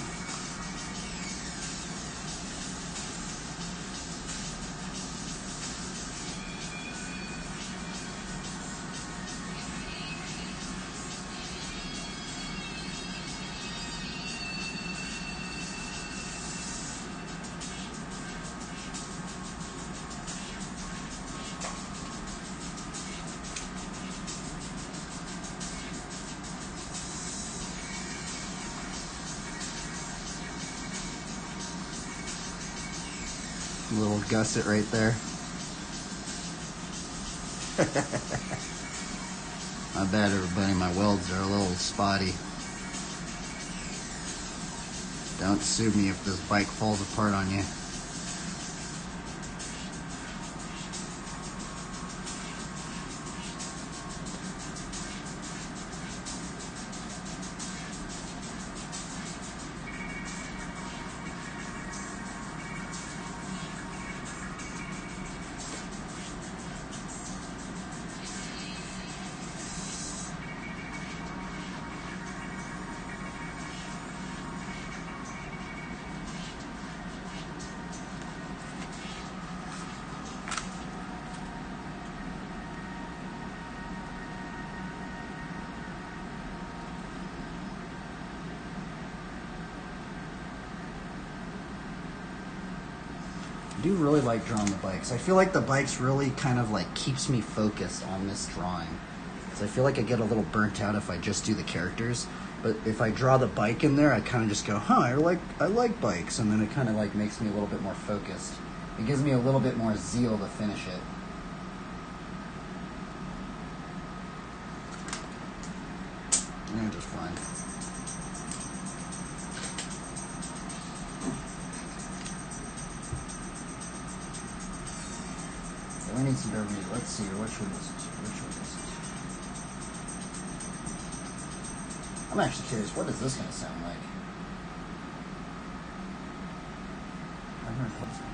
Little gusset right there. I bet everybody, my welds are a little spotty. Don't sue me if this bike falls apart on you. I do really like drawing the bikes. I feel like the bikes really kind of like keeps me focused on this drawing. Because I feel like I get a little burnt out if I just do the characters. But if I draw the bike in there, I kind of just go, huh, I like bikes. And then it kind of like makes me a little bit more focused. It gives me a little bit more zeal to finish it. And just fine. We need some music. Let's see here. Which one is it? I'm actually curious. What is this going to sound like? I've heard something.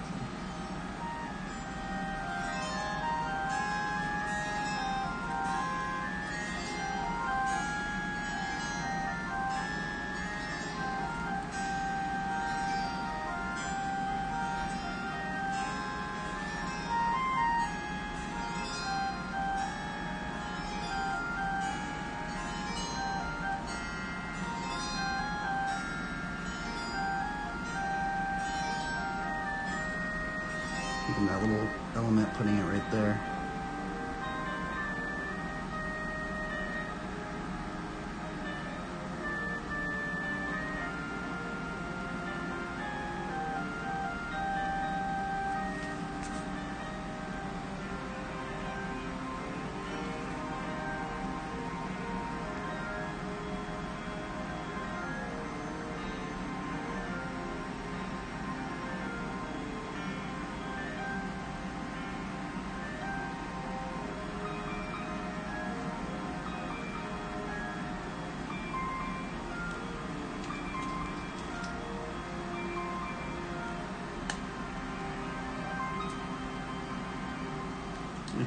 Taking that little element, putting it right there. I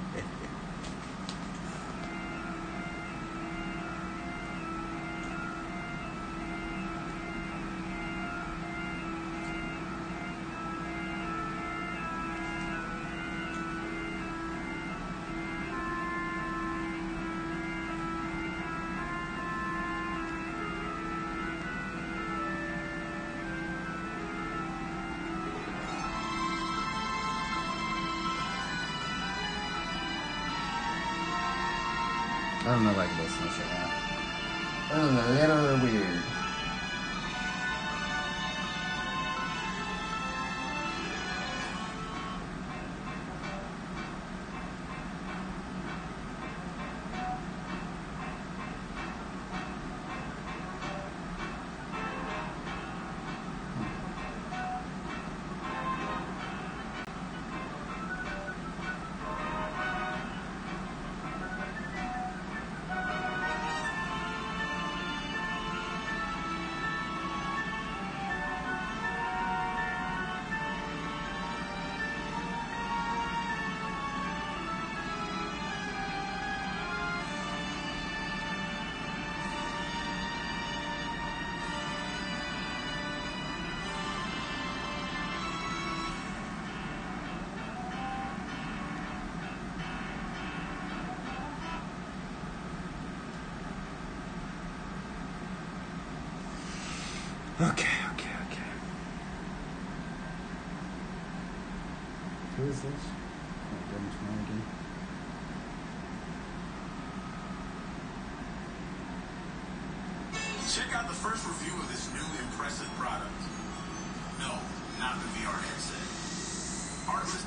don't know if I can listen to this right now. That was a little weird. Okay. Who is this? Oh, Dennis Morgan. Check out the first review of this new impressive product. No, not the VR headset. Artless.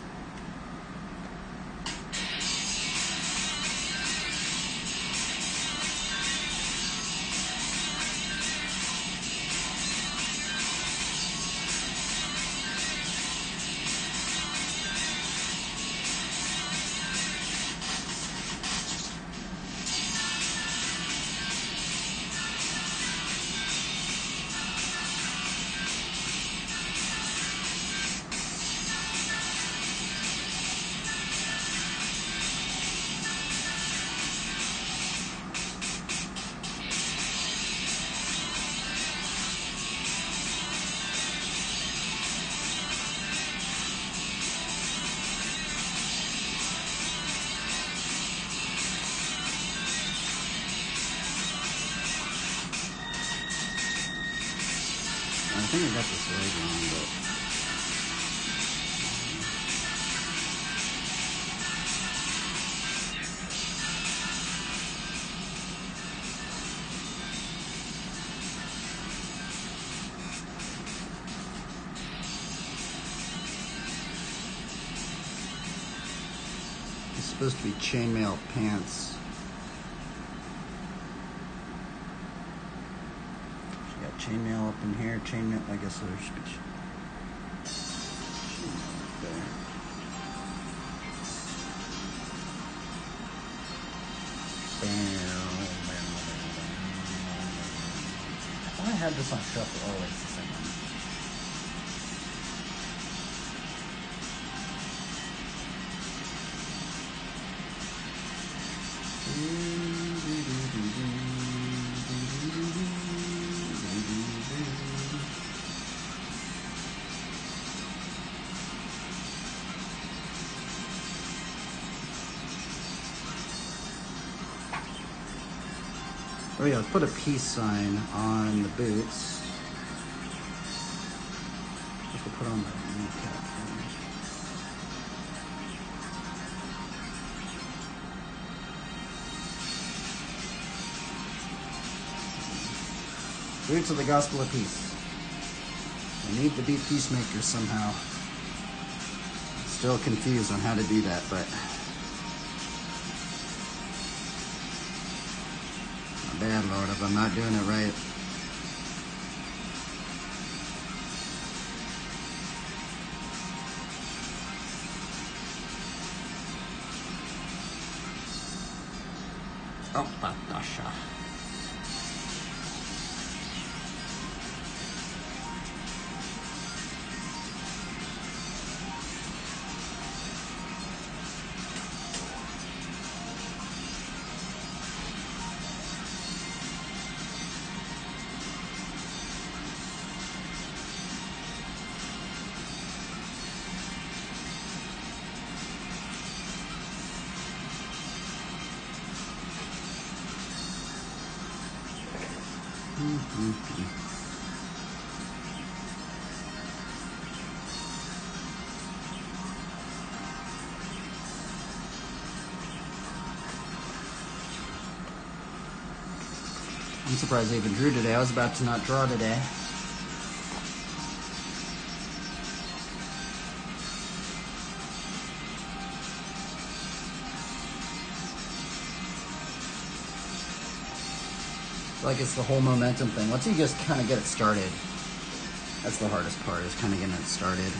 I think I got this leg wrong, but it's supposed to be chainmail pants. Chainmail up in here, chainmail, I guess there should be chainmail there. I thought I had this on shuffle. Oh, wait, it's the same one. Oh yeah, put a peace sign on the boots. Just to put on the kneecap. Boots of the gospel of peace. We need to be peacemakers somehow. Still confused on how to do that, but bad, Lord, if I'm not doing it right. Oh, Batasha. I'm surprised I even drew today. I was about to not draw today. Like it's the whole momentum thing. Once you just kind of get it started, that's the hardest part, is kind of getting it started.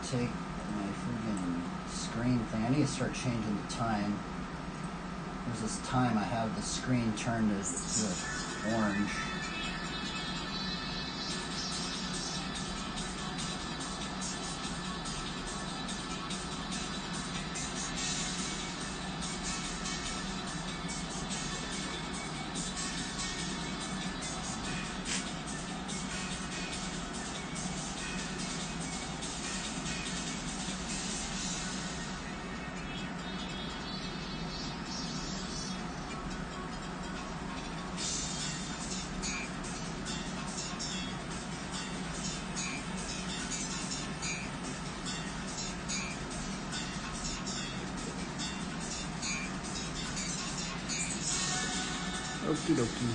Take my freaking screen thing. I need to start changing the time. There's this time I have the screen turned to orange. Okie dokie.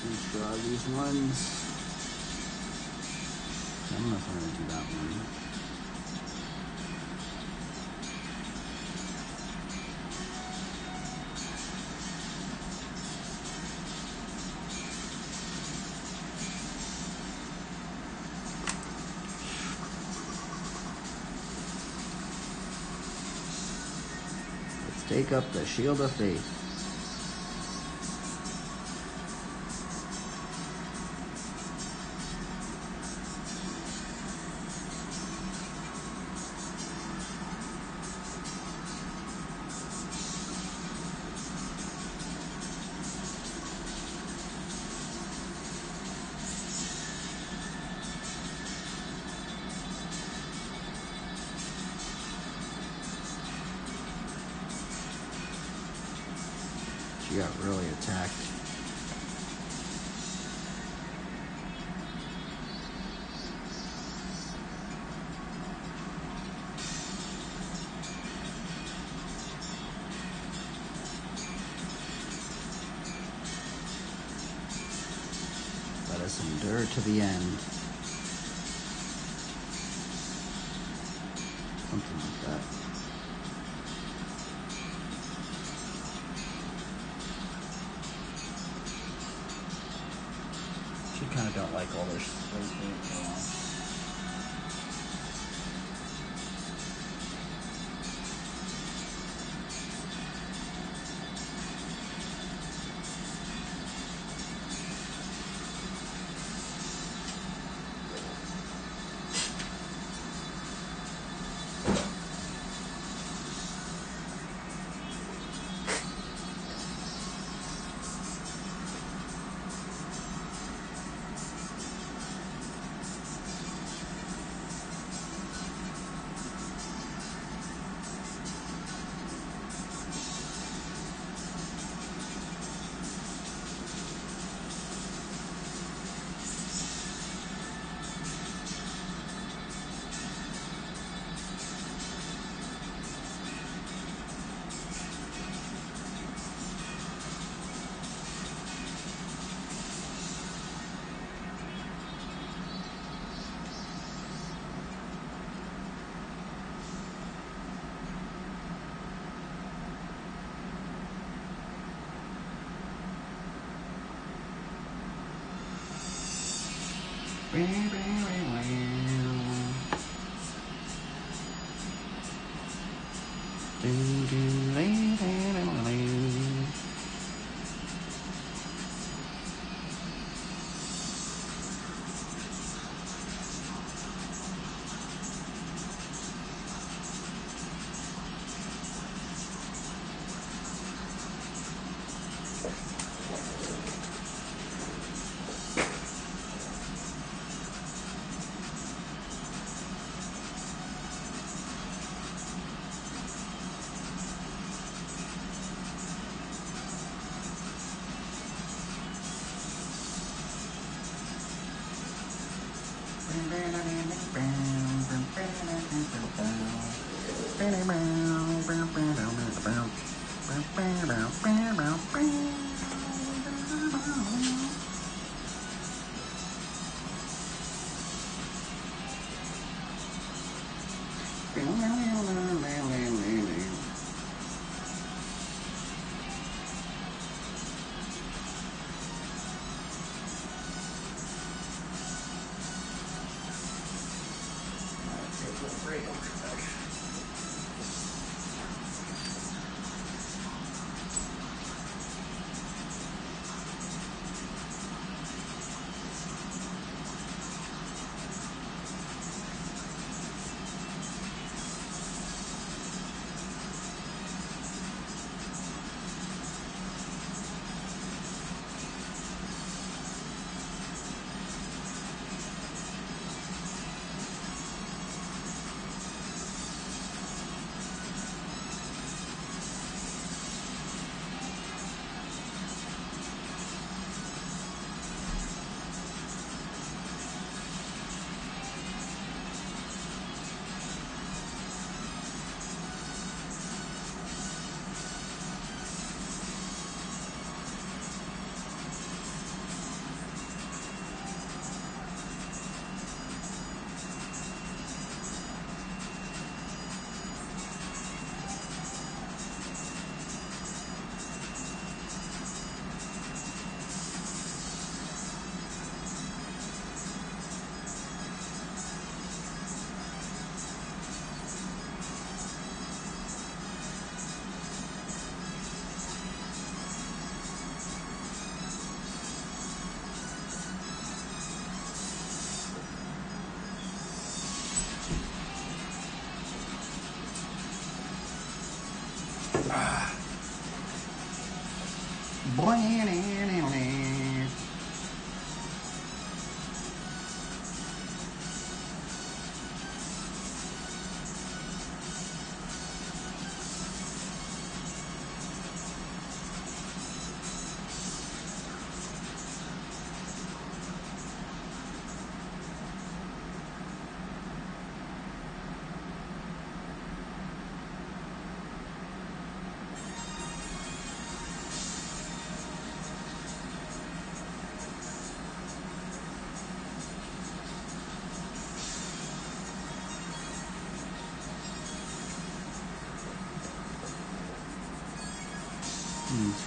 Let's draw these ones. I don't know if I'm going to do that one. Let's take up the shield of faith. She got really attacked. Let us endure to the end. Something like that. Kind of don't like all this straight paint going on.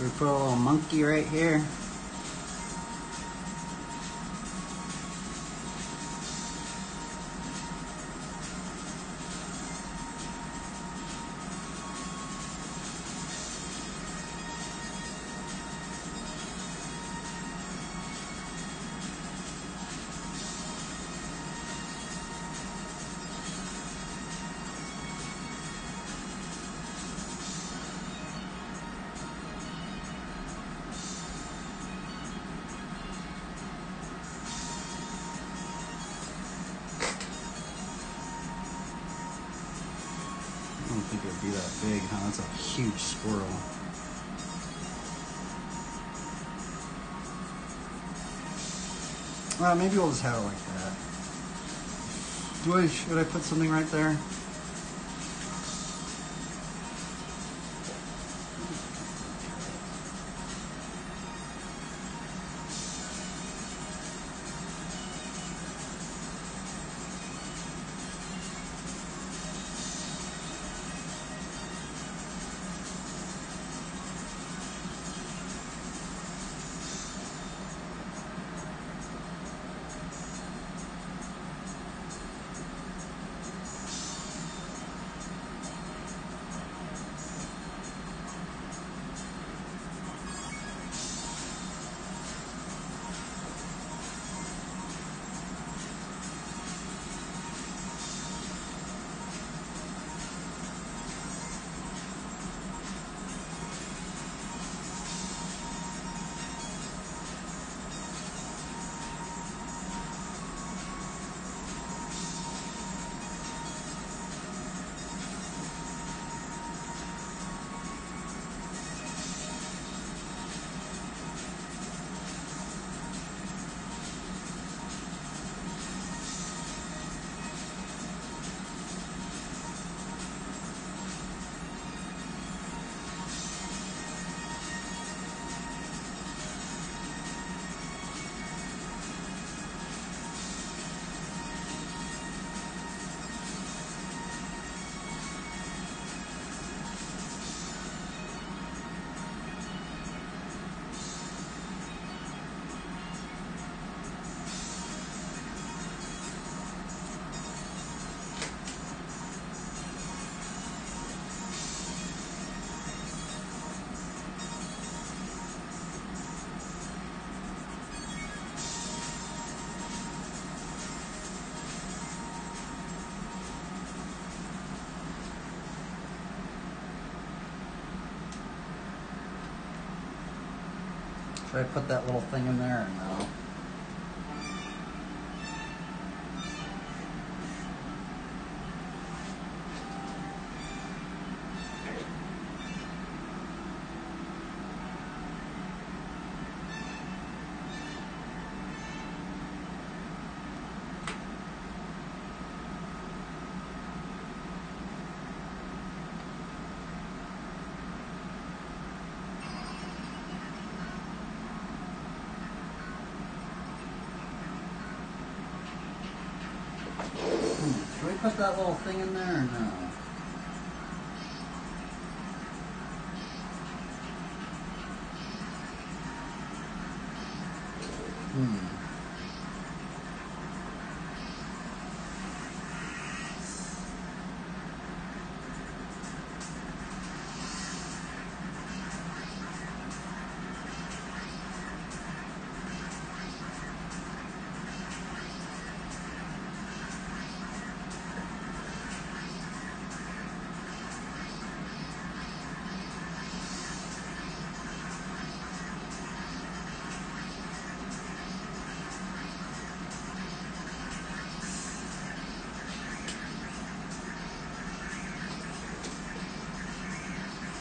So we put a little monkey right here. I don't think it would be that big, huh? That's a huge squirrel. Well, maybe we'll just have it like that. Should I put something right there? Should I put that little thing in there or no? Should we put that little thing in there or no?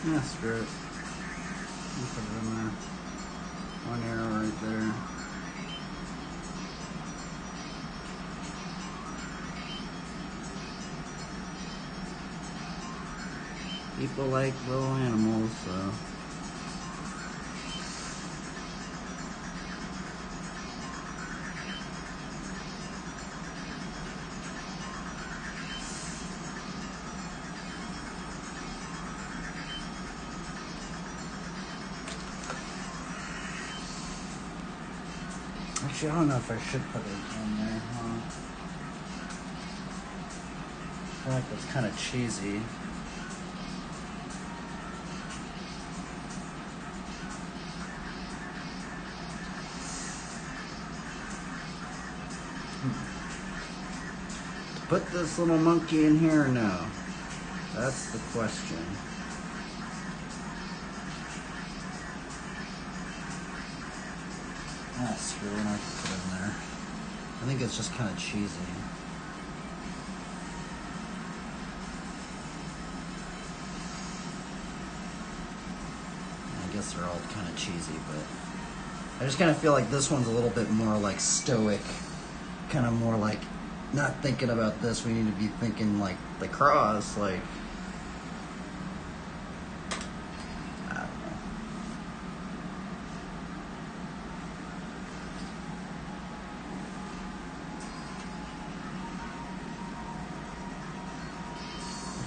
Yeah, screw it. Put it in there. One arrow right there. People like little animals, so. Actually, I don't know if I should put it in there, huh? I feel like that's kind of cheesy. Put this little monkey in here or no? That's the question. Ah, screw it, I can put it in there. I think it's just kind of cheesy. I guess they're all kind of cheesy, but I just kind of feel like this one's a little bit more like stoic, kind of more like not thinking about this. We need to be thinking like the cross, like.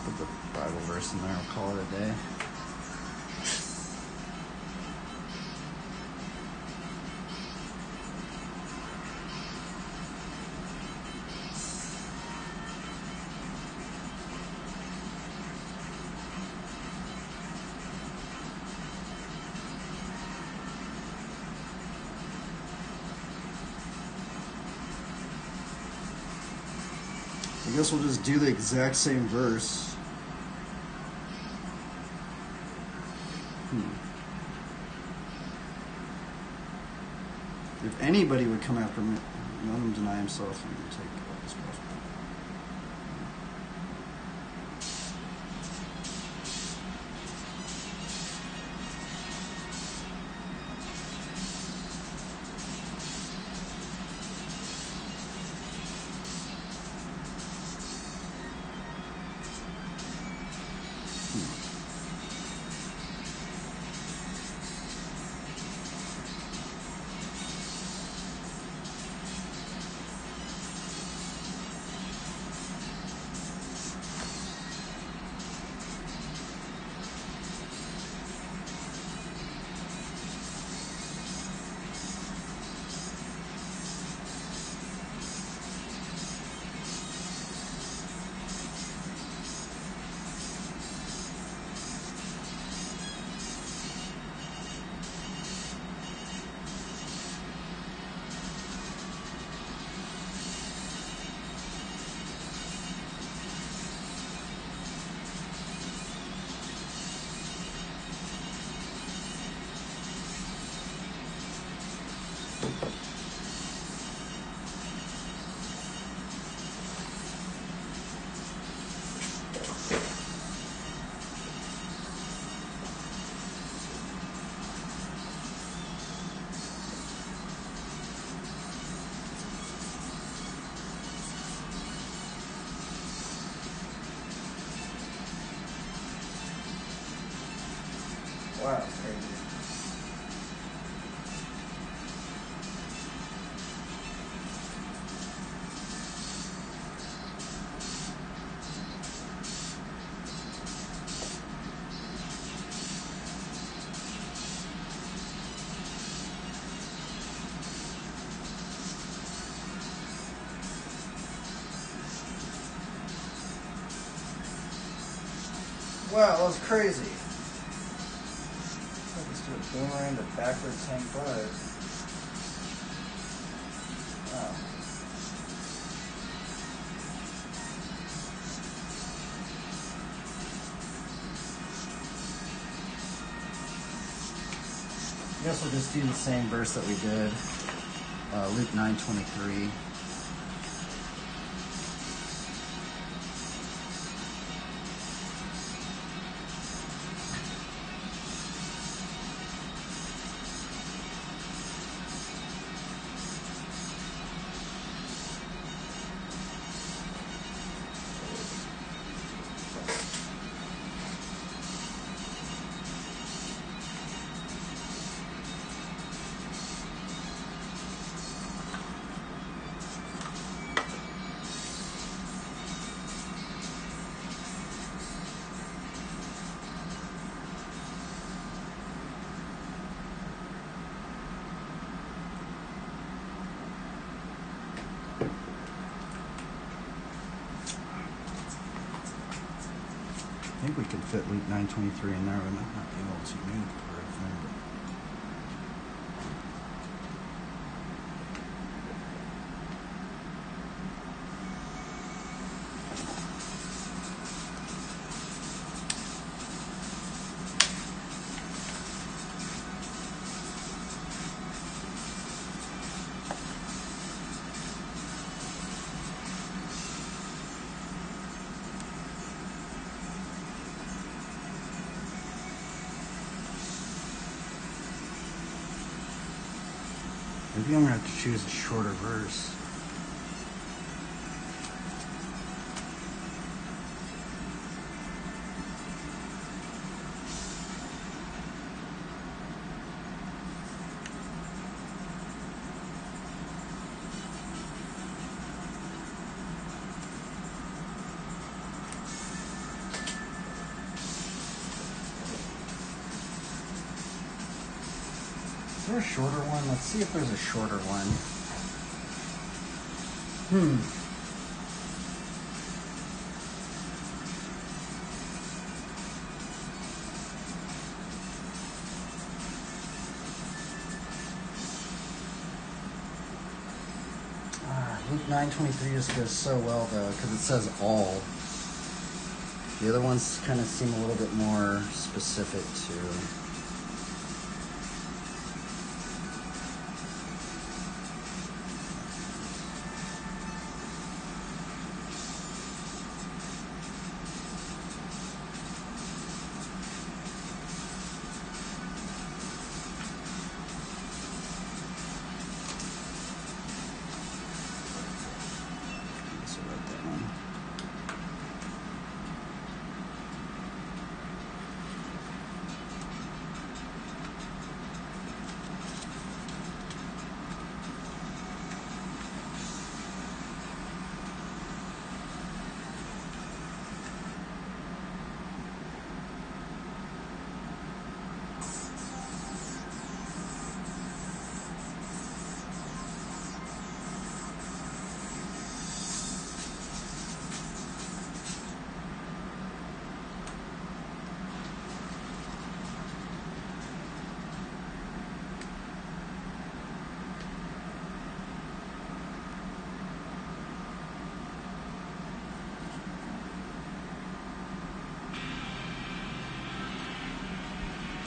Put the Bible verse in there, we'll call it a day. I guess we'll just do the exact same verse. If anybody would come after me, let him deny himself and take up his cross. Wow, that's crazy. Wow, that was crazy. Let's do a boomerang to backwards hang buzz. Wow. I guess we'll just do the same verse that we did, Luke 9:23. I think we can fit Luke 9:23 in there. We might not be able to move the right thing. Maybe I'm going to have to choose a shorter verse. Is there a shorter one? Let's see if there's a shorter one. Luke 9:23 just goes so well though, because it says all. The other ones kind of seem a little bit more specific to.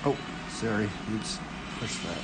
Oh, sorry. Oops. Push that.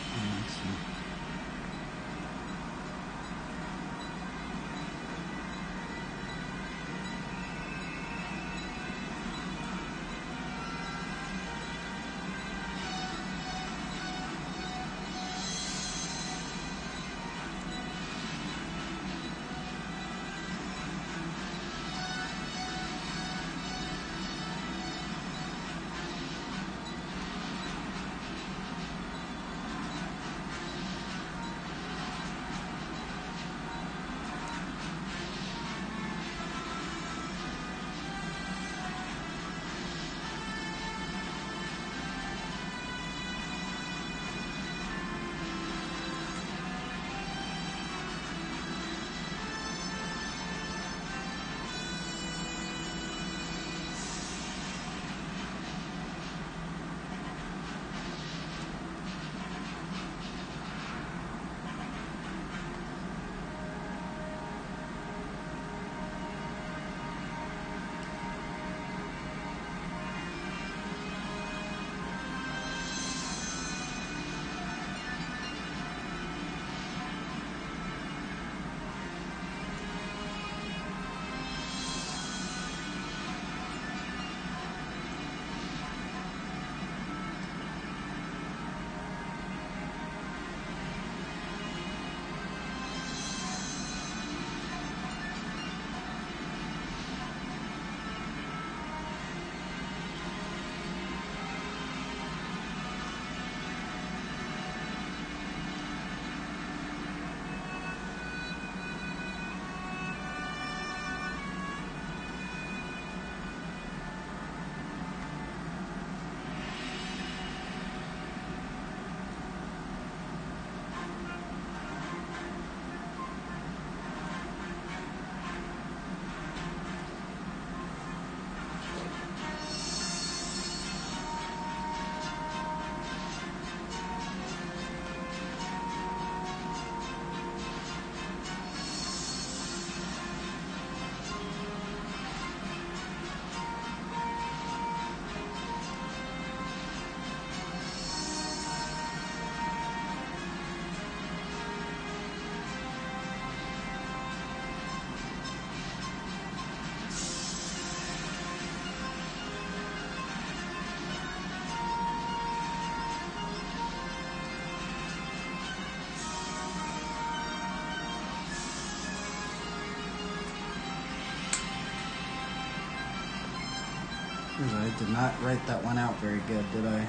I did not write that one out very good, did I?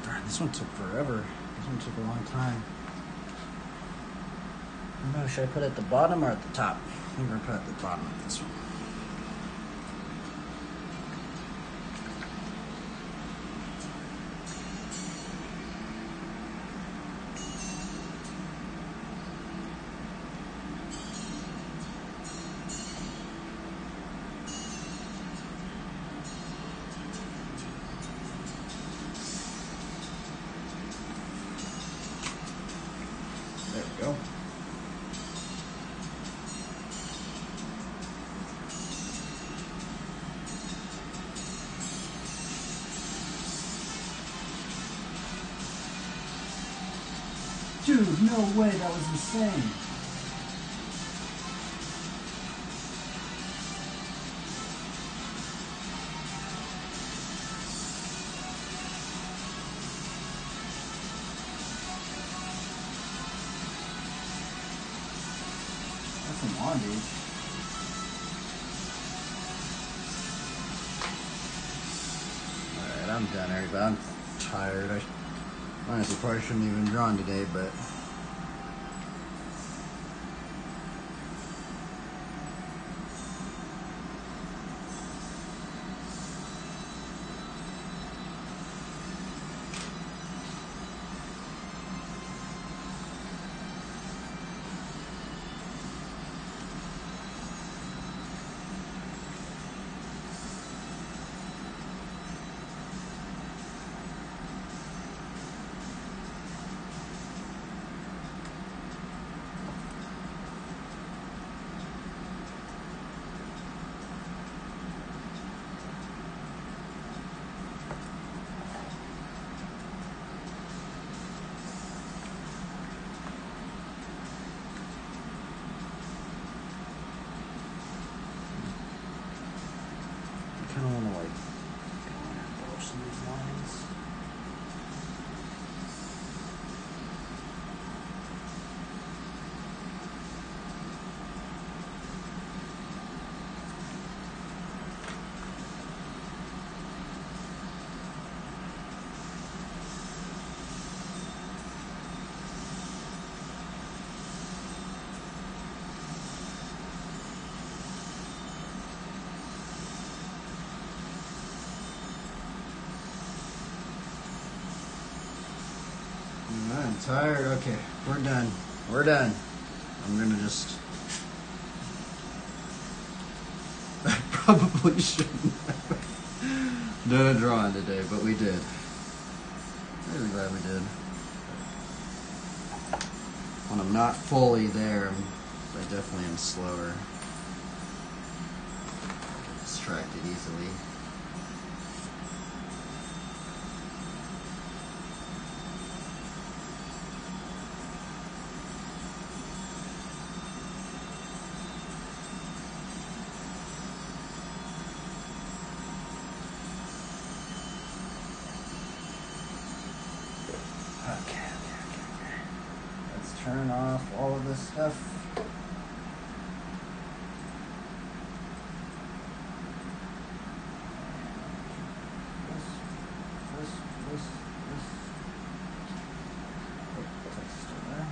Darn, this one took forever. This one took a long time. I don't know, should I put it at the bottom or at the top? I think we're going to put it at the bottom of this one. There we go. Dude, no way, that was insane. Come on, dude. Alright, I'm done, everybody. I'm tired. I honestly probably shouldn't even drawn today, but I kind of want to like embellish some of these lines. I'm tired. Okay, we're done. We're done. I'm gonna just. I probably shouldn't have done a drawing today, but we did. I'm really glad we did. When I'm not fully there, I definitely am slower. I get distracted easily. Okay. Let's turn off all of this stuff. This. Oh, text still there.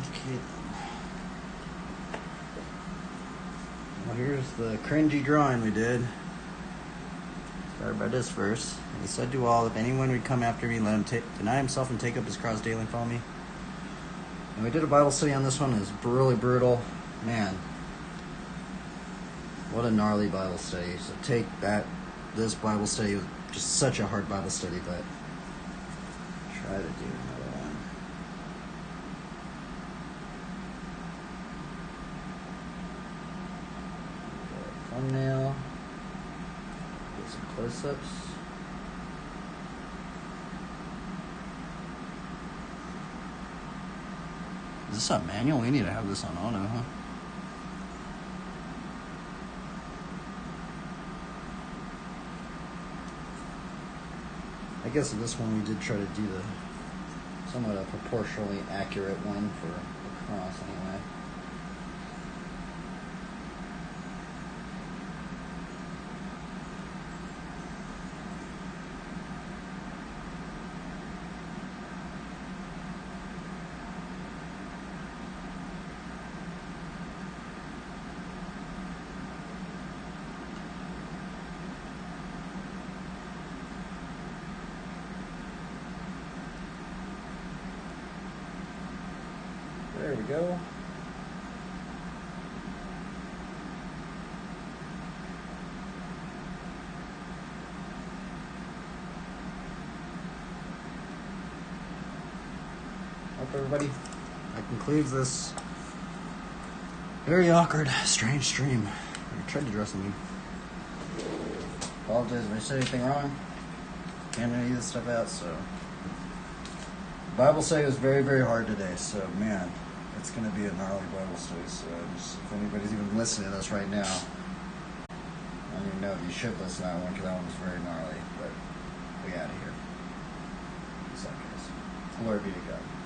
Okay then. Well, here's the cringy drawing we did. Started by this verse. And he said to all, if anyone would come after me, let him deny himself and take up his cross daily and follow me. And we did a Bible study on this one. It was really brutal. Man, what a gnarly Bible study. So take that. This Bible study was just such a hard Bible study, but try to do another one. Thumbnail. Get some close-ups. Is this a manual? We need to have this on auto, huh? I guess in this one we did try to do the somewhat a proportionally accurate one for the cross anyway. There we go. Up, everybody. That concludes this very awkward, strange stream. I tried to dress me. Apologize if I said anything wrong. Can't any of this stuff out, so. Bible study was very, very hard today, so man, it's going to be a gnarly Bible study. So just, if anybody's even listening to this right now, I don't even know if you should listen to that one because that one was very gnarly. But we out of here. Peace out, guys. Glory be to God.